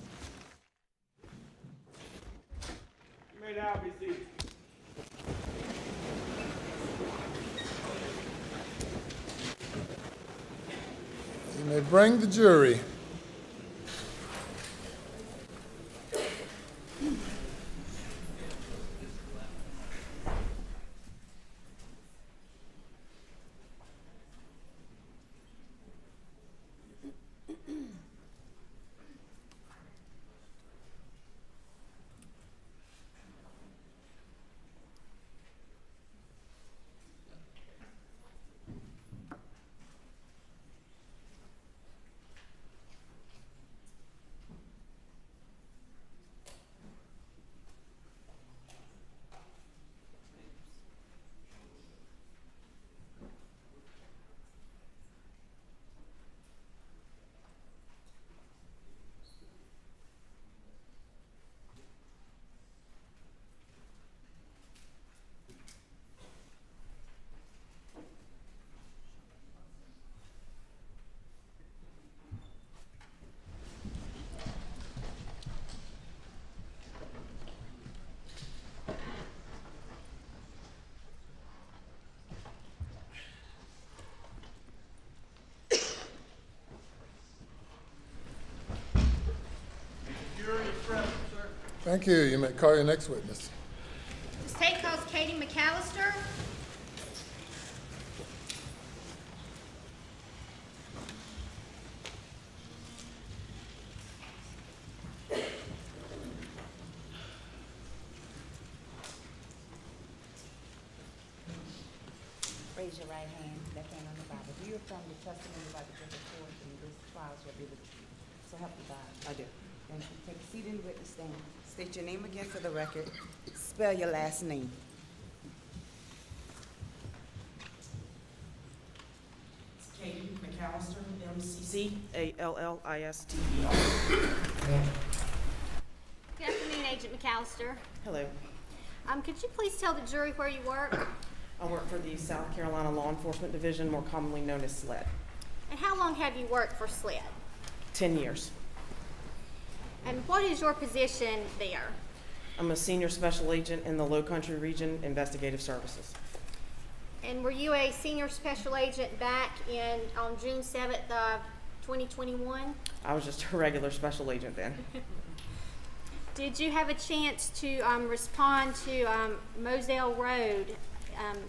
You may now be seated. You may bring the jury. Thank you. You may call your next witness. The state calls Katie McAllister. Raise your right hand, left hand on the Bible. Do you affirm the testimony about the judge of court in this trial shall be the truth? So help you God. I do. Thank you. Take a seat in the witness stand. State your name again for the record. Spell your last name. It's Katie McAllister, McCallister. Good afternoon, Agent McAllister. Hello. Could you please tell the jury where you work? I work for the South Carolina Law Enforcement Division, more commonly known as SLED. And how long have you worked for SLED? 10 years. And what is your position there? I'm a senior special agent in the Low Country Region Investigative Services. And were you a senior special agent back on June 7th of 2021? I was just a regular special agent then. Did you have a chance to respond to Moselle Road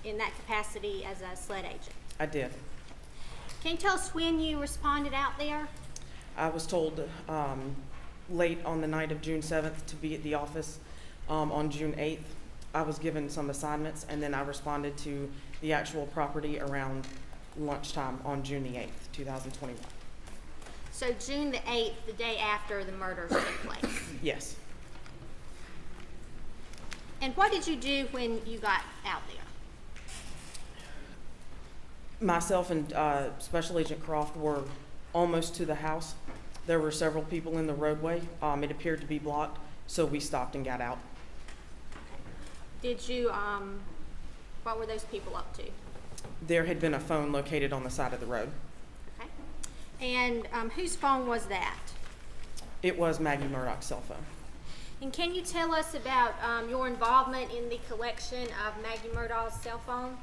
in that capacity as a SLED agent? I did. Can you tell us when you responded out there? I was told late on the night of June 7th to be at the office on June 8th. I was given some assignments, and then I responded to the actual property around lunchtime on June the 8th, 2021. So June the 8th, the day after the murders took place? Yes. And what did you do when you got out there? Myself and Special Agent Croft were almost to the house. There were several people in the roadway. It appeared to be blocked, so we stopped and got out. Did you, what were those people up to? There had been a phone located on the side of the road. Okay. And whose phone was that? It was Maggie Murdaugh's cell phone. And can you tell us about your involvement in the collection of Maggie Murdaugh's cell phone?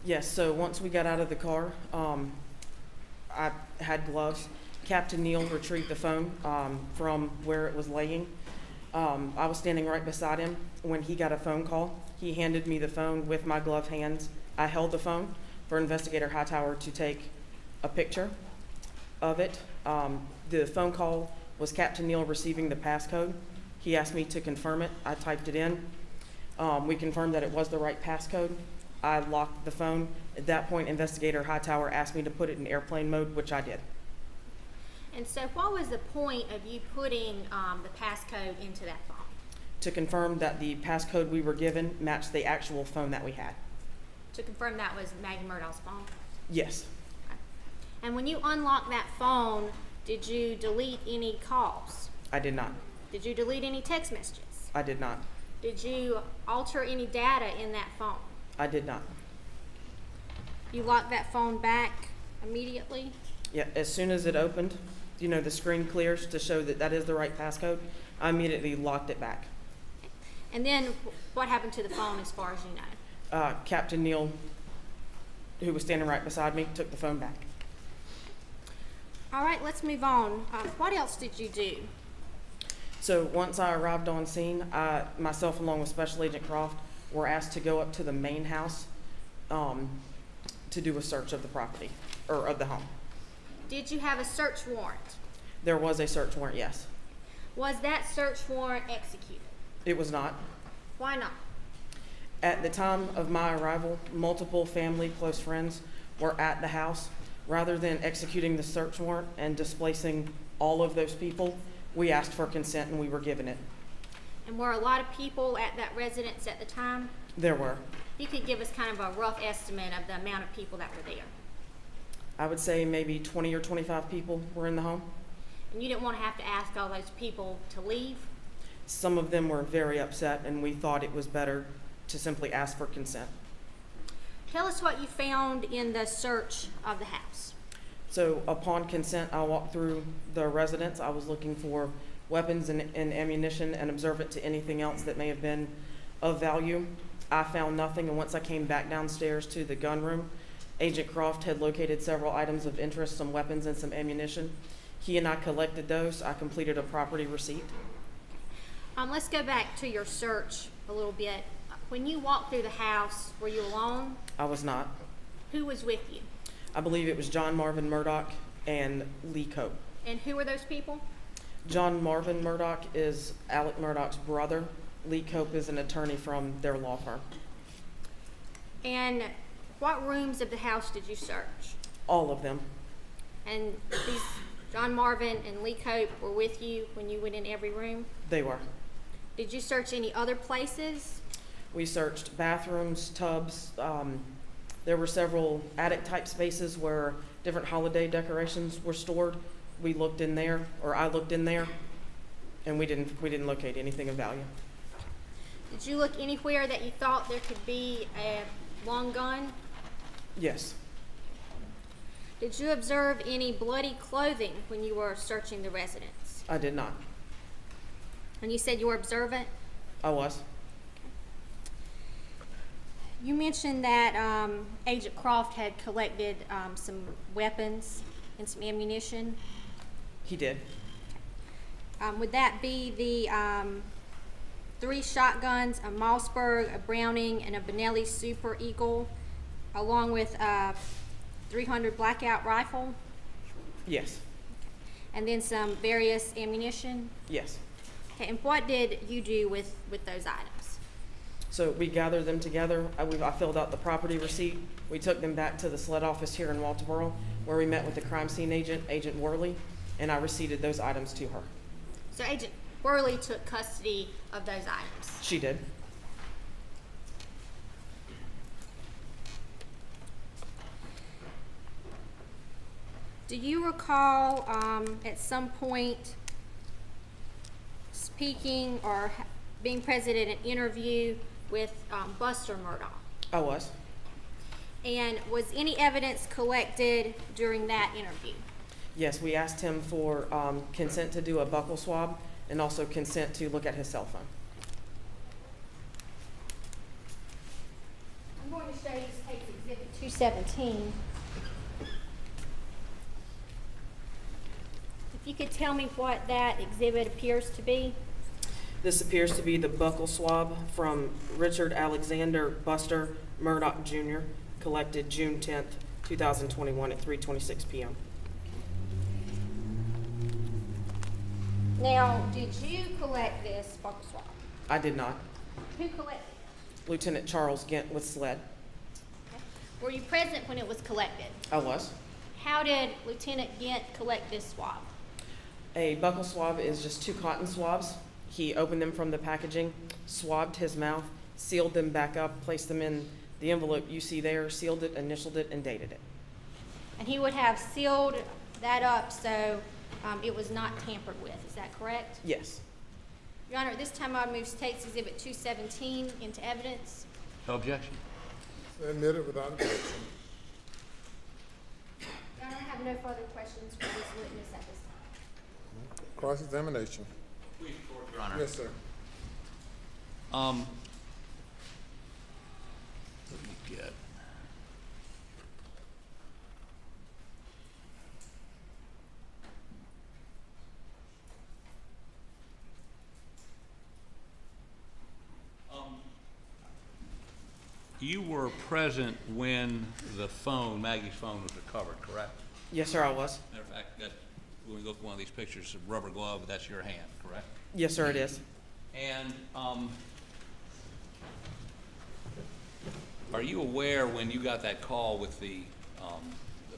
Yes, so once we got out of the car, I had gloves. Captain Neal retrieved the phone from where it was laying. I was standing right beside him when he got a phone call. He handed me the phone with my gloved hands. I held the phone for Investigator Hightower to take a picture of it. The phone call was Captain Neal receiving the passcode. He asked me to confirm it. I typed it in. We confirmed that it was the right passcode. I locked the phone. At that point, Investigator Hightower asked me to put it in airplane mode, which I did. And so what was the point of you putting the passcode into that phone? To confirm that the passcode we were given matched the actual phone that we had. To confirm that was Maggie Murdaugh's phone? Yes. Okay. And when you unlocked that phone, did you delete any calls? I did not. Did you delete any text messages? I did not. Did you alter any data in that phone? I did not. You locked that phone back immediately? Yeah, as soon as it opened, the screen clears to show that that is the right passcode, I immediately locked it back. And then what happened to the phone as far as you know? Captain Neal, who was standing right beside me, took the phone back. All right, let's move on. What else did you do? So once I arrived on scene, myself along with Special Agent Croft were asked to go up to the main house to do a search of the property, or of the home. Did you have a search warrant? There was a search warrant, yes. Was that search warrant executed? It was not. Why not? At the time of my arrival, multiple family, close friends were at the house. Rather than executing the search warrant and displacing all of those people, we asked for consent and we were given it. And were a lot of people at that residence at the time? There were. You could give us kind of a rough estimate of the amount of people that were there. I would say maybe 20 or 25 people were in the home. And you didn't want to have to ask all those people to leave? Some of them were very upset and we thought it was better to simply ask for consent. Tell us what you found in the search of the house. So upon consent, I walked through the residence. I was looking for weapons and ammunition and observant to anything else that may have been of value. I found nothing, and once I came back downstairs to the gun room, Agent Croft had located several items of interest, some weapons and some ammunition. He and I collected those. I completed a property receipt. Let's go back to your search a little bit. When you walked through the house, were you alone? I was not. Who was with you? I believe it was John Marvin Murdaugh and Lee Cope. And who were those people? John Marvin Murdaugh is Alec Murdaugh's brother. Lee Cope is an attorney from their law firm. And what rooms of the house did you search? All of them. And these John Marvin and Lee Cope were with you when you went in every room? They were. Did you search any other places? We searched bathrooms, tubs. There were several attic-type spaces where different holiday decorations were stored. We looked in there, or I looked in there, and we didn't locate anything of value. Did you look anywhere that you thought there could be a long gun? Yes. Did you observe any bloody clothing when you were searching the residence? I did not. And you said you were observant? I was. You mentioned that Agent Croft had collected some weapons and some ammunition. He did. Would that be the 3 shotguns, a Mossberg, a Browning, and a Benelli Super Eagle, along with a .300 blackout rifle? Yes. And then some various ammunition? Yes. Okay, and what did you do with those items? So we gathered them together. I filled out the property receipt. We took them back to the SLED office here in Walterboro, where we met with the crime scene agent, Agent Worley, and I receipted those items to her. So Agent Worley took custody of those items? She did. Do you recall at some point speaking or being present at an interview with Buster Murdaugh? I was. And was any evidence collected during that interview? Yes, we asked him for consent to do a buccal swab and also consent to look at his cell phone. I'm going to show you State's Exhibit 217. If you could tell me what that exhibit appears to be. This appears to be the buccal swab from Richard Alexander Buster Murdaugh Jr., collected June 10th, 2021 at 3:26 p.m. Now, did you collect this buccal swab? I did not. Who collected it? Lieutenant Charles Gint with SLED. Okay. Were you present when it was collected? I was. How did Lieutenant Gint collect this swab? A buccal swab is just 2 cotton swabs. He opened them from the packaging, swabbed his mouth, sealed them back up, placed them in the envelope you see there, sealed it, initialed it, and dated it. And he would have sealed that up so it was not tampered with. Is that correct? Yes. Your Honor, at this time I move State's Exhibit 217 into evidence. No objection. Admitted without objection. Your Honor, I have no further questions for this witness at this time. Cross-examination. Please, Your Honor. Yes, sir. Let me get. You were present when the phone, Maggie's phone, was recovered, correct? Yes, sir, I was. Matter of fact, that, when we look at one of these pictures, a rubber glove, that's your hand, correct? Yes, sir, it is. And are you aware when you got that call with the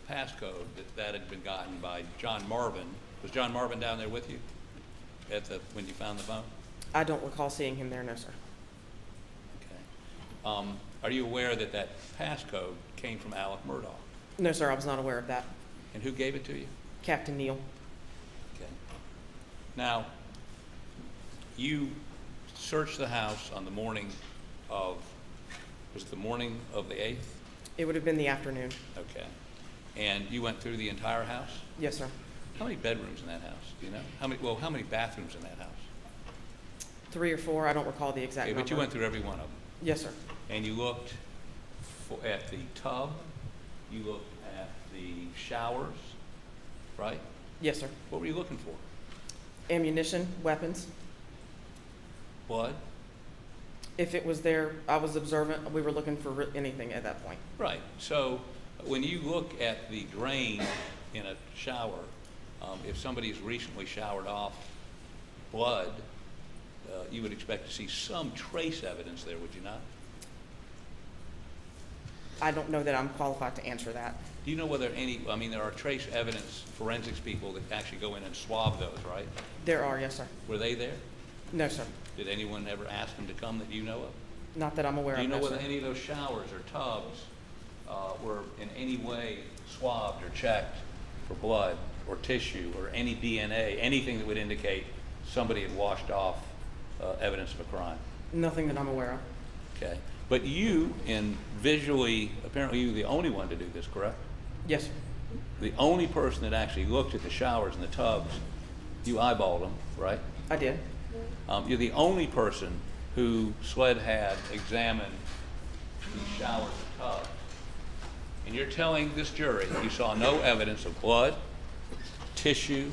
passcode that had been gotten by John Marvin? Was John Marvin down there with you when you found the phone? I don't recall seeing him there, no, sir. Okay. Are you aware that that passcode came from Alec Murdaugh? No, sir, I was not aware of that. And who gave it to you? Captain Neal. Okay. Now, you searched the house on the morning of, was it the morning of the 8th? It would have been the afternoon. Okay. And you went through the entire house? Yes, sir. How many bedrooms in that house? Do you know? How many bathrooms in that house? 3 or 4, I don't recall the exact Okay, number. but you went through every one of them. Yes, sir. And you looked at the tub, you looked at the showers, right? Yes, sir. What were you looking for? Ammunition, weapons. Blood? If it was there, I was observant. We were looking for anything at that point. Right. So when you look at the drain in a shower, if somebody's recently showered off blood, you would expect to see some trace evidence there, would you not? I don't know that I'm qualified to answer that. Do you know whether there are trace evidence forensics people that actually go in and swab those, right? There are, yes, sir. Were they there? No, sir. Did anyone ever ask them to come that you know of? Not that I'm aware of. Do you know no, whether sir. any of those showers or tubs were in any way swabbed or checked for blood or tissue or any DNA, anything that would indicate somebody had washed off evidence of a crime? Nothing that I'm aware of. Okay. But you, apparently you were the only one to do this, correct? Yes, sir. The only person that actually looked at the showers and the tubs, you eyeballed them, right? I did. You're the only person who SLED had examined the showers and tubs. And you're telling this jury you saw no evidence of blood, tissue,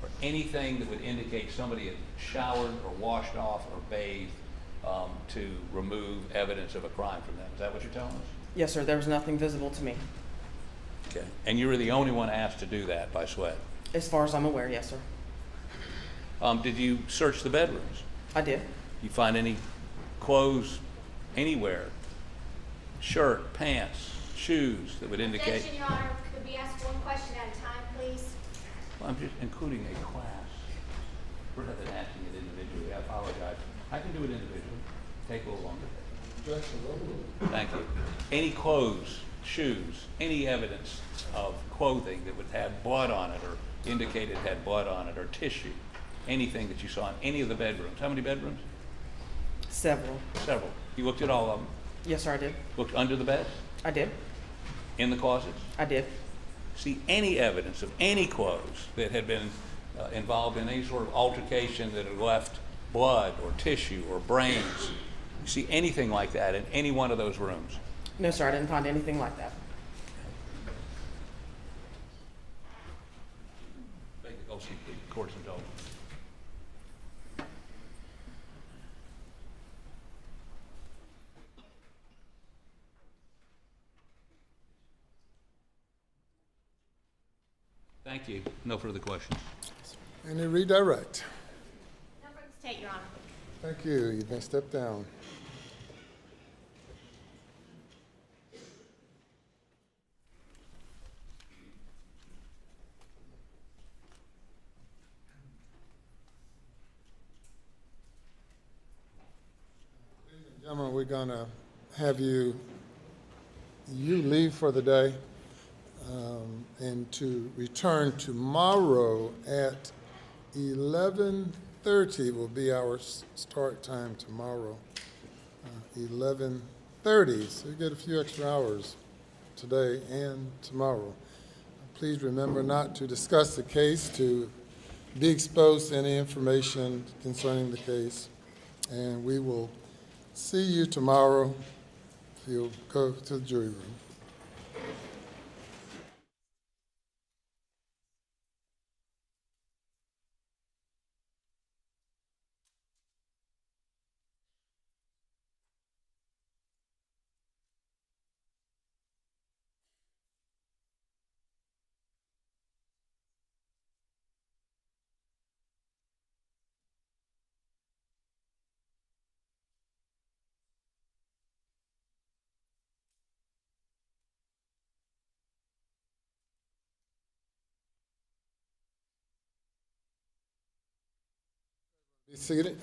or anything that would indicate somebody had showered or washed off or bathed to remove evidence of a crime from them. Is that what you're telling us? Yes, sir. There was nothing visible to me. Okay. And you were the only one asked to do that by SLED? As far as I'm aware, yes, sir. Did you search the bedrooms? I did. You find any clothes anywhere? Shirt, pants, shoes that would indicate? Objection, Your Honor. Could we ask one question at a time, please? Well, I'm just including a class rather than asking it individually. I apologize. I can do it individually. Take a little longer. Thank you. Any clothes, shoes, any evidence of clothing that would have blood on it or indicate it had blood on it or tissue, anything that you saw in any of the bedrooms. How many bedrooms? Several. Several. You looked at all of them? Yes, sir, I did. Looked under the beds? I did. In the closets? I did. See any evidence of any clothes that had been involved in any sort of altercation that had left blood or tissue or brains? You see anything like that in any one of those rooms? No, sir, I didn't find anything like that. Beg the court's indulgence. Thank you. No further questions. Any redirect? No further state, Your Honor. Thank you. You may step down. Ladies and gentlemen, we're going to have you leave for the day and to return tomorrow at 11:30 will be our start time tomorrow. 11:30, so you get a few extra hours today and tomorrow. Please remember not to discuss the case, to be exposed to any information concerning the case. And we will see you tomorrow. If you'll go to the jury room. Be seated.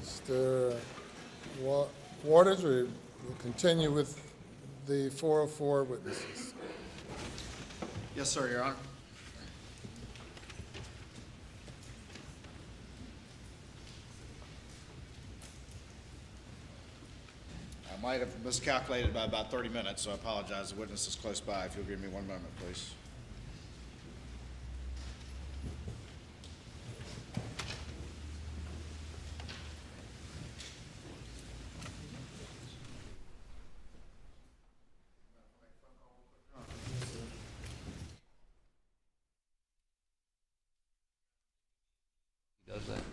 Mr. Waters, we will continue with the 404 witnesses. Yes, sir, Your Honor. I might have miscalculated by about 30 minutes, so I apologize. The witness is close by. If you'll give me one moment, please. Does that?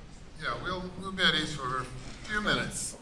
Yeah, we'll be at ease for a few minutes.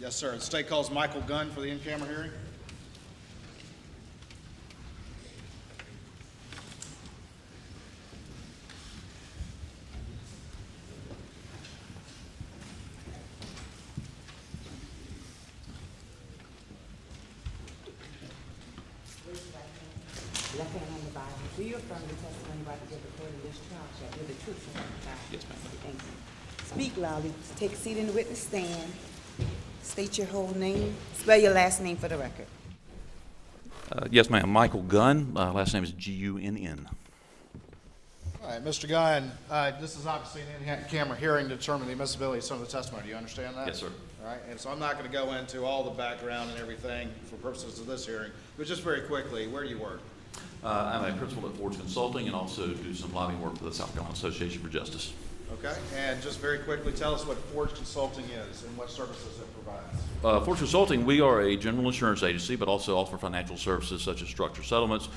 Yes, sir. The state calls Michael Gunn for the in-camera hearing. Left hand on the Bible. Do you affirm the testimony about to give the court in this trial shall be the truth, so help you God? Yes, ma'am. Thank you. Speak loudly. Take a seat in the witness stand. State your whole name. Spell your last name for the record. Yes, ma'am. Michael Gunn. Last name is Gunn. All right, Mr. Gunn, this is obviously an in-camera hearing to determine the admissibility of some of the testimony. Do you understand that? Yes, sir. All right, and so I'm not going to go into all the background and everything for purposes of this hearing, but just very quickly, where do you work? I'm a principal at Ford's Consulting and also do some lobbying work for the South Carolina Association for Justice. Okay, and just very quickly, tell us what Ford's Consulting is and what services it provides. Ford's Consulting, we are a general insurance agency, but also offer financial services such as structured settlements,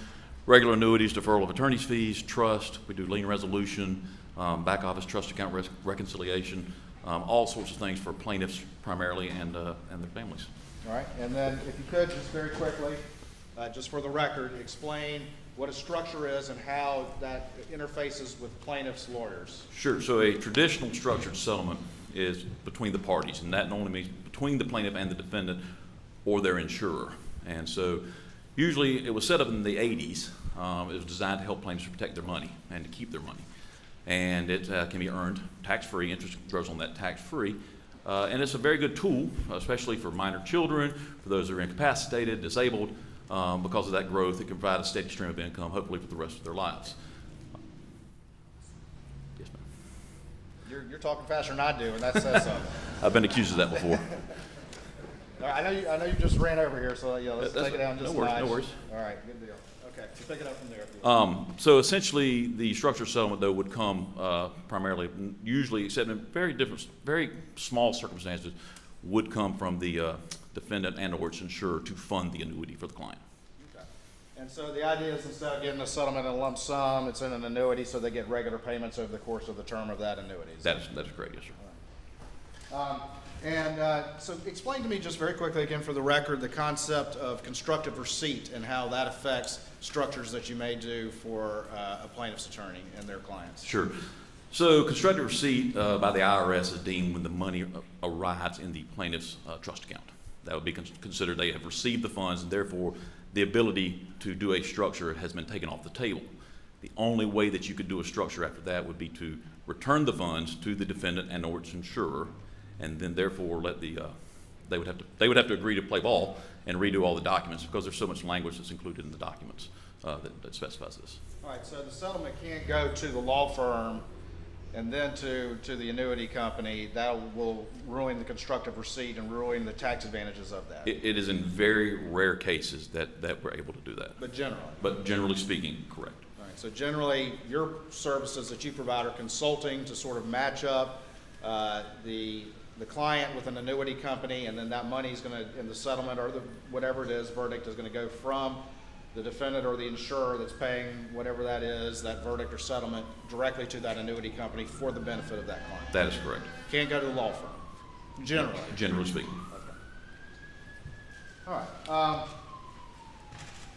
regular annuities, deferral of attorney's fees, trust. We do lien resolution, back office trust account reconciliation, all sorts of things for plaintiffs primarily and their families. All right, and then if you could, just very quickly, just for the record, explain what a structure is and how that interfaces with plaintiffs' lawyers. Sure. So a traditional structured settlement is between the parties, and that only means between the plaintiff and the defendant or their insurer. And so usually it was set up in the 80s. It was designed to help plaintiffs protect their money and to keep their money. And it can be earned tax-free. Interest grows on that tax-free. And it's a very good tool, especially for minor children, for those who are incapacitated, disabled. Because of that growth, it can provide a steady stream of income, hopefully for the rest of their lives. Yes, ma'am. You're talking faster than I do, and that says something. I've been accused of that before. All right, I know you just ran over here, so yeah, let's take it down just a notch. No worries. All right, good deal. Okay, so pick it up from there. If you will. So essentially, the structured settlement, though, would come primarily, usually, except in very small circumstances, would come from the defendant and/or its insurer to fund the annuity for the client. Okay. And so the idea is instead of getting a settlement in a lump sum, it's in an annuity, so they get regular payments over the course of the term of that annuity. That is correct, yes, sir. So explain to me just very quickly again for the record the concept of constructive receipt and how that affects structures that you may do for a plaintiff's attorney and their clients. Sure. So constructive receipt by the IRS is deemed when the money arrives in the plaintiff's trust account. That would be considered they have received the funds, and therefore the ability to do a structure has been taken off the table. The only way that you could do a structure after that would be to return the funds to the defendant and or its insurer, and then therefore let the they would have to agree to play ball and redo all the documents because there's so much language that's included in the documents that specifies this. All right, so the settlement can't go to the law firm and then to the annuity company. That will ruin the constructive receipt and ruin the tax advantages of that. It is in very rare cases that we're able to do that. But generally? But generally speaking, correct. All right, so generally your services that you provide are consulting to sort of match up the client with an annuity company, and then that money is going to, in the settlement or the whatever it is, verdict is going to go from the defendant or the insurer that's paying whatever that is, that verdict or settlement, directly to that annuity company for the benefit of that client. That is correct. Can't go to the law firm, generally. Generally speaking. Okay. All right.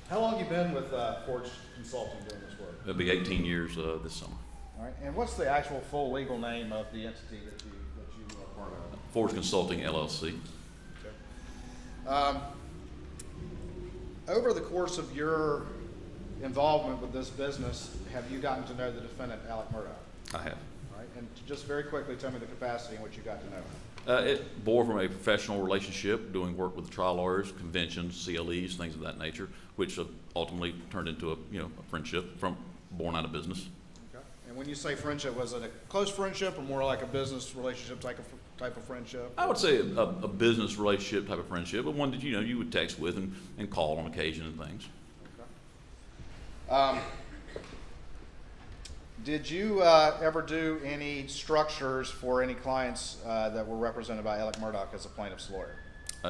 How long have you been with Ford's Consulting doing this work? It'll be 18 years this summer. All right. And what's the actual full legal name of the entity that you are part of? Ford's Consulting, LLC. Okay. Over the course of your involvement with this business, have you gotten to know the defendant, Alec Murdaugh? I have. All right. And just very quickly tell me the capacity in which you got to know him. It bore from a professional relationship, doing work with the trial lawyers, conventions, CLEs, things of that nature, which ultimately turned into a friendship born out of business. Okay. And when you say friendship, was it a close friendship or more like a business relationship type of friendship? I would say a business relationship type of friendship, but one that you would text with and call on occasion and things. Okay. Did you ever do any structures for any clients that were represented by Alec Murdaugh as a plaintiff's lawyer?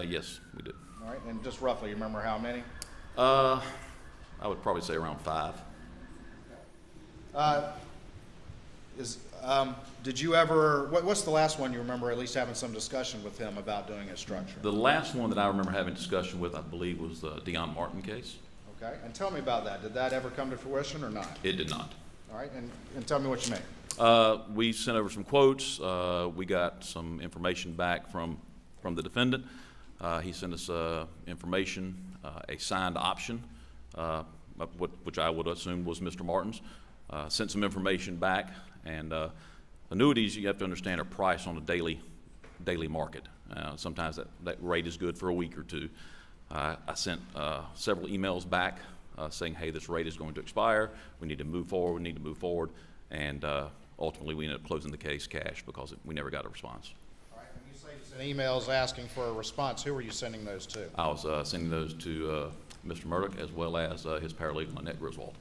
Yes, we did. All right, and just roughly, you remember how many? I would probably say around 5. Did you ever, what's the last one you remember at least having some discussion with him about doing a structure? The last one that I remember having discussion with, I believe, was the Deion Martin case. Okay, and tell me about that. Did that ever come to fruition or not? It did not. All right, and tell me what you made. We sent over some quotes. We got some information back from the defendant. He sent us information, a signed option, which I would assume was Mr. Martin's. Sent some information back, and annuities, you have to understand, are priced on a daily market. Sometimes that rate is good for a week or two. I sent several emails back saying, hey, this rate is going to expire. We need to move forward, and ultimately we ended up closing the case cash because we never got a response. All right, when you say you sent emails asking for a response, who were you sending those to? I was sending those to Mr. Murdaugh as well as his paralegal, Annette Griswold.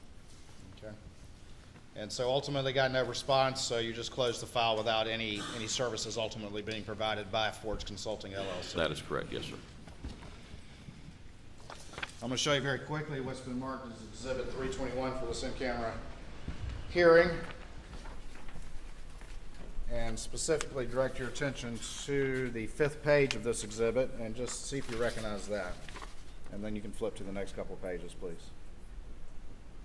Okay. And so ultimately got no response, so you just closed the file without any services ultimately being provided by Forge Consulting LLC? That is correct, yes, sir. I'm going to show you very quickly what's been marked as Exhibit 321 for this in-camera hearing, and specifically direct your attention to the 5th page of this exhibit and just see if you recognize that. And then you can flip to the next couple of pages, please.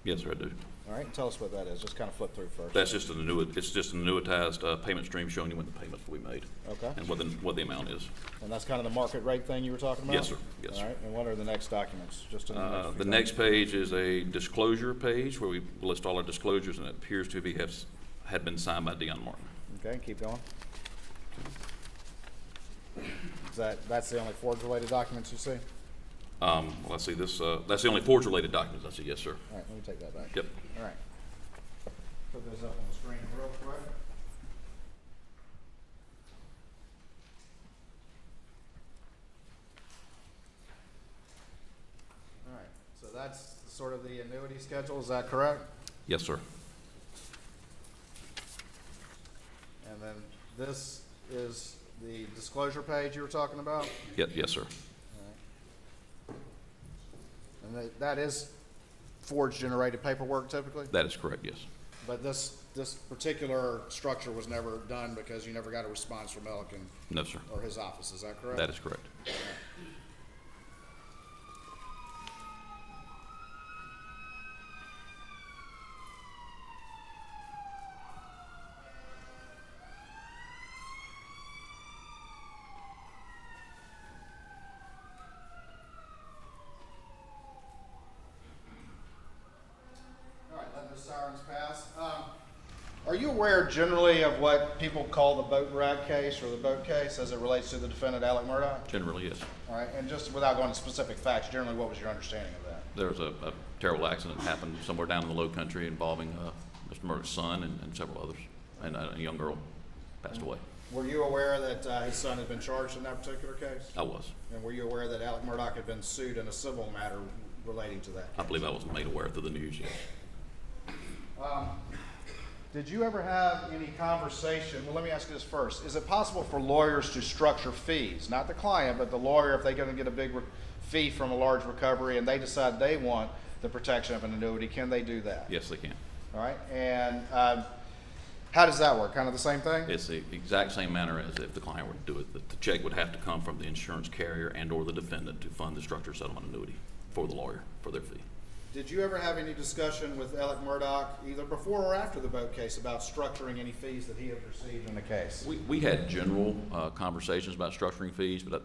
Yes, sir, I do. All right, and tell us what that is. Just kind of flip through first. That's just an annuitized payment stream showing you when the payments will be made. Okay. And what the amount is. And that's kind of the market rate thing you were talking about? Yes, sir. Yes, All sir. right, and what are the next documents? Just in the next few The next page is a disclosure page where we list all our disclosures, and it appears to be had been signed by Deion Martin. Okay, keep going. That's the only Forge-related documents you see? Well, let's see, that's the only Forge-related documents I see, yes, sir. All right, let me take that back. Yep. All right. Put those up on the screen real quick. All right, so that's sort of the annuity schedule, is that correct? Yes, sir. And then this is the disclosure page you were talking about? Yes, sir. And that is Forge-generated paperwork typically? That is correct, yes. But this particular structure was never done because you never got a response from Elkin? No, sir. Or his office, is that correct? That is correct. Sirens pass. Are you aware generally of what people call the boat wreck case or the boat case as it relates to the defendant, Alec Murdaugh? Generally, yes. All right, and just without going into specific facts, generally what was your understanding of that? There was a terrible accident that happened somewhere down in the low country involving Mr. Murdaugh's son and several others, and a young girl passed away. Were you aware that his son had been charged in that particular case? I was. And were you aware that Alec Murdaugh had been sued in a civil matter relating to that case? I believe I was made aware through the news, yes. Did you ever have any conversation, well, let me ask you this first. Is it possible for lawyers to structure fees? Not the client, but the lawyer, if they're going to get a big fee from a large recovery and they decide they want the protection of an annuity, can they do that? Yes, they can. All right, and how does that work? Kind of the same thing? It's the exact same manner as if the client were to do it. The check would have to come from the insurance carrier and or the defendant to fund the structured settlement annuity for the lawyer, for their fee. Did you ever have any discussion with Alec Murdaugh, either before or after the boat case, about structuring any fees that he had received in the case? We had general conversations about structuring fees, but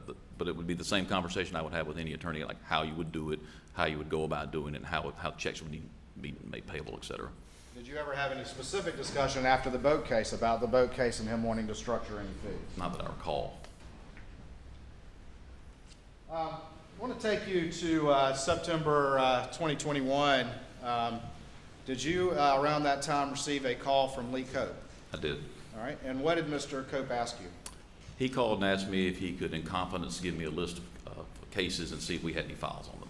it would be the same conversation I would have with any attorney, like how you would do it, how you would go about doing it, and how checks would be made payable, et cetera. Did you ever have any specific discussion after the boat case about the boat case and him wanting to structure any fees? Not that I recall. I want to take you to September 2021. Did you, around that time, receive a call from Lee Cope? I did. All right, and what did Mr. Cope ask you? He called and asked me if he could, in confidence, give me a list of cases and see if we had any files on them.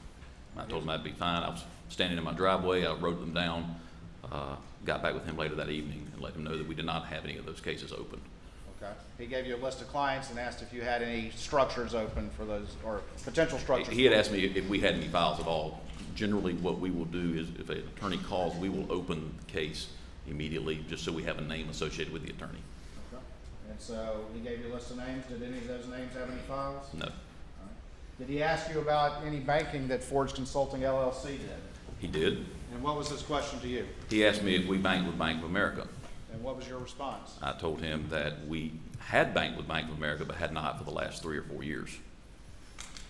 I told him that'd be fine. I was standing in my driveway. I wrote them down, got back with him later that evening and let him know that we did not have any of those cases open. Okay. He gave you a list of clients and asked if you had any structures open for those, or potential structures. He had asked me if we had any files at all. Generally, what we will do is if an attorney calls, we will open the case immediately, just so we have a name associated with the attorney. Okay. And so he gave you a list of names. Did any of those names have any files? No. All right. Did he ask you about any banking that Forge Consulting LLC did? He did. And what was his question to you? He asked me if we banked with Bank of America. And what was your response? I told him that we had banked with Bank of America, but had not for the last 3 or 4 years.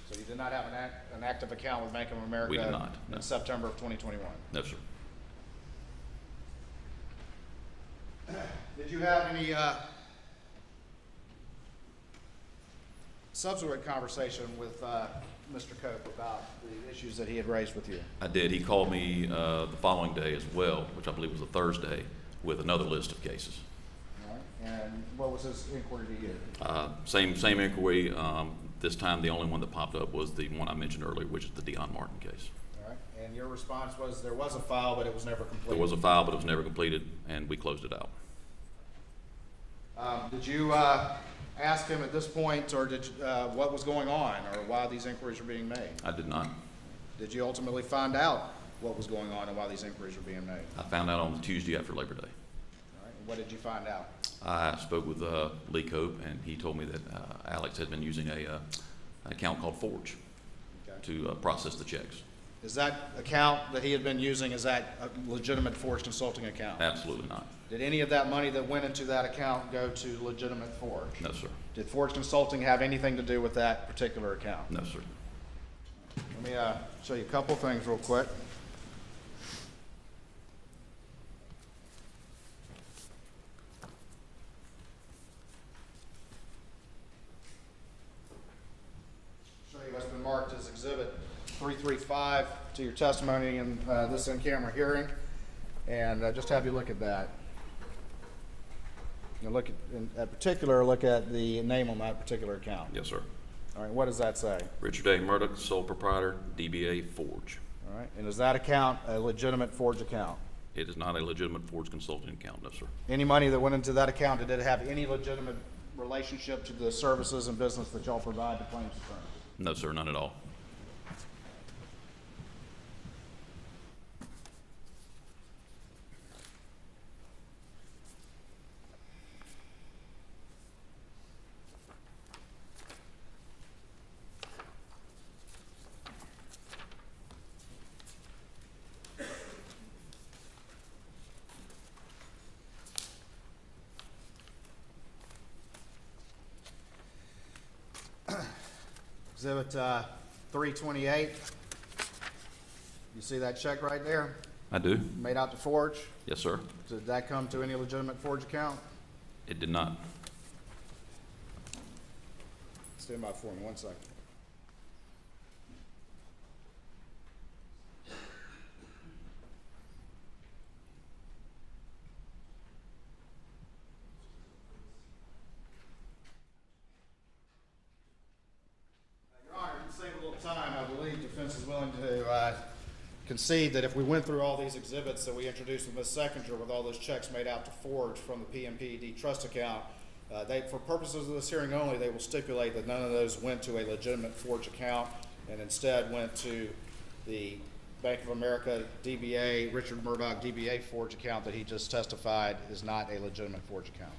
So you did not have an active account with Bank of America? We did not, no. In September of 2021? No, sir. Did you have any subsequent conversation with Mr. Cope about the issues that he had raised with you? I did. He called me the following day as well, which I believe was a Thursday, with another list of cases. All right. And what was his inquiry to you? Same inquiry. This time, the only one that popped up was the one I mentioned earlier, which is the Dion Martin case. All right. And your response was there was a file, but it was never completed? There was a file, but it was never completed, and we closed it out. Did you ask him at this point, or did what was going on, or why these inquiries were being made? I did not. Did you ultimately find out what was going on and why these inquiries were being made? I found out on the Tuesday after Labor Day. All right. And what did you find out? I spoke with Lee Cope, and he told me that Alex had been using an account called Forge to process the checks. Is that account that he had been using, is that a legitimate Forge Consulting account? Absolutely not. Did any of that money that went into that account go to legitimate Forge? No, sir. Did Forge Consulting have anything to do with that particular account? No, sir. Let me show you a couple things real quick. Show you what's been marked as Exhibit 335 to your testimony in this in-camera hearing, and just have you look at that. You look at the name on that particular account. Yes, sir. All right, what does that say? Richard A. Murdaugh, sole proprietor, DBA Forge. All right, and is that account a legitimate Forge account? It is not a legitimate Forge Consulting account, no, sir. Any money that went into that account, did it have any legitimate relationship to the services and business that y'all provide to claims attorneys? No, sir, none at all. Exhibit 328. You see that check right there? I do. Made out to Forge? Yes, sir. Did that come to any legitimate Forge account? It did not. Stand by for me 1 second. Your Honor, to save a little time, I believe defense is willing to concede that if we went through all these exhibits that we introduced with Ms. Seconder with all those checks made out to Forge from the PMPED trust account, for purposes of this hearing only, they will stipulate that none of those went to a legitimate Forge account and instead went to the Bank of America DBA, Richard Murdaugh DBA Forge account that he just testified is not a legitimate Forge account.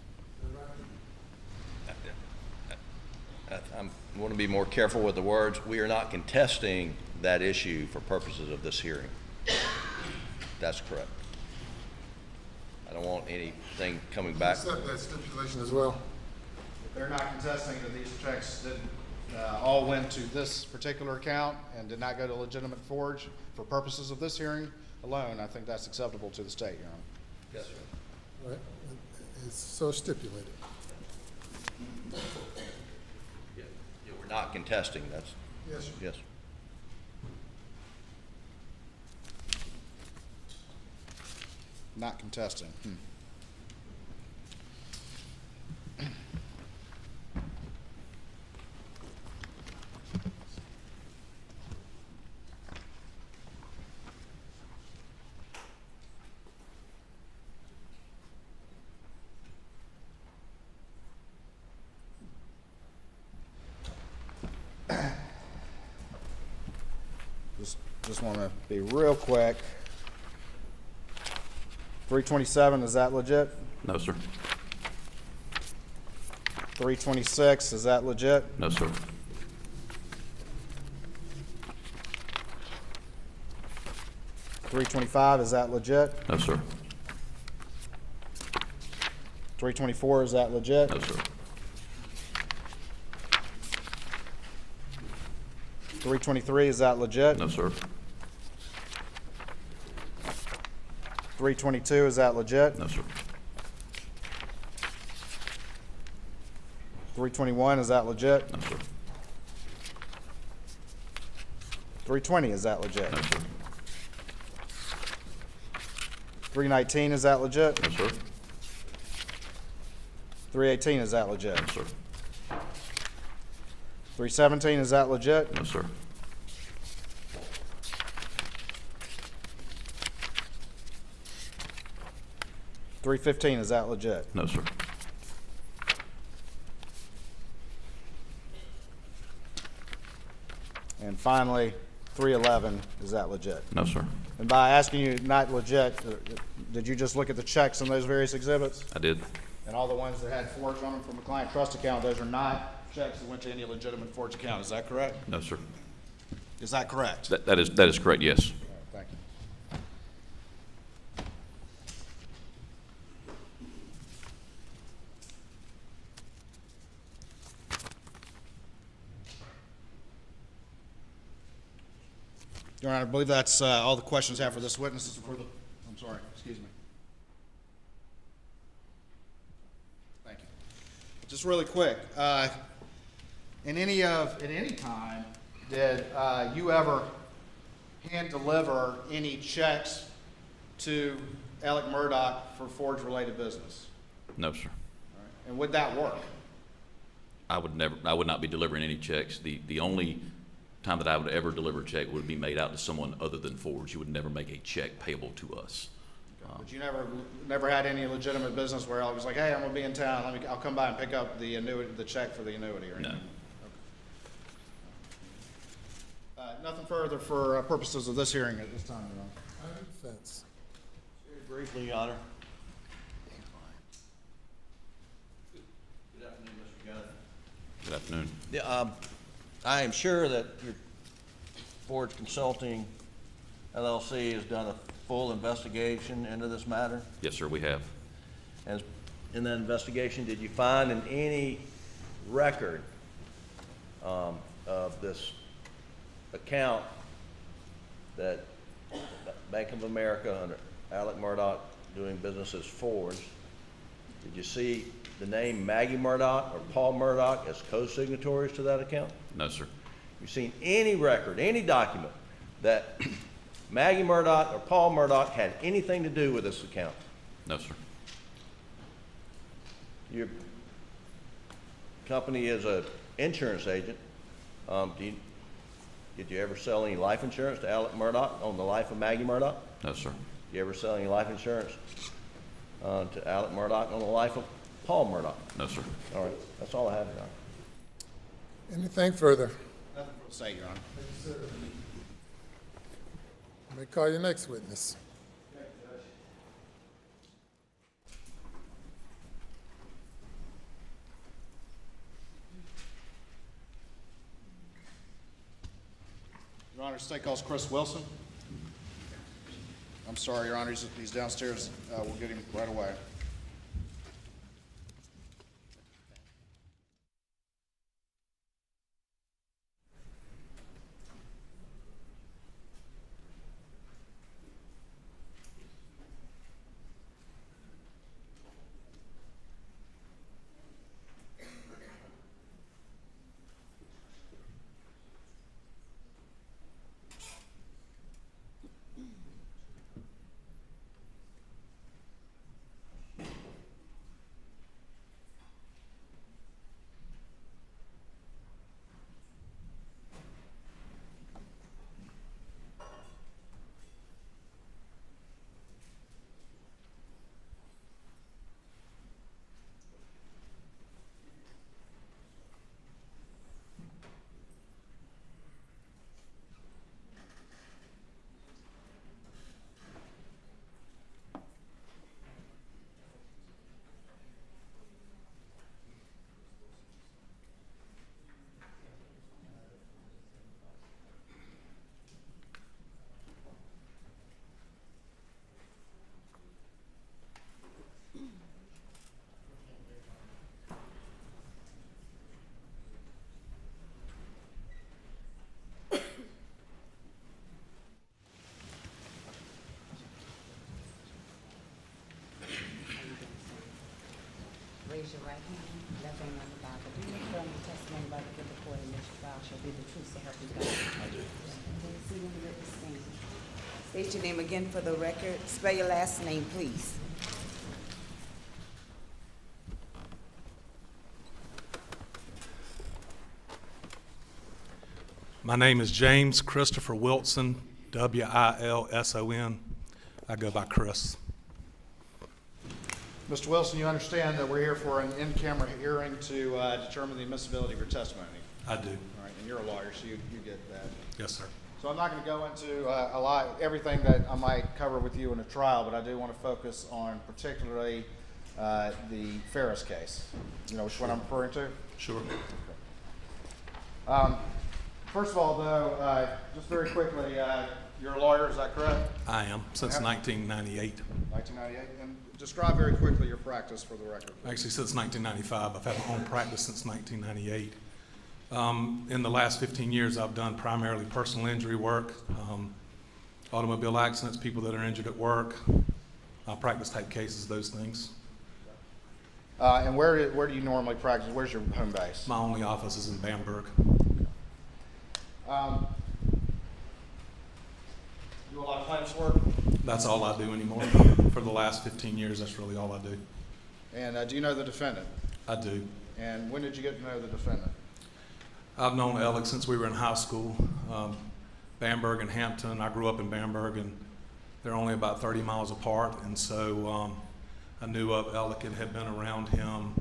I want to be more careful with the words. We are not contesting that issue for purposes of this hearing. That's correct. I don't want anything coming back. Accept that stipulation as well. They're not contesting that these checks all went to this particular account and did not go to legitimate Forge. For purposes of this hearing alone, I think that's acceptable to the state, Your Honor. Yes, sir. Right? It's so stipulated. Yeah, we're not contesting. That's Yes, sir. yes. Not contesting. Just want to be real quick. 327, is that legit? No, sir. 326, is that legit? No, sir. 325, is that legit? No, sir. 324, is that legit? No, sir. 323, is that legit? No, sir. 322, is that legit? No, sir. 321, is that legit? No, sir. 320, is that legit? No, sir. 319, is that legit? No, sir. 318, is that legit? No, sir. 317, is that legit? No, sir. 315, is that legit? No, sir. And finally, 311, is that legit? No, sir. And by asking you not legit, did you just look at the checks in those various exhibits? I did. And all the ones that had forged on them from a client trust account, those are not checks that went to any legitimate forged account, is that correct? No, sir. Is that correct? That is correct, yes. Thank you. Your Honor, I believe that's all the questions I have for this witness. I'm sorry, excuse me. Thank you. Just really quick, at any time, did you ever hand deliver any checks to Alec Murdaugh for forge-related business? No, sir. All right. And would that work? I would not be delivering any checks. The only time that I would ever deliver a check would be made out to someone other than Forge. You would never make a check payable to us. But you never had any legitimate business where I was like, hey, I'm gonna be in town, I'll come by and pick up the annuity, the check for the annuity or anything? No. Okay. Nothing further for purposes of this hearing at this time, Your Honor. Defense. Very briefly, Your Honor. Good afternoon, Mr. Gunn. Good afternoon. Yeah, I am sure that your Forge Consulting LLC has done a full investigation into this matter. Yes, sir, we have. And in that investigation, did you find in any record of this account that Bank of America under Alec Murdaugh doing business as Forge, did you see the name Maggie Murdaugh or Paul Murdaugh as co-signatories to that account? No, sir. You seen any record, any document that Maggie Murdaugh or Paul Murdaugh had anything to do with this account? No, sir. Your company is an insurance agent. Did you ever sell any life insurance to Alec Murdaugh on the life of Maggie Murdaugh? No, sir. Did you ever sell any life insurance to Alec Murdaugh on the life of Paul Murdaugh? No, sir. All right, that's all I have, Your Honor. Anything further? Nothing to say, Your Honor. You may call your next witness. Your Honor, state calls Chris Wilson. I'm sorry, Your Honor, he's downstairs. We'll get him right away. Raise your right hand, left hand on the Bible. Do you affirm the testimony about the court in this trial shall be the truth, so help you God? I do. Take a seat in the witness stand. State your name again for the record. Spell your last name, please. My name is James Christopher Wilson, Wilson. I go by Chris. Mr. Wilson, you understand that we're here for an in-camera hearing to determine the admissibility of your testimony? I do. All right, and you're a lawyer, so you get that. Yes, sir. So I'm not going to go into everything that I might cover with you in a trial, but I do want to focus on particularly the Ferris case. You know which one I'm referring to? Sure. Okay. First of all, though, just very quickly, you're a lawyer, is that correct? I am, since 1998. 1998, and describe very quickly your practice for the record. Actually, since 1995. I've had my own practice since 1998. In the last 15 years, I've done primarily personal injury work, automobile accidents, people that are injured at work, practice type cases, those things. And where do you normally practice? Where's your home base? My only office is in Bamberg. Do a lot of plaintiff's work? That's all I do anymore. For the last 15 years, that's really all I do. And do you know the defendant? I do. And when did you get to know the defendant? I've known Alec since we were in high school. Bamberg and Hampton. I grew up in Bamberg, and they're only about 30 miles apart. And so I knew of Alec and had been around him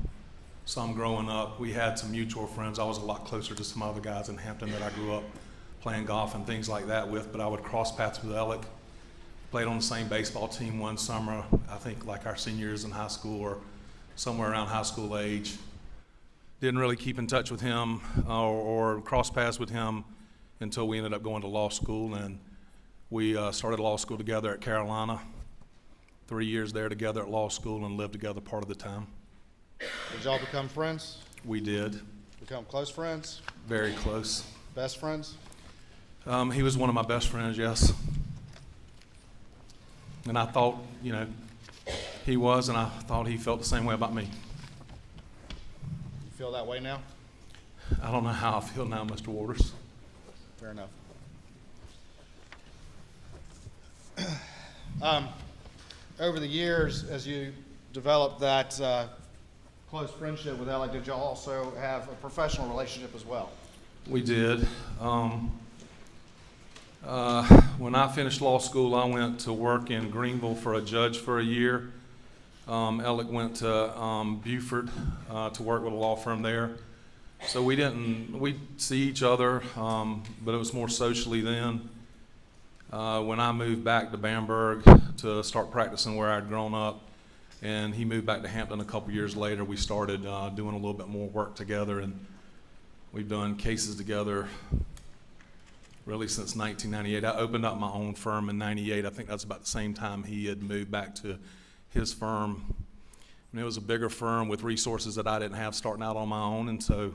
some growing up. We had some mutual friends. I was a lot closer to some other guys in Hampton that I grew up playing golf and things like that with, but I would cross paths with Alec. Played on the same baseball team one summer, I think like our senior years in high school or somewhere around high school age. Didn't really keep in touch with him or cross paths with him until we ended up going to law school, and we started law school together at Carolina. 3 years there together at law school and lived together part of the time. Did y'all become friends? We did. Become close friends? Very close. Best friends? He was one of my best friends, yes. And I thought, he was, and I thought he felt the same way about me. You feel that way now? I don't know how I feel now, Mr. Waters. Fair enough. Over the years, as you developed that close friendship with Alec, did y'all also have a professional relationship as well? We did. When I finished law school, I went to work in Greenville for a judge for a year. Alec went to Beaufort to work with a law firm there. So we'd see each other, but it was more socially then. When I moved back to Bamberg to start practicing where I'd grown up, and he moved back to Hampton a couple years later, we started doing a little bit more work together, and we've done cases together really since 1998. I opened up my own firm in 98. I think that's about the same time he had moved back to his firm. And it was a bigger firm with resources that I didn't have starting out on my own, and so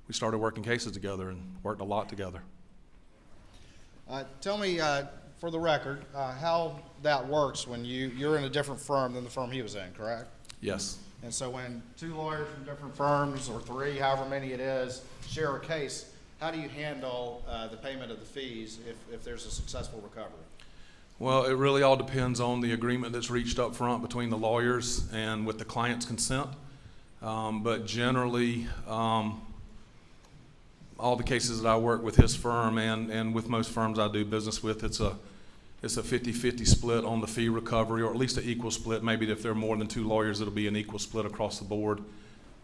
we started working cases together and worked a lot together. Tell me, for the record, how that works when you're in a different firm than the firm he was in, correct? Yes. And so when two lawyers from different firms, or three, however many it is, share a case, how do you handle the payment of the fees if there's a successful recovery? Well, it really all depends on the agreement that's reached up front between the lawyers and with the client's consent. But generally, all the cases that I work with his firm and with most firms I do business with, it's a 50-50 split on the fee recovery, or at least an equal split. Maybe if there are more than two lawyers, it'll be an equal split across the board.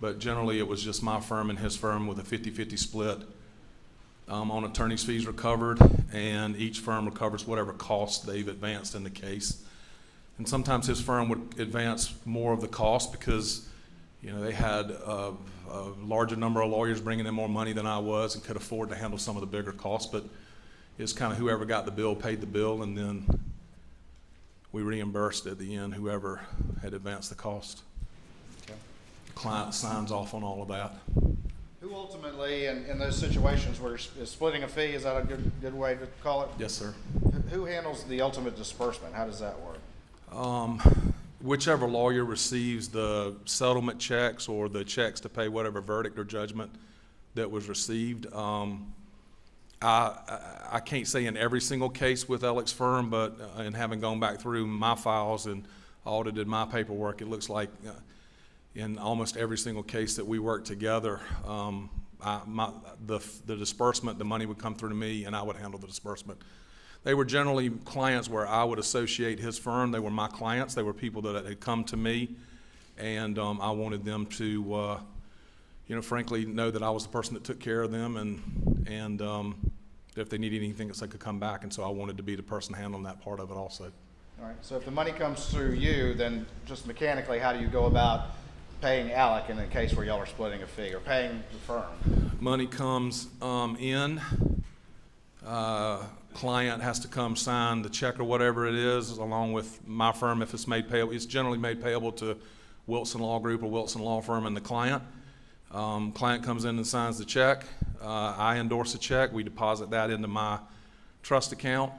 But generally, it was just my firm and his firm with a 50-50 split on attorney's fees recovered, and each firm recovers whatever costs they've advanced in the case. And sometimes his firm would advance more of the cost because they had a larger number of lawyers bringing in more money than I was and could afford to handle some of the bigger costs. But it's kind of whoever got the bill paid the bill, and then we reimbursed at the end whoever had advanced the cost. Okay. The client signs off on all of that. Who ultimately, in those situations where you're splitting a fee, is that a good way to call it? Yes, sir. Who handles the ultimate disbursement? How does that work? whichever lawyer receives the settlement checks or the checks to pay whatever verdict or judgment that was received. I can't say in every single case with Ellick's firm, but in having gone back through my files and audited my paperwork, it looks like in almost every single case that we worked together, the disbursement, the money would come through to me and I would handle the disbursement. They were generally clients where I would associate his firm. They were my clients. They were people that had come to me, and I wanted them to, frankly, know that I was the person that took care of them, and if they needed anything, they could come back. And so I wanted to be the person handling that part of it also. All right, so if the money comes through you, then just mechanically, how do you go about paying Alec in a case where y'all are splitting a fee, or paying the firm? Money comes in. Client has to come sign the check or whatever it is, along with my firm if it's made payable. It's generally made payable to Wilson Law Group or Wilson Law Firm and the client. Client comes in and signs the check. I endorse the check. We deposit that into my trust account.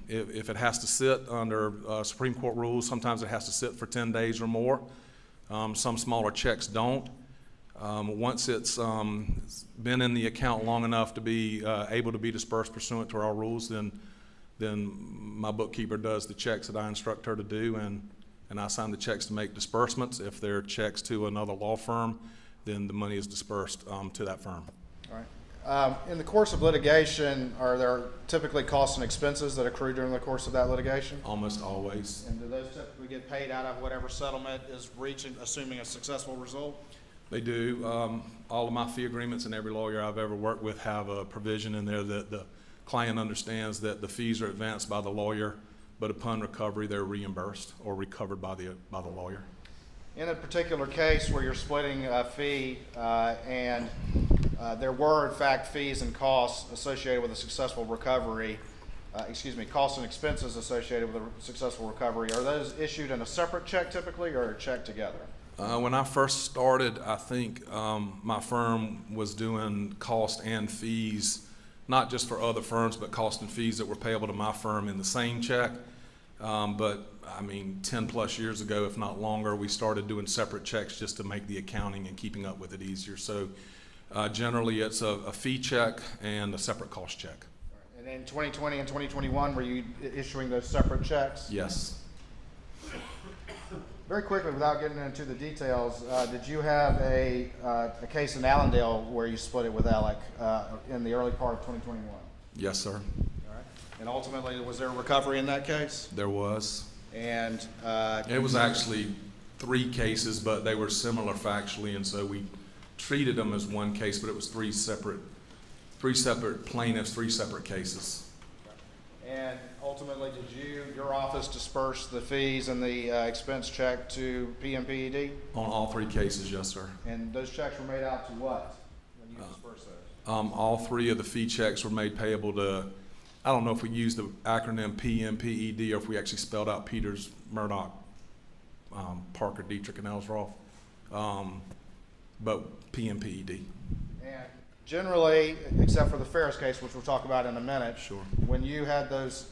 If it has to sit under Supreme Court rules, sometimes it has to sit for 10 days or more. Some smaller checks don't. Once it's been in the account long enough to be able to be dispersed pursuant to our rules, then my bookkeeper does the checks that I instruct her to do, and I sign the checks to make disbursements. If they're checks to another law firm, then the money is dispersed to that firm. All right. In the course of litigation, are there typically costs and expenses that accrue during the course of that litigation? Almost always. And do those typically get paid out of whatever settlement is reaching, assuming a successful result? They do. All of my fee agreements and every lawyer I've ever worked with have a provision in there that the client understands that the fees are advanced by the lawyer, but upon recovery they're reimbursed or recovered by the lawyer. In a particular case where you're splitting a fee and there were in fact fees and costs associated with a successful recovery, costs and expenses associated with a successful recovery, are those issued in a separate check typically or a check together? When I first started, I think my firm was doing cost and fees, not just for other firms, but cost and fees that were payable to my firm in the same check. But I mean, 10 plus years ago, if not longer, we started doing separate checks just to make the accounting and keeping up with it easier. So generally it's a fee check and a separate cost check. And in 2020 and 2021, were you issuing those separate checks? Yes. Very quickly, without getting into the details, did you have a case in Allendale where you split it with Alec in the early part of 2021? Yes, sir. All right. And ultimately, was there a recovery in that case? There was. And it was actually 3 cases, but they were similar factually, and so we treated them as one case, but it was three separate plaintiffs, 3 separate cases. And ultimately, did your office disperse the fees and the expense check to PMPED? On all 3 cases, yes, sir. And those checks were made out to what when you dispersed those? All 3 of the fee checks were made payable to, I don't know if we used the acronym PMPED or if we actually spelled out Peters, Murdaugh, Parker, Dietrich, and Ellsworth, but PMPED. And generally, except for the Ferris case, which we'll talk about in a minute, sure. When you had those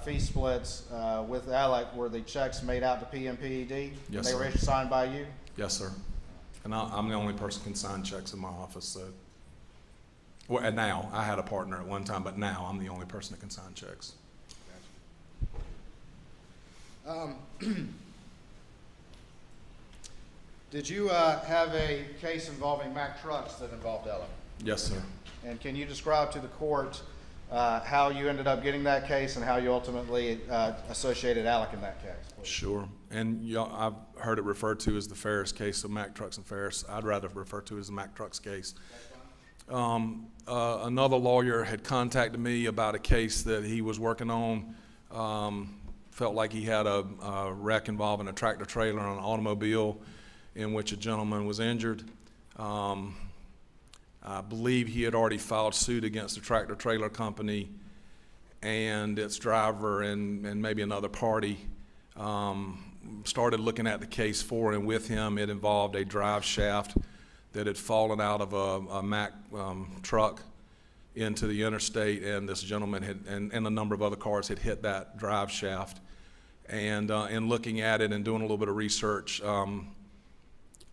fee splits with Alec, were the checks made out to PMPED? Yes, they sir. were signed by you? Yes, sir. And I'm the only person who can sign checks in my office. So, well, and now I had a partner at one time, but now I'm the only person that can sign checks. Did you have a case involving Mack Trucks that involved Alec? Yes, sir. And can you describe to the court how you ended up getting that case and how you ultimately associated Alec in that case, please? Sure. And I've heard it referred to as the Ferris case, so Mack Trucks and Ferris. I'd rather refer to it as the Mack Trucks case. Another lawyer had contacted me about a case that he was working on. Felt like he had a wreck involving a tractor trailer and an automobile in which a gentleman was injured. I believe he had already filed suit against the tractor trailer company and its driver and maybe another party. Started looking at the case for and with him. It involved a drive shaft that had fallen out of a Mack truck into the interstate, and this gentleman had, and a number of other cars had hit that drive shaft. And in looking at it and doing a little bit of research,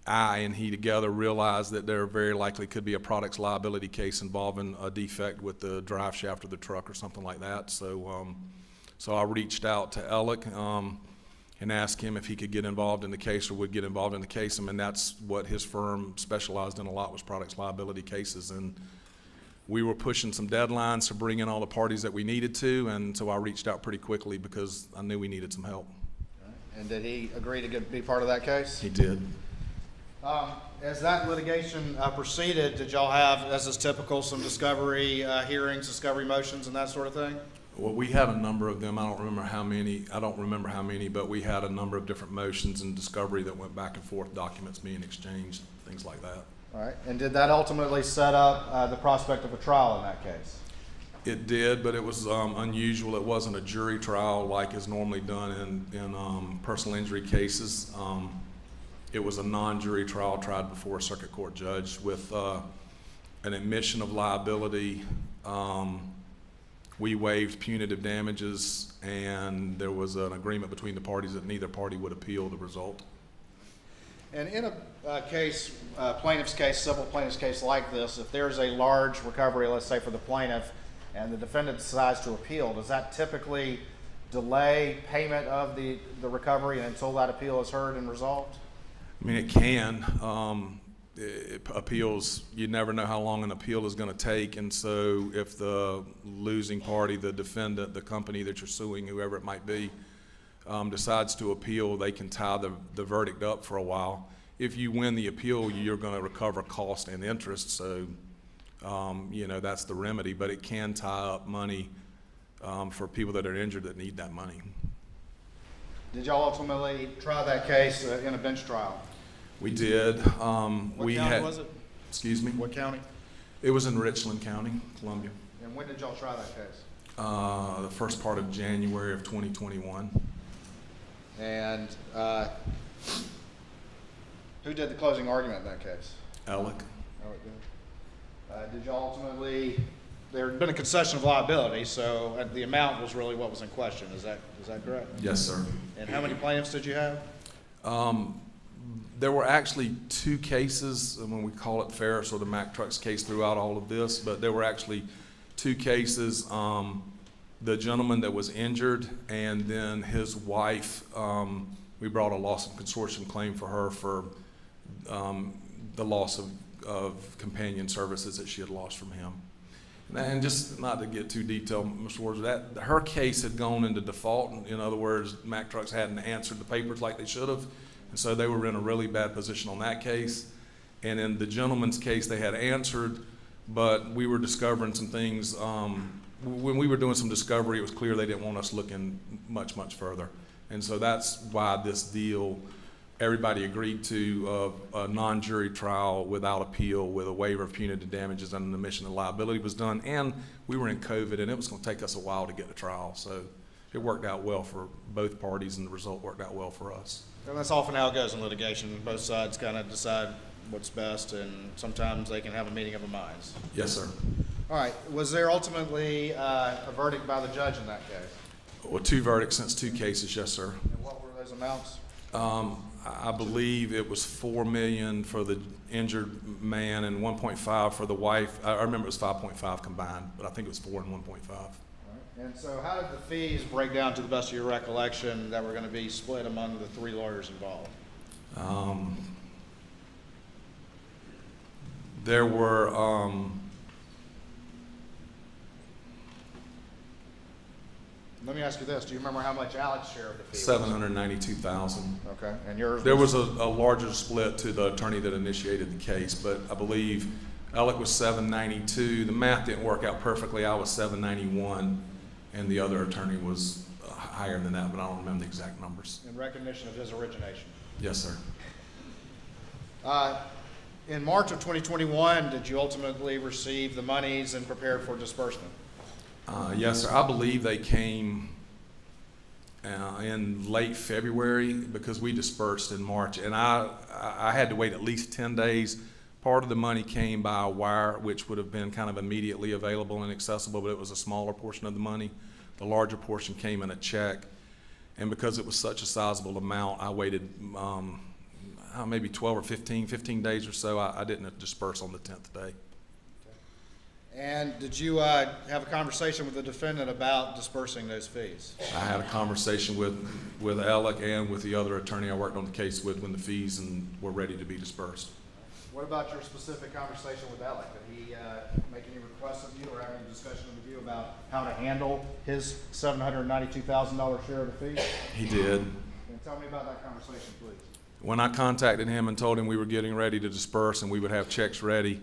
I and he together realized that there very likely could be a products liability case involving a defect with the drive shaft of the truck or something like that. So, so I reached out to Alec and asked him if he could get involved in the case or would get involved in the case. And that's what his firm specialized in a lot, was products liability cases. And we were pushing some deadlines to bring in all the parties that we needed to, and so I reached out pretty quickly because I knew we needed some help. And did he agree to be part of that case? He did. As that litigation proceeded, did y'all have, as is typical, some discovery hearings, discovery motions, and that sort of thing? Well, we had a number of them. I don't remember how many, but we had a number of different motions and discovery that went back and forth, documents being exchanged, things like that. All right. And did that ultimately set up the prospect of a trial in that case? It did, but it was unusual. It wasn't a jury trial like is normally done in personal injury cases. It was a non-jury trial tried before a circuit court judge with an admission of liability. We waived punitive damages, and there was an agreement between the parties that neither party would appeal the result. And in a case, plaintiff's case, civil plaintiff's case like this, if there's a large recovery, let's say for the plaintiff, and the defendant decides to appeal, does that typically delay payment of the recovery until that appeal is heard and resolved? I mean, it can. Appeals, you never know how long an appeal is going to take, and so if the losing party, the defendant, the company that you're suing, whoever it might be, decides to appeal, they can tie the verdict up for a while. If you win the appeal, you're going to recover cost and interest, so you know, that's the remedy, but it can tie up money for people that are injured that need that money. Did y'all ultimately try that case in a bench trial? We did. What county was it? Excuse me? What county? It was in Richland County, Columbia. And when did y'all try that case? The first part of January of 2021. And who did the closing argument in that case? Alec. Alec did. Did y'all ultimately, there had been a concession of liability, so the amount was really what was in question. Is that correct? Yes, sir. And how many plaintiffs did you have? There were actually two cases, when we call it Ferris or the Mack Trucks case throughout all of this, but there were actually two cases. The gentleman that was injured and then his wife, we brought a loss of consortium claim for her for the loss of companion services that she had lost from him. And just not to get too detailed, Mr. Ward, that her case had gone into default. In other words, Mack Trucks hadn't answered the papers like they should have. And so they were in a really bad position on that case. And in the gentleman's case, they had answered, but we were discovering some things. When we were doing some discovery, it was clear they didn't want us looking much further. And so that's why this deal, everybody agreed to a non-jury trial without appeal with a waiver of punitive damages and an admission of liability was done. And we were in COVID, and it was going to take us a while to get the trial. So it worked out well for both parties, and the result worked out well for us. And that's often how it goes in litigation. Both sides kind of decide what's best, and sometimes they can have a meeting of the minds. Yes, sir. All right. Was there ultimately a verdict by the judge in that case? Well, two verdicts since two cases, yes, sir. And what were those amounts? I believe it was $4 million for the injured man and 1.5 for the wife. I remember it was 5.5 combined, but I think it was 4 and 1.5. And so how did the fees break down, to the best of your recollection, that were going to be split among the three lawyers involved? There were let me ask you this. Do you remember how much Alec's share of the fee was? $792,000. Okay. And yours There was a larger split to the attorney that initiated the case, but I believe Alec was $792. The math didn't work out perfectly. I was $791. And the other attorney was higher than that, but I don't remember the exact numbers. In recognition of his origination? Yes, sir. In March of 2021, did you ultimately receive the monies and prepare for disbursement? Yes, sir. I believe they came in late February because we dispersed in March, and I had to wait at least 10 days. Part of the money came by a wire, which would have been kind of immediately available and accessible, but it was a smaller portion of the money. The larger portion came in a check. And because it was such a sizable amount, I waited maybe 12 or 15 days or so. I didn't disperse on the 10th day. And did you have a conversation with the defendant about dispersing those fees? I had a conversation with Alec and with the other attorney I worked on the case with when the fees were ready to be dispersed. What about your specific conversation with Alec? Did he make any requests of you or have any discussion with you about how to handle his $792,000 share of the fees? He did. And tell me about that conversation, please. When I contacted him and told him we were getting ready to disperse and we would have checks ready,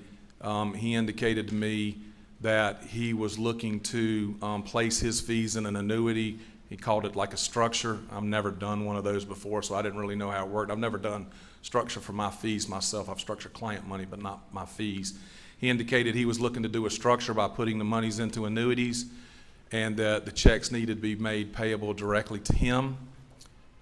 he indicated to me that he was looking to place his fees in an annuity. He called it like a structure. I've never done one of those before, so I didn't really know how it worked. I've never done structure for my fees myself. I've structured client money, but not my fees. He indicated he was looking to do a structure by putting the monies into annuities, and that the checks needed to be made payable directly to him,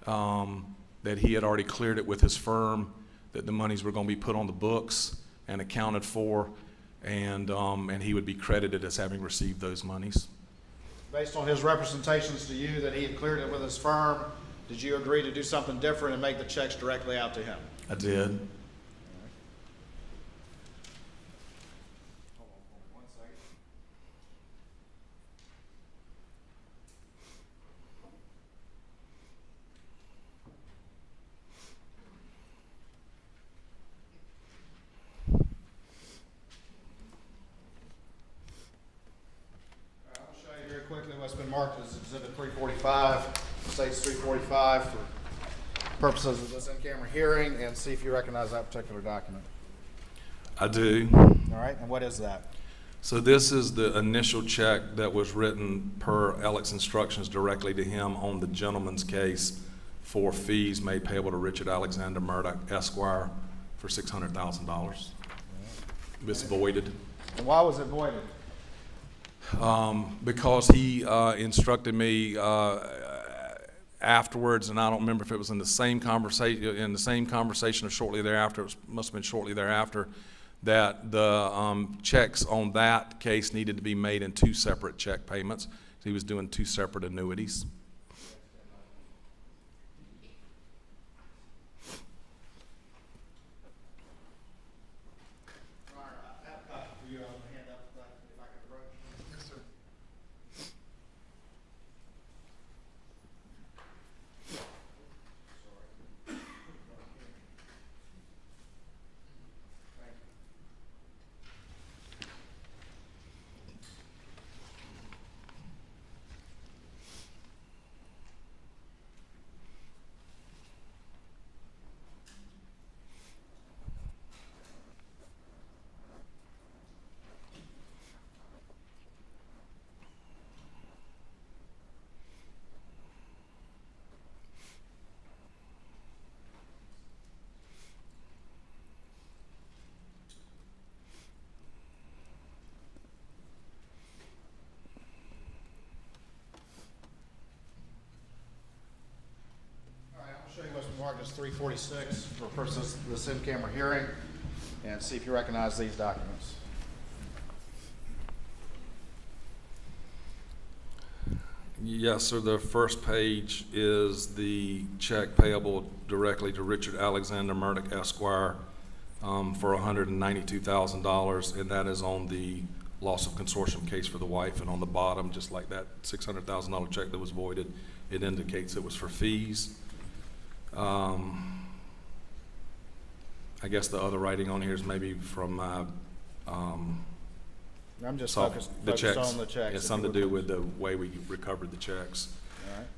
that he had already cleared it with his firm, that the monies were going to be put on the books and accounted for, and he would be credited as having received those monies. Based on his representations to you that he had cleared it with his firm, did you agree to do something different and make the checks directly out to him? I did. Quickly, what's been marked as Exhibit 345, states 345 for purposes of this in-camera hearing, and see if you recognize that particular document. I do. All right, and what is that? So this is the initial check that was written per Alec's instructions directly to him on the gentleman's case for fees made payable to Richard Alexander Murdaugh, Esquire, for $600,000. It's voided. And why was it voided? Because he instructed me afterwards, and I don't remember if it was in the same conversation or shortly thereafter. It must have been shortly thereafter, that the checks on that case needed to be made in 2 separate check payments. He was doing 2 separate annuities. Show you what's been marked as 346 for purposes of this in-camera hearing, and see if you recognize these documents. Yes, sir. The first page is the check payable directly to Richard Alexander Murdaugh, Esquire, for $192,000, and that is on the loss of consortium case for the wife. And on the bottom, just like that $600,000 check that was voided, it indicates it was for fees. I guess the other writing on here is maybe from I'm just so focused the checks. on the checks. It's something to do with the way we recovered the checks.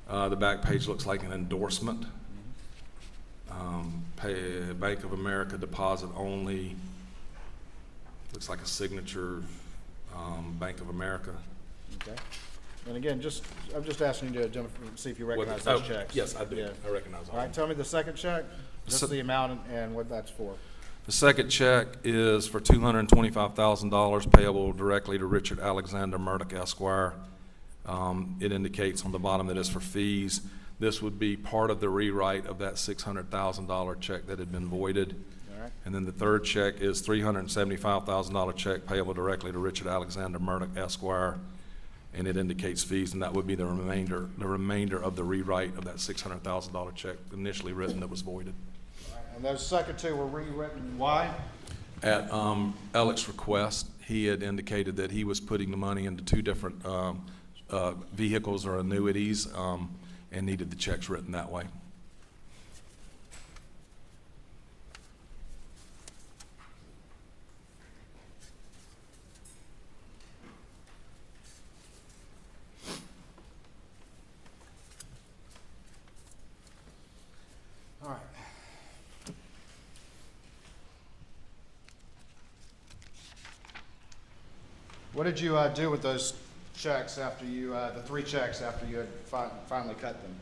All right. The back page looks like an endorsement. Bank of America deposit only. Looks like a signature, Bank of America. Okay. And again, I'm just asking you to see if you recognize those checks. Yes, I do. Yeah. I recognize All right, tell me the second check, just the amount and what that's for. The second check is for $225,000 payable directly to Richard Alexander Murdaugh, Esquire. It indicates on the bottom that it's for fees. This would be part of the rewrite of that $600,000 check that had been voided. All right. And then the third check is $375,000 check payable directly to Richard Alexander Murdaugh, Esquire. and it indicates fees, and that would be the remainder of the rewrite of that $600,000 check initially written that was voided. And those second two were rewritten, why? At Alec's request, he had indicated that he was putting the money into two different vehicles or annuities, and needed the checks written that way. All right. What did you do with those checks after you, the 3 checks after you had finally cut them?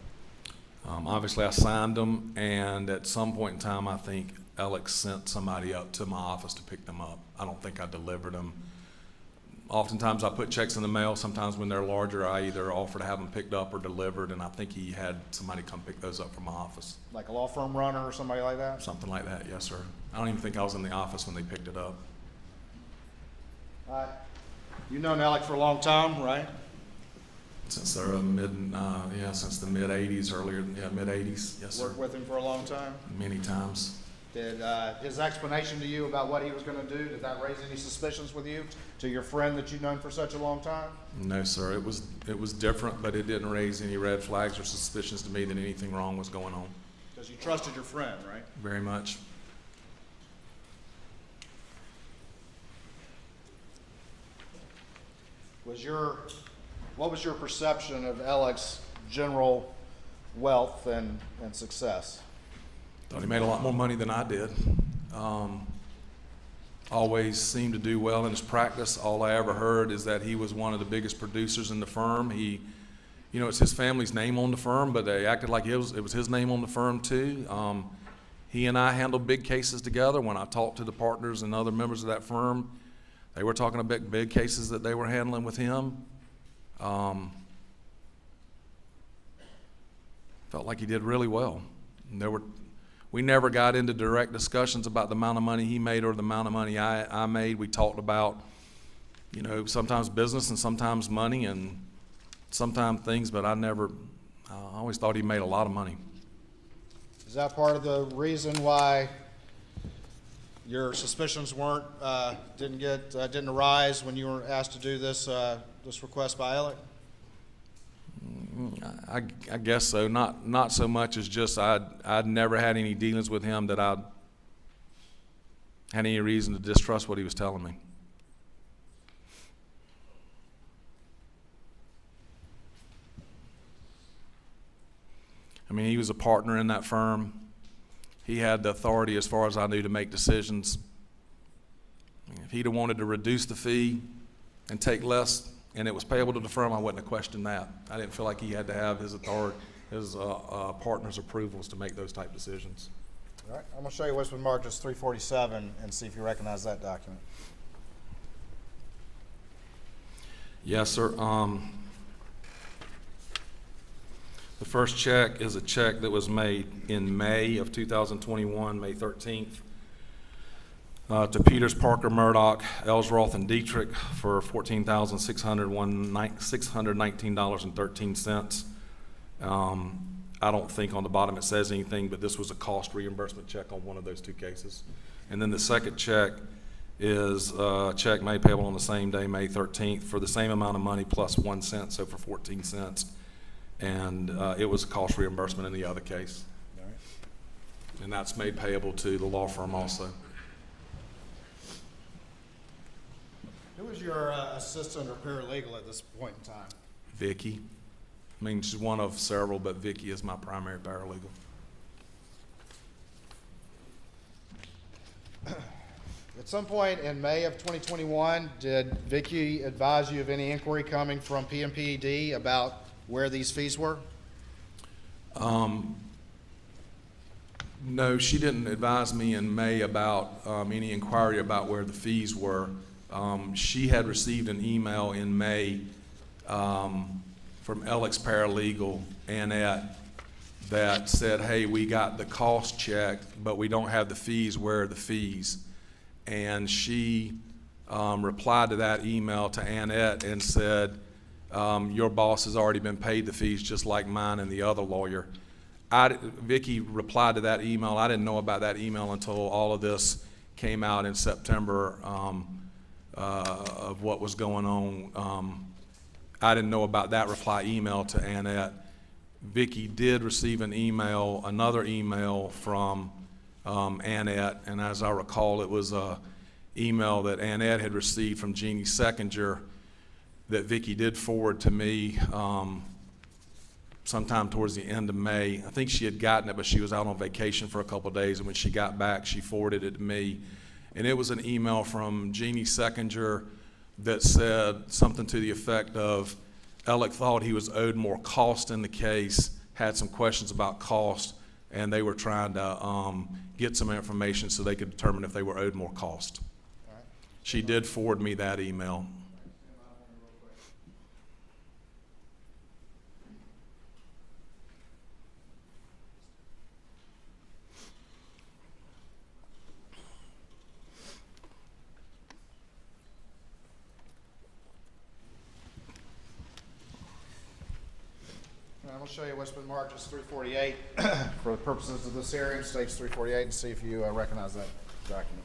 Obviously, I signed them, and at some point in time, I think Alec sent somebody up to my office to pick them up. I don't think I delivered them. Oftentimes, I put checks in the mail. Sometimes when they're larger, I either offer to have them picked up or delivered, and I think he had somebody come pick those up from my office. Like a law firm runner or somebody like that? Something like that, yes, sir. I don't even think I was in the office when they picked it up. You've known Alec for a long time, right? Since they're since the mid-'80s, mid-'80s, yes, sir. Worked with him for a long time? Many times. Did his explanation to you about what he was going to do, did that raise any suspicions with you, to your friend that you've known for such a long time? No, sir. It was different, but it didn't raise any red flags or suspicions to me that anything wrong was going on. Because you trusted your friend, right? Very much. What was your perception of Alec's general wealth and success? Thought he made a lot more money than I did. Always seemed to do well in his practice. All I ever heard is that he was one of the biggest producers in the firm. It's his family's name on the firm, but they acted like it was his name on the firm too. He and I handled big cases together. When I talked to the partners and other members of that firm, they were talking about big cases that they were handling with him. Felt like he did really well. And we never got into direct discussions about the amount of money he made or the amount of money I made. We talked about, sometimes business and sometimes money and sometimes things, but I always thought he made a lot of money. Is that part of the reason why your suspicions didn't arise when you were asked to do this request by Alec? I guess so. Not so much as just I'd never had any dealings with him that I'd had any reason to distrust what he was telling me. I mean, he was a partner in that firm. He had the authority, as far as I knew, to make decisions. If he'd have wanted to reduce the fee and take less, and it was payable to the firm, I wouldn't have questioned that. I didn't feel like he had to have his authority, his partner's approvals to make those type decisions. All right, I'm going to show you what's been marked as 347 and see if you recognize that document. Yes, sir. The first check is a check that was made in May of 2021, May 13th, to Peters, Parker, Murdaugh, Ellsworth, and Dietrich for $14,619.13. I don't think on the bottom it says anything, but this was a cost reimbursement check on one of those two cases. And then the second check is a check made payable on the same day, May 13th, for the same amount of money plus 1 cent, so for 14 cents. And it was a cost reimbursement in the other case. All right. And that's made payable to the law firm also. Who was your assistant or paralegal at this point in time? Vicky. I mean, she's one of several, but Vicky is my primary paralegal. At some point in May of 2021, did Vicky advise you of any inquiry coming from PMPED about where these fees were? No, she didn't advise me in May about any inquiry about where the fees were. She had received an email in May from Alec's paralegal, Annette, that said, hey, we got the cost check, but we don't have the fees. Where are the fees? And she replied to that email to Annette and said, Your boss has already been paid the fees just like mine and the other lawyer. Vicky replied to that email. I didn't know about that email until all of this came out in September of what was going on. I didn't know about that reply email to Annette. Vicky did receive another email from Annette, and as I recall, it was an email that Annette had received from Jeannie Seckinger that Vicky did forward to me sometime towards the end of May. I think she had gotten it, but she was out on vacation for a couple of days, and when she got back, she forwarded it to me. And it was an email from Jeannie Seckinger that said something to the effect of, Alec thought he was owed more cost in the case, had some questions about cost, and they were trying to get some information so they could determine if they were owed more cost. She did forward me that email. I'm going to show you what's been marked as 348 for the purposes of this hearing, states 348, and see if you recognize that document.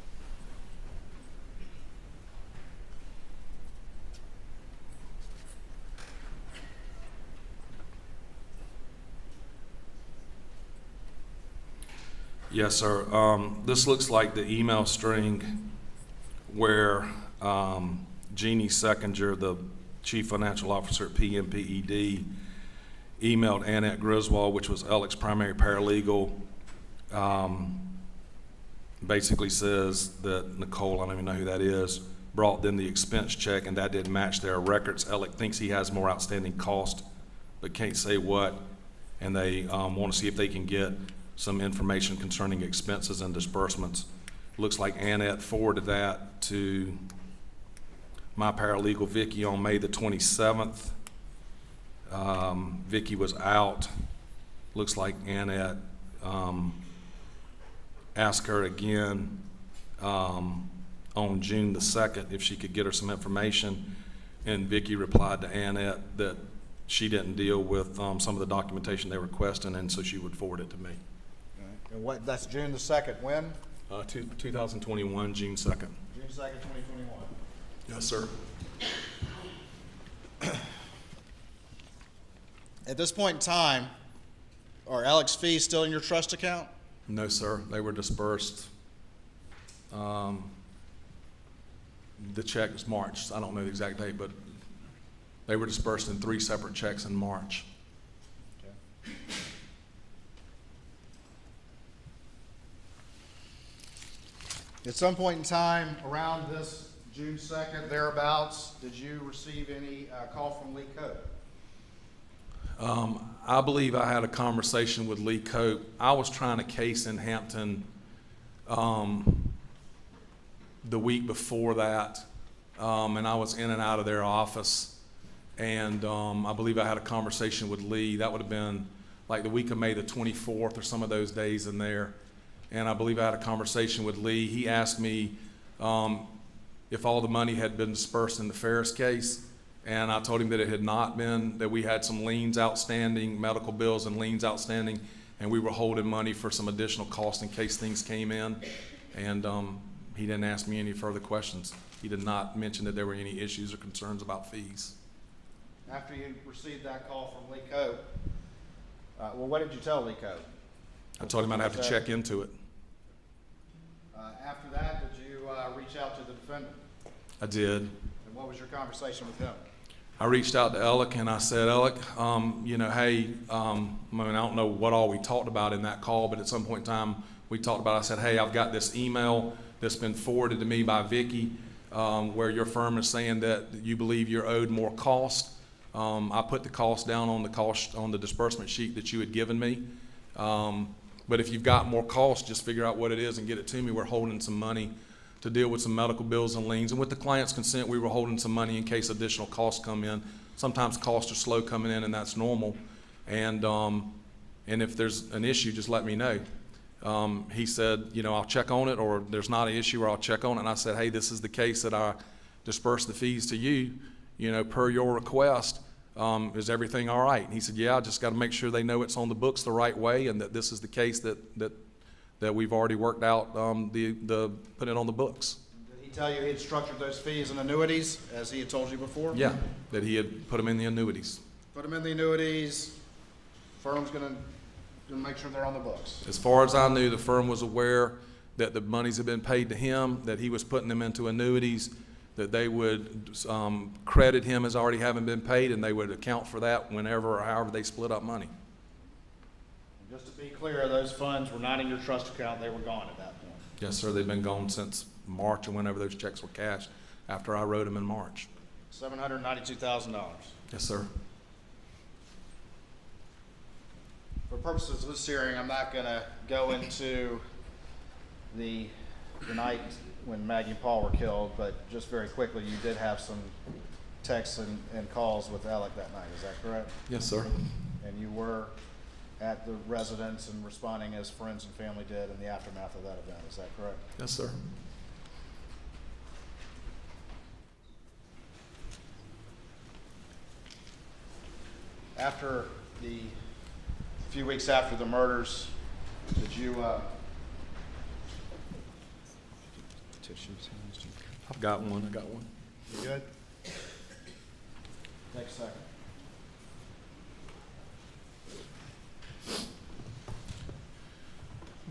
Yes, sir. This looks like the email string where Jeannie Seckinger, the Chief Financial Officer at PMPED, emailed Annette Griswold, which was Alec's primary paralegal, basically says that Nicole, I don't even know who that is, brought them the expense check and that didn't match their records. Alec thinks he has more outstanding cost, but can't say what, and they want to see if they can get some information concerning expenses and disbursements. Looks like Annette forwarded that to my paralegal Vicky on May the 27th. Vicky was out. Looks like Annette asked her again on June the 2nd if she could get her some information, and Vicky replied to Annette that she didn't deal with some of the documentation they were requesting, and so she would forward it to me. And what? That's June the 2nd. When? 2021, June 2nd. June 2nd, 2021. Yes, sir. At this point in time, are Alec's fees still in your trust account? No, sir. They were dispersed. The check is March. I don't know the exact date, but they were dispersed in 3 separate checks in March. Okay. At some point in time around this June 2nd, thereabouts, did you receive any call from Lee Cope? I believe I had a conversation with Lee Cope. I was trying a case in Hampton the week before that, and I was in and out of their office, and I believe I had a conversation with Lee. That would have been like the week of May the 24th or some of those days in there, and I believe I had a conversation with Lee. He asked me if all the money had been dispersed in the Ferris case, and I told him that it had not been, that we had some liens outstanding, medical bills and liens outstanding, and we were holding money for some additional costs in case things came in. And he didn't ask me any further questions. He did not mention that there were any issues or concerns about fees. After you received that call from Lee Cope, well, what did you tell Lee Cope? I told him I'd have to check into it. After that, did you reach out to the defendant? I did. And what was your conversation with him? I reached out to Alec and I said, Alec, you know, hey, I mean, I don't know what all we talked about in that call, but at some point in time we talked about, I said, hey, I've got this email that's been forwarded to me by Vicky where your firm is saying that you believe you're owed more cost. I put the cost down on the disbursement sheet that you had given me. But if you've got more cost, just figure out what it is and get it to me. We're holding some money to deal with some medical bills and liens. And with the client's consent, we were holding some money in case additional costs come in. Sometimes costs are slow coming in, and that's normal. And if there's an issue, just let me know. He said, you know, I'll check on it, or there's not an issue, or I'll check on it. And I said, hey, this is the case that I disperse the fees to you, you know, per your request. is everything all right? And he said, yeah, I just got to make sure they know it's on the books the right way and that this is the case that we've already worked out, put it on the books. Did he tell you he had structured those fees and annuities as he had told you before? Yeah, that he had put them in the annuities. Put them in the annuities. Firm's gonna make sure they're on the books. As far as I knew, the firm was aware that the monies had been paid to him, that he was putting them into annuities, that they would credit him as already having been paid, and they would account for that whenever or however they split up money. Just to be clear, those funds were not in your trust account, they were gone at that point. Yes, sir, they've been gone since March or whenever those checks were cashed, after I wrote them in March. $792,000. Yes, sir. For purposes of this hearing, I'm not gonna go into the night when Maggie and Paul were killed, but just very quickly, you did have some texts and calls with Alec that night, is that correct? Yes, sir. And you were at the residence and responding as friends and family did in the aftermath of that event, is that correct? Yes, sir. After a few weeks after the murders, did you, I've got one, You good? Take a second.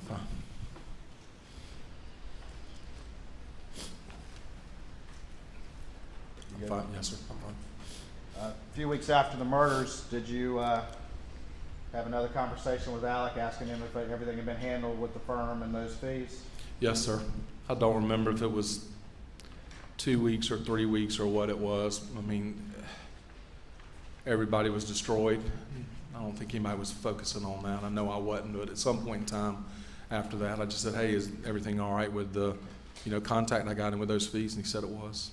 Fine. You good? Fine, yes, sir, I'm fine. A few weeks after the murders, did you have another conversation with Alec, asking him if everything had been handled with the firm and those fees? Yes, sir. I don't remember if it was 2 weeks or 3 weeks or what it was. I mean, everybody was destroyed. I don't think anybody was focusing on that. I know I wasn't, but at some point in time after that, I just said, hey, is everything all right with the, contact I got him with those fees? And he said it was.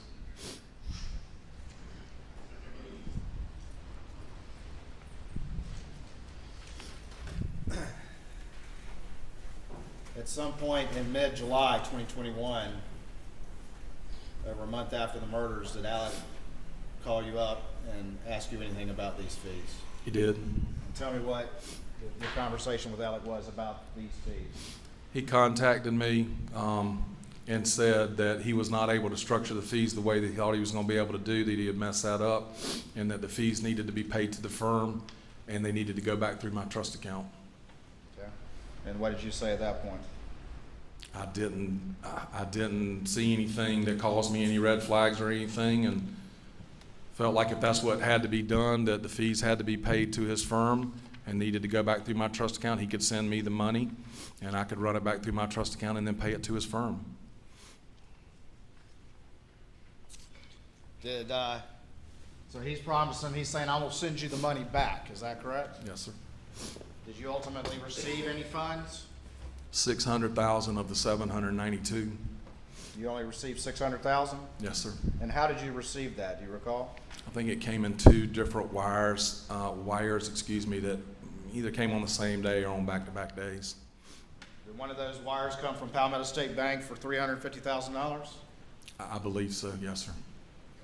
At some point in mid-July 2021, over a month after the murders, did Alec call you up and ask you anything about these fees? He did. Tell me what your conversation with Alec was about these fees. He contacted me and said that he was not able to structure the fees the way that he thought he was going to be able to do, that he had messed that up, and that the fees needed to be paid to the firm, and they needed to go back through my trust account. Okay. And what did you say at that point? I didn't see anything that caused me any red flags or anything, and felt like if that's what had to be done, that the fees had to be paid to his firm and needed to go back through my trust account. He could send me the money, and I could run it back through my trust account and then pay it to his firm. So he's promising, he's saying, I will send you the money back, is that correct? Yes, sir. Did you ultimately receive any funds? 600,000 of the 792. You only received 600,000? Yes, sir. And how did you receive that? Do you recall? I think it came in 2 different wires, that either came on the same day or on back-to-back days. Did one of those wires come from Palmetto State Bank for $350,000? I believe so, yes, sir.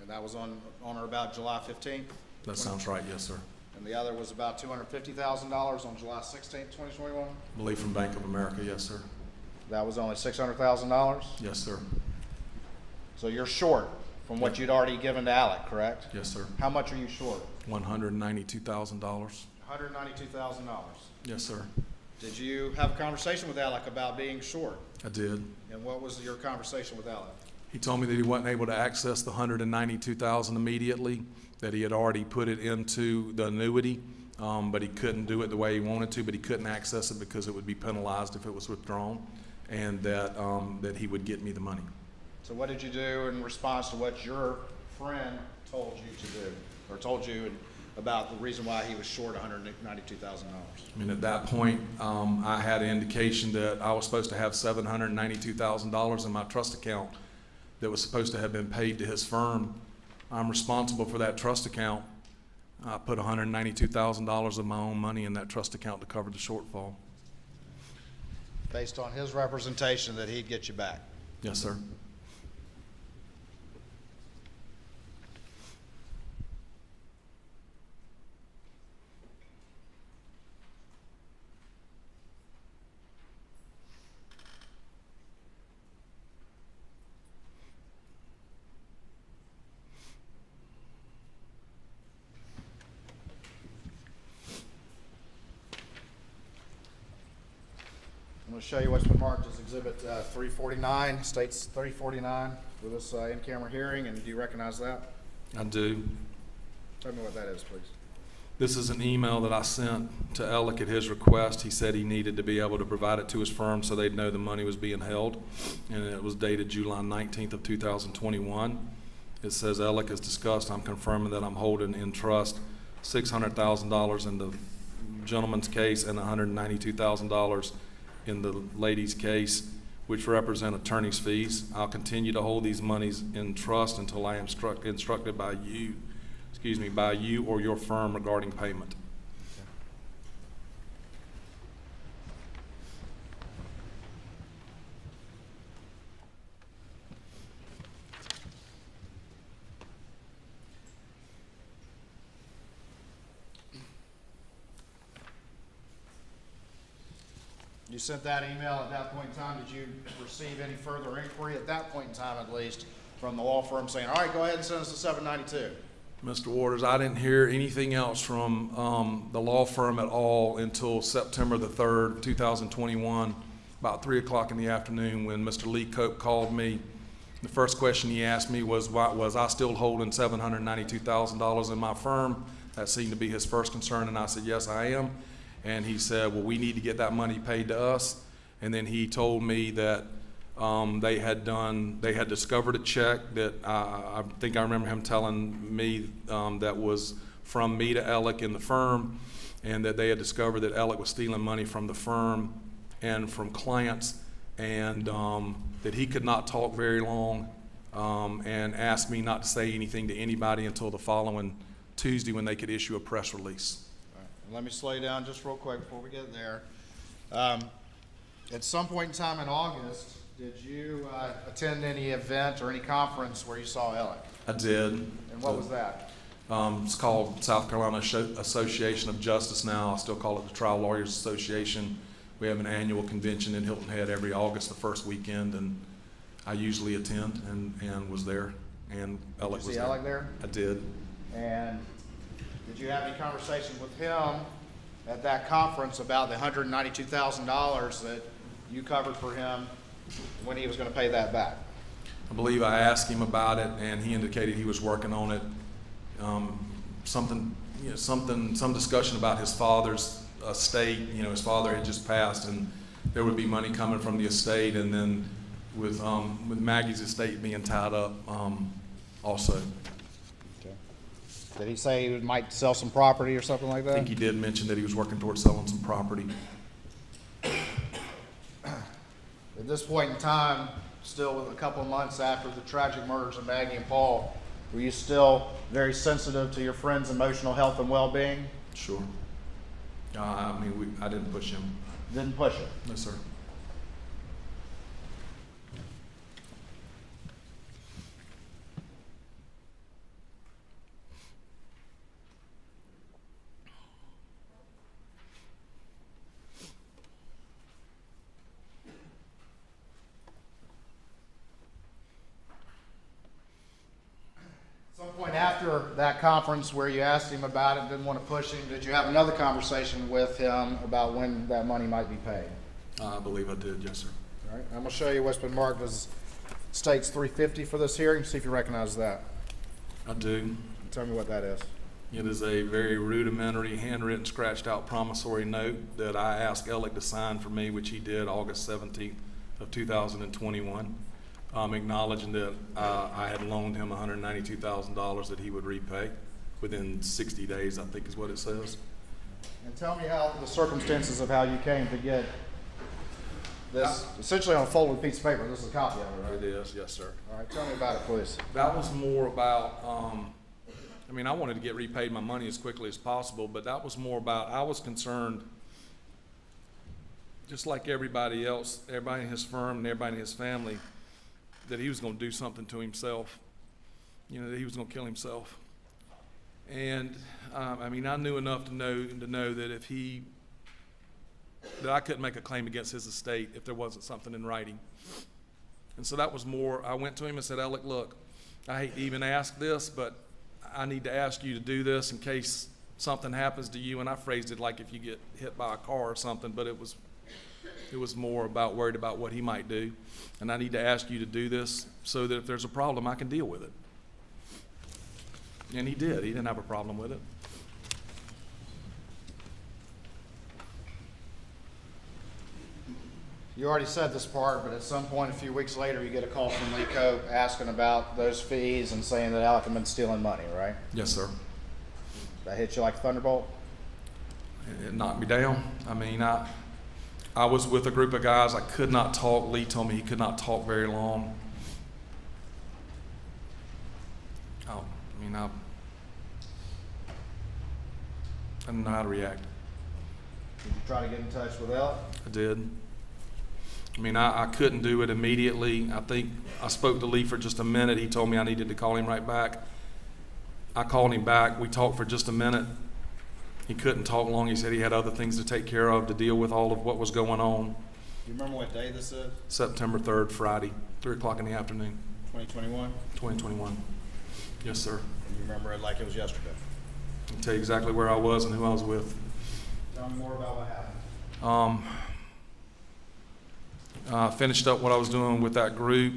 And that was on or about July 15th? That sounds right, yes, sir. And the other was about $250,000 on July 16th, 2021? I believe from Bank of America, yes, sir. That was only $600,000? Yes, sir. So you're short from what you'd already given to Alec, correct? Yes, sir. How much are you short? $192,000. $192,000. Yes, sir. Did you have a conversation with Alec about being short? I did. And what was your conversation with Alec? He told me that he wasn't able to access the $192,000 immediately, that he had already put it into the annuity, but he couldn't do it the way he wanted to, but he couldn't access it because it would be penalized if it was withdrawn, and that he would get me the money. So what did you do in response to what your friend told you to do, or told you about the reason why he was short $192,000? I mean, at that point, I had an indication that I was supposed to have $792,000 in my trust account that was supposed to have been paid to his firm. I'm responsible for that trust account. I put $192,000 of my own money in that trust account to cover the shortfall. Based on his representation that he'd get you back? Yes, sir. I'm going to show you what's been marked as Exhibit 349, states 349 for this in-camera hearing, and do you recognize that? I do. Tell me what that is, please. This is an email that I sent to Alec at his request. He said he needed to be able to provide it to his firm so they'd know the money was being held, and it was dated July 19th of 2021. It says, Alec, as discussed, I'm confirming that I'm holding in trust $600,000 in the gentleman's case and $192,000 in the lady's case, which represent attorney's fees. I'll continue to hold these monies in trust until I am instructed by you, by you or your firm regarding payment. You sent that email at that point in time. Did you receive any further inquiry at that point in time, at least, from the law firm saying, all right, go ahead and send us the 792? Mr. Waters, I didn't hear anything else from the law firm at all until September the 3rd, 2021, about 3 o'clock in the afternoon, when Mr. Lee Cope called me. The first question he asked me was I still holding $792,000 in my firm? That seemed to be his first concern, and I said, yes, I am. And he said, well, we need to get that money paid to us. And then he told me that they had discovered a check that I think I remember him telling me that was from me to Alec in the firm, and that they had discovered that Alec was stealing money from the firm and from clients, and that he could not talk very long, and asked me not to say anything to anybody until the following Tuesday when they could issue a press release. Let me slow you down just real quick before we get there. At some point in time in August, did you attend any event or any conference where you saw Alec? I did. And what was that? It's called South Carolina Association of Justice now. I still call it the Trial Lawyers Association. We have an annual convention in Hilton Head every August, the first weekend, and I usually attend and was there. And Alec was there. Did you see Alec there? I did. And did you have any conversation with him at that conference about the $192,000 that you covered for him when he was going to pay that back? I believe I asked him about it, and he indicated he was working on it. Some discussion about his father's estate. His father had just passed, and there would be money coming from the estate, and then with Maggie's estate being tied up, also. Did he say he might sell some property or something like that? I think he did mention that he was working towards selling some property. At this point in time, still with a couple of months after the tragic murders of Maggie and Paul, were you still very sensitive to your friend's emotional health and well-being? Sure. I didn't push him. Didn't push it? No, sir. After that conference where you asked him about it, didn't want to push him, did you have another conversation with him about when that money might be paid? I believe I did, yes, sir. All right, I'm going to show you what's been marked as states 350 for this hearing, see if you recognize that. I do. Tell me what that is. It is a very rudimentary, handwritten, scratched out promissory note that I asked Alec to sign for me, which he did August 17th of 2021. Acknowledging that I had loaned him $192,000 that he would repay within 60 days, I think is what it says. And tell me how the circumstances of how you came to get this, essentially on a folded piece of paper. This is a copy of it, right? It is, yes, sir. All right, tell me about it, please. That was more about, I wanted to get repaid my money as quickly as possible, but that was more about, I was concerned, just like everybody else, everybody in his firm and everybody in his family, that he was going to do something to himself, that he was going to kill himself. And I knew enough to know that that I couldn't make a claim against his estate if there wasn't something in writing. And so that was more, I went to him and said, Alec, look, I hate to even ask this, but I need to ask you to do this in case something happens to you. And I phrased it like if you get hit by a car or something, but it was It was more about worried about what he might do. And I need to ask you to do this so that if there's a problem, I can deal with it. And he did. He didn't have a problem with it. You already said this part, but at some point a few weeks later, you get a call from Lee Cope asking about those fees and saying that Alec had been stealing money, right? Yes, sir. That hit you like a thunderbolt? It knocked me down. I mean, I was with a group of guys. I could not talk. Lee told me he could not talk very long. I didn't know how to react. Did you try to get in touch with Alec? I did. I mean, I couldn't do it immediately. I think I spoke to Lee for just a minute. He told me I needed to call him right back. I called him back. We talked for just a minute. He couldn't talk long. He said he had other things to take care of to deal with all of what was going on. Do you remember what day this is? September 3rd, Friday, 3 o'clock in the afternoon. 2021? 2021. Yes, sir. You remember it like it was yesterday? I'll tell you exactly where I was and who I was with. Tell me more about what happened. I finished up what I was doing with that group.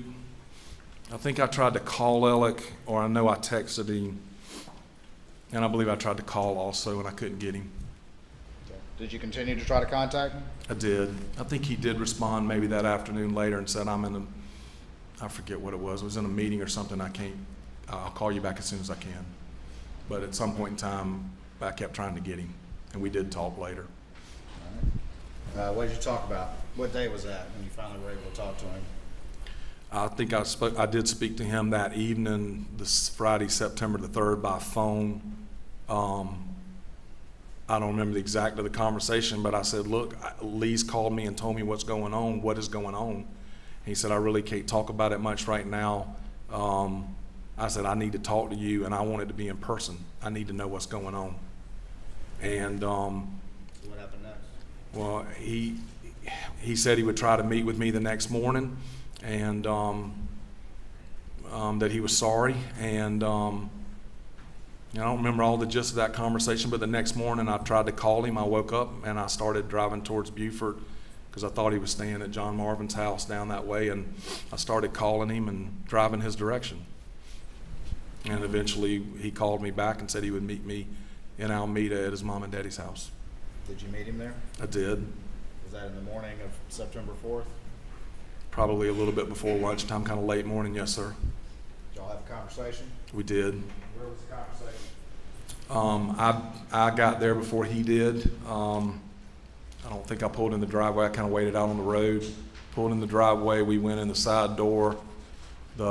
I think I tried to call Alec, or I know I texted him. And I believe I tried to call also, and I couldn't get him. Okay. Did you continue to try to contact him? I did. I think he did respond maybe that afternoon later and said, I forget what it was. It was in a meeting or something. I'll call you back as soon as I can. But at some point in time, I kept trying to get him, and we did talk later. All right. What did you talk about? What day was that when you finally were able to talk to him? I think I did speak to him that evening, this Friday, September the 3rd, by phone. I don't remember the exact of the conversation, but I said, look, Lee's called me and told me what's going on. What is going on? He said, I really can't talk about it much right now. I said, I need to talk to you, and I want it to be in person. I need to know what's going on. And What happened next? well, he said he would try to meet with me the next morning, and that he was sorry. And I don't remember all the gist of that conversation, but the next morning I tried to call him. I woke up and I started driving towards Beaufort because I thought he was staying at John Marvin's house down that way, and I started calling him and driving his direction. And eventually he called me back and said he would meet me in Alameda at his mom and daddy's house. Did you meet him there? I did. Was that in the morning of September 4th? Probably a little bit before lunchtime, kind of late morning, yes, sir. Did y'all have a conversation? We did. Where was the conversation? I got there before he did. I don't think I pulled in the driveway. I kind of waited out on the road. Pulled in the driveway. We went in the side door. The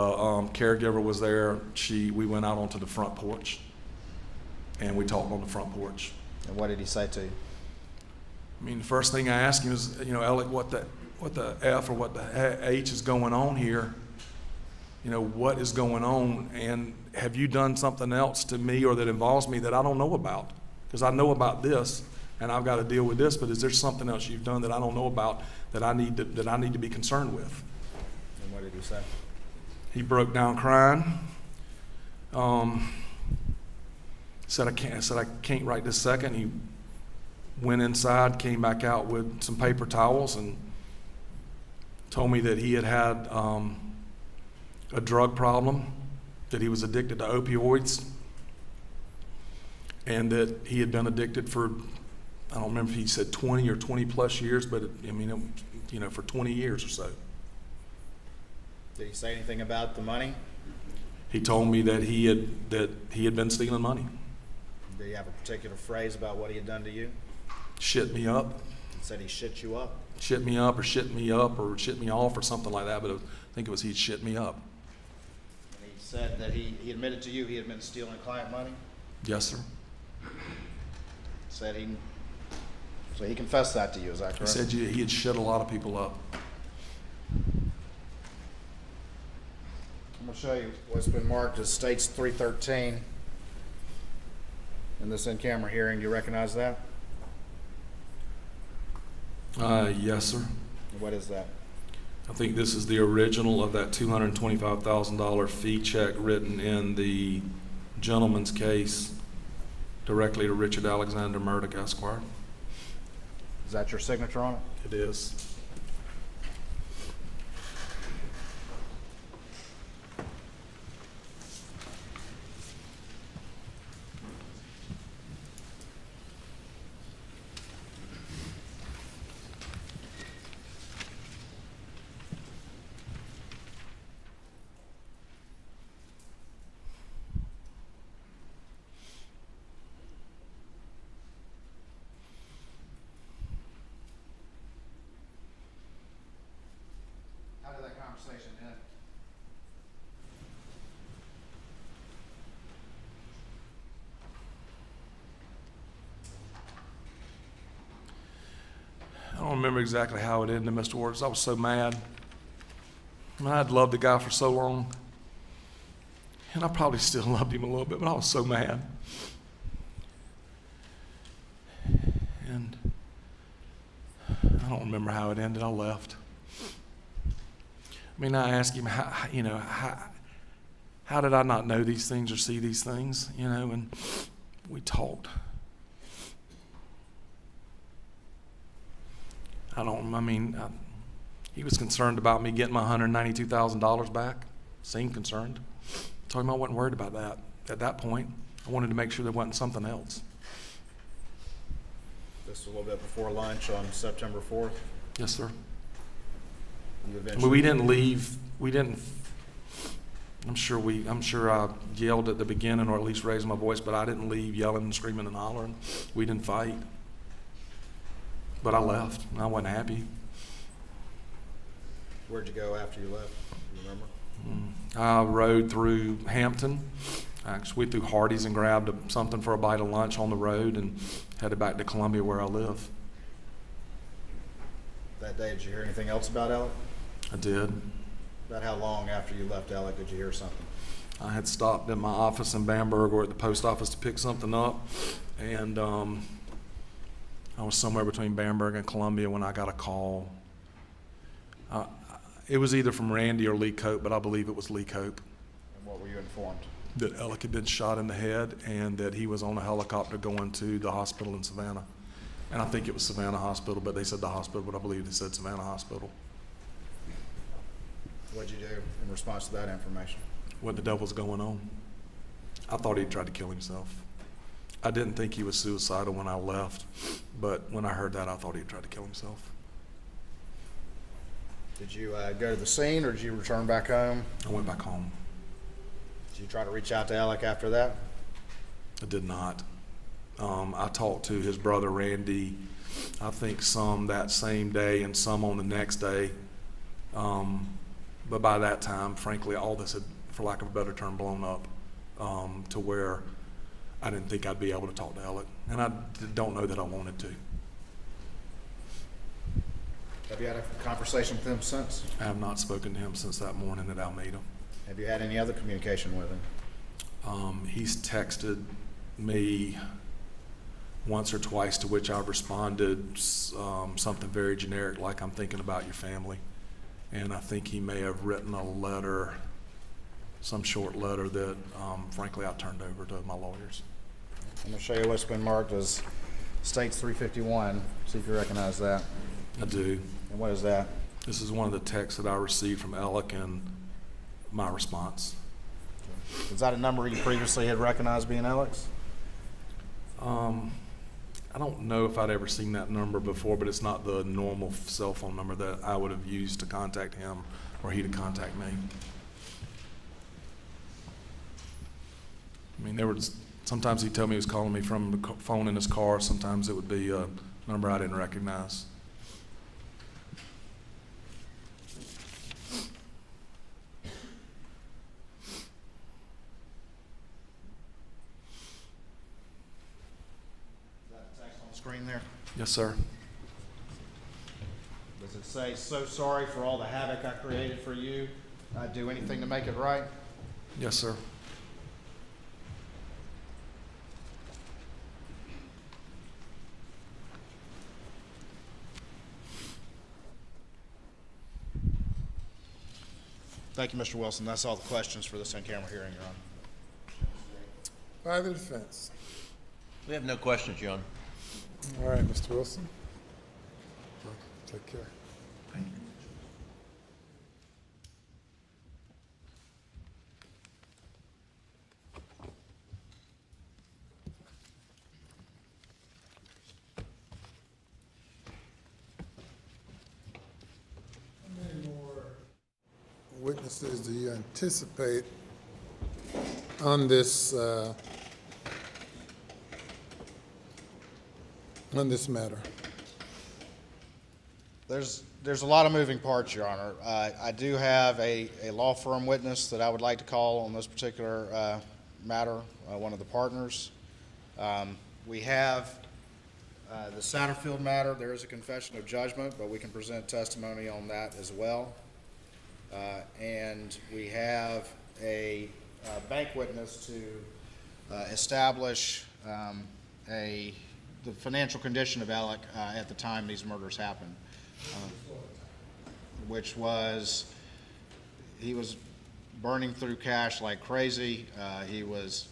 caregiver was there. We went out onto the front porch, and we talked on the front porch. And what did he say to you? I mean, the first thing I asked him is, Alec, what the F or what the H is going on here? What is going on? And have you done something else to me or that involves me that I don't know about? Because I know about this, and I've got to deal with this. But is there something else you've done that I don't know about that I need to be concerned with? And what did he say? He broke down crying. Said I can't right this second. He went inside, came back out with some paper towels, and told me that he had a drug problem, that he was addicted to opioids, and that he had been addicted for, I don't remember if he said 20 or 20 plus years, but for 20 years or so. Did he say anything about the money? He told me that he had been stealing money. Did he have a particular phrase about what he had done to you? Shit me up. He said he shit you up? Shit me up or shit me off or something like that, but I think it was he'd shit me up. And he said that he admitted to you he had been stealing client money? Yes, sir. So he confessed that to you, is that correct? He said he had shit a lot of people up. I'm going to show you what's been marked as States 313 in this in-camera hearing. Do you recognize that? Yes, sir. What is that? I think this is the original of that $225,000 fee check written in the gentleman's case directly to Richard Alexander Murdaugh, Esquire. Is that your signature on it? It is. How did that conversation end? I don't remember exactly how it ended, Mr. Waters. I was so mad. I mean, I'd loved the guy for so long. And I probably still loved him a little bit, but I was so mad. And I don't remember how it ended. I left. I mean, I asked him, how did I not know these things or see these things, and we talked. He was concerned about me getting my $192,000 back. Seemed concerned. Told him I wasn't worried about that. At that point, I wanted to make sure there wasn't something else. This was a little bit before lunch on September 4th. Yes, sir. You I eventually. mean, we didn't leave. We didn't. I'm sure I yelled at the beginning, or at least raised my voice, but I didn't leave yelling and screaming and hollering. We didn't fight. But I left, and I wasn't happy. Where'd you go after you left? You remember? I rode through Hampton. Actually, we threw Hardee's and grabbed something for a bite of lunch on the road and headed back to Columbia where I live. That day, did you hear anything else about Alec? I did. About how long after you left Alec did you hear something? I had stopped at my office in Bamberg or at the post office to pick something up, and I was somewhere between Bamberg and Columbia when I got a call. It was either from Randy or Lee Cope, but I believe it was Lee Cope. And what were you informed? That Alec had been shot in the head and that he was on a helicopter going to the hospital in Savannah. And I think it was Savannah Hospital, but they said the hospital, but I believe they said Savannah Hospital. What'd you do in response to that information? What the devil's going on? I thought he'd tried to kill himself. I didn't think he was suicidal when I left, but when I heard that, I thought he'd tried to kill himself. Did you go to the scene or did you return back home? I went back home. Did you try to reach out to Alec after that? I did not. I talked to his brother Randy, I think some that same day and some on the next day. But by that time, frankly, all this had, for lack of a better term, blown up to where I didn't think I'd be able to talk to Alec. And I don't know that I wanted to. Have you had a conversation with him since? I have not spoken to him since that morning at Alameda. Have you had any other communication with him? He's texted me once or twice, to which I've responded something very generic, like I'm thinking about your family. And I think he may have written a letter, some short letter that, frankly, I turned over to my lawyers. I'm going to show you what's been marked as States 351. See if you recognize that. I do. And what is that? This is one of the texts that I received from Alec and my response. Is that a number you previously had recognized being Alec's? I don't know if I'd ever seen that number before, but it's not the normal cell phone number that I would have used to contact him or he to contact me. I mean, sometimes he'd tell me he was calling me from the phone in his car. Sometimes it would be a number I didn't recognize. Screen there. Yes, sir. Does it say, "So sorry for all the havoc I created for you. I'd do anything to make it right"? Yes, sir. Thank you, Mr. Wilson. That's all the questions for this in-camera hearing, Your Honor. By the defense. We have no questions, Your Honor. All right, Mr. Wilson. Take care. How many more witnesses do you anticipate on this matter? There's a lot of moving parts, Your Honor. I do have a law firm witness that I would like to call on this particular matter, one of the partners. We have the Satterfield matter. There is a confession of judgment, but we can present testimony on that as well. And we have a bank witness to establish the financial condition of Alec at the time these murders happened, which was he was burning through cash like crazy. He was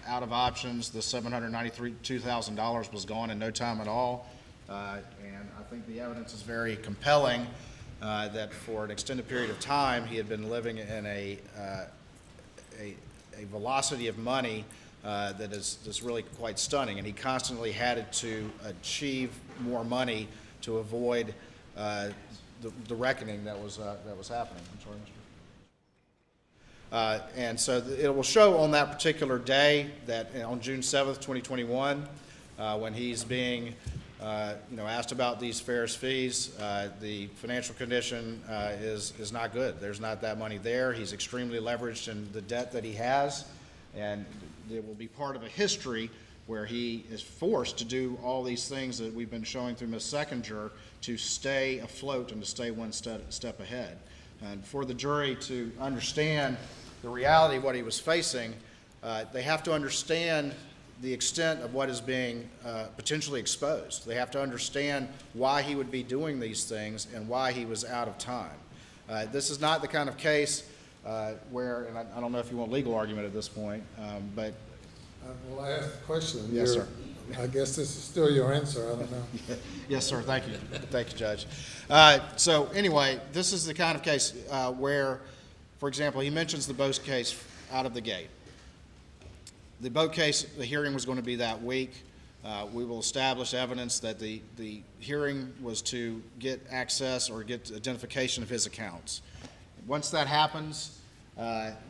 out of options. The $792,000 was gone in no time at all. And I think the evidence is very compelling that for an extended period of time he had been living in a velocity of money that is really quite stunning, and he constantly had to achieve more money to avoid the reckoning that was happening. I'm sorry, Mr. And so it will show on that particular day that on June 7th, 2021, when he's being asked about these Ferris fees, the financial condition is not good. There's not that money there. He's extremely leveraged in the debt that he has, and it will be part of a history where he is forced to do all these things that we've been showing through Ms. Seconder to stay afloat and to stay one step ahead. And for the jury to understand the reality of what he was facing, they have to understand the extent of what is being potentially exposed. They have to understand why he would be doing these things and why he was out of time. This is not the kind of case where, and I don't know if you want legal argument at this point, but... Well, I asked the question. Yes, sir. I guess this is still your answer. I don't know. Yes, sir. Thank you. Thank you, Judge. So anyway, this is the kind of case where, for example, he mentions the Boat case out of the gate. The Boat case, the hearing was going to be that week. We will establish evidence that the hearing was to get access or get identification of his accounts. Once that happens,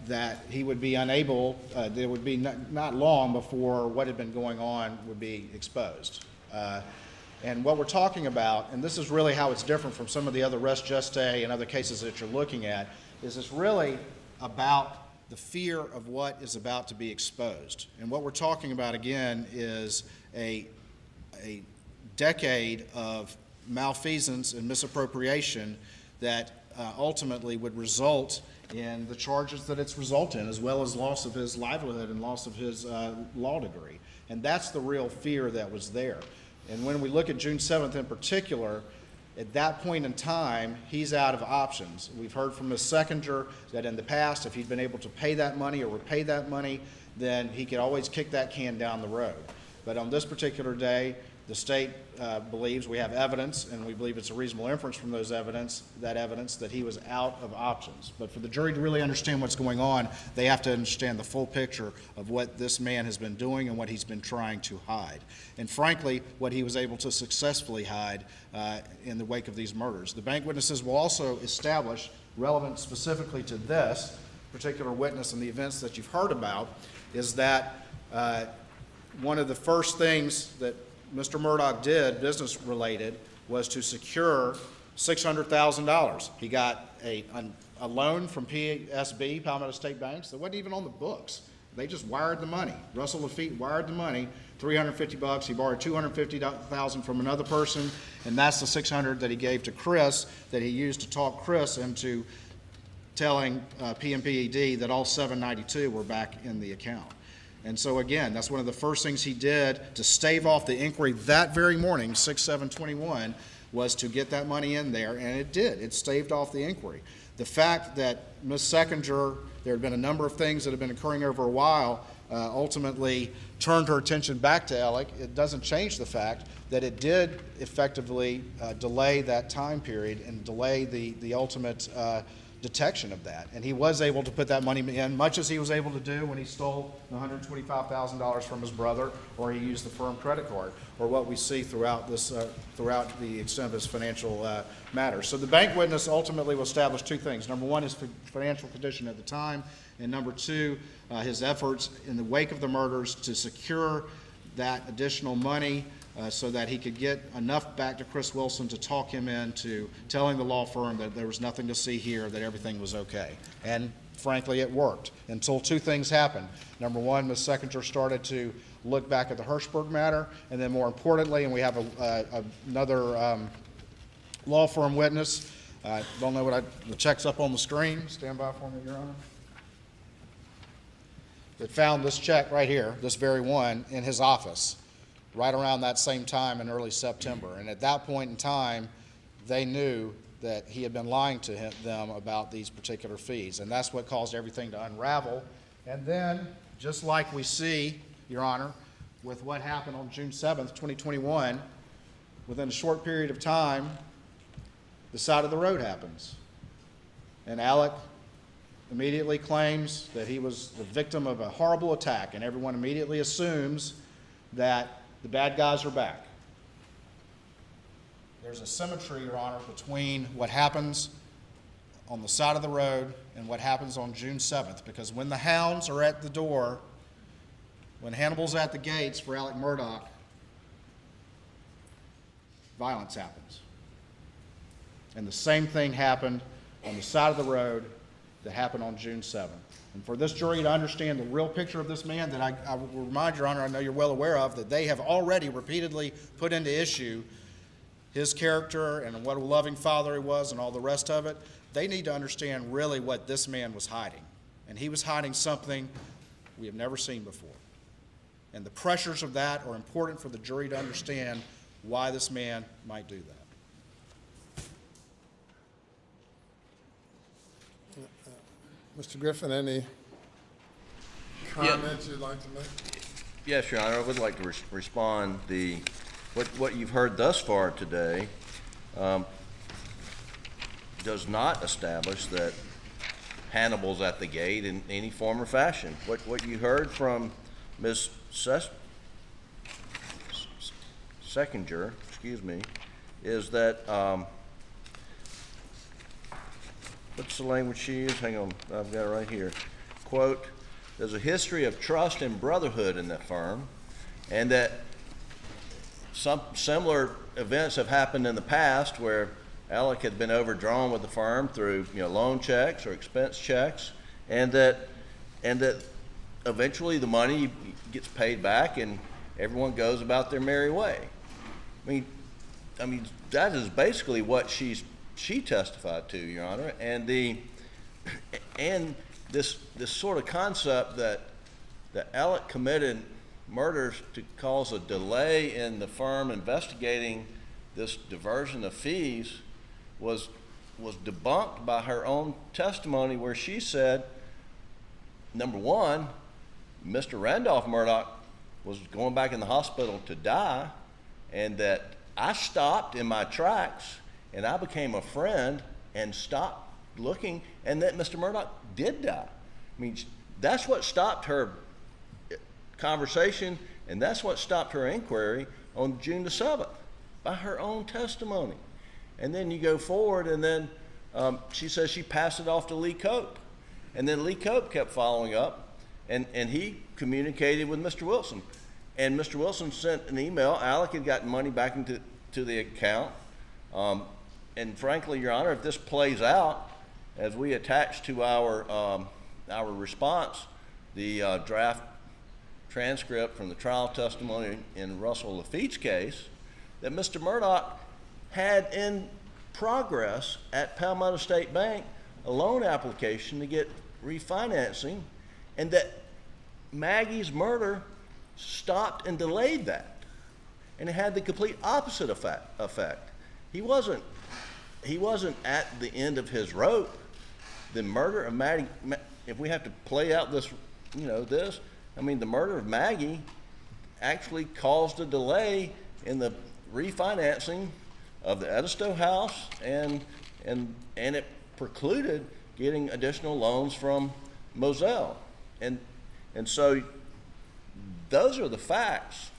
that he would be unable, there would be not long before what had been going on would be exposed. And what we're talking about, and this is really how it's different from some of the other res geste and other cases that you're looking at, is it's really about the fear of what is about to be exposed. And what we're talking about, again, is a decade of malfeasance and misappropriation that ultimately would result in the charges that it's resulted in, as well as loss of his livelihood and loss of his law degree. And that's the real fear that was there. And when we look at June 7th in particular, at that point in time, he's out of options. We've heard from Ms. Seconder that in the past, if he'd been able to pay that money or repay that money, then he could always kick that can down the road. But on this particular day, the state believes we have evidence, and we believe it's a reasonable inference from those evidence that he was out of options. But for the jury to really understand what's going on, they have to understand the full picture of what this man has been doing and what he's been trying to hide. And frankly, what he was able to successfully hide in the wake of these murders. The bank witnesses will also establish, relevant specifically to this particular witness and the events that you've heard about, is that one of the first things that Mr. Murdaugh did, business-related, was to secure $600,000. He got a loan from PSB, Palmetto State Banks, that wasn't even on the books. They just wired the money. Russell Lafitte wired the money, $350. He borrowed $250,000 from another person, and that's the $600 that he gave to Chris, that he used to talk Chris into telling PMPED that all $792 were back in the account. And so again, that's one of the first things he did to stave off the inquiry that very morning, 6/7/21, was to get that money in there, and it did. It staved off the inquiry. The fact that Ms. Seconder, there had been a number of things that had been occurring over a while, ultimately turned her attention back to Alec, it doesn't change the fact that it did effectively delay that time period and delay the ultimate detection of that. And he was able to put that money in, much as he was able to do when he stole the $125,000 from his brother, or he used the firm credit card, or what we see throughout this, throughout the extent of his financial matters. So the bank witness ultimately will establish two things. Number one, his financial condition at the time, and number two, his efforts in the wake of the murders to secure that additional money so that he could get enough back to Chris Wilson to talk him into telling the law firm that there was nothing to see here, that everything was okay. And frankly, it worked until two things happened. Number one, Ms. Sechinger started to look back at the Hirschberg matter, and then more importantly, and we have another law firm witness, don't know what the check's up on the screen, stand by for me, Your Honor, that found this check right here, this very one, in his office, right around that same time in early September. And at that point in time, they knew that he had been lying to them about these particular fees. And that's what caused everything to unravel. And then, just like we see, Your Honor, with what happened on June 7th, 2021, within a short period of time, the side of the road happens. And Alec immediately claims that he was the victim of a horrible attack, and everyone immediately assumes that the bad guys are back. There's a symmetry, Your Honor, between what happens on the side of the road and what happens on June 7th, because when the hounds are at the door, when Hannibal's at the gates for Alec Murdaugh, violence happens. And the same thing happened on the side of the road that happened on June 7th. And for this jury to understand the real picture of this man that I will remind Your Honor, I know you're well aware of, that they have already repeatedly put into issue his character and what a loving father he was and all the rest of it, they need to understand really what this man was hiding. And he was hiding something we have never seen before. And the pressures of that are important for the jury to understand why this man might do that. Mr. Griffin, any comments you'd like to make? Yes, Your Honor, I would like to respond. What you've heard thus far today does not establish that Hannibal's at the gate in any form or fashion. What you heard from Ms. Sechinger, is that what's the language she used? Hang on, I've got it right here. Quote, there's a history of trust and brotherhood in that firm, and that some similar events have happened in the past where Alec had been overdrawn with the firm through loan checks or expense checks, and that eventually the money gets paid back and everyone goes about their merry way. I mean that is basically what she testified to, Your Honor, and this sort of concept that Alec committed murders to cause a delay in the firm investigating this diversion of fees was debunked by her own testimony, where she said, number one, Mr. Randolph Murdaugh was going back in the hospital to die, and that I stopped in my tracks and I became a friend and stopped looking, and that Mr. Murdaugh did die. I mean, that's what stopped her conversation, and that's what stopped her inquiry on June the 7th, by her own testimony. And then you go forward, and then she says she passed it off to Lee Cope. And then Lee Cope kept following up, and he communicated with Mr. Wilson. And Mr. Wilson sent an email. Alec had gotten money back into the account. And frankly, Your Honor, if this plays out, as we attach to our response, the draft transcript from the trial testimony in Russell Lafitte's case, that Mr. Murdaugh had in progress at Palmetto State Bank a loan application to get refinancing, and that Maggie's murder stopped and delayed that. And it had the complete opposite effect. He wasn't at the end of his rope. The murder of Maggie, if we have to play out this, the murder of Maggie actually caused a delay in the refinancing of the Edisto house, and it precluded getting additional loans from Moselle. And so those are the facts.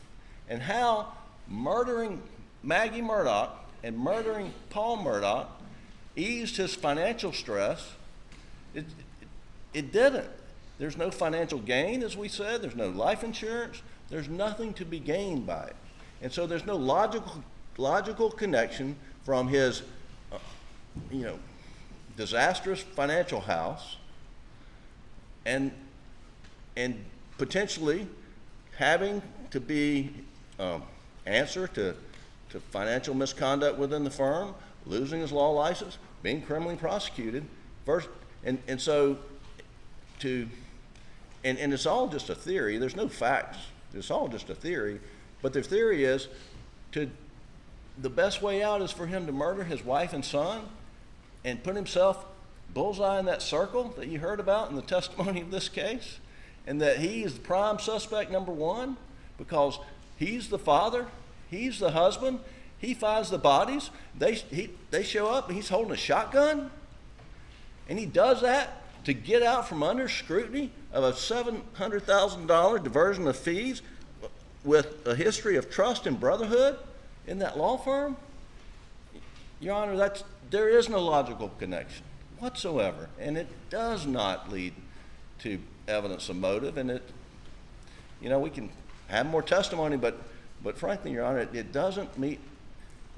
And how murdering Maggie Murdaugh and murdering Paul Murdaugh eased his financial stress, it didn't. There's no financial gain, as we said. There's no life insurance. There's nothing to be gained by it. And so there's no logical connection from his, disastrous financial house and potentially having to be answer to financial misconduct within the firm, losing his law license, being criminally prosecuted, and it's all just a theory. There's no facts. It's all just a theory. But the theory is the best way out is for him to murder his wife and son and put himself bullseye in that circle that you heard about in the testimony of this case, and that he is the prime suspect number one because he's the father, he's the husband, he finds the bodies, they show up and he's holding a shotgun, and he does that to get out from under scrutiny of a $700,000 diversion of fees with a history of trust and brotherhood in that law firm. Your Honor, there is no logical connection whatsoever, and it does not lead to evidence of motive. And we can have more testimony, but frankly, Your Honor, it doesn't meet.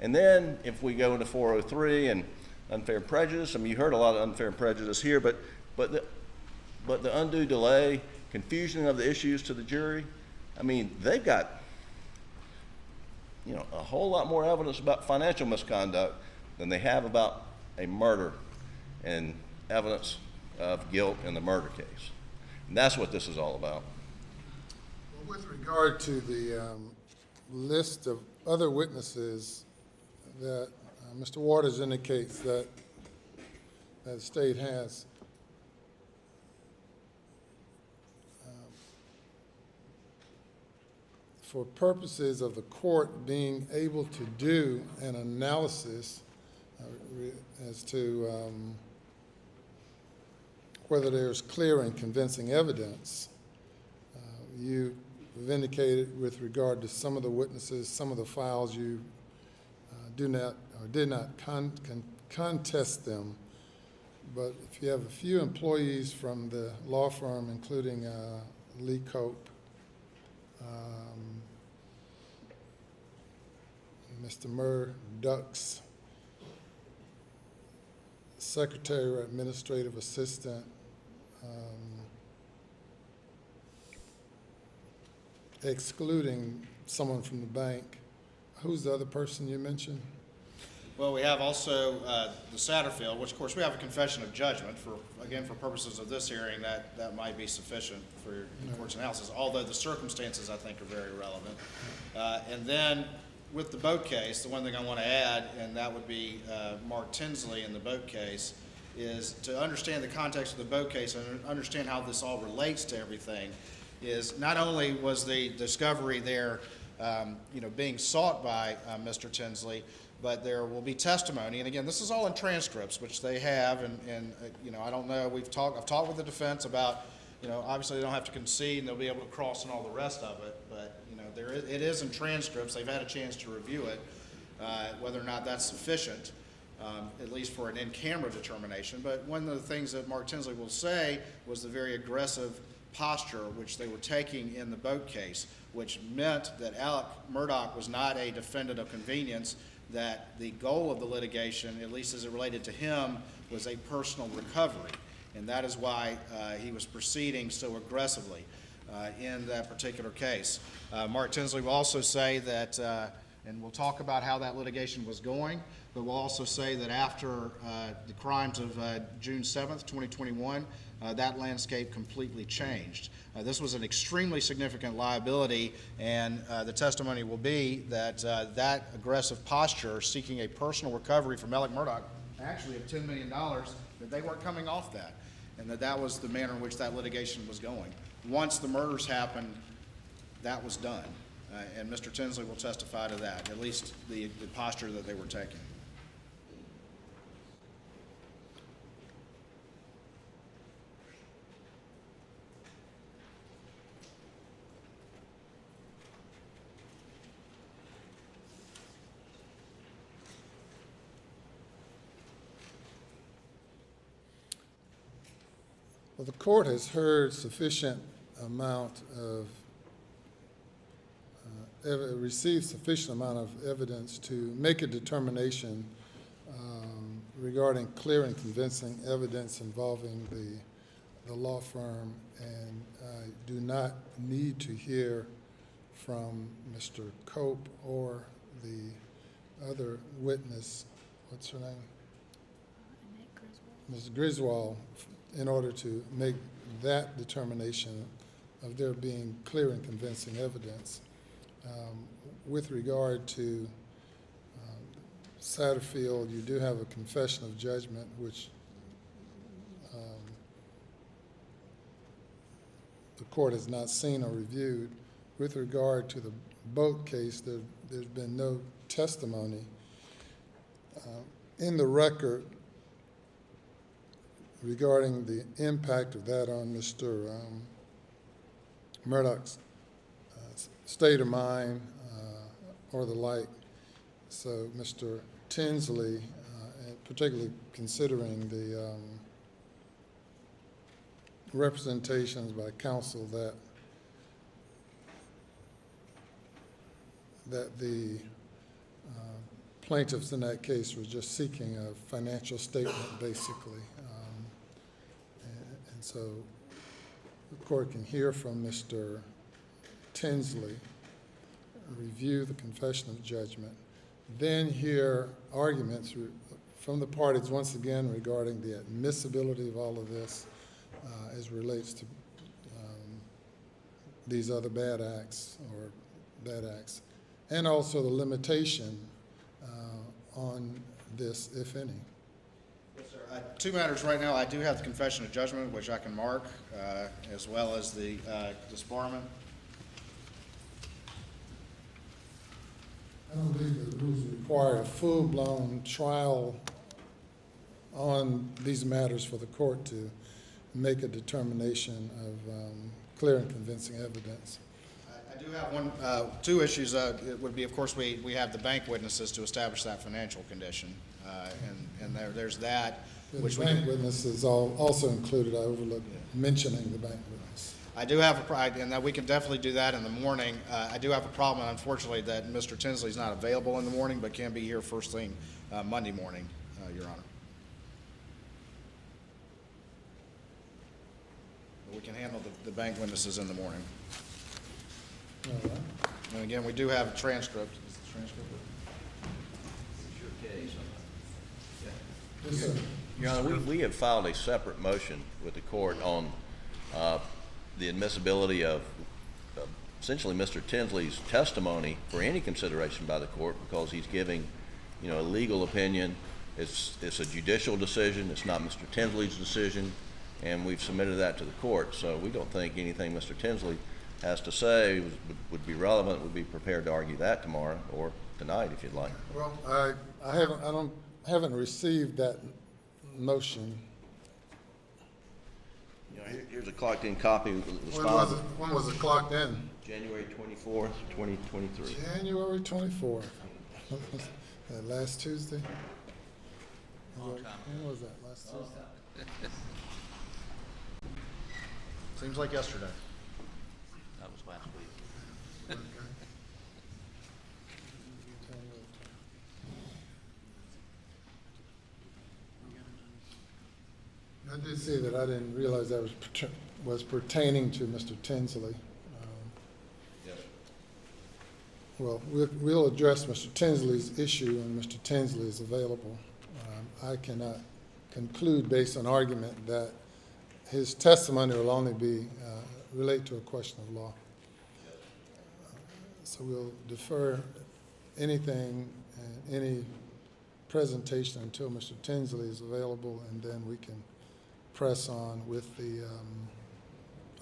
And then if we go into 403 and unfair prejudice, I mean, you heard a lot of unfair prejudice here, but the undue delay, confusion of the issues to the jury, I mean, they've got a whole lot more evidence about financial misconduct than they have about a murder and evidence of guilt in the murder case. And that's what this is all about. With regard to the list of other witnesses that Mr. Waters indicates that the state has, for purposes of the court being able to do an analysis as to whether there's clear and convincing evidence, you have indicated with regard to some of the witnesses, some of the files, you do not or did not contest them. But if you have a few employees from the law firm, including Lee Cope, Mr. Murdaugh's secretary or administrative assistant, excluding someone from the bank. Who's the other person you mentioned? Well, we have also the Satterfield, which of course we have a confession of judgment for purposes of this hearing, that might be sufficient for the court's analysis, although the circumstances I think are very relevant. And then with the boat case, the one thing I want to add, and that would be Mark Tinsley in the boat case, is to understand the context of the boat case and understand how this all relates to everything, is not only was the discovery there being sought by Mr. Tinsley, but there will be testimony, and again, this is all in transcripts, which they have, and I don't know, I've talked with the defense about, obviously they don't have to concede and they'll be able to cross and all the rest of it, but it is in transcripts. They've had a chance to review it, whether or not that's sufficient, at least for an in-camera determination. But one of the things that Mark Tinsley will say was the very aggressive posture which they were taking in the boat case, which meant that Alec Murdaugh was not a defendant of convenience, that the goal of the litigation, at least as it related to him, was a personal recovery. And that is why he was proceeding so aggressively in that particular case. Mark Tinsley will also say that, and we'll talk about how that litigation was going, but we'll also say that after the crimes of June 7th, 2021, that landscape completely changed. This was an extremely significant liability, and the testimony will be that that aggressive posture, seeking a personal recovery from Alec Murdaugh, actually of $10 million, that they weren't coming off that, and that was the manner in which that litigation was going. Once the murders happened, that was done. And Mr. Tinsley will testify to that, at least the posture that they were taking. Well, the court has heard sufficient amount of, received sufficient amount of evidence to make a determination regarding clear and convincing evidence involving the law firm, and I do not need to hear from Mr. Cope or the other witness, what's her name? Ms. Griswold, in order to make that determination of there being clear and convincing evidence. With regard to Satterfield, you do have a confession of judgment, which the court has not seen or reviewed. With regard to the boat case, there's been no testimony. In the record, regarding the impact of that on Mr. Murdaugh's state of mind or the like. So Mr. Tinsley, and particularly considering the representations by counsel that the plaintiffs in that case were just seeking a financial statement, basically. And so the court can hear from Mr. Tinsley, review the confession of judgment, then hear arguments from the parties once again regarding the admissibility of all of this as relates to these other bad acts, and also the limitation on this, if any. Yes, sir. 2 matters right now. I do have the confession of judgment, which I can mark, as well as the disbarment. I don't believe the rules require a full-blown trial on these matters for the court to make a determination of clear and convincing evidence. I do have two issues. It would be, of course, we have the bank witnesses to establish that financial condition, and there's that. The Which bank witness is also included. I overlooked mentioning the bank witness. I do have and that we can definitely do that in the morning. I do have a problem, unfortunately, that Mr. Tinsley's not available in the morning, but can be here first thing Monday morning, Your Honor. We can handle the bank witnesses in the morning. All right. And again, we do have a transcript. Is the transcript? Yes, sir. Your Honor, we have filed a separate motion with the court on the admissibility of essentially Mr. Tinsley's testimony for any consideration by the court, because he's giving, a legal opinion. It's a judicial decision. It's not Mr. Tinsley's decision, and we've submitted that to the court. So we don't think anything Mr. Tinsley has to say would be relevant. We'd be prepared to argue that tomorrow or tonight if you'd like. Well, I haven't received that motion. Here's a clocked-in copy. When was it clocked in? January 24th, 2023. January 24th. Last Tuesday? Long time. When was that? Last Tuesday? Seems like yesterday. That was last week. I did see that. I didn't realize that was pertaining to Mr. Tinsley. Yes. Well, we'll address Mr. Tinsley's issue when Mr. Tinsley is available. I cannot conclude based on argument that his testimony will only be relate to a question of law. So we'll defer anything, any presentation until Mr. Tinsley is available, and then we can press on with the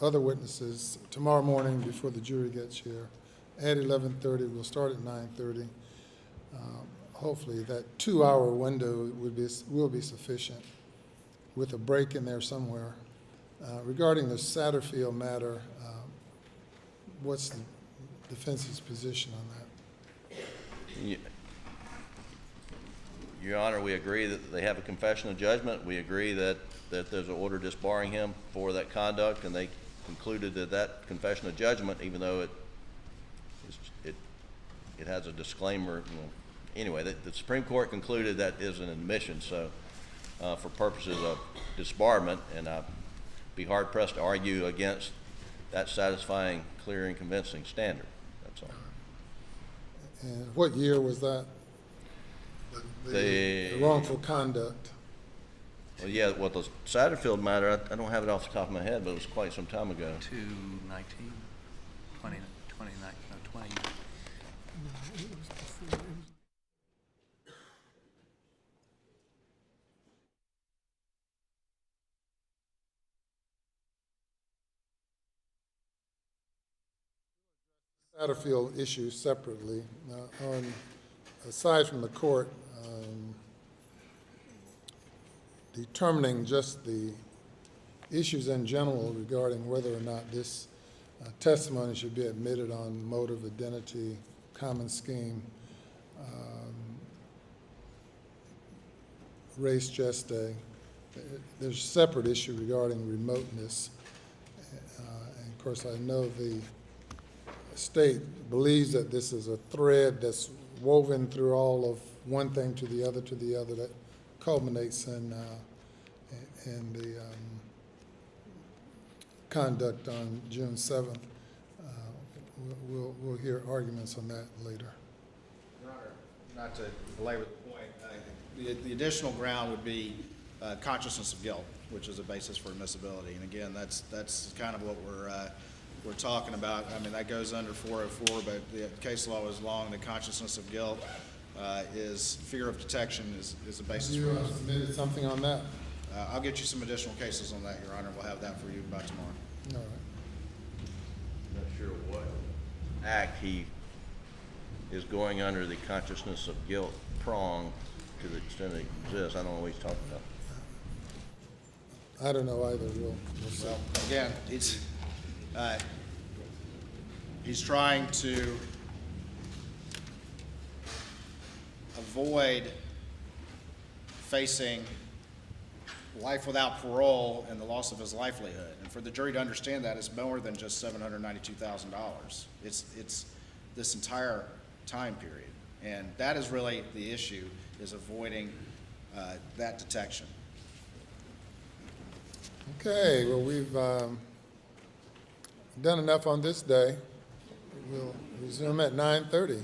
other witnesses tomorrow morning before the jury gets here, at 11:30. We'll start at 9:30. Hopefully that 2-hour window will be sufficient with a break in there somewhere. Regarding the Satterfield matter, what's the defense's position on that? Your Honor, we agree that they have a confession of judgment. We agree that there's an order disbarring him for that conduct, and they concluded that confession of judgment, even though it has a disclaimer. Anyway, the Supreme Court concluded that is an admission. So, for purposes of disbarment, and I'd be hard pressed to argue against that satisfying, clear, and convincing standard. That's all. And what year was that? The wrongful conduct. Well, yeah, well, the Satterfield matter, I don't have it off the top of my head, but it was quite some time ago. 2019, 20, 29, no, 20. Satterfield issue separately. Aside from the court determining just the issues in general regarding whether or not this testimony should be admitted on motive, identity, common scheme, race geste, there's a separate issue regarding remoteness. And of course, I know the state believes that this is a thread that's woven through all of one thing to the other that culminates in the conduct on June 7th. We'll hear arguments on that later. Your Honor, not to belabor the point, the additional ground would be consciousness of guilt, which is a basis for admissibility. And again, that's kind of what we're talking about. I mean, that goes under 404, but the case law is long. The consciousness of guilt is fear of detection is a basis for us. You submitted something on that? I'll get you some additional cases on that, Your Honor. We'll have that for you by tomorrow. All right. Not sure what act he is going under the consciousness of guilt prong to the extent it exists. I don't know what he's talking about. I don't know either. We'll see. Well, again, he's trying to avoid facing life without parole and the loss of his livelihood. And for the jury to understand that, it's more than just $792,000. It's this entire time period. And that is really the issue, is avoiding that detection. Okay, well, we've done enough on this day. We'll resume at 9:30.